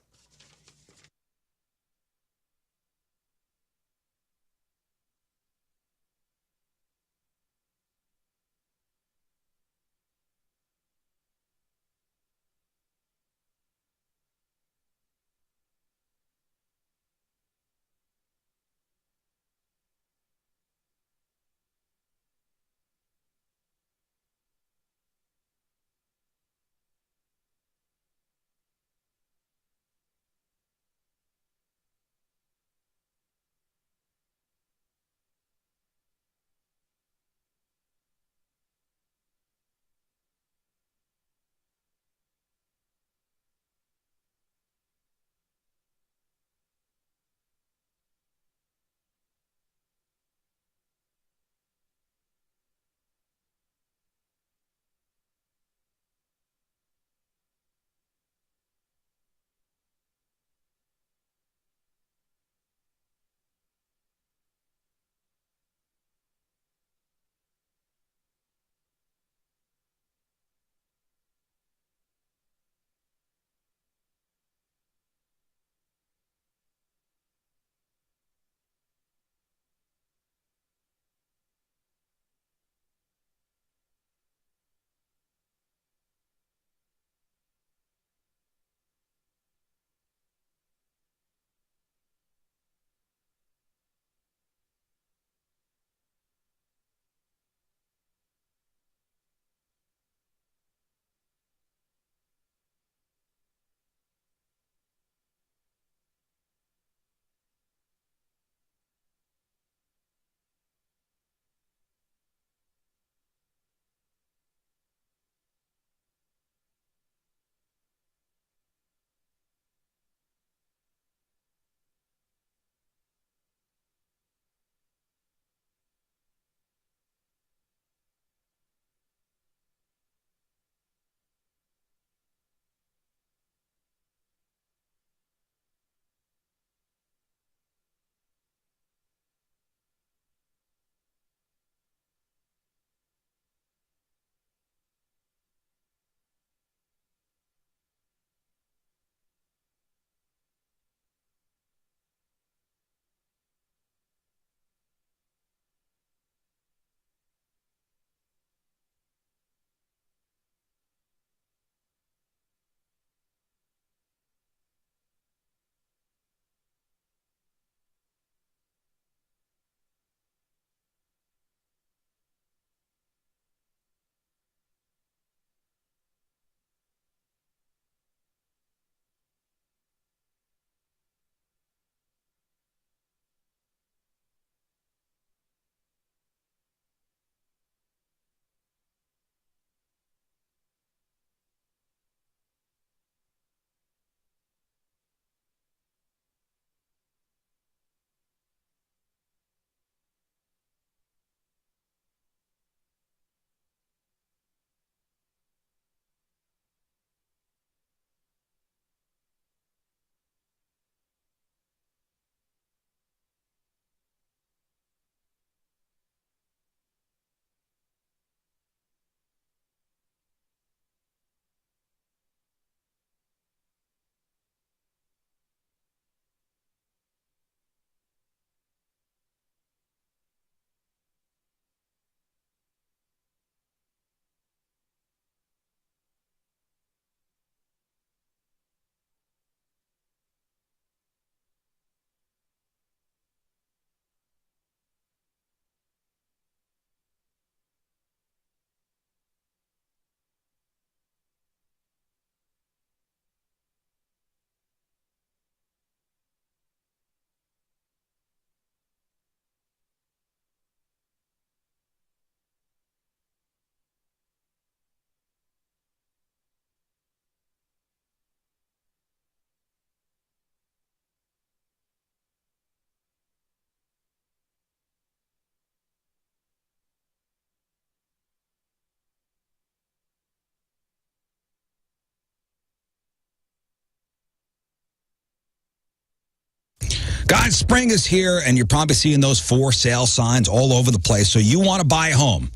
Guys, spring is here, and you're probably seeing those for sale signs all over the place. So you want to buy a home.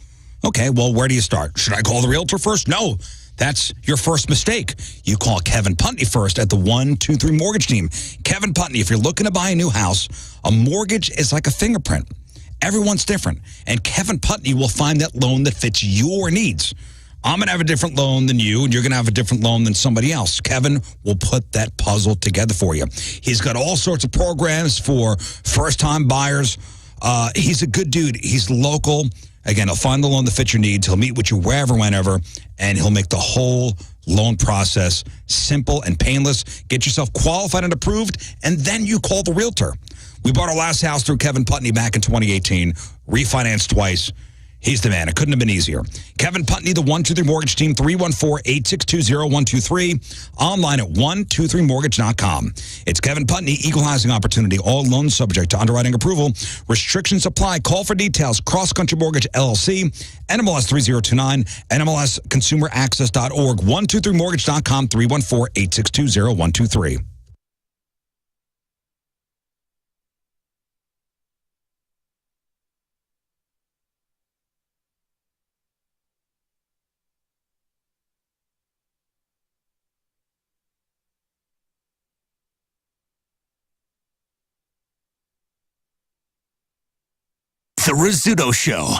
Okay, well, where do you start? Should I call the realtor first? No, that's your first mistake. You call Kevin Putney first at the 123 Mortgage Team. Kevin Putney, if you're looking to buy a new house, a mortgage is like a fingerprint. Everyone's different, and Kevin Putney will find that loan that fits your needs. I'm going to have a different loan than you, and you're going to have a different loan than somebody else. Kevin will put that puzzle together for you. He's got all sorts of programs for first-time buyers. He's a good dude. He's local. Again, he'll find the loan that fits your needs. He'll meet with you wherever, whenever, and he'll make the whole loan process simple and painless. Get yourself qualified and approved, and then you call the realtor. We bought our last house through Kevin Putney back in 2018, refinanced twice. He's the man. It couldn't have been easier. Kevin Putney, the 123 Mortgage Team, 314-862-0123. Online at 123mortgage.com. It's Kevin Putney, equal housing opportunity. All loans subject to underwriting approval. Restrictions apply. Call for details. Cross Country Mortgage, LLC. NMLS 3029. NMLSconsumeraccess.org. 123mortgage.com. 314-862-0123. The Rizzuto Show.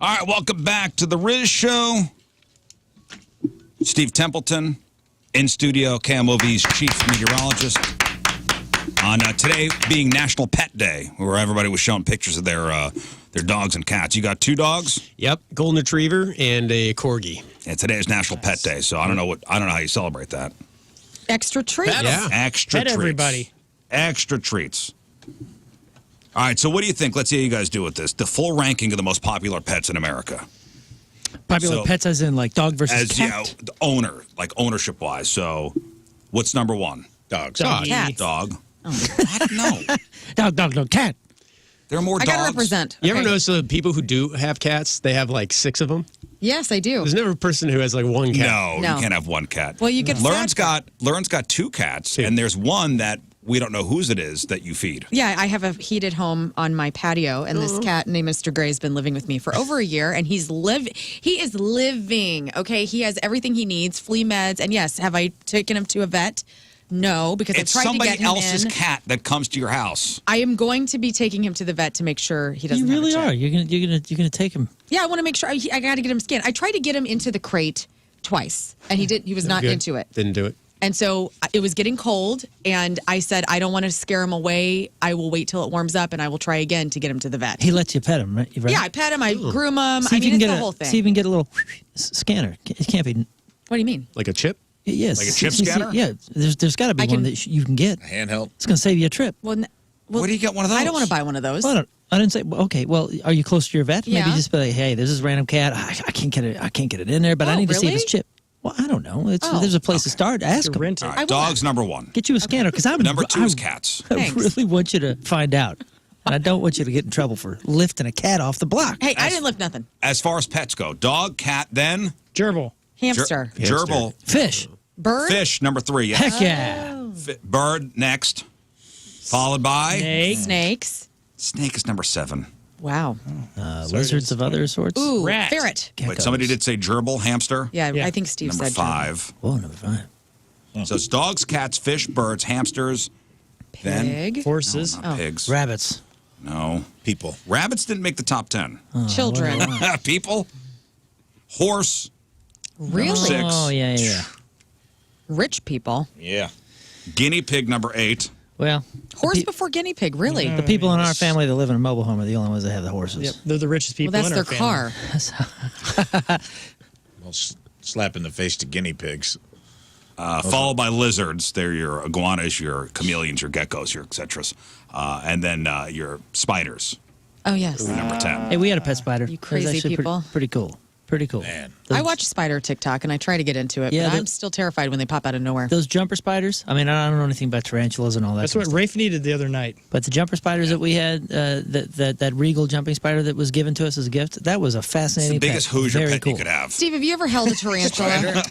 All right, welcome back to the Rizz Show. Steve Templeton in studio, KMOV's chief meteorologist. On today being National Pet Day, where everybody was showing pictures of their dogs and cats. You got 2 dogs? Yep, golden retriever and a corgi. And today is National Pet Day, so I don't know how you celebrate that. Extra treats. Yeah. Extra Pet treats. everybody. Extra treats. All right, so what do you think? Let's see how you guys do with this. The full ranking of the most popular pets in America. Popular pets as in like dog versus cat? Yeah, the owner, like ownership-wise. So what's number 1? Dogs. Dog. Cats. Dog. What? No. Dog, cat. There are more I dogs. gotta represent. You ever Okay. notice the people who do have cats, they have like 6 of them? Yes, I do. There's never a person who has like 1 cat. No, No. you can't have 1 cat. Well, you get Learn's sad. got 2 cats, and there's one that we don't know whose it is that you feed. Yeah, I have a heated home on my patio, and this cat named Mr. Gray has been living with me for over a year, and he is living. Okay, he has everything he needs, flea meds, and yes, have I taken him to a vet? No, because It's I tried to somebody get him else's in. cat that comes to your house. I am going to be taking him to the vet to make sure he doesn't. You really have a are. chip. You're gonna take him. Yeah, I want to make sure. I got to get him scanned. I tried to get him into the crate twice, and he was not Good. into it. Didn't do it. And so it was getting cold, and I said, I don't want to scare him away. I will wait till it warms up, and I will try again to get him to the vet. He lets you pet him, right? Yeah, I pet him, I groom him. See I if you mean, can it's get the whole thing. See if you can get a little scanner. It can't be. What do you mean? Like a chip? Yes. Like a chip scanner? Yeah, there's got to be I one can- that you can get. Handheld. It's gonna save you a trip. Well, Where do you get one of those? I don't want to buy one of those. Well, I didn't say. Okay, well, are you close to your vet? Maybe Yeah. just be like, hey, there's this random cat. I can't get it. I can't get it in there, but I Oh, need to see if really? it's chip. Well, I don't know. Oh. There's a place to start. Ask them. Rent it. All I right, will. dogs number 1. Get you a scanner because I'm Number 2 is I- cats. I Thanks. really want you to find out. And I don't want you to get in trouble for lifting a cat off the block. Hey, I didn't lift nothing. As far as pets go, dog, cat, then Gerbil. Hamster. gerbil, Fish. Bird. fish, number 3. Yeah. Heck yeah. Bird next, followed by Snake. Snakes. snake is number 7. Wow. Lizards of other sorts. Ooh, Rat. ferret. Wait, somebody did say gerbil, hamster. Yeah, Yeah. I think Steve Number said 5. Oh, number 5. So it's dogs, cats, fish, birds, hamsters, then Pig. Horses. not pigs. Rabbits. No. People. Rabbits didn't make the top 10. Children. People, horse, Really? 6. Oh, yeah. Rich people. Yeah. Guinea pig, number 8. Well, Horse before guinea pig, really? the people in our family that live in a mobile home are the only ones that have the horses. Yep, they're the richest Well, people that's in their our family. car. Well, slap in the face to guinea pigs. Followed by lizards. They're your iguanas, your chameleons, your geckos, your et ceteras. And then your spiders, Oh, yes. number 10. Hey, we had a pet spider. You It was crazy actually people. Pretty cool. Pretty cool. Man. I watch spider TikTok and I try to get into it, Yeah, but the- I'm still terrified when they pop out of nowhere. Those jumper spiders. I mean, I don't know anything about tarantulas and all that. That's kind what of Rafe needed the other night. stuff. But the jumper spiders that we had, that regal jumping spider that was given to us as a gift, that was a It's fascinating. the biggest pet. Hoosier Very pet cool. you could have. Steve, have you ever held a tarantula?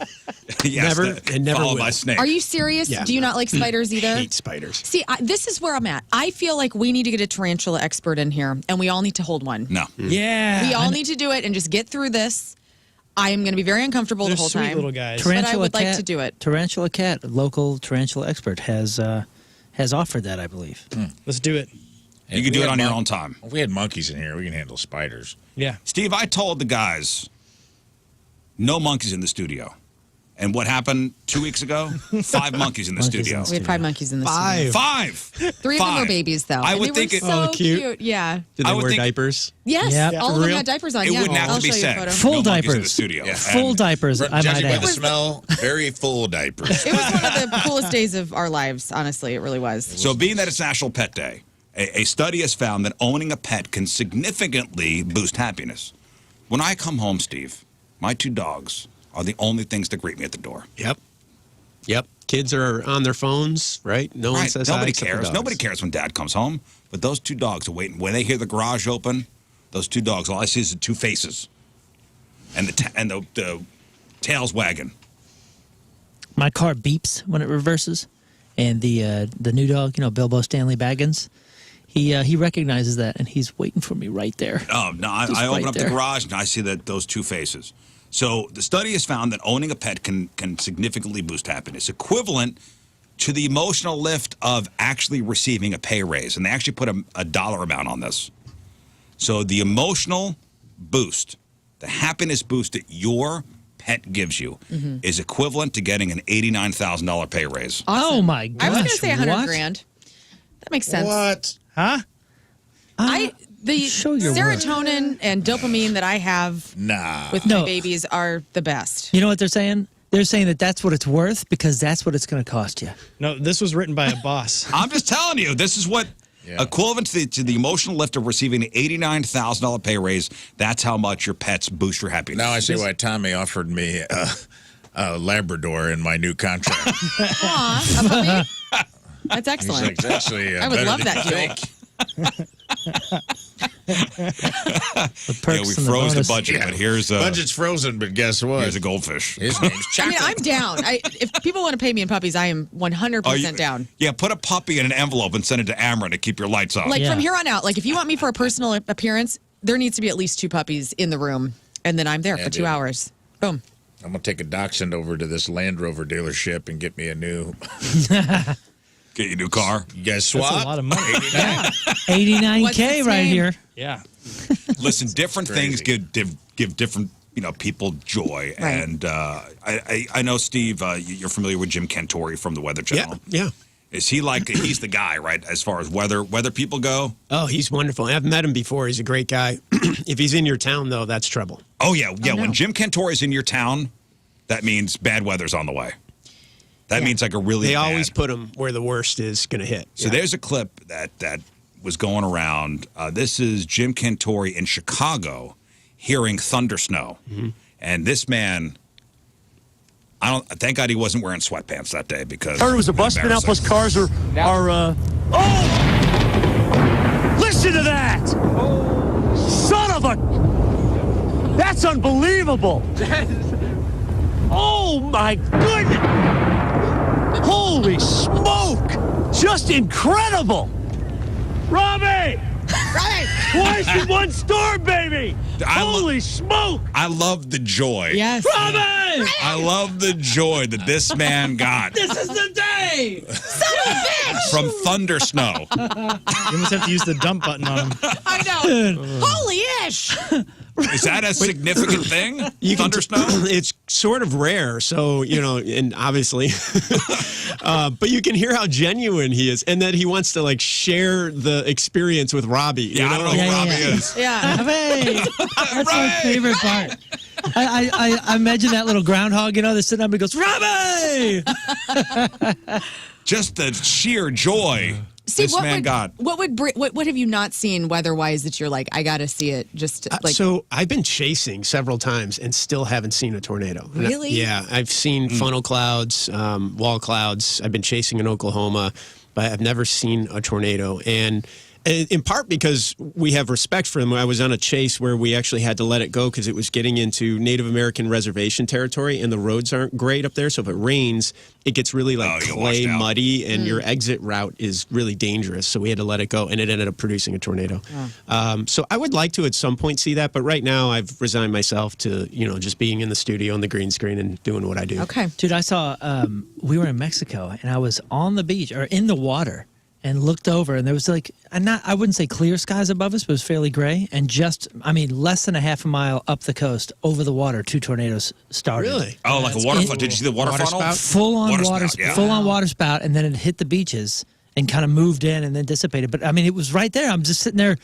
Yes, Never, and never followed will. by snake. Are you serious? Yeah. Do you not like spiders either? Hate spiders. See, this is where I'm at. I feel like we need to get a tarantula expert in here, and we all need to hold one. No. Yeah. We all need to do it and just get through this. I am going to be very uncomfortable They're the whole sweet time. little guys. But I would like to do it. Tarantula Cat, a local tarantula expert, has offered that, I believe. Let's do it. You can do it on your own time. If we had monkeys in here, we can handle spiders. Yeah. Steve, I told the guys, no monkeys in the studio. And what happened 2 weeks ago? 5 monkeys in the Monkeys in studio. the We had 5 monkeys in the studio. 5. 3 of them were babies, though. I and would they think were it. so Oh, cute. cute. Yeah. Did I they would wear think- diapers? Yes. Yep. All of them Real? had diapers on. It yeah. wouldn't have I'll to be show you a said. photo. Full no monkeys in the diapers. studio. Yeah. Full And diapers, I Judging might by add. the smell, very full diapers. It was one of the coolest days of our lives, honestly. It really was. So being that it's National Pet Day, a study has found that owning a pet can significantly boost happiness. When I come home, Steve, my 2 dogs are the only things that greet me at the door. Yep. Yep. Kids are on their phones, right? No one Right. says hi Nobody except for cares. dogs. Nobody cares when Dad comes home. But those 2 dogs are waiting. When they hear the garage open, those 2 dogs, all I see is the 2 faces, and the tails wagging. My car beeps when it reverses, and the new dog, Bilbo Stanley Baggins, he recognizes that, and he's waiting for me right there. Oh no! I Just open right up there. the garage and I see those 2 faces. So the study has found that owning a pet can significantly boost happiness, equivalent to the emotional lift of actually receiving a pay raise, and they actually put a dollar amount on this. So the emotional boost, the happiness boost that your pet gives you, is equivalent to getting an $89,000 pay raise. Oh my gosh! I was going to say 100 what? grand. That makes sense. What? Huh? The Show your serotonin and dopamine that I have Nah. with No. my babies are the best. You know what they're saying? They're saying that that's what it's worth because that's what it's going to cost you. No, this was written by a boss. I'm just telling you, this is what equivalent to the emotional lift of receiving an $89,000 pay raise. That's how much your pets boost your happiness. Now I see why Tommy offered me a Labrador in my new contract. Aw, a puppy? That's He's excellent. like, "It's actually I would better love than that you deal. think." The Yeah, perks we and the froze the bonus. budget, but here's a Budget's frozen, but guess what? here's a goldfish. His name's I mean, Chocolate. I'm down. If people want to pay me in puppies, I am 100% down. Yeah, put a puppy in an envelope and send it to Amron to keep your lights on. Like Yeah. from here on out, like if you want me for a personal appearance, there needs to be at least 2 puppies in the room, and then I'm there Yeah, for 2 dude. hours. Boom. I'm gonna take a dachshund over to this Land Rover dealership and get me a new. Get your new car. You guys That's swap? a lot of money. 89K What's its right name? here. Yeah. Listen, different things Crazy. give different people joy, Right. and I know Steve, you're familiar with Jim Cantori from the Weather Yeah, Channel. yeah. Is he like he's the guy, right? As far as weather people go. Oh, he's wonderful. I've met him before. He's a great guy. If he's in your town, though, that's trouble. Oh yeah. no. When Jim Cantori's in your town, that means bad weather's on the way. That means like a really. They bad. always put him where the worst is going to hit. So Yeah. there's a clip that was going around. This is Jim Cantori in Chicago hearing thunder snow. And this man, thank God he wasn't wearing sweatpants that day because. Heard it was a bus spin out plus cars are oh! Listen to that! Son of a... That's unbelievable! Oh my goodness! Holy smoke! Just incredible! Robbie! Twice in one storm, baby! Holy smoke! I love the joy. Yes. Robbie! I love the joy that this man got This is the day! from thunder snow. You must have to use the dump button on him. I know. Holy ish! Is that a significant thing? Thunder snow? It's sort of rare, so and obviously, but you can hear how genuine he is, and that he wants to like share the experience with Robbie. Yeah, I don't know who Robbie is. Yeah. Hey, that's my favorite part. I imagine that little groundhog, that's sitting up and goes, Robbie! Just the sheer joy. Steve, this man got. What have you not seen weather-wise that you're like, I got to see it? Just like So I've been chasing several times and still haven't seen a tornado. Really? Yeah, I've seen funnel clouds, wall clouds. I've been chasing in Oklahoma, but I've never seen a tornado. And in part because we have respect for them. I was on a chase where we actually had to let it go because it was getting into Native American reservation territory, and the roads aren't great up there. So if it rains, it gets really like clay muddy, and your exit route is really dangerous. So we had to let it go, and it ended up producing a tornado. So I would like to at some point see that, but right now I've resigned myself to just being in the studio on the green screen and doing what I do. Okay, dude, I saw we were in Mexico, and I was on the beach or in the water. And looked over, and there was like, I wouldn't say clear skies above us, but it was fairly gray. And less than a half a mile up the coast, over the water, 2 tornadoes started. Really? Oh, like a waterfall. Did you see the water funnel? Full on water spout, and then it hit the beaches and kind of moved in and then dissipated. But I mean, it was right there. I'm just sitting there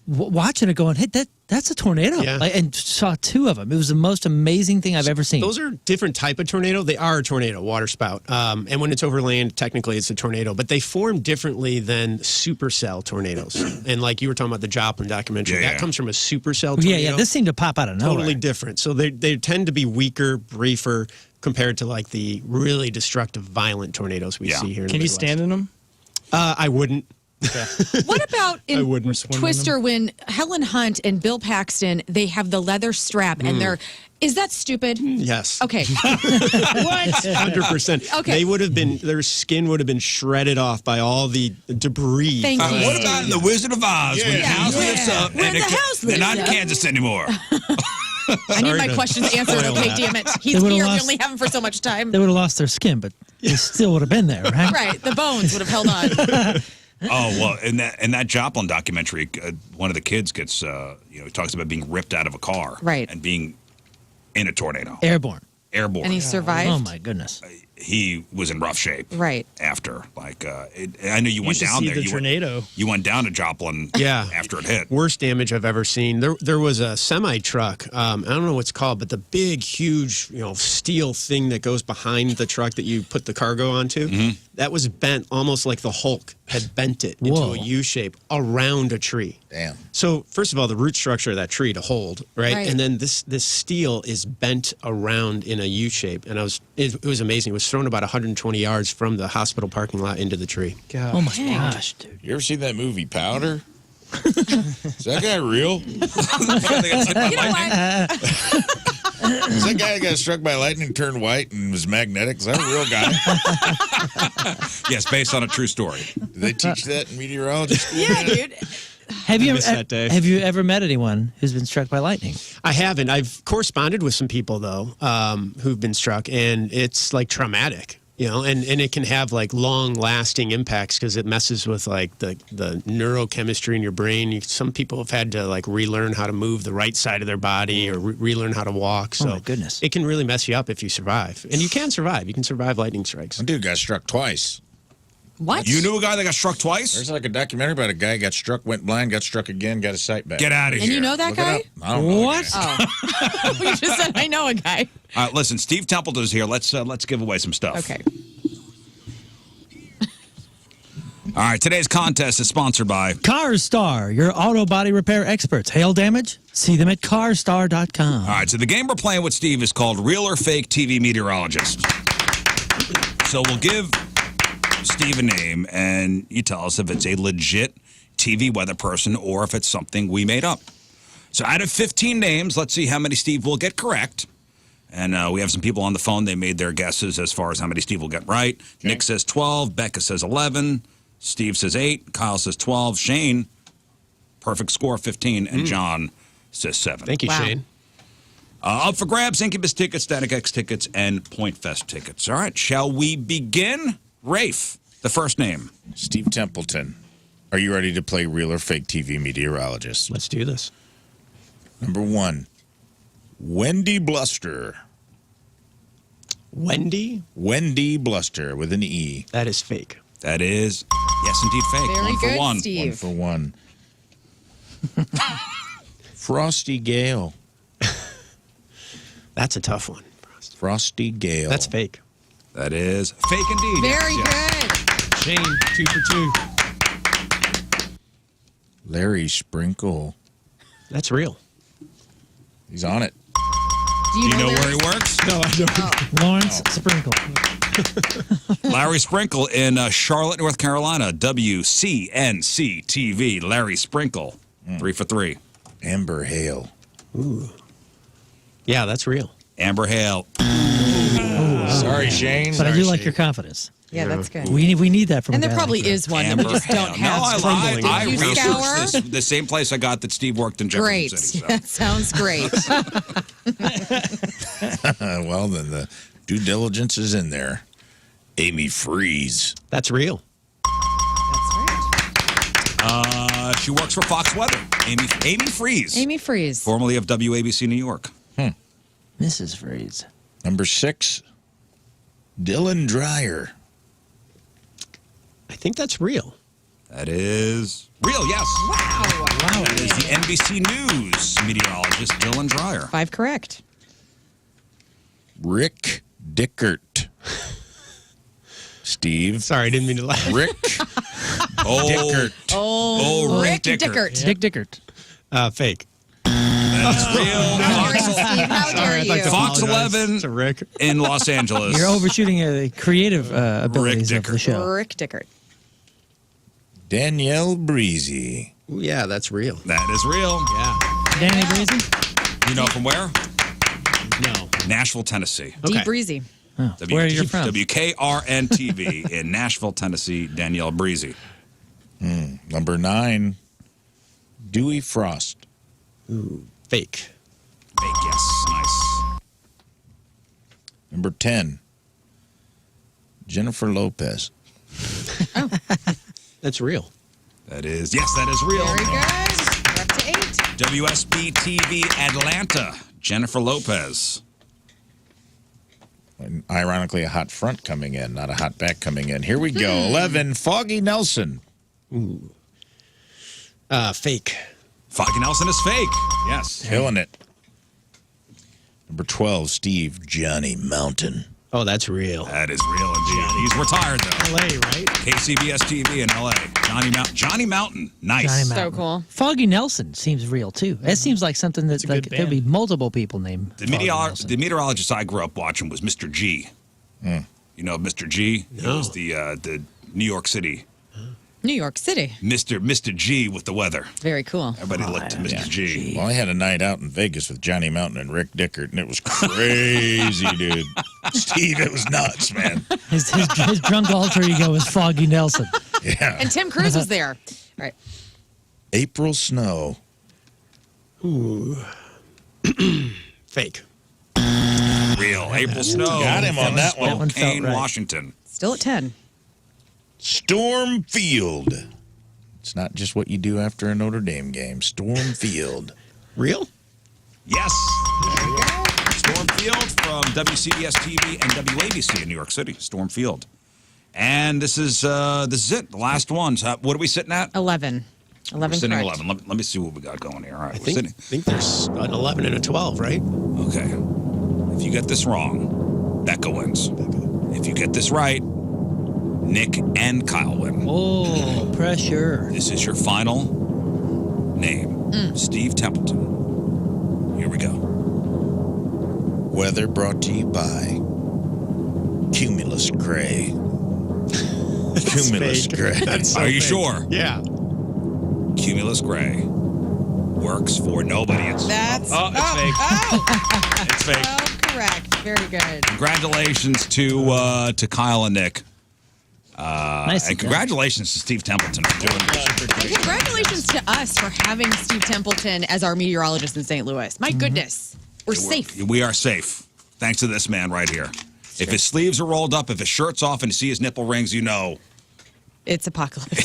watching it, going, "Hey, that's a tornado!" Yeah. And saw 2 of them. It was the most amazing thing I've ever seen. Those are different type of tornado. They are a tornado, water spout. And when it's over land, technically it's a tornado. But they form differently than supercell tornadoes. And like you were talking about the Joplin documentary, that comes from a supercell tornado. Yeah. This seemed to pop out of nowhere. Totally different. So they tend to be weaker, briefer, compared to like the really destructive, violent tornadoes we see here in the Can you Midwest. stand in them? I wouldn't. What about I in wouldn't swim in Twister when Helen Hunt and Bill Paxton, they have the leather strap and they're, is that stupid? Yes. Okay. What? 100%. Okay. They would have been, their skin would have been shredded off by all the debris. Thank you. What about in The Wizard of Oz when the house lifts up Where the house they're not in lifts up. Kansas anymore? I need my to questions answered. spoil Okay, that. damn it. He's They would've here. We lost- only have him for so much time. They would have lost their skin, but they still would have been there, right? Right. The bones would have held on. Oh well, in that Joplin documentary, one of the kids gets he talks about being ripped out of a car, Right. and being in a tornado, Airborne. And he survived. Oh my goodness. He was in rough shape, Right. after. I know you went should down see there. the tornado. You went down to Joplin, after it hit. Worst damage I've ever seen. There was a semi truck. I don't know what it's called, but the big, huge, steel thing that goes behind the truck that you put the cargo onto. That was bent almost like the Hulk had bent it into a U shape around a tree. Damn. So first of all, the root structure of that tree to hold, right? Right. And then this steel is bent around in a U shape, and it was amazing. It was thrown about 120 yards from the hospital parking lot into the tree. God. Oh my gosh, dude. You ever seen that movie Powder? Is that guy real? You know what? Is that guy that got struck by lightning turned white and was magnetic? Is that a real guy? Yes, based on a true story. Did they teach that in meteorology school? Yeah, dude. Have you missed that day. Have you ever met anyone who's been struck by lightning? I haven't. I've corresponded with some people though who've been struck, and it's like traumatic, and it can have like long-lasting impacts because it messes with like the neurochemistry in your brain. Some people have had to like relearn how to move the right side of their body or relearn how to walk. So my goodness. it can really mess you up if you survive, and you can survive. You can survive lightning strikes. One dude got struck twice. What? You knew a guy that got struck twice? There's like a documentary about a guy who got struck, went blind, got struck again, got his sight back. Get out of here. And you know that Look guy? it up. I don't know. What? The guy. Oh. You just said I know a guy. All right, listen, Steve Templeton is here. Let's give away some stuff. Okay. All right, today's contest is sponsored by Car Star, your auto body repair experts. Hail damage? See them at carstar.com. All right, so the game we're playing with Steve is called Real or Fake TV Meteorologist. So we'll give Steve a name, and you tell us if it's a legit TV weather person or if it's something we made up. So out of 15 names, let's see how many Steve will get correct. And we have some people on the phone. They made their guesses as far as how many Steve will get right. Okay. Nick says 12. Becca says 11. Steve says 8. Kyle says 12. Shane, perfect score, 15. And John says 7. Thank you, Shane. Up for grabs, Incubus tickets, Static X tickets, and Point Fest tickets. All right, shall we begin? Rafe, the first name. Steve Templeton. Are you ready to play Real or Fake TV Meteorologist? Let's do this. Number 1, Wendy Bluster. Wendy? Wendy Bluster with an E. That is fake. That is, yes, indeed, fake. Very One for good, one. Steve. 1 for 1. Frosty Gale. That's a tough one. Frosty Gale. That's fake. That is fake indeed. Very yes. good. Shane, 2 for 2. Larry Sprinkle. That's real. He's on it. Do you know where he works? No, I don't. Lawrence Sprinkle. Larry Sprinkle in Charlotte, North Carolina. WCNC TV. Larry Sprinkle. 3 for 3. Amber Hale. Ooh. Yeah, that's real. Amber Hale. Sorry, Shane. But I do like your confidence. Yeah, that's good. We need that from And a there guy probably like that. is one that we just don't have. I Did you researched scour? the same place I got that Steve worked in Jefferson Great. City. So. That sounds great. Well, then the due diligence is in there. Amy Freeze. That's real. She works for Fox Weather. Amy Freeze. Amy Freeze. Formerly of WABC New York. Mrs. Freeze. Number 6, Dylan Dreyer. I think that's real. That is real, yes. Wow. That is the NBC News meteorologist, Dylan Dreyer. 5 correct. Rick Dickert. Steve. Sorry, I didn't mean to laugh. Rick Dickert. Oh, Rick Dickert. Dickert. Dick Dickert. Fake. That's real. How dare you, Steve? How dare you? Fox apologize 11 to Rick. in Los Angeles. You're overshooting the creative abilities of the show. Rick Dickert. Danielle Breezy. Ooh, yeah, that's real. That is real. Yeah. Danny Breezy? You know from where? No. Nashville, Tennessee. Deep Breezy. Oh, where are you from? WKRN TV in Nashville, Tennessee. Danielle Breezy. Number 9, Dewey Frost. Ooh, fake. Fake, yes. Nice. Number 10, Jennifer Lopez. That's real. That is, yes, that is real. Very good. We're up to 8. WSB TV Atlanta. Jennifer Lopez. And ironically, a hot front coming in, not a hot back coming in. Here we go. 11, Foggy Nelson. Ooh. Fake. Foggy Nelson is fake. Yes. Killing it. Number 12, Steve Johnny Mountain. Oh, that's real. That is real indeed. He's retired, though. LA, right? KCBS TV in LA. Johnny Mountain. Nice. Johnny So Mountain. cool. Foggy Nelson seems real too. It seems like something that a good there'd be multiple people named. The, Foggy Nelson. the meteorologist I grew up watching was Mr. G. You know Mr. G? He No. was the New York City. New York City. Mr. G with the weather. Very cool. Everybody looked to Mr. G. Well, I had a night out in Vegas with Johnny Mountain and Rick Dickert, and it was crazy, dude. Steve, it was nuts, man. His drunk alter ego is Foggy Nelson. Yeah. And Tim Cruise was there. Right. April Snow. Ooh. Fake. Real. April Snow. Got him on that one. That one felt Kane, right. Washington. Still at 10. Storm Field. It's not just what you do after a Notre Dame game. Storm Field. Real? Yes. Storm Field from WCBS TV and WABC in New York City. Storm Field. And this is it. The last one. So what are we sitting at? 11. 11 We're sitting at correct. 11. Let me see what we got going here. All right. I we're sitting. think there's an 11 and a 12, right? Okay. If you get this wrong, Becca wins. If you get this right, Nick and Kyle win. Oh, pressure. This is your final name. Steve Templeton. Here we go. Weather brought to you by Cumulus Gray. Cumulus fake. Gray. That's so Are you fake. sure? Yeah. Cumulus Gray works for nobody. It's That's It's fake. Oh, correct. Very good. Congratulations to Kyle and Nick. Nice. And congratulations to Steve Templeton for doing this. And congratulations to us for having Steve Templeton as our meteorologist in St. Louis. My goodness. We're safe. We are safe. Thanks to this man right here. If his sleeves are rolled up, if his shirt's off, and you see his nipple rings, you know It's apocalypse.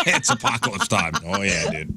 it's apocalypse time. Oh, yeah, dude.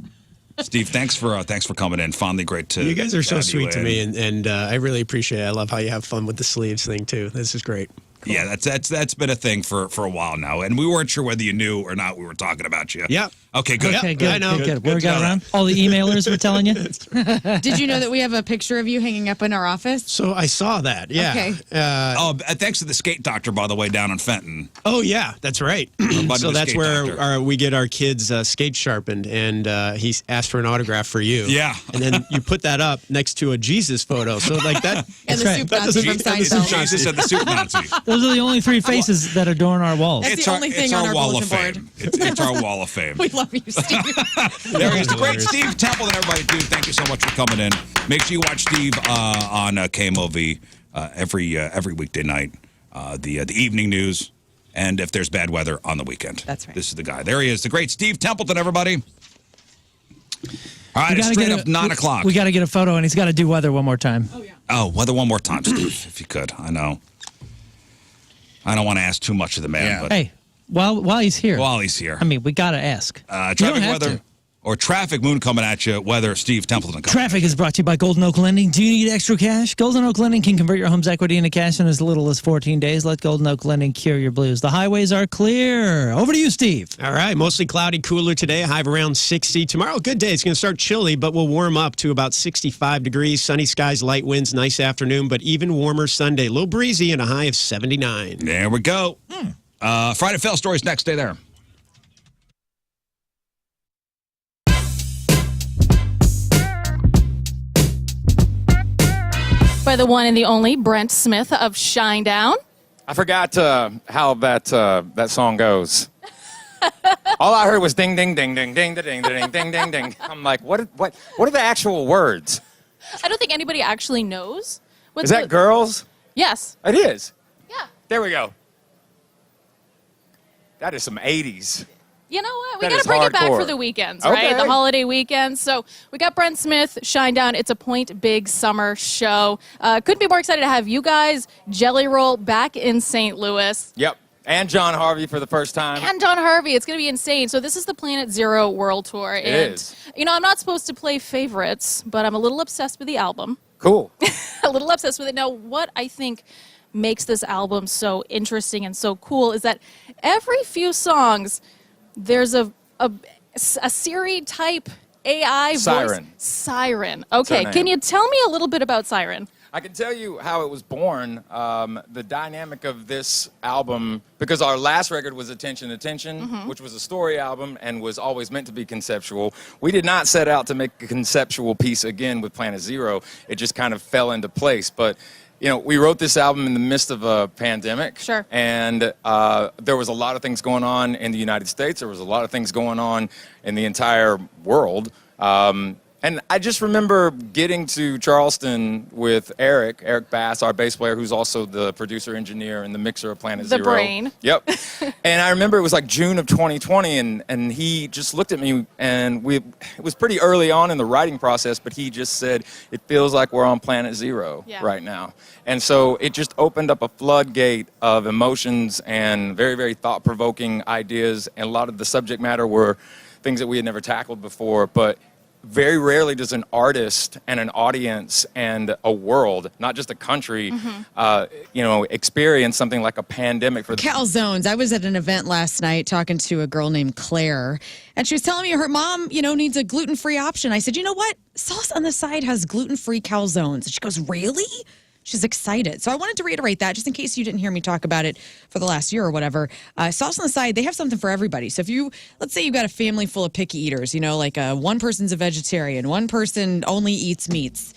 Steve, thanks for coming in. Finally, great to You guys are so have you sweet to in. me, and I really appreciate it. I love how you have fun with the sleeves thing, too. This is great. Yeah, that's been a thing for a while now, and we weren't sure whether you knew or not we were talking about you. Yeah. Okay, good. Okay, Yep. good. I know. Good. Good Word to got know around. that. All the emailers were telling you. Did you know that we have a picture of you hanging up in our office? So I saw that. Yeah. Okay. Thanks to the skate doctor, by the way, down in Fenton. Oh yeah, that's right. buddy, So the that's skate where we get our kids skate sharpened, and he asked for an autograph for you. Yeah. And then you put that up next to a Jesus photo. So like that. And the right. soup That Nazi doesn't from make sense. Seinfeld. Jesus and the soup Nazi. Those are the only three faces that adorn our walls. That's the only thing on our wall of bulletin fame. It's our wall of fame. We love you, Steve. There he is, the great Steve Templeton. Everybody, dude, thank you so much for coming in. Make sure you watch Steve on KMOV every weekday night, the evening news, and if there's bad weather on the weekend. That's right. This is the guy. There he is, the great Steve Templeton. Everybody. All right, We it's gotta straight get up 9 o'clock. We got to get a photo, and he's got to do weather one more time. Oh, weather one more time, Steve, if you could. I know. I don't want to ask too much of the man, but Hey, while he's here. while he's here. I mean, we got to ask. You Traffic don't have weather to. or traffic moon coming at you, weather Steve Templeton coming. Traffic is brought to you by Golden Oak Lending. Do you need extra cash? Golden Oak Lending can convert your home's equity into cash in as little as 14 days. Let Golden Oak Lending cure your blues. The highways are clear. Over to you, Steve. All right, mostly cloudy, cooler today, high of around 60. Tomorrow, good day. It's going to start chilly, but we'll warm up to about 65 degrees. Sunny skies, light winds, nice afternoon, but even warmer Sunday. A little breezy and a high of 79. There we go. Friday Fail Stories next. Stay there. By the one and the only Brent Smith of Shinedown. I forgot how that song goes. All I heard was ding, ding, ding, ding, ding, ding, ding, ding, ding, ding. I'm like, what are the actual words? I don't think anybody actually knows. Is that girls? Yes. It is. Yeah. There we go. That is some 80s. You know what? We That got is to bring it back hardcore. for the weekends, right? Okay. The holiday weekends. So we got Brent Smith, Shinedown. It's a Point Big Summer show. Couldn't be more excited to have you guys, Jelly Roll, back in St. Louis. Yep. And John Harvey for the first time. And John Harvey. It's going to be insane. So this is the Planet Zero World Tour. It and, is. You know, I'm not supposed to play favorites, but I'm a little obsessed with the album. Cool. A little obsessed with it. Now, what I think makes this album so interesting and so cool is that every few songs, there's a Siri type AI Siren. voice. Siren. Okay, Her can name. you tell me a little bit about Siren? I can tell you how it was born. The dynamic of this album, because our last record was Attention, which was a story album and was always meant to be conceptual. We did not set out to make a conceptual piece again with Planet Zero. It just kind of fell into place. But you know, we wrote this album in the midst of a pandemic. Sure. And there was a lot of things going on in the United States. There was a lot of things going on in the entire world. And I just remember getting to Charleston with Eric Bass, our bass player, who's also the producer, engineer, and the mixer of Planet The Zero. brain. Yep. And I remember it was like June of 2020, and he just looked at me, and it was pretty early on in the writing process, but he just said, it feels like we're on Planet Zero right now. And so it just opened up a floodgate of emotions and very, very thought-provoking ideas, and a lot of the subject matter were things that we had never tackled before, but very rarely does an artist and an audience and a world, not just a country, experience something like a pandemic. For Calzones. I was at an event last night talking to a girl named Claire, and she was telling me her mom, needs a gluten-free option. I said, you know what? Sauce on the Side has gluten-free calzones. And she goes, really? She's excited. So I wanted to reiterate that just in case you didn't hear me talk about it for the last year or whatever. Sauce on the Side, they have something for everybody. So if let's say you've got a family full of picky eaters, like one person's a vegetarian, one person only eats meats,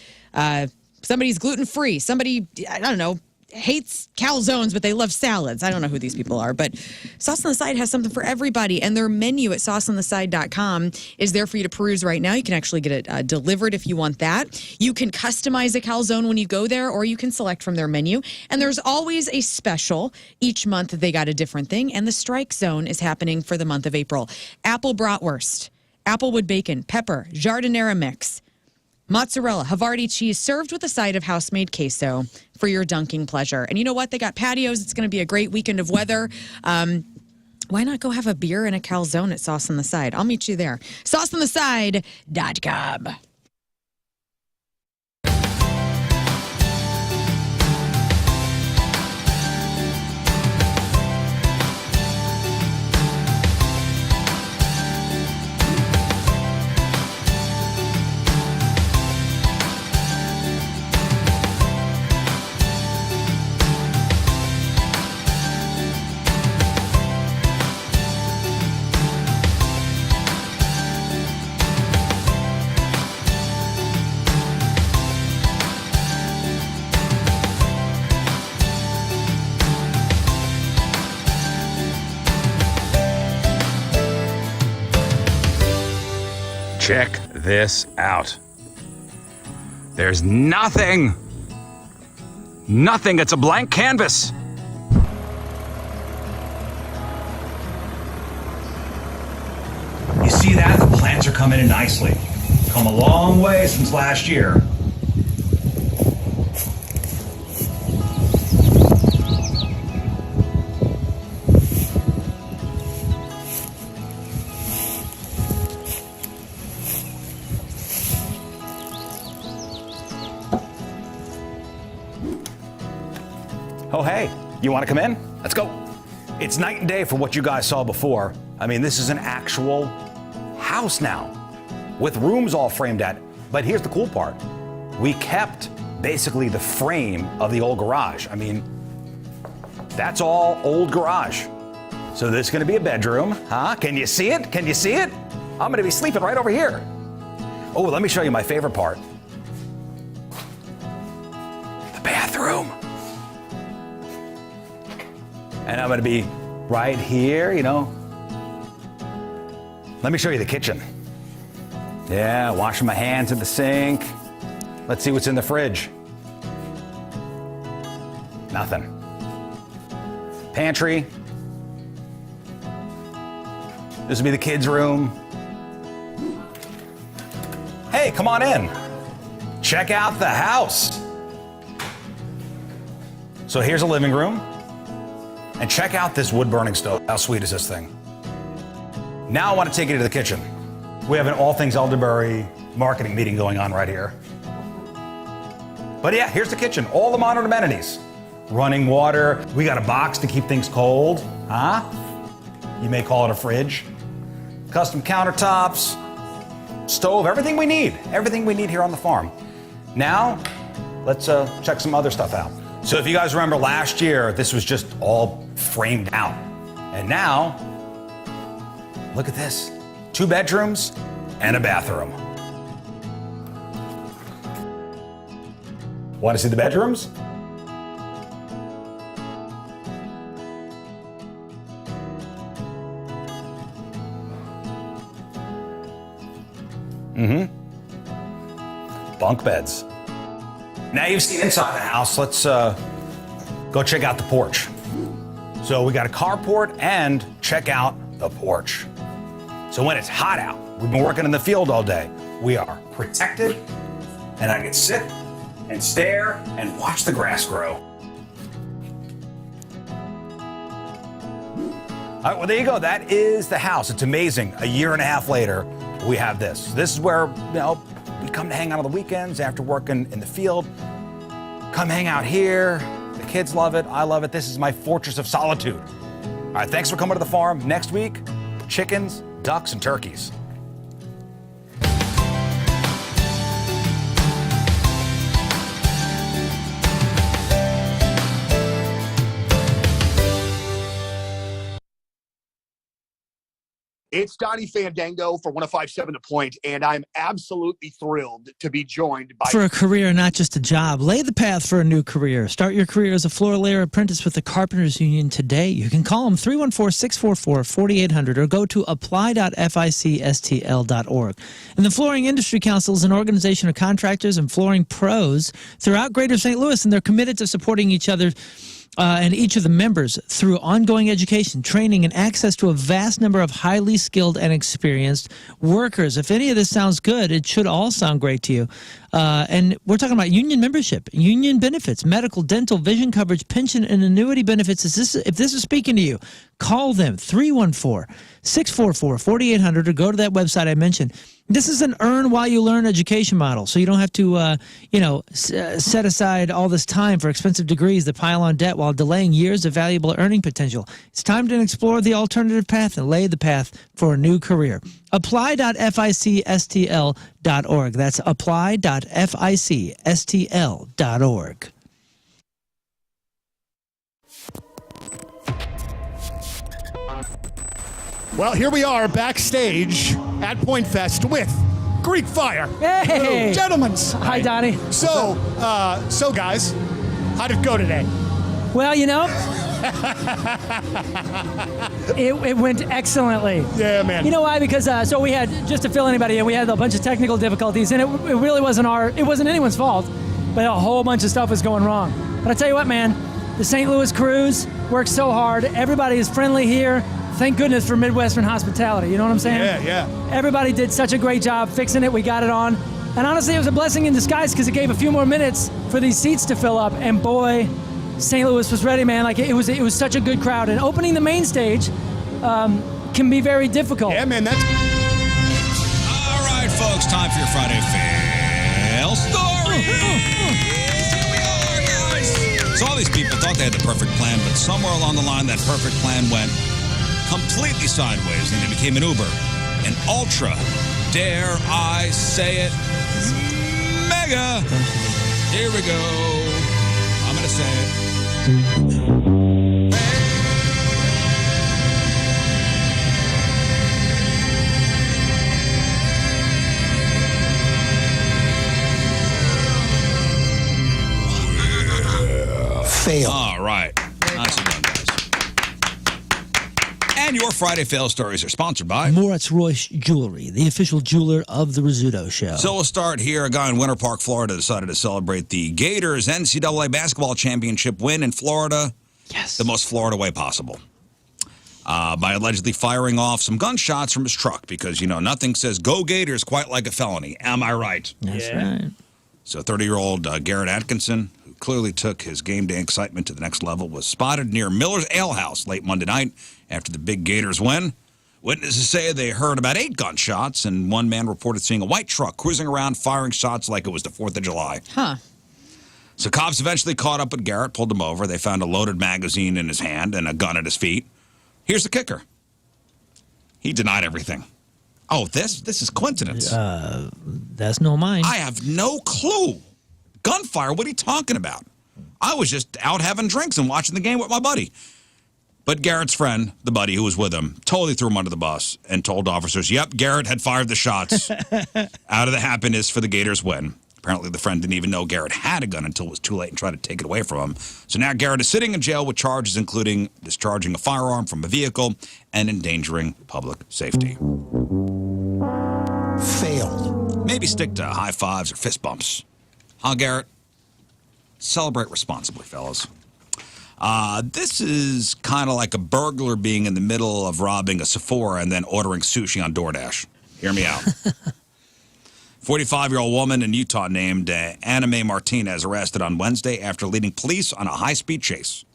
somebody's gluten-free, somebody, I don't know, hates calzones, but they love salads. I don't know who these people are, but Sauce on the Side has something for everybody, and their menu at sauceontheside.com is there for you to peruse right now. You can actually get it delivered if you want that. You can customize a calzone when you go there, or you can select from their menu, and there's always a special. Each month they got a different thing, and the Strike Zone is happening for the month of April. Apple bratwurst, applewood bacon, pepper, jardinera mix, mozzarella, Havarti cheese served with a side of house-made queso for your dunking pleasure. And you know what? They got patios. It's going to be a great weekend of weather. Why not go have a beer and a calzone at Sauce on the Side? I'll meet you there. SauceOnTheSide.com. Check this out. There's nothing. Nothing. It's a blank canvas. You see that? The plants are coming in nicely. Come a long way since last year. Oh, hey, you want to come in? Let's go. It's night and day from what you guys saw before. I mean, this is an actual house now with rooms all framed at it. But here's the cool part. We kept basically the frame of the old garage. I mean, that's all old garage. So this is going to be a bedroom, huh? Can you see it? Can you see it? I'm going to be sleeping right over here. Oh, let me show you my favorite part. The bathroom. And I'm going to be right here, you know. Let me show you the kitchen. Yeah, washing my hands in the sink. Let's see what's in the fridge. Nothing. Pantry. This will be the kids' room. Hey, come on in. Check out the house. So here's a living room. And check out this wood-burning stove. How sweet is this thing? Now I want to take you to the kitchen. We have an all things elderberry marketing meeting going on right here. But yeah, here's the kitchen. All the modern amenities. Running water. We got a box to keep things cold. Huh? You may call it a fridge. Custom countertops. Stove. Everything we need. Everything we need here on the farm. Now, let's check some other stuff out. So if you guys remember last year, this was just all framed out. And now, look at this. 2 bedrooms and a bathroom. Want to see the bedrooms? Bunk beds. Now you've seen inside the house, let's go check out the porch. So we got a carport and check out the porch. So when it's hot out, we've been working in the field all day, we are protected, and I can sit and stare and watch the grass grow. All right, well, there you go. That is the house. It's amazing. A year and a half later, we have this. This is where, you know, we come to hang out on the weekends after working in the field. Come hang out here. The kids love it. I love it. This is my fortress of solitude. All right, thanks for coming to the farm. Next week, chickens, ducks, and turkeys. It's Donnie Fandango for 105.7 The Point, and I'm absolutely thrilled to be joined by... For a career, not just a job. Lay the path for a new career. Start your career as a floor layer apprentice with the Carpenters Union today. You can call them 314-644-4800 or go to apply.ficstl.org. And the Flooring Industry Council is an organization of contractors and flooring pros throughout Greater St. Louis, and they're committed to supporting each other and each of the members through ongoing education, training, and access to a vast number of highly skilled and experienced workers. If any of this sounds good, it should all sound great to you. And we're talking about union membership, union benefits, medical, dental, vision coverage, pension, and annuity benefits. If this is speaking to you, call them, 314-644-4800, or go to that website I mentioned. This is an earn while you learn education model, so you don't have to, set aside all this time for expensive degrees that pile on debt while delaying years of valuable earning potential. It's time to explore the alternative path and lay the path for a new career. Apply.ficstl.org. That's apply.ficstl.org. Well, here we are backstage at Point Fest with Greek Fire. Hey! Gentlemen. Hi, Donnie. So guys, how'd it go today? Well, It went excellently. Yeah, man. You know why? Because so we had, just to fill anybody in, we had a bunch of technical difficulties, and it really wasn't anyone's fault, but a whole bunch of stuff was going wrong. But I tell you what, man, the St. Louis crews worked so hard. Everybody is friendly here. Thank goodness for Midwestern hospitality. You know what I'm saying? Yeah. Everybody did such a great job fixing it. We got it on. And honestly, it was a blessing in disguise because it gave a few more minutes for these seats to fill up. And boy, St. Louis was ready, man. Like it was such a good crowd. And opening the main stage can be very difficult. Yeah, man. That's All right, folks. Time for your Friday fail story. Here we are, guys. So all these people thought they had the perfect plan, but somewhere along the line, that perfect plan went completely sideways, and it became an Uber, an ultra, dare I say it, mega. Here we go. I'm going to say it. Fail. All right. Nicely done, guys. And your Friday fail stories are sponsored by Moritz Royce Jewelry, the official jeweler of the Rizzuto Show. So we'll start here. A guy in Winter Park, Florida decided to celebrate the Gators NCAA basketball championship win in Florida. Yes. The most Florida way possible. By allegedly firing off some gunshots from his truck because, nothing says go Gators quite like a felony. Am I right? That's right. So 30-year-old Garrett Atkinson, who clearly took his game day excitement to the next level, was spotted near Miller's Ale House late Monday night after the big Gators win. Witnesses say they heard about 8 gunshots, and one man reported seeing a white truck cruising around firing shots like it was the 4th of July. Huh. So cops eventually caught up with Garrett, pulled him over. They found a loaded magazine in his hand and a gun at his feet. Here's the kicker. He denied everything. Oh, this is coincidence. That's no mine. I have no clue. Gunfire, what are you talking about? I was just out having drinks and watching the game with my buddy. But Garrett's friend, the buddy who was with him, totally threw him under the bus and told officers, yep, Garrett had fired the shots out of the happiness for the Gators win. Apparently, the friend didn't even know Garrett had a gun until it was too late and tried to take it away from him. So now Garrett is sitting in jail with charges including discharging a firearm from a vehicle and endangering public safety. Failed. Maybe stick to high fives or fist bumps. Huh, Garrett? Celebrate responsibly, fellas. This is kind of like a burglar being in the middle of robbing a Sephora and then ordering sushi on DoorDash. Hear me out. 45-year-old woman in Utah named Anna Mae Martinez arrested on Wednesday after leading police on a high-speed chase.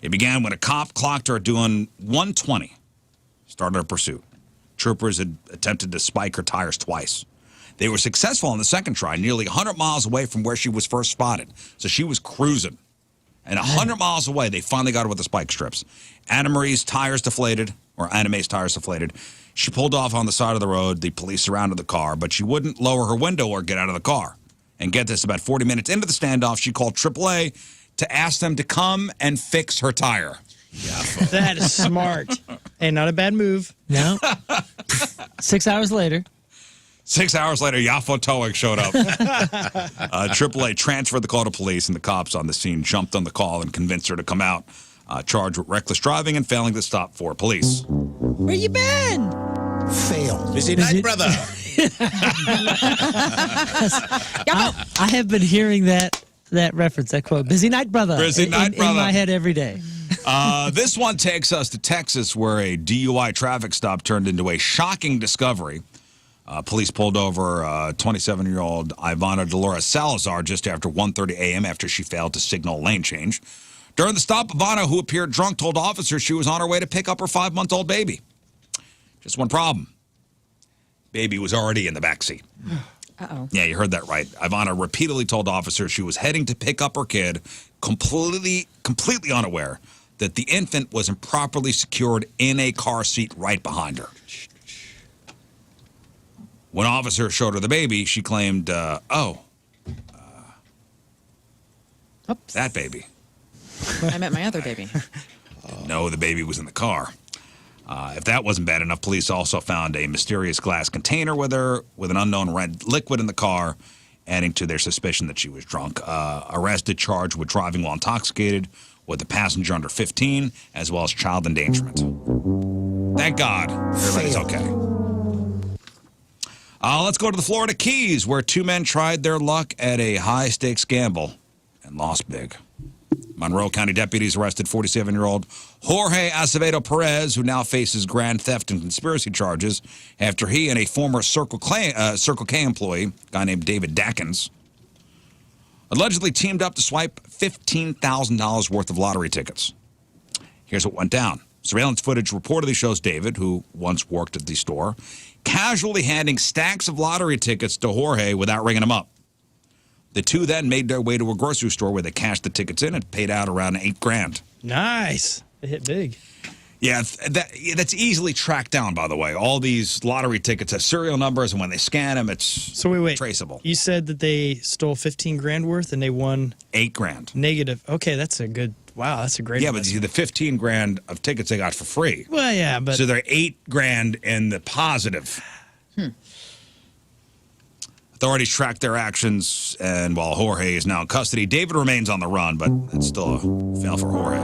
It began when a cop clocked her doing 120, started a pursuit. Troopers had attempted to spike her tires twice. They were successful on the second try, nearly 100 miles away from where she was first spotted. So she was cruising. And 100 miles away, they finally got her with the spike strips. Anna Mae's tires deflated. She pulled off on the side of the road. The police surrounded the car, but she wouldn't lower her window or get out of the car. And get this, about 40 minutes into the standoff, she called AAA to ask them to come and fix her tire. That is smart. Hey, not a bad move. No. 6 hours later. 6 hours later, Yafo Towing showed up. AAA transferred the call to police, and the cops on the scene jumped on the call and convinced her to come out, charged with reckless driving and failing to stop for police. Where you been? Failed. Busy night, brother. I have been hearing that reference, that quote. Busy night, brother. Busy night, brother. In my head every day. This one takes us to Texas, where a DUI traffic stop turned into a shocking discovery. Police pulled over 27-year-old Ivana Dolores Salazar just after 1:30 a.m. after she failed to signal lane change. During the stop, Ivana, who appeared drunk, told officers she was on her way to pick up her 5-month-old baby. Just one problem. Baby was already in the backseat. Uh-oh. Yeah, you heard that right. Ivana repeatedly told officers she was heading to pick up her kid, completely unaware that the infant was improperly secured in a car seat right behind her. When officers showed her the baby, she claimed, Oops. that baby. I meant my other baby. No, the baby was in the car. If that wasn't bad enough, police also found a mysterious glass container with her with an unknown red liquid in the car, adding to their suspicion that she was drunk. Arrested, charged with driving while intoxicated, with a passenger under 15, as well as child endangerment. Thank God everybody's okay. Let's go to the Florida Keys, where two men tried their luck at a high-stakes gamble and lost big. Monroe County deputies arrested 47-year-old Jorge Acevedo Perez, who now faces grand theft and conspiracy charges after he and a former Circle K employee, a guy named David Dackins, allegedly teamed up to swipe $15,000 worth of lottery tickets. Here's what went down. Surveillance footage reportedly shows David, who once worked at the store, casually handing stacks of lottery tickets to Jorge without ringing him up. The two then made their way to a grocery store where they cashed the tickets in and paid out around $8,000. Nice. They hit big. Yeah, that's easily tracked down, by the way. All these lottery tickets have serial numbers, and when they scan them, it's traceable. You said that they stole $15,000 worth and they won $8,000. Negative. Okay, that's a good. Wow, that's a great. Yeah, but see, the $15,000 of tickets they got for free. Well, yeah, but so they're $8,000 in the positive. Authorities tracked their actions, and while Jorge is now in custody, David remains on the run, but it's still a fail for Jorge.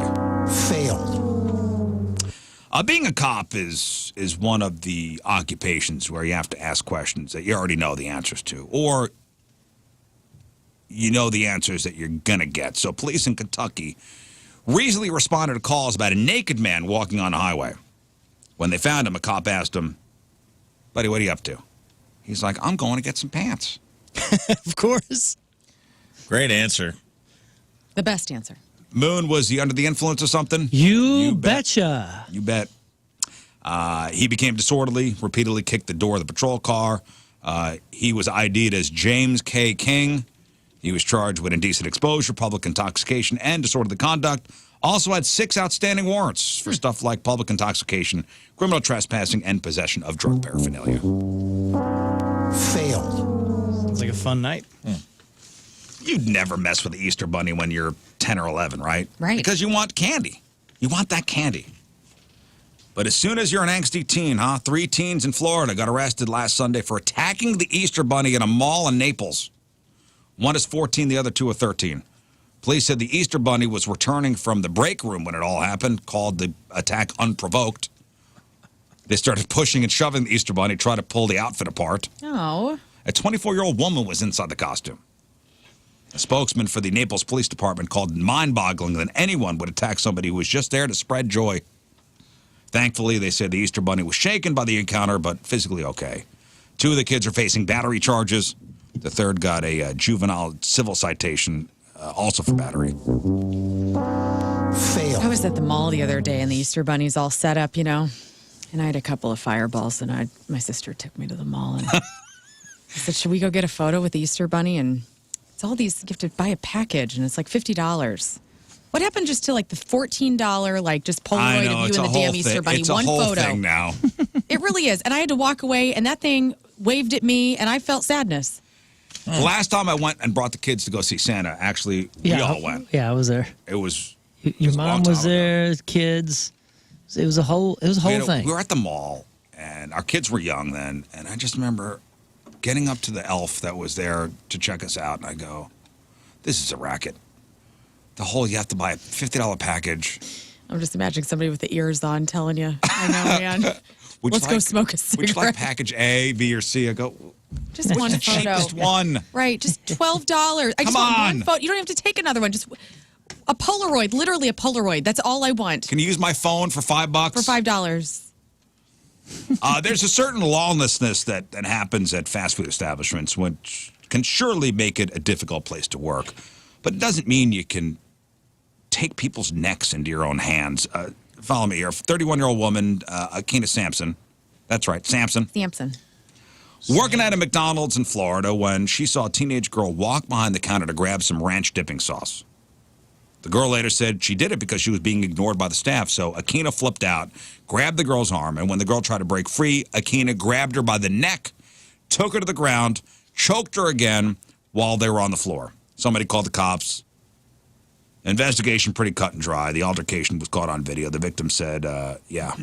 Failed. Being a cop is one of the occupations where you have to ask questions that you already know the answers to, or you know the answers that you're going to get. So police in Kentucky recently responded to calls about a naked man walking on the highway. When they found him, a cop asked him, "Buddy, what are you up to?" He's like, "I'm going to get some pants." Of course. Great answer. The best answer. Moon, was he under the influence of something? You betcha. You bet. He became disorderly, repeatedly kicked the door of the patrol car. He was ID'd as James K. King. He was charged with indecent exposure, public intoxication, and disorderly conduct. Also had 6 outstanding warrants for stuff like public intoxication, criminal trespassing, and possession of drug paraphernalia. Failed. Sounds like a fun night. You'd never mess with the Easter Bunny when you're 10 or 11, right? Right. Because you want candy. You want that candy. But as soon as you're an angsty teen, 3 teens in Florida got arrested last Sunday for attacking the Easter Bunny in a mall in Naples. One is 14, the other 2 are 13. Police said the Easter Bunny was returning from the break room when it all happened, called the attack unprovoked. They started pushing and shoving the Easter Bunny, trying to pull the outfit apart. Oh. A 24-year-old woman was inside the costume. A spokesman for the Naples Police Department called it mind-boggling that anyone would attack somebody who was just there to spread joy. Thankfully, they said the Easter Bunny was shaken by the encounter, but physically okay. 2 of the kids are facing battery charges. The third got a juvenile civil citation, also for battery. Failed. I was at the mall the other day and the Easter Bunny's all set up, you know, and I had a couple of fireballs and my sister took me to the mall and I said, "Should we go get a photo with the Easter Bunny?" And it's all these, you have to buy a package and it's like $50. What happened just to like the $14, like just Polaroid of you and the damn Easter Bunny? It's one a whole photo. thing now. It really is. And I had to walk away and that thing waved at me and I felt sadness. The last time I went and brought the kids to go see Santa, actually, we all went. Yeah, I was there. It was. Your a long mom was time ago. there, kids. It was a whole thing. We were at the mall, and our kids were young then, and I just remember getting up to the elf that was there to check us out, and I go, "This is a racket. You have to buy a $50 package." I'm just imagining somebody with the ears on telling you, "I know, man. Let's go smoke a cigarette." Would you like package A, B, or C? I go, just one the photo. cheapest one? Right, just $12. I just want one photo. You don't have to take another one. Just a Polaroid, literally a Polaroid. That's all I want. Can you use my phone for $5? For $5. There's a certain lawlessness that happens at fast food establishments, which can surely make it a difficult place to work. But it doesn't mean you can take people's necks into your own hands. Follow me here. 31-year-old woman, Akina Sampson. That's right, Sampson. Working at a McDonald's in Florida when she saw a teenage girl walk behind the counter to grab some ranch dipping sauce. The girl later said she did it because she was being ignored by the staff, so Akina flipped out, grabbed the girl's arm, and when the girl tried to break free, Akina grabbed her by the neck, took her to the ground, choked her again while they were on the floor. Somebody called the cops. Investigation pretty cut and dry. The altercation was caught on video. The victim said, yeah,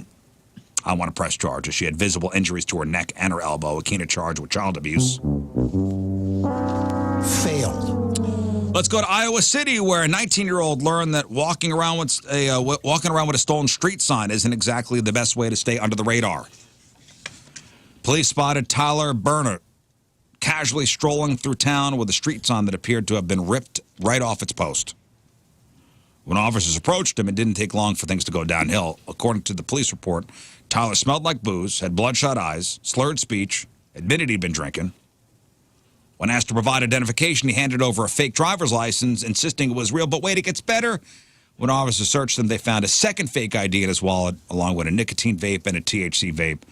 I want to press charges. She had visible injuries to her neck and her elbow. Akina charged with child abuse. Failed. Let's go to Iowa City, where a 19-year-old learned that walking around with a stolen street sign isn't exactly the best way to stay under the radar. Police spotted Tyler Burnett casually strolling through town with a street sign that appeared to have been ripped right off its post. When officers approached him, it didn't take long for things to go downhill. According to the police report, Tyler smelled like booze, had bloodshot eyes, slurred speech, admitted he'd been drinking. When asked to provide identification, he handed over a fake driver's license, insisting it was real. But wait, it gets better. When officers searched him, they found a second fake ID in his wallet, along with a nicotine vape and a THC vape.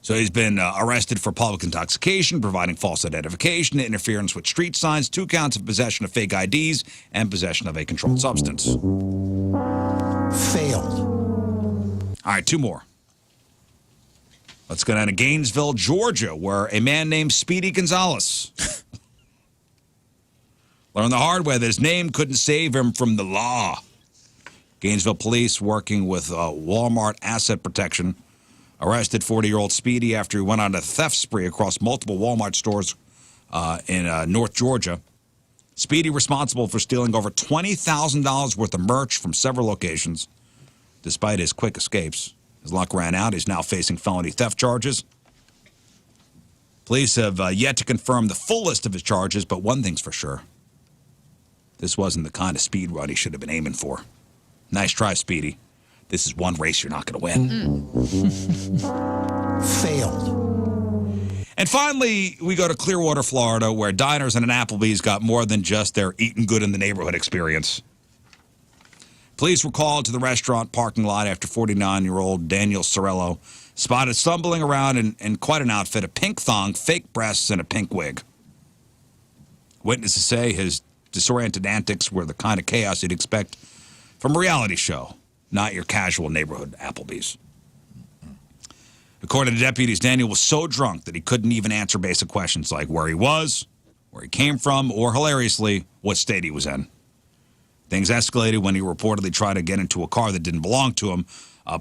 So he's been arrested for public intoxication, providing false identification, interference with street signs, 2 counts of possession of fake IDs, and possession of a controlled substance. Failed. All right, 2 more. Let's go down to Gainesville, Georgia, where a man named Speedy Gonzalez learned the hard way that his name couldn't save him from the law. Gainesville police, working with Walmart Asset Protection, arrested 40-year-old Speedy after he went on a theft spree across multiple Walmart stores in North Georgia. Speedy responsible for stealing over $20,000 worth of merch from several locations. Despite his quick escapes, his luck ran out. He's now facing felony theft charges. Police have yet to confirm the full list of his charges, but one thing's for sure. This wasn't the kind of speed run he should have been aiming for. Nice try, Speedy. This is one race you're not going to win. Failed. And finally, we go to Clearwater, Florida, where diners and an Applebee's got more than just their eating good in the neighborhood experience. Police were called to the restaurant parking lot after 49-year-old Daniel Sorello spotted stumbling around in quite an outfit, a pink thong, fake breasts, and a pink wig. Witnesses say his disoriented antics were the kind of chaos you'd expect from a reality show, not your casual neighborhood Applebee's. According to deputies, Daniel was so drunk that he couldn't even answer basic questions like where he was, where he came from, or, hilariously, what state he was in. Things escalated when he reportedly tried to get into a car that didn't belong to him.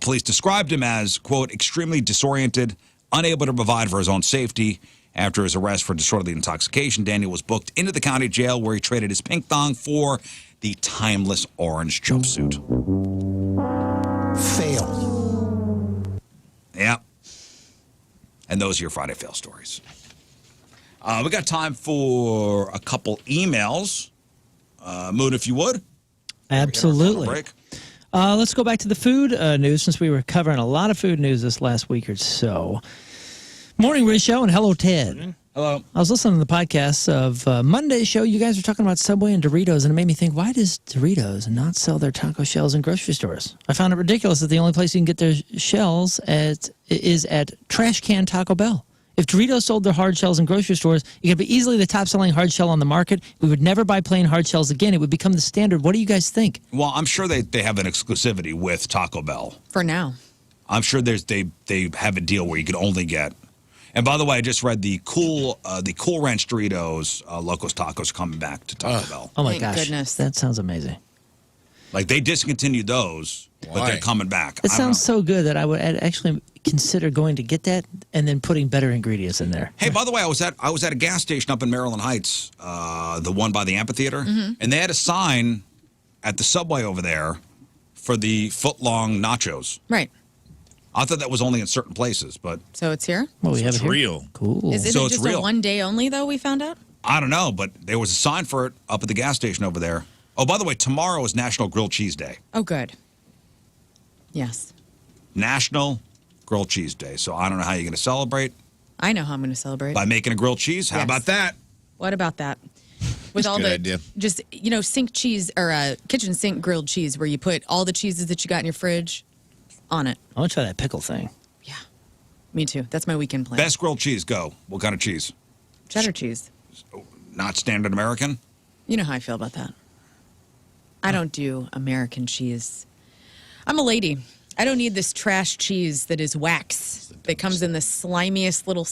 Police described him as, quote, extremely disoriented, unable to provide for his own safety. After his arrest for disorderly intoxication, Daniel was booked into the county jail where he traded his pink thong for the timeless orange jumpsuit. Failed. Yep. And those are your Friday Fail stories. We got time for a couple emails. Moon, if you would. Absolutely. Break. Let's go back to the food news, since we were covering a lot of food news this last week or so. Morning, Rizz Show, and hello, Ted. Hello. I was listening to the podcast of Monday's show. You guys were talking about Subway and Doritos, and it made me think, why does Doritos not sell their taco shells in grocery stores? I found it ridiculous that the only place you can get their shells is at Trash Can Taco Bell. If Doritos sold their hard shells in grocery stores, it could be easily the top-selling hard shell on the market. We would never buy plain hard shells again. It would become the standard. What do you guys think? Well, I'm sure they have an exclusivity with Taco Bell. For now. I'm sure they have a deal where you can only get. And by the way, I just read the Cool Ranch Doritos Locos Tacos are coming back to Taco Bell. Oh, my Thank gosh. goodness. That sounds amazing. Like, they discontinued those, but they're coming back. It sounds so good that I would actually consider going to get that and then putting better ingredients in there. Hey, by the way, I was at a gas station up in Maryland Heights, the one by the amphitheater, and they had a sign at the Subway over there for the foot-long nachos. Right. I thought that was only in certain places, but So it's here? Well, we have It's it here. real. Cool. Is it So it's just real. a one day only, though, we found out? I don't know. But there was a sign for it up at the gas station over there. Oh, by the way, tomorrow is National Grilled Cheese Day. Oh, good. Yes. National Grilled Cheese Day. So I don't know how you're going to celebrate. I know how I'm going to celebrate. By making a grilled cheese? How Yes. about that? What about that? With all good the idea. just sink cheese or kitchen sink grilled cheese, where you put all the cheeses that you got in your fridge on it. I want to try that pickle thing. Yeah, me too. That's my weekend plan. Best grilled cheese, go. What kind of cheese? Cheddar cheese. Not standard American? You know how I feel about that. I don't do American cheese. I'm a lady. I don't need this trash cheese that is wax that comes in the slimiest little.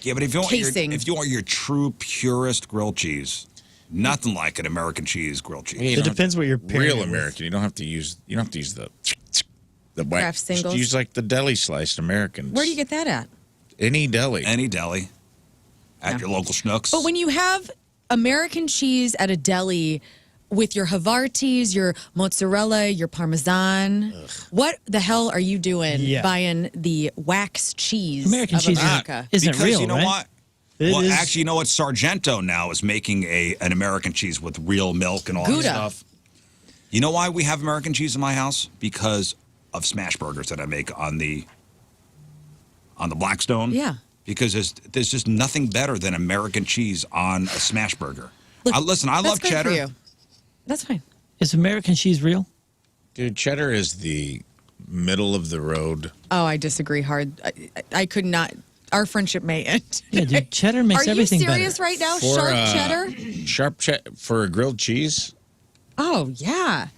Yeah, but if you want your true purest grilled cheese, nothing like an American cheese grilled cheese. You It don't depends have what you're to- pairing real it with. American. You don't have to use the Kraft wax. singles? Just use like the deli sliced Americans. Where do you get that at? Any deli. Any deli at your local Schnucks. But when you have American cheese at a deli with your Havartis, your mozzarella, your Parmesan. What the hell are you doing buying the wax cheese American of cheese America? isn't because real, you know right? what? Well, actually, you know what? Sargento now is making an American cheese with real milk and all that Gouda. stuff. You know why we have American cheese in my house? Because of smash burgers that I make on the Blackstone. Yeah. Because there's just nothing better than American cheese on a smash burger. Look, Listen, I that's love great cheddar. For you. That's fine. Is American cheese real? Dude, cheddar is the middle of the road. Oh, I disagree hard. I could not. Our friendship may end. Yeah, dude, cheddar makes Are everything you serious better. right now? For, Sharp cheddar? Sharp for a grilled cheese? Oh, yeah.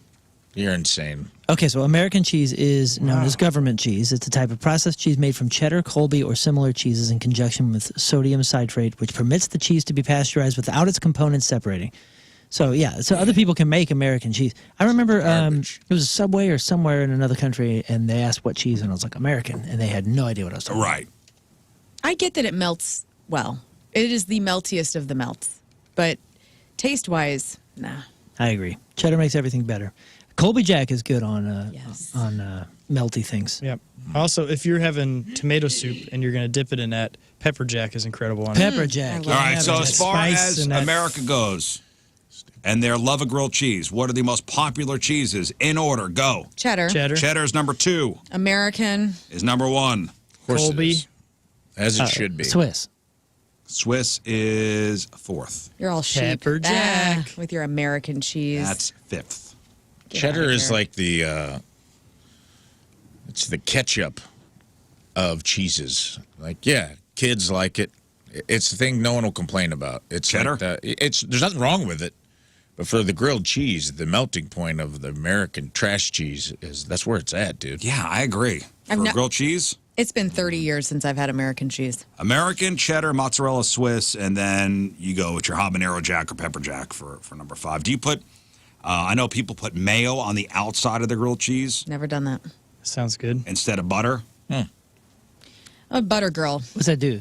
You're insane. Okay, so American cheese is known as government cheese. It's a type of processed cheese made from cheddar, Colby, or similar cheeses in conjunction with sodium citrate, which permits the cheese to be pasteurized without its components separating. So, yeah, so other people can make American cheese. I remember it was a Subway or somewhere in another country, and they asked what cheese, and I was like, American, and they had no idea what I was talking about. Right. I get that it melts well. It is the meltiest of the melts. But taste-wise, nah. I agree. Cheddar makes everything better. Colby Jack is good on melty things. Yep. Also, if you're having tomato soup and you're going to dip it in that, pepper jack is incredible on Pepper it. Jack. All right, so as far Spice as and that- America goes and their love of grilled cheese, what are the most popular cheeses? In order, go. Cheddar. Cheddar's number 2. American. Is number 1. Horses. Colby. As it should be. Swiss. Swiss is 4th. You're all sheep. Pepper Jack. With your American cheese. That's 5th. Get Cheddar outta is here. like it's the ketchup of cheeses. Like, yeah, kids like it. It's the thing no one will complain about. It's Cheddar? Like there's nothing wrong with it. But for the grilled cheese, the melting point of the American trash cheese that's where it's at, dude. Yeah, I agree. I'm For not- grilled cheese, It's been 30 years since I've had American cheese. American, cheddar, mozzarella, Swiss, and then you go with your habanero jack or pepper jack for number 5. Do you put, I know people put mayo on the outside of the grilled cheese Never done that. Sounds good. instead of butter? A butter girl. What's that do?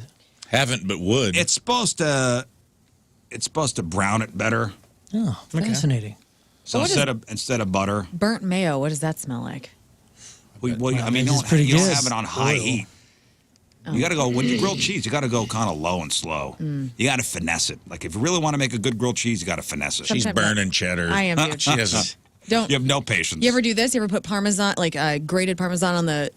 Haven't, but would. It's supposed to brown it better. Oh, fascinating. So What instead of butter, Burnt mayo. What does that smell like? I mean, It's pretty you don't good. have it on high heat. You got to go, when you grill cheese, you got to go kind of low and slow. You got to finesse it. Like, if you really want to make a good grilled cheese, you got to finesse it. She's Sometimes- burning cheddar. I am, dude. She has Don't. You have no patience. You ever do this? You ever put Parmesan, like grated Parmesan on the,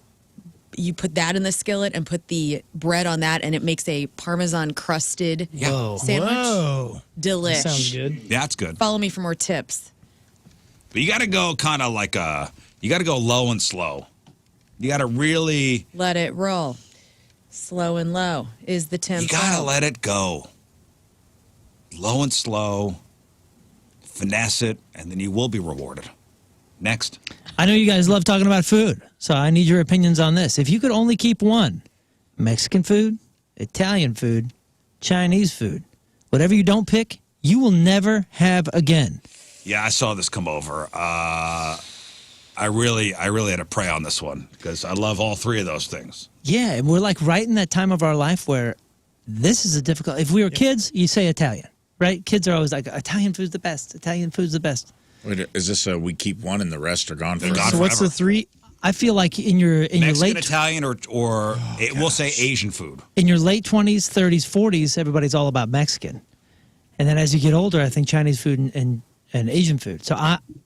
you put that in the skillet and put the bread on that and it makes a Parmesan crusted Whoa. sandwich? Whoa. Delish. That sounds good. Yeah, that's good. Follow me for more tips. But you got to go kind of like you got to go low and slow. You got to really, Let it roll. Slow and low is the tempo. you got to let it go. Low and slow, finesse it, and then you will be rewarded. Next. I know you guys love talking about food, so I need your opinions on this. If you could only keep one, Mexican food, Italian food, Chinese food, whatever you don't pick, you will never have again. Yeah, I saw this come over. I really had to pray on this one because I love all 3 of those things. Yeah, and we're like right in that time of our life where this is a difficult. If we were kids, you say Italian, right? Kids are always like, Italian food's the best. Italian food's the best. Wait, is this we keep one and the rest are gone They're forever? gone So what's forever. the 3? I feel like in your Mexican, late Italian, or we'll say Asian food. in your late 20s, 30s, 40s, everybody's all about Mexican. And then as you get older, I think Chinese food and Asian food. So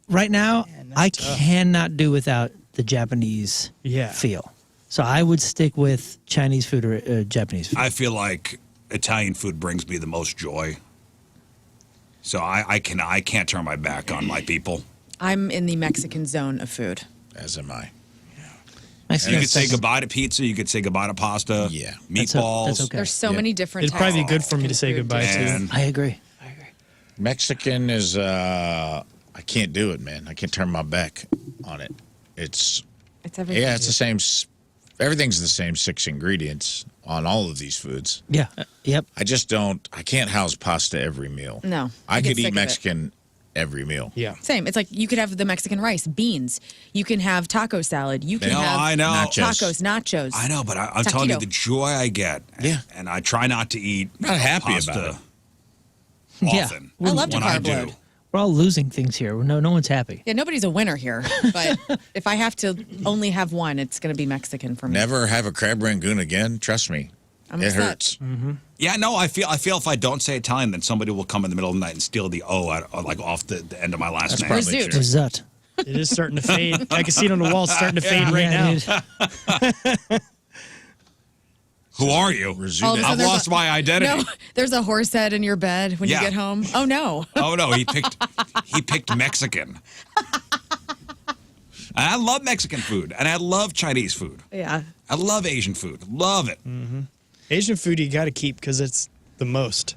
right now, I cannot do without the Japanese feel. So I would stick with Chinese food or Japanese food. I feel like Italian food brings me the most joy. So I can't turn my back on my people. I'm in the Mexican zone of food. As am I. You could say goodbye to pizza. You could say goodbye to pasta. Yeah. Meatballs. That's okay. There's so many different It'd probably be types good of for me to say food goodbye dishes. to. And I agree. Mexican is I can't do it, man. I can't turn my back on it. It's everything. yeah, it's the same. Everything's the same 6 ingredients on all of these foods. Yeah. Yep. I just don't. I can't house pasta every meal. No, I get could sick eat of it. Mexican every meal. Yeah. Same. It's like you could have the Mexican rice, beans. You can have taco salad. You can No, have I know. tacos, nachos. I know, but I'm telling you Taquito. the joy I get. Yeah. And I try not to eat I'm not happy pasta. about it. Yeah. often. I love to when I carb do. load. We're all losing things here. No one's happy. Yeah, nobody's a winner here. But if I have to only have one, it's going to be Mexican for me. Never have a crab rangoon again. Trust me. I'm it upset. hurts. Yeah, no, I feel if I don't say Italian, then somebody will come in the middle of the night and steal the O like off the end of my last name. probably Rizzuto. true. Rizzuto. It is starting to fade. I can see it on the wall. It's starting to fade right Yeah, now. dude. Who are you? All of a sudden I've there's lost my identity. No, there's a horse head in your bed when Yeah. you get home. Oh, no. Oh no, he picked Mexican. And I love Mexican food, and I love Chinese food. Yeah. I love Asian food. Love it. Asian food you got to keep because it's the most.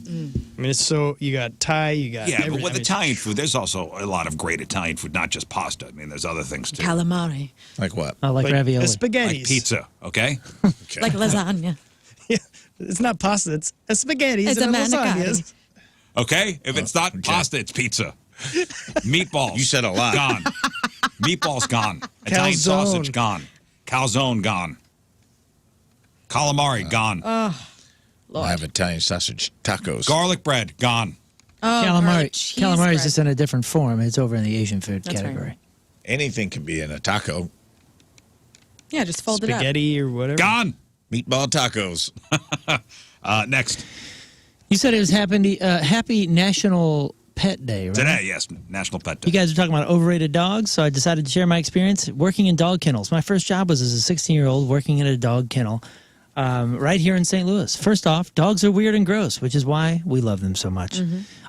I mean, it's so you got Thai, you got Yeah, but every- with I mean, Italian food, there's also a lot of great Italian food, not just pasta. I mean, there's other things too, Calamari. Like what? I like like ravioli. the spaghetti, like pizza. Okay. Okay. Like lasagna. Yeah, it's not pasta. It's a spaghetti. It's a lasagnas. Okay. If it's not pasta, it's pizza. Meatballs. You said a lot. Gone. Meatballs gone. Italian Calzone. sausage gone. Calzone gone. Calamari gone. I have Italian sausage tacos. Garlic bread gone. Oh, Calamari. cheese Calamari bread. is just in a different form. It's over in the Asian food That's right. category. Anything can be in a taco. Yeah, just fold it up. Spaghetti or whatever. Gone. Meatball tacos. Next. You said it was Happy National Pet Day, right? Today, yes. National Pet Day. You guys are talking about overrated dogs, so I decided to share my experience working in dog kennels. My first job was as a 16-year-old working in a dog kennel right here in St. Louis. First off, dogs are weird and gross, which is why we love them so much.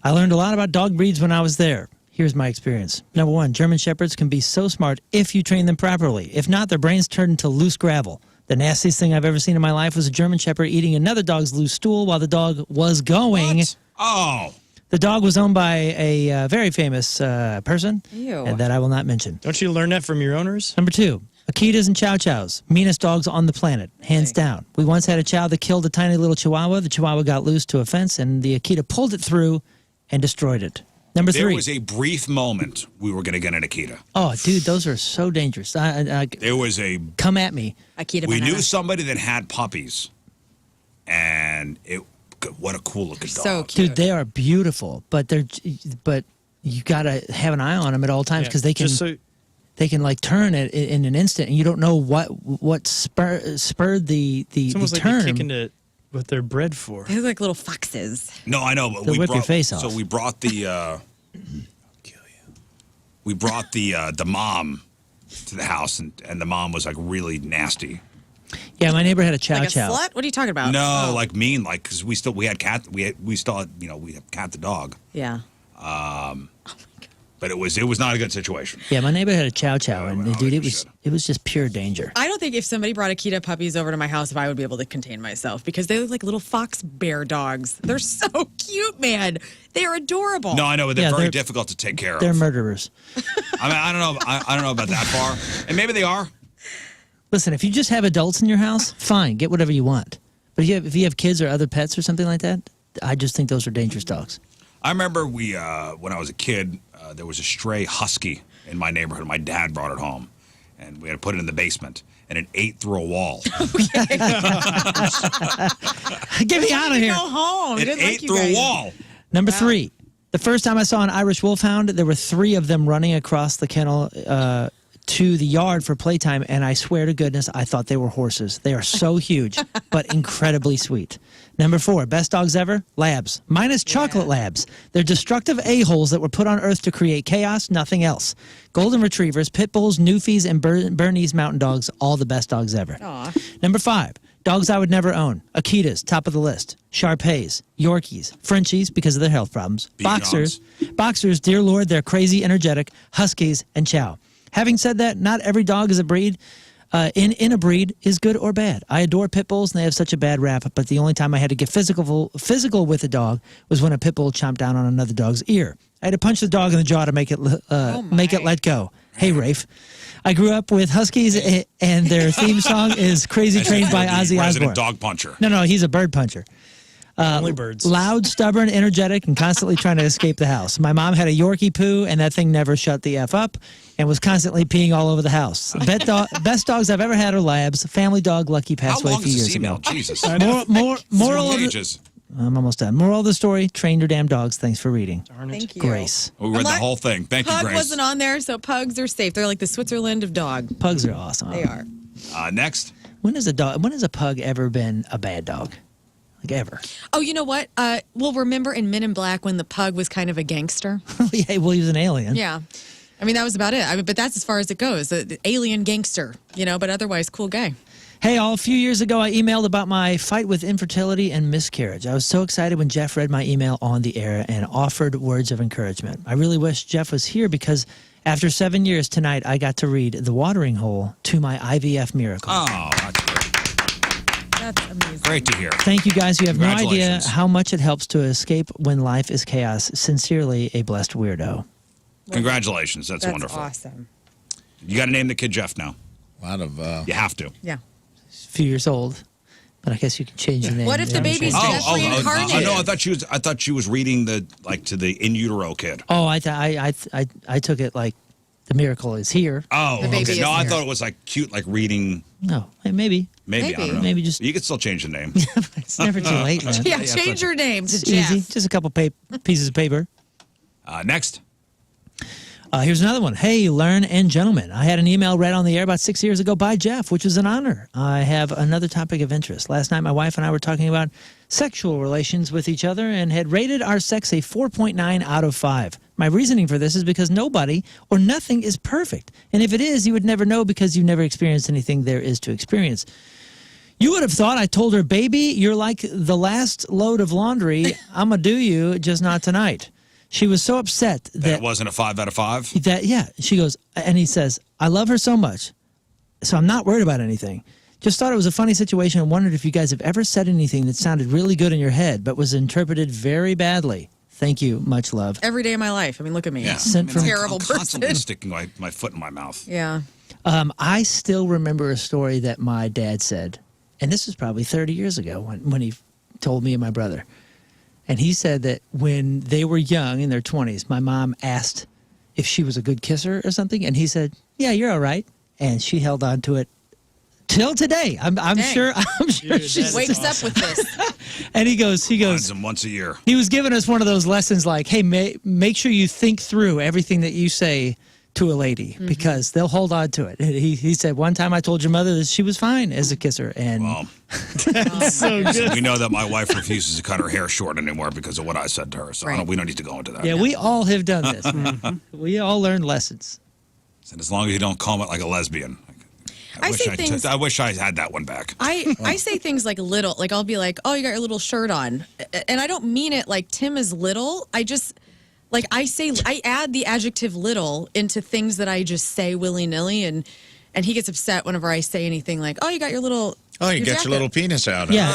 I learned a lot about dog breeds when I was there. Here's my experience. Number one, German Shepherds can be so smart if you train them properly. If not, their brains turn into loose gravel. The nastiest thing I've ever seen in my life was a German Shepherd eating another dog's loose stool while the dog was going. What? Oh. The dog was owned by a very famous person, Ew. and that I will not mention. Don't you learn that from your owners? Number two, Akitas and Chow Chows, meanest dogs on the planet, hands down. We once had a Chow that killed a tiny little Chihuahua. The Chihuahua got loose to a fence, and the Akita pulled it through and destroyed it. Number There three. was a brief moment we were going to get an Akita. Oh, dude, those are so dangerous. There was a. Come at me. Akita We banana. knew somebody that had puppies, and what a cool looking dog. So cute. Dude, they are beautiful, but you gotta have an eye on them at all times because they can Just so, they can like turn it in an instant, and you don't know what spurred the it's almost like turn. you're kicking it what they're bred for. They look like little foxes. No, I know, but They'll we rip brought your face off. So we brought the we brought the mom to the house, and the mom was like really nasty. Yeah, my neighbor had a Chow Like a Chow. slut? What are you talking about? No, Oh. like mean, like because we had cat, we still had, we have Cat the dog, Yeah. but it was not a good situation. Yeah, my neighbor had a Chow Chow, I and don't dude, think we it was just pure danger. I don't think if somebody brought Akita puppies over to my house, if I would be able to contain myself because they look like little fox bear dogs. They're so cute, man. They're adorable. No, I know, but they're Yeah, very they're- difficult to take care They're of. murderers. I mean, I don't know. I don't know about that far, and maybe they are. Listen, if you just have adults in your house, fine, get whatever you want. But if you have kids or other pets or something like that, I just think those are dangerous dogs. I remember when I was a kid, there was a stray husky in my neighborhood. My dad brought it home, and we had to put it in the basement, and it ate through a wall. Get me out of here. Go home. It didn't ate like you through guys. a wall. Number three, the first time I saw an Irish Wolfhound, there were three of them running across the kennel to the yard for playtime, and I swear to goodness, I thought they were horses. They are so huge, but incredibly sweet. Number four, best dogs ever, labs. Minus chocolate labs. They're destructive a-holes that were put on Earth to create chaos, nothing else. Golden retrievers, pit bulls, Newfies, and Bernese mountain dogs, all the best dogs ever. Aw. Number five, dogs I would never own. Akitas, top of the list. Shar-Peis, Yorkies, Frenchies because of their health problems. Beyonds. Boxers, dear Lord, they're crazy, energetic. Huskies, and Chow. Having said that, not every dog is a breed. In a breed is good or bad. I adore pit bulls, and they have such a bad rap. But the only time I had to get physical with a dog was when a pit bull chomped down on another dog's ear. I had to punch the dog in the jaw to make it let go. Hey, Rafe. I grew up with Huskies, and their theme song is "Crazy Trained" by Ozzy Resident Osbourne. dog puncher. No, he's a bird puncher. Only birds. Loud, stubborn, energetic, and constantly trying to escape the house. My mom had a Yorkie poo, and that thing never shut the F up and was constantly peeing all over the house. Best dogs I've ever had are labs. Family dog Lucky passed How away a long few is years this email? ago. Jesus. Moral Three of the, pages. I'm almost done. Moral of the story, train your damn dogs. Thanks for reading. Thank you. Grace. We read the Unless- whole thing. Thank you, Pug Grace. wasn't on there, so pugs are safe. They're like the Switzerland of dog. Pugs are awesome. They are. Next. When has a pug ever been a bad dog? Like ever? Oh, you know what? Well, remember in Men in Black when the pug was kind of a gangster? Yeah, well, he was an alien. Yeah. I mean, that was about it. But that's as far as it goes. The alien gangster, but otherwise, cool guy. Hey, a few years ago, I emailed about my fight with infertility and miscarriage. I was so excited when Jeff read my email on the air and offered words of encouragement. I really wish Jeff was here because after 7 years tonight, I got to read The Watering Hole to my IVF miracle. Oh, that's great. That's amazing. Great to hear. Thank you, guys. You have no idea Congratulations. how much it helps to escape when life is chaos. Sincerely, a blessed weirdo. Congratulations. That's wonderful. Awesome. You got to name the kid Jeff now. A lot of. You have to. Yeah. A few years old, but I guess you can change the name. What if the baby's Oh, Jeff reincarnated? no, I thought she was reading to the in utero kid. Oh, I took it like the miracle is here. Oh, The baby okay. is No, I here. thought it was like cute, like reading. No, maybe. Maybe. I don't know. Maybe just. You could still change the name. It's never too late, man. Yeah, change your name to It's Jeff. easy. Just a couple pieces of paper. Next. Here's another one. Hey, Learn and gentlemen. I had an email read on the air about 6 years ago by Jeff, which was an honor. I have another topic of interest. Last night, my wife and I were talking about sexual relations with each other and had rated our sex a 4.9 out of 5. My reasoning for this is because nobody or nothing is perfect. And if it is, you would never know because you've never experienced anything there is to experience. You would have thought I told her, baby, you're like the last load of laundry. I'm going to do you, just not tonight. She was so upset That it wasn't a 5 out of 5. She goes, and he says, I love her so much, so I'm not worried about anything. Just thought it was a funny situation and wondered if you guys have ever said anything that sounded really good in your head, but was interpreted very badly. Thank you. Much love. Every day of my life. I mean, look at me. Yeah. Sent from- Terrible I'm person. constantly sticking my foot in my mouth. Yeah. I still remember a story that my dad said, and this was probably 30 years ago when he told me and my brother. And he said that when they were young, in their 20s, my mom asked if she was a good kisser or something, and he said, yeah, you're all right. And she held on to it till today. I'm sure she wakes up with this. And he goes, Finds them once a year. he was giving us one of those lessons like, hey, make sure you think through everything that you say to a lady because they'll hold on to it. He said, one time I told your mother that she was fine as a kisser. And That's so good. We know that my wife refuses to cut her hair short anymore because of what I said to her. So Right. we don't need to go into that. yeah, we all have done this, man. We all learned lessons. And as long as you don't comb it like a lesbian. I say things- I wish I had that one back. I say things like little. Like I'll be like, oh, you got your little shirt on. And I don't mean it like Tim is little. I just, like I add the adjective little into things that I just say willy-nilly. And he gets upset whenever I say anything like, oh, you got your little. Oh, you get jacket. your little penis out. Yeah.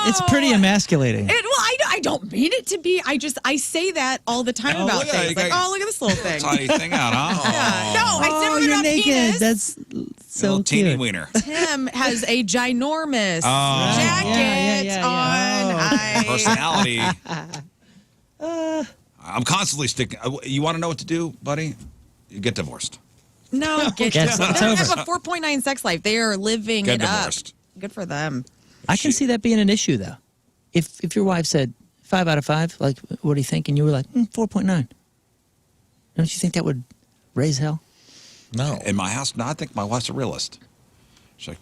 It's pretty emasculating. I don't mean it to be. I say that all the time about look at things. it. Like, oh, look at this little thing. Tiny thing out, huh? Yeah. No, I never you're about naked. penis. That's so Little teeny cute. wiener. Tim has a ginormous Oh. jacket Yeah. on. Personality. I'm constantly sticking. You want to know what to do, buddy? You get divorced. No, get Yes, they it's have over. a 4.9 sex life. They are living Get it divorced. up. Good for them. I can see that being an issue, though. If your wife said 5 out of 5, like, what do you think? And you were like, 4.9. Don't you think that would raise hell? No. In my house, no, I think my wife's a realist. She's like,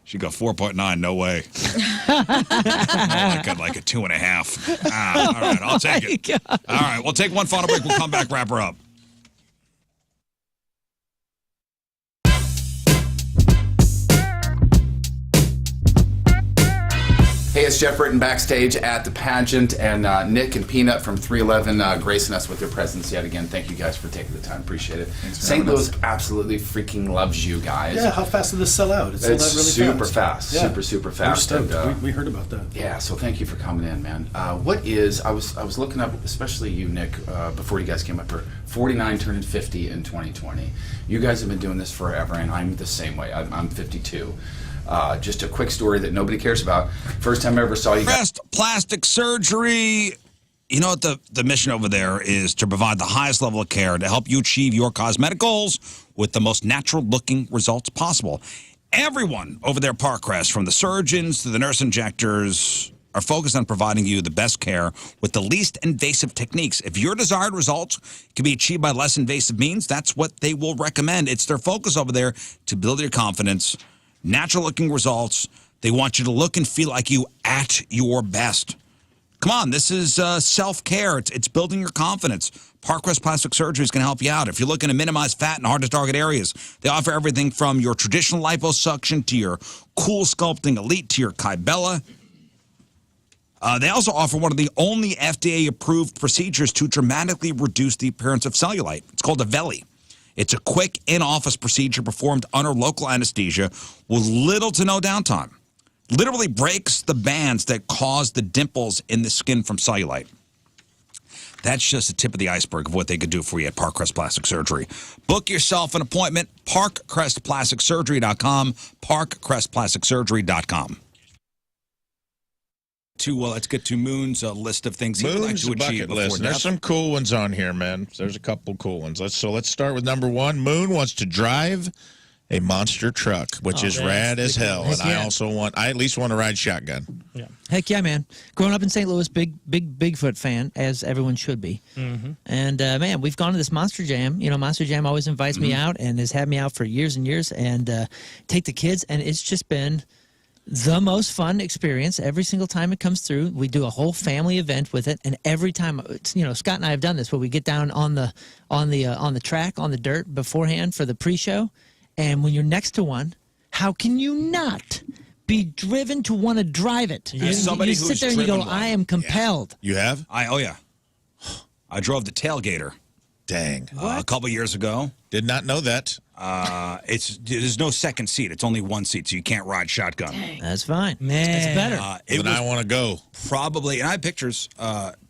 she got 4.9, no way. like a 2.5. All right, I'll take it. God. All right, we'll take one final break. We'll come back, wrap her up. Hey, it's Jeff Britton backstage at the pageant, and Nick and Peanut from 311 gracing us with their presence yet again. Thank you guys for taking the time. Appreciate it. St. Louis absolutely freaking loves you guys. Yeah, how fast did this sell out? It sold It's out really super fast. Yeah. Super We're fast. stoked. And, We heard about that. yeah, so thank you for coming in, man. I was looking up, especially you, Nick, before you guys came up here, 49 turning 50 in 2020. You guys have been doing this forever, and I'm the same way. I'm 52. Just a quick story that nobody cares about. First time I ever saw you guys. Breast plastic surgery. You know what the mission over there is to provide the highest level of care to help you achieve your cosmetic goals with the most natural looking results possible. Everyone over there at Parkrest, from the surgeons to the nurse injectors, are focused on providing you the best care with the least invasive techniques. If your desired results can be achieved by less invasive means, that's what they will recommend. It's their focus over there to build your confidence, natural-looking results. They want you to look and feel like you at your best. Come on, this is self-care. It's building your confidence. Parkrest Plastic Surgery is going to help you out. If you're looking to minimize fat in hard-to-target areas, they offer everything from your traditional liposuction to your cool sculpting elite to your Kybella. They also offer one of the only FDA-approved procedures to dramatically reduce the appearance of cellulite. It's called a Veli. It's a quick in-office procedure performed under local anesthesia with little to no downtime. Literally breaks the bands that cause the dimples in the skin from cellulite. That's just the tip of the iceberg of what they could do for you at Parkrest Plastic Surgery. Book yourself an appointment, parkcrestplasticsurgery.com, parkcrestplasticsurgery.com. Let's get to Moon's list of things he would like to achieve before death. There's some cool ones on here, man. There's a couple cool ones. Let's start with number 1. Moon wants to drive a monster truck, which is rad as hell. And I at least want to ride shotgun. Yeah. Heck yeah, man. Growing up in St. Louis, big Bigfoot fan, as everyone should be. Mm-hmm. And, man, we've gone to this Monster Jam. You know, Monster Jam always invites me out and has had me out for years and years, and take the kids, and it's just been the most fun experience every single time it comes through. We do a whole family event with it, and every time, Scott and I have done this, where we get down on the track, on the dirt beforehand for the pre-show, and when you're next to one, how can you not be driven to want to drive it? You sit there and you go, I am compelled. Yeah. You have? Oh yeah. I drove the tailgater. Dang. A couple years ago. Did not know that. There's no second seat. It's only one seat, so you can't ride shotgun. Dang. That's fine. It's better. I want to go. Probably, and I have pictures.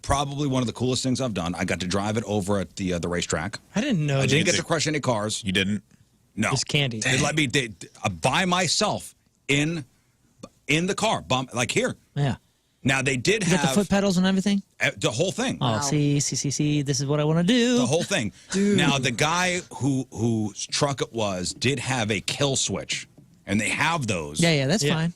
Probably one of the coolest things I've done. I got to drive it over at the racetrack. I didn't know. I didn't get to crush any cars. You didn't? No. Just candy. They let me by myself in the car, like here. Yeah. Now they did have the foot pedals and everything. The whole thing. Oh, see. This is what I want to do. The whole thing. Dude. Now the guy whose truck it was did have a kill switch, and they have those. Yeah, that's fine.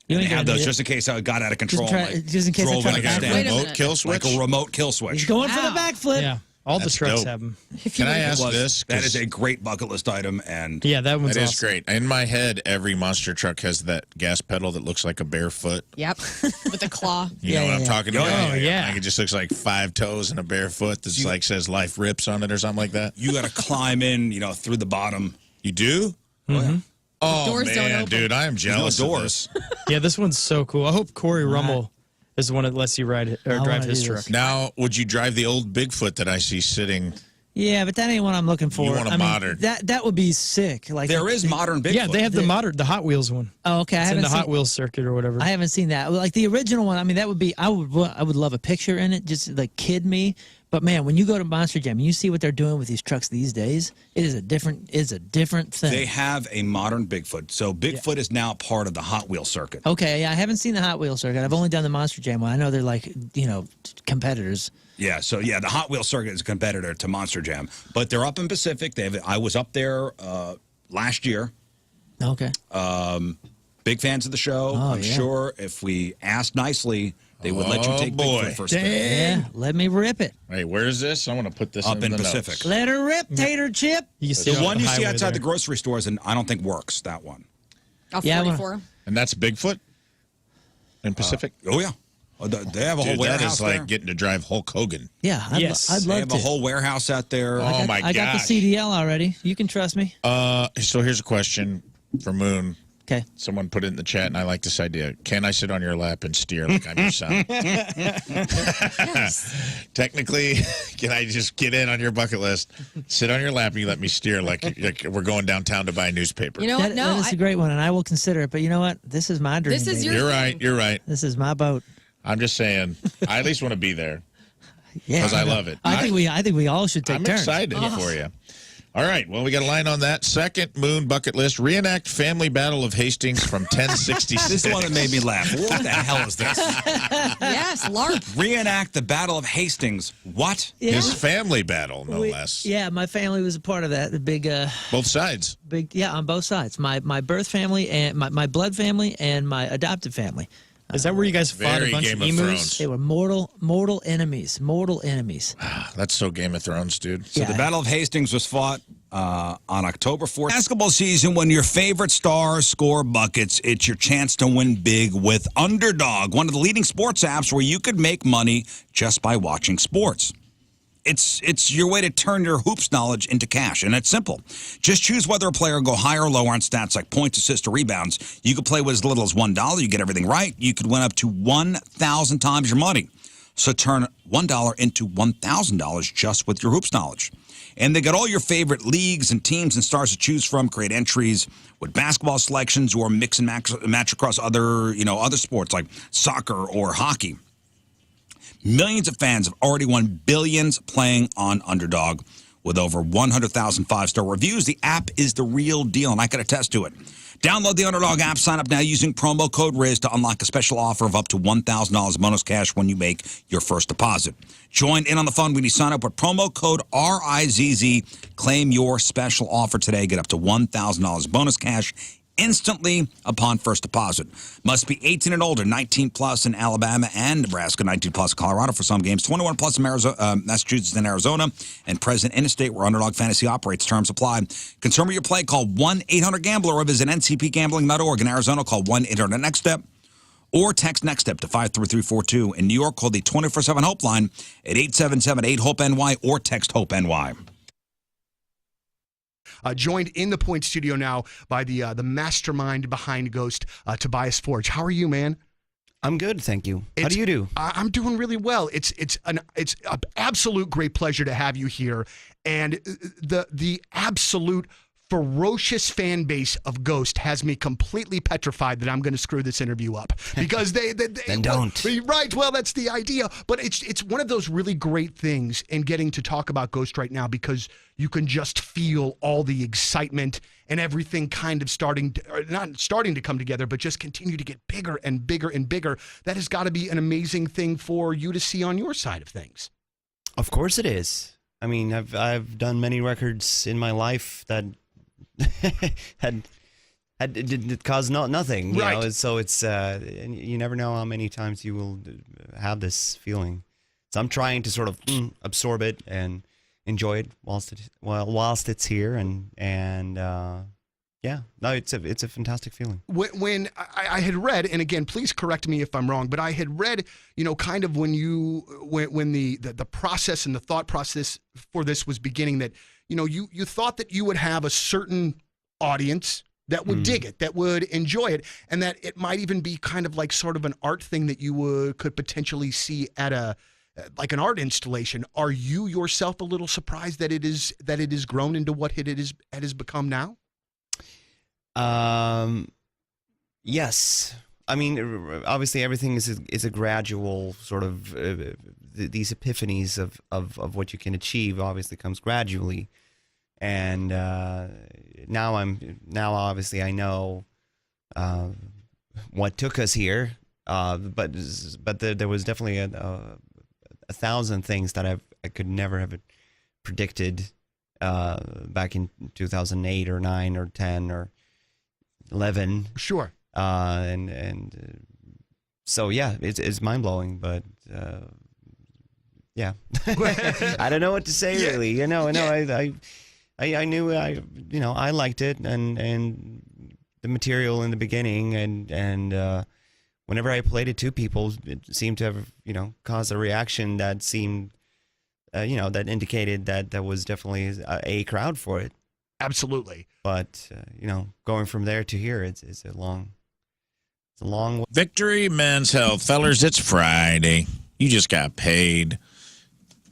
And they have those just in case I got out of control. Just in case I like a remote kill switch. Like a remote kill switch. He's going for the backflip. Yeah. All That's the trucks dope. have them. Can I ask this? That is a great bucket list item, and yeah, that one's that is awesome. great. In my head, every monster truck has that gas pedal that looks like a bare foot. Yep, with a claw. You know what I'm talking about? Oh, yeah. Like it just looks like 5 toes and a bare foot that's like says life rips on it or something like that. You got to climb in, through the bottom. You do? Mm-hmm. Oh, doors don't man, open. dude, I am jealous of this. Yeah, this one's so cool. I hope Corey Rummel is the one that lets you ride or drive his truck. Now, would you drive the old Bigfoot that I see sitting? Yeah, but that ain't what I'm looking for. You want a modern. That would be sick. Like there is modern Bigfoot. Yeah, they have the Hot Wheels one. Oh, okay. It's in the Hot Wheels circuit or whatever. I haven't seen that. Like the original one. I mean, that would be. I would love a picture in it. Just like kid me. But man, when you go to Monster Jam and you see what they're doing with these trucks these days, it is a different thing. They have a modern Bigfoot. So Bigfoot is now part of the Hot Wheels circuit. Okay, I haven't seen the Hot Wheels circuit. I've only done the Monster Jam one. I know they're like, competitors. Yeah, so the Hot Wheels circuit is a competitor to Monster Jam. But they're up in Pacific. I was up there last year. Okay. Big fans of the show. I'm sure if we asked nicely, they would let you take Bigfoot for a spin. Yeah, let me rip it. Hey, where is this? I want to put this up in the Pacific. Notes. Let her rip, Tater Chip. The one you see outside the grocery stores, and I don't think works, that one. Off 44. And that's Bigfoot in Pacific? Oh, yeah. They have a whole warehouse that is like there. getting to drive Hulk Hogan. Yeah, I'd love to. They have a whole warehouse out there. I got the CDL already. You can trust me. So here's a question for Moon. Okay. Someone put it in the chat, and I like this idea. Can I sit on your lap and steer like I'm your son? Yes. Technically, can I just get in on your bucket list, sit on your lap, and you let me steer like we're going downtown to buy a newspaper? You know what? That is a great one, and I will consider it. But you know what? This is my dream. This is You're right. You're right. This is my boat. I'm just saying. I at least want to be there. Yeah, because I love it. I think we all should take turns. I'm excited for you. All right. Well, we got a line on that. Second moon bucket list. Reenact family battle of Hastings from 1066. This is the one that made me laugh. What the hell is this? Yes, LARP. Reenact the Battle of Hastings. What? His family battle, no less. Yeah, my family was a part of that. The big, Both sides. on both sides. My birth family and my blood family and my adopted family. Is that where you guys fought Very a bunch Game of of emus? Thrones. They were mortal enemies. Mortal enemies. That's so Game of Thrones, dude. So the Battle of Hastings was fought on October 4th. Basketball season, when your favorite stars score buckets, it's your chance to win big with Underdog, one of the leading sports apps where you could make money just by watching sports. It's your way to turn your hoops knowledge into cash, and it's simple. Just choose whether a player will go higher or lower on stats like points, assists, or rebounds. You could play with as little as $1. You get everything right. You could win up to 1,000 times your money. So turn $1 into $1,000 just with your hoops knowledge. And they got all your favorite leagues and teams and stars to choose from. Create entries with basketball selections or mix and match across other sports like soccer or hockey. Millions of fans have already won billions playing on Underdog. With over 100,000 five-star reviews, the app is the real deal, and I can attest to it. Download the Underdog app, sign up now using promo code Rizz to unlock a special offer of up to $1,000 bonus cash when you make your first deposit. Join in on the fun when you sign up with promo code RIZZ. Claim your special offer today. Get up to $1,000 bonus cash instantly upon first deposit. Must be 18 and older, 18 plus in Alabama and Nebraska, 19 plus in Colorado for some games, 21 plus in Massachusetts and Arizona, and present in a state where Underdog Fantasy operates. Terms apply. Concern with your play, call 1-800-GAMBLER or visit ncpgambling.org. In Arizona, call 1-800-NEXT-STEP or text NEXT STEP to 53342. In New York, call the 24/7 Hope line at 877-8-HOPE-NY or text HOPE-NY. Joined in the Point Studio now by the mastermind behind Ghost, Tobias Forge. How are you, man? I'm good, thank you. How do you do? I'm doing really well. It's an absolute great pleasure to have you here, and the absolute ferocious fan base of Ghost has me completely petrified that I'm going to screw this interview up because they then don't. Right. Well, that's the idea. But it's one of those really great things in getting to talk about Ghost right now because you can just feel all the excitement and everything kind of not starting to come together, but just continue to get bigger and bigger and bigger. That has got to be an amazing thing for you to see on your side of things. Of course it is. I mean, I've done many records in my life that had caused nothing, you know. So it's you never know how many times you will have this feeling. So I'm trying to sort of absorb it and enjoy it whilst it's here, and yeah, no, it's a fantastic feeling. When I had read, and again, please correct me if I'm wrong, but I had read, kind of when the process and the thought process for this was beginning, that you thought that you would have a certain audience that would dig it, that would enjoy it, and that it might even be kind of like sort of an art thing that you could potentially see at like an art installation. Are you yourself a little surprised that it is grown into what it has become now? Yes. I mean, obviously everything is a gradual sort of these epiphanies of what you can achieve obviously comes gradually, and now obviously I know what took us here, but there was definitely a thousand things that I could never have predicted back in 2008 or 9 or 10 or 11. Sure. So yeah, it's mind blowing, but yeah, I don't know what to say really. I knew I liked it and the material in the beginning, and whenever I played it to people, it seemed to have caused a reaction that seemed that indicated that there was definitely a crowd for it. Absolutely. But going from there to here, it's a long way. Victory Men's Health. Fellers, it's Friday. You just got paid.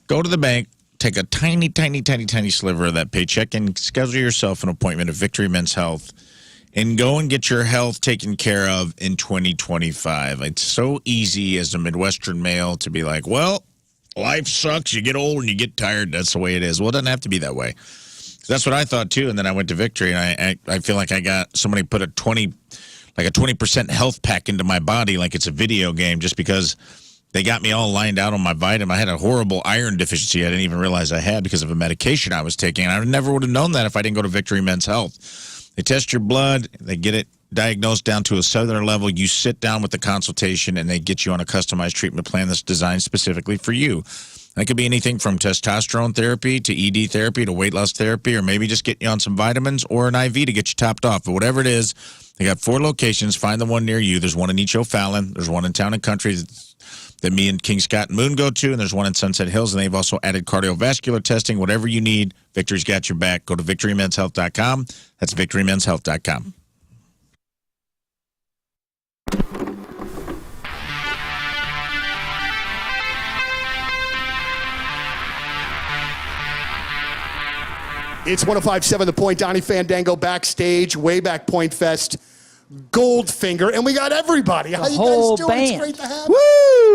Go to the bank, take a tiny, tiny, tiny, tiny sliver of that paycheck and schedule yourself an appointment at Victory Men's Health and go and get your health taken care of in 2025. It's so easy as a Midwestern male to be like, well, life sucks. You get old and you get tired. That's the way it is. Well, it doesn't have to be that way. That's what I thought too. And then I went to Victory, and I feel like I got somebody put a 20% health pack into my body, like it's a video game, just because they got me all lined out on my vitamin. I had a horrible iron deficiency I didn't even realize I had because of a medication I was taking. And I never would have known that if I didn't go to Victory Men's Health. They test your blood, they get it diagnosed down to a cellular level. You sit down with the consultation, and they get you on a customized treatment plan that's designed specifically for you. That could be anything from testosterone therapy to ED therapy to weight loss therapy, or maybe just get you on some vitamins or an IV to get you topped off. But whatever it is, they got 4 locations. Find the one near you. There's one in East O'Fallon. There's one in Town and Country that me and King Scott and Moon go to, and there's one in Sunset Hills, and they've also added cardiovascular testing. Whatever you need, Victory's got your back. Go to victorymenshealth.com. That's victorymenshealth.com. It's 105.7 The Point. Donnie Fandango backstage, way back Point Fest. Goldfinger, and we got everybody. How you guys doing? It's great to have you.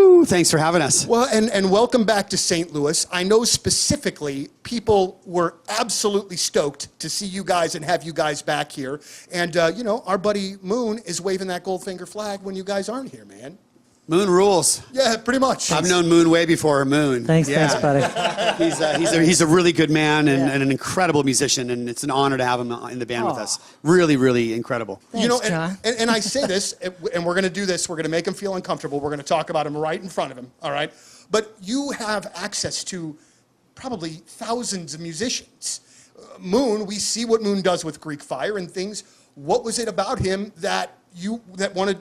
Woo! Thanks for having us. Well, and welcome back to St. Louis. I know specifically people were absolutely stoked to see you guys and have you guys back here. And, our buddy Moon is waving that Goldfinger flag when you guys aren't here, man. Moon rules. Yeah, pretty much. I've known Moon way before Moon. Thanks, buddy. He's a really good man and an incredible musician, and it's an honor to have him in the band with us. Really, really incredible. Thanks, and I say this, and we're going to do this. We're going to make him feel uncomfortable. We're going to talk about him right in front of him, all right? But you have access to probably thousands of musicians. Moon, we see what Moon does with Greek Fire and things. What was it about him that you wanted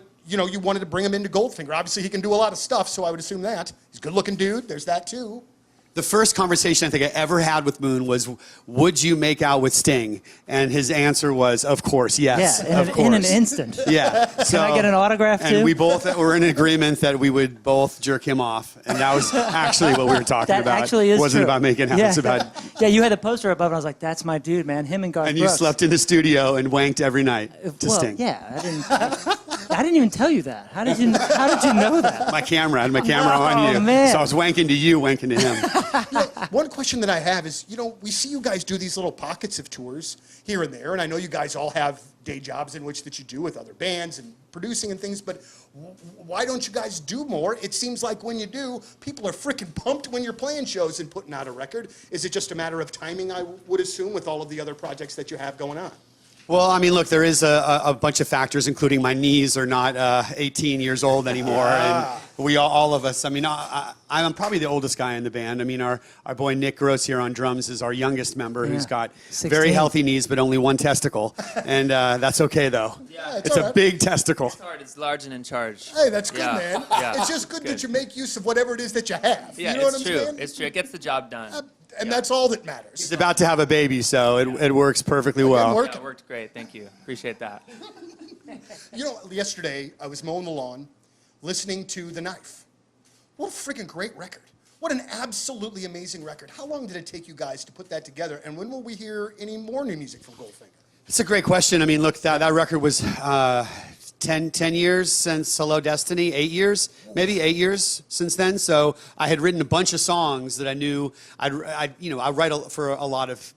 to bring him into Goldfinger? Obviously, he can do a lot of stuff, so I would assume that. He's a good-looking dude. There's that, too. The first conversation I think I ever had with Moon was, would you make out with Sting? And his answer was, of course, yes, in an instant. Yeah. Can I get an autograph, too? And we both were in agreement that we would both jerk him off. And that was actually what we were talking about. That actually is It wasn't true. about making out. It was about... Yeah, you had the poster above, and I was like, that's my dude, man. Him and Garth And you Brooks. slept in the studio and wanked every night to Sting. Yeah, I didn't even tell you that. How did you know that? My camera. I had my camera on you. Man. So I was wanking to you, wanking to him. One question that I have is, we see you guys do these little pockets of tours here and there, and I know you guys all have day jobs in which that you do with other bands and producing and things, but why don't you guys do more? It seems like when you do, people are freaking pumped when you're playing shows and putting out a record. Is it just a matter of timing, I would assume, with all of the other projects that you have going on? Well, I mean, look, there is a bunch of factors, including my knees are not 18 years old anymore, and we all of us. I mean, I'm probably the oldest guy in the band. I mean, our boy Nick Gross here on drums is our youngest member, who's got 16. very healthy knees, but only one testicle, and that's okay though. Yeah, it's a big testicle. It's large and in charge. Hey, that's good, man. Yeah. It's just good that you make use of whatever it is that you have. Yeah, You know what I'm it's true. saying? It's true. It gets the job done. And that's all that matters. He's about to have a baby, so it works perfectly well. Yeah, it worked great. Thank you. Appreciate that. Yesterday I was mowing the lawn, listening to The Knife. What a freaking great record. What an absolutely amazing record. How long did it take you guys to put that together? And when will we hear any more new music from Goldfinger? It's a great question. I mean, look, that record was 10 years since Hello Destiny, 8 years, maybe 8 years since then. So I had written a bunch of songs that I knew I write for a lot of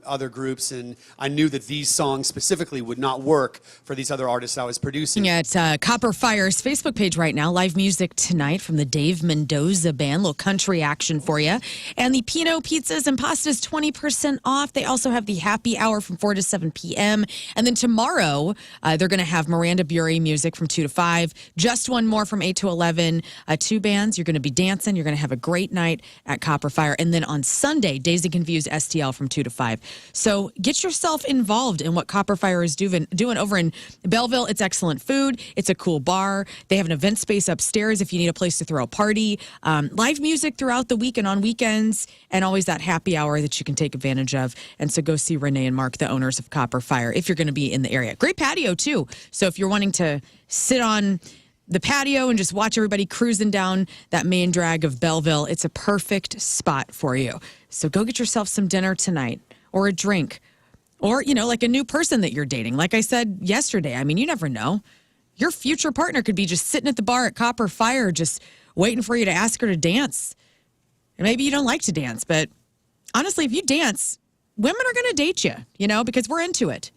other groups, and I knew that these songs specifically would not work for these other artists I was producing. Yeah, it's Copper Fire's Facebook page right now. Live music tonight from the Dave Mendoza Band. Little country action for you. And the Pinot pizzas and pastas 20% off. They also have the happy hour from 4 to 7 p.m. And then tomorrow, they're going to have Miranda Bury music from 2 to 5. Just one more from 8 to 11. 2 bands. You're going to be dancing. You're going to have a great night at Copper Fire. And then on Sunday, Daisy Confused STL from 2 to 5. So get yourself involved in what Copper Fire is doing over in Belleville. It's excellent food. It's a cool bar. They have an event space upstairs if you need a place to throw a party. Live music throughout the week and on weekends, and always that happy hour that you can take advantage of. And so go see Renee and Mark, the owners of Copper Fire, if you're going to be in the area. Great patio, too. So if you're wanting to sit on the patio and just watch everybody cruising down that main drag of Belleville, it's a perfect spot for you. So go get yourself some dinner tonight, or a drink, or, like a new person that you're dating. Like I said yesterday, I mean, you never know. Your future partner could be just sitting at the bar at Copper Fire, just waiting for you to ask her to dance. And maybe you don't like to dance, but honestly, if you dance, women are going to date you, because we're into it.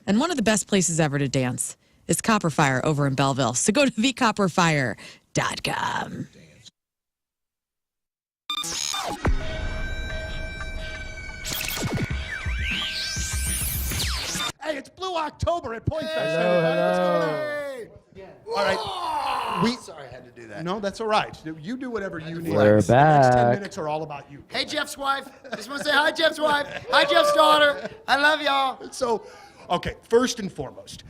And one of the best places ever to dance is Copper Fire over in Belleville. So go to thecopperfire.com. Hey, it's Blue October at Point Fest. Hello. All right. Sorry, I had to do that. No, that's all right. You do whatever you need. We're The next 10 back. minutes are all about you. Hey, Jeff's wife. Just want to say hi, Jeff's wife. Hi, Jeff's daughter. I love y'all. So, okay, first and foremost,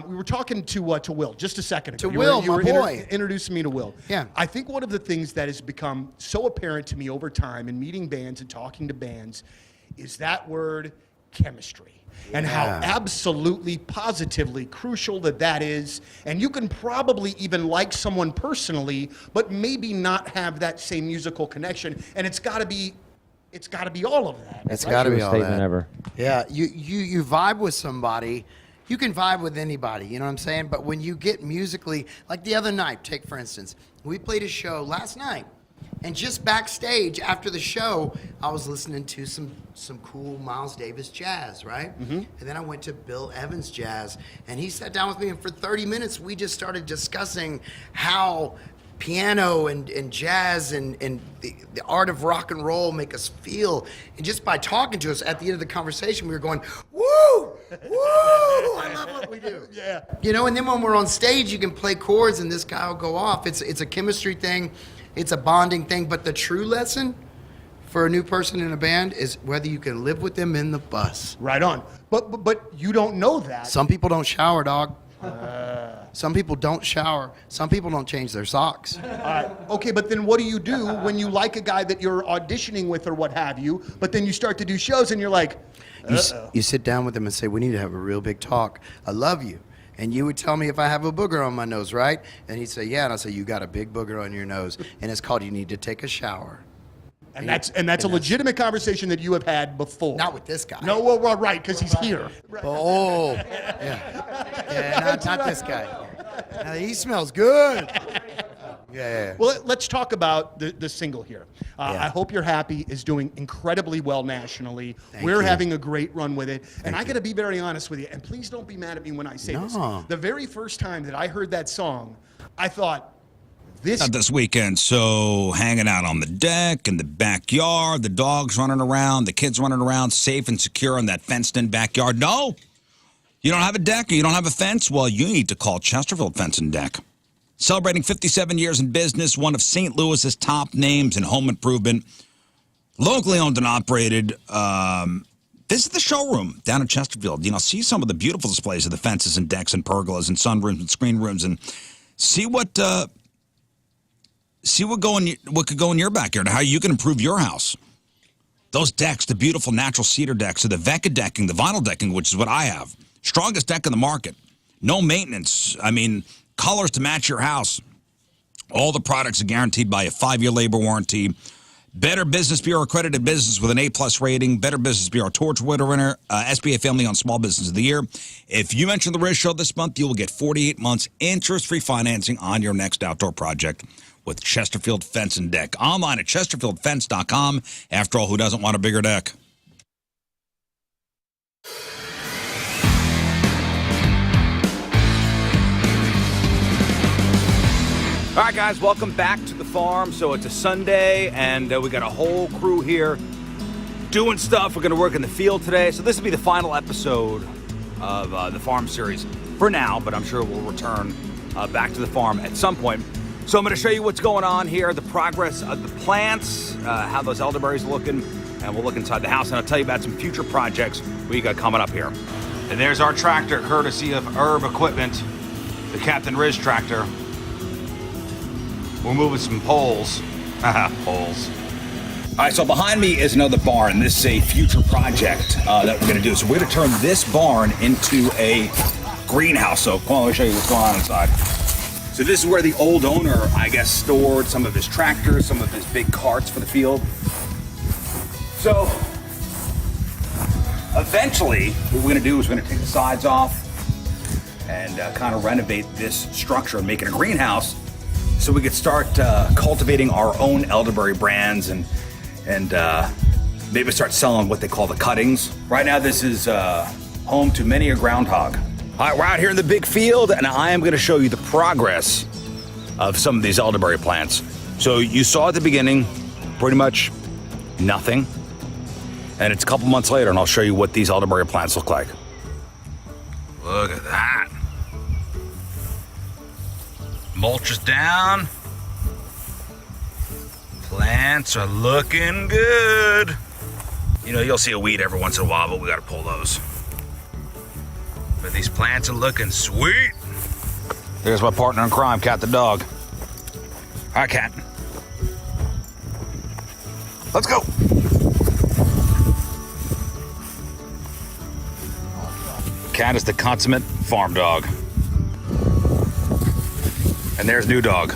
we were talking to Will just a second ago. To Will, my boy. Introducing me to Will. Yeah. I think one of the things that has become so apparent to me over time in meeting bands and talking to bands is that word chemistry. And how absolutely, positively crucial that is. And you can probably even like someone personally, but maybe not have that same musical connection. And it's got to be all of that. It's got to be all statement that. ever. Yeah, you vibe with somebody. You can vibe with anybody, you know what I'm saying? But when you get musically, like the other night, take for instance, we played a show last night. And just backstage after the show, I was listening to some cool Miles Davis jazz, right? Mm-hmm. And then I went to Bill Evans jazz, and he sat down with me, and for 30 minutes, we just started discussing how piano and jazz and the art of rock and roll make us feel. And just by talking to us at the end of the conversation, we were going, woo, woo, I love what we do. Yeah. And then when we're on stage, you can play chords, and this guy will go off. It's a chemistry thing. It's a bonding thing, but the true lesson for a new person in a band is whether you can live with them in the bus. Right on. But you don't know that. Some people don't shower, dog. Some people don't shower. Some people don't change their socks. Okay, but then what do you do when you like a guy that you're auditioning with or what have you, but then you start to do shows and you're like, you sit down with them and say, we need to have a real big talk. I love you. And you would tell me if I have a booger on my nose, right? And he'd say, yeah. And I'd say, you got a big booger on your nose. And it's called you need to take a shower. And that's a legitimate conversation that you have had before. Not with this guy. No, well, right, because he's here. Oh, yeah, not this guy. Now, he smells good. Yeah. Well, let's talk about the single here. I Hope You're Happy is doing incredibly well nationally. We're having a great run with it. And I got to be very honest with you, and please don't be mad at me when I say this. The very first time that I heard that song, I thought, this weekend, so hanging out on the deck, in the backyard, the dogs running around, the kids running around, safe and secure in that fenced-in backyard. No, you don't have a deck or you don't have a fence? Well, you need to call Chesterfield Fence and Deck. Celebrating 57 years in business, one of St. Louis's top names in home improvement, locally owned and operated. This is the showroom down in Chesterfield. See some of the beautiful displays of the fences and decks and pergolas and sunrooms and screen rooms, and see what could go in your backyard, how you can improve your house. Those decks, the beautiful natural cedar decks, or the Vecca decking, the vinyl decking, which is what I have. Strongest deck in the market. No maintenance. Colors to match your house. All the products are guaranteed by a 5-year labor warranty. Better Business Bureau accredited business with an A+ rating. Better Business Bureau Torch winner. SBA Family on Small Business of the Year. If you mention the Rizz Show this month, you will get 48 months interest-free financing on your next outdoor project with Chesterfield Fence and Deck. Online at chesterfieldfence.com. After all, who doesn't want a bigger deck? All right, guys, welcome back to the farm. So it's a Sunday, and we got a whole crew here doing stuff. We're going to work in the field today. So this will be the final episode of the farm series for now, but I'm sure we'll return back to the farm at some point. So I'm going to show you what's going on here, the progress of the plants, how those elderberries are looking, and we'll look inside the house, and I'll tell you about some future projects we got coming up here. And there's our tractor, courtesy of Herb Equipment, the Captain Rizz tractor. We're moving some poles. Poles. All right, so behind me is another barn. This is a future project that we're going to do. So we're going to turn this barn into a greenhouse. So come on, let me show you what's going on inside. So this is where the old owner, I guess, stored some of his tractors, some of his big carts for the field. So eventually, what we're going to do is we're going to take the sides off and kind of renovate this structure and make it a greenhouse, so we could start cultivating our own elderberry brands and maybe start selling what they call the cuttings. Right now, this is home to many a groundhog. All right, we're out here in the big field, and I am going to show you the progress of some of these elderberry plants. So you saw at the beginning, pretty much nothing. And it's a couple months later, and I'll show you what these elderberry plants look like. Look at that. Mulch is down. Plants are looking good. You know, you'll see a weed every once in a while, but we gotta pull those. But these plants are looking sweet. There's my partner in crime, Cat the dog. All right, Cat. Let's go. Cat is the consummate farm dog. And there's new dog.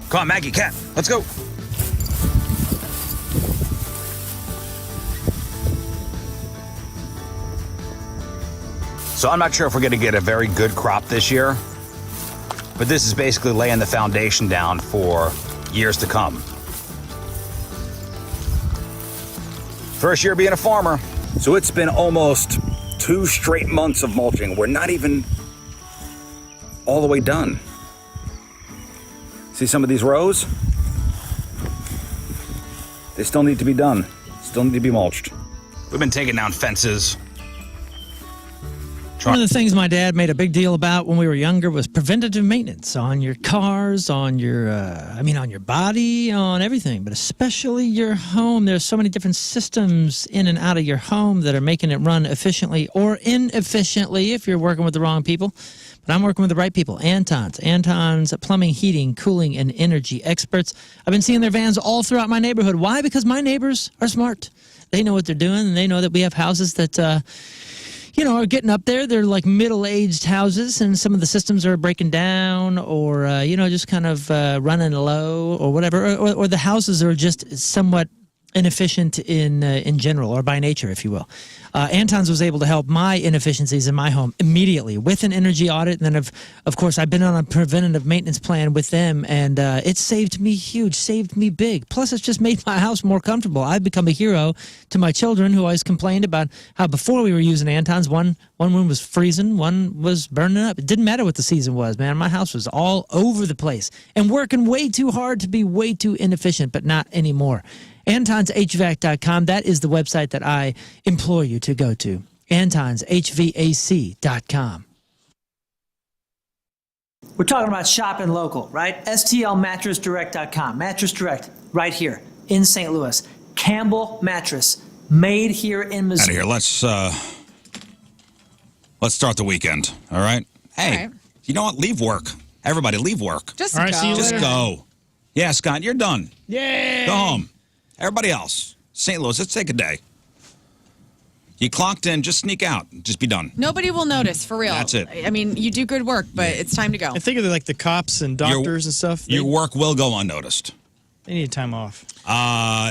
Come on, Maggie, Cat, let's go. So I'm not sure if we're gonna get a very good crop this year, but this is basically laying the foundation down for years to come. First year being a farmer. So it's been almost 2 straight months of mulching. We're not even all the way done. See some of these rows? They still need to be done. Still need to be mulched. We've been taking down fences. One of the things my dad made a big deal about when we were younger was preventative maintenance on your cars, on your, on your body, on everything, but especially your home. There's so many different systems in and out of your home that are making it run efficiently or inefficiently if you're working with the wrong people. But I'm working with the right people. Anton's plumbing, heating, cooling, and energy experts. I've been seeing their vans all throughout my neighborhood. Why? Because my neighbors are smart. They know what they're doing, and they know that we have houses that, are getting up there. They're like middle-aged houses, and some of the systems are breaking down or, just kind of running low or whatever. Or the houses are just somewhat inefficient in general or by nature, if you will. Anton's was able to help my inefficiencies in my home immediately with an energy audit. And then, of course, I've been on a preventative maintenance plan with them, and it saved me huge, saved me big. Plus, it's just made my house more comfortable. I've become a hero to my children who always complained about how before we were using Anton's, one room was freezing, one was burning up. It didn't matter what the season was, man. My house was all over the place and working way too hard to be way too inefficient, but not anymore. AntonsHVAC.com. That is the website that I implore you to go to. AntonsHVAC.com. We're talking about shopping local, right? STLMattressDirect.com. Mattress Direct, right here in St. Louis. Campbell Mattress, made here in Missouri. Out of here. Let's start the weekend. All right. Hey, All right. You know what? Leave work. Everybody, leave work. Just All right, go. see you Just later. go. Yeah, Scott, you're done. Yay! Go home. Everybody else, St. Louis, let's take a day. You clocked in, just sneak out. Just be done. Nobody will notice, for real. That's it. I mean, you do good work, but it's time to go. I think of like the cops and doctors and stuff. Your work will go unnoticed. They need time off.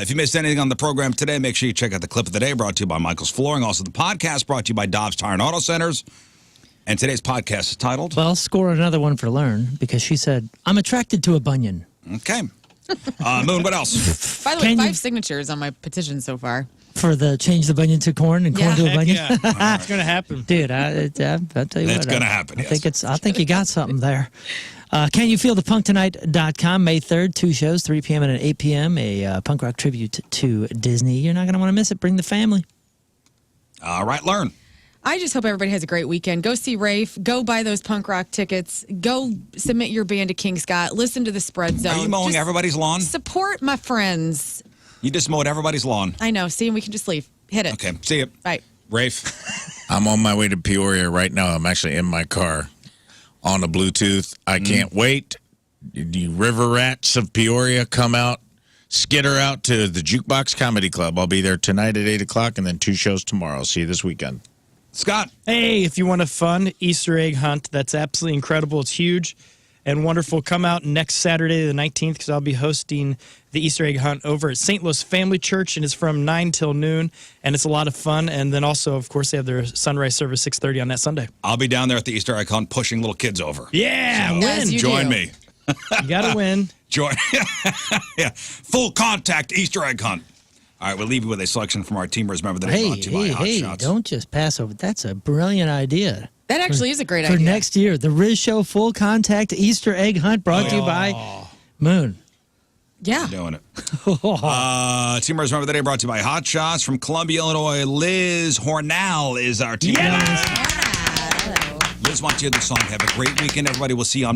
If you missed anything on the program today, make sure you check out the clip of the day brought to you by Michael's Flooring. Also, the podcast brought to you by Dobbs Tire and Auto Centers. And today's podcast is titled... Well, score another one for Learn because she said, I'm attracted to a bunion. Okay. Moon, what else? By the way, Can 5 you- signatures on my petition so far. For the change the bunion to corn and corn Yeah. to a Heck bunion? yeah. It's going to happen. Dude, I'll tell you what. It's gonna happen, I yes. think you got something there. Can you feel the punktonight.com, May 3rd, 2 shows, 3 p.m. and 8 p.m. A punk rock tribute to Disney. You're not going to want to miss it. Bring the family. All right, learn. I just hope everybody has a great weekend. Go see Rafe. Go buy those punk rock tickets. Go submit your band to King Scott. Listen to the Spread Zone. Are you mowing Just everybody's lawn? Support my friends. You just mowed everybody's lawn. I know. See, we can just leave. Hit it. Okay, see you. Bye. Rafe. I'm on my way to Peoria right now. I'm actually in my car on a Bluetooth. I can't wait. The river rats of Peoria come out, skitter out to the Jukebox Comedy Club. I'll be there tonight at 8 o'clock and then 2 shows tomorrow. See you this weekend. Scott. Hey, if you want a fun Easter egg hunt, that's absolutely incredible. It's huge and wonderful. Come out next Saturday, the 19th, because I'll be hosting the Easter egg hunt over at St. Louis Family Church, and it's from 9 till noon, and it's a lot of fun. And then also, of course, they have their sunrise service 6:30 on that Sunday. I'll be down there at the Easter egg hunt pushing little kids over. Yeah, As win. you Join do. me. You got to win. Join. Yeah. Full contact Easter egg hunt. All right, we'll leave you with a selection from our Team Rizz Member that brought to you by Hot Shots. Don't just pass over. That's a brilliant idea. That actually is a great For idea. next year, the Rizz Show Full Contact Easter Egg Hunt brought to you by Moon. Yeah. Doing it. Team Rizz Member today brought to you by Hot Shots from Columbia, Illinois. Liz Hornell is our team. Liz wants you to the song. Have a great weekend, everybody. We'll see you on Monday.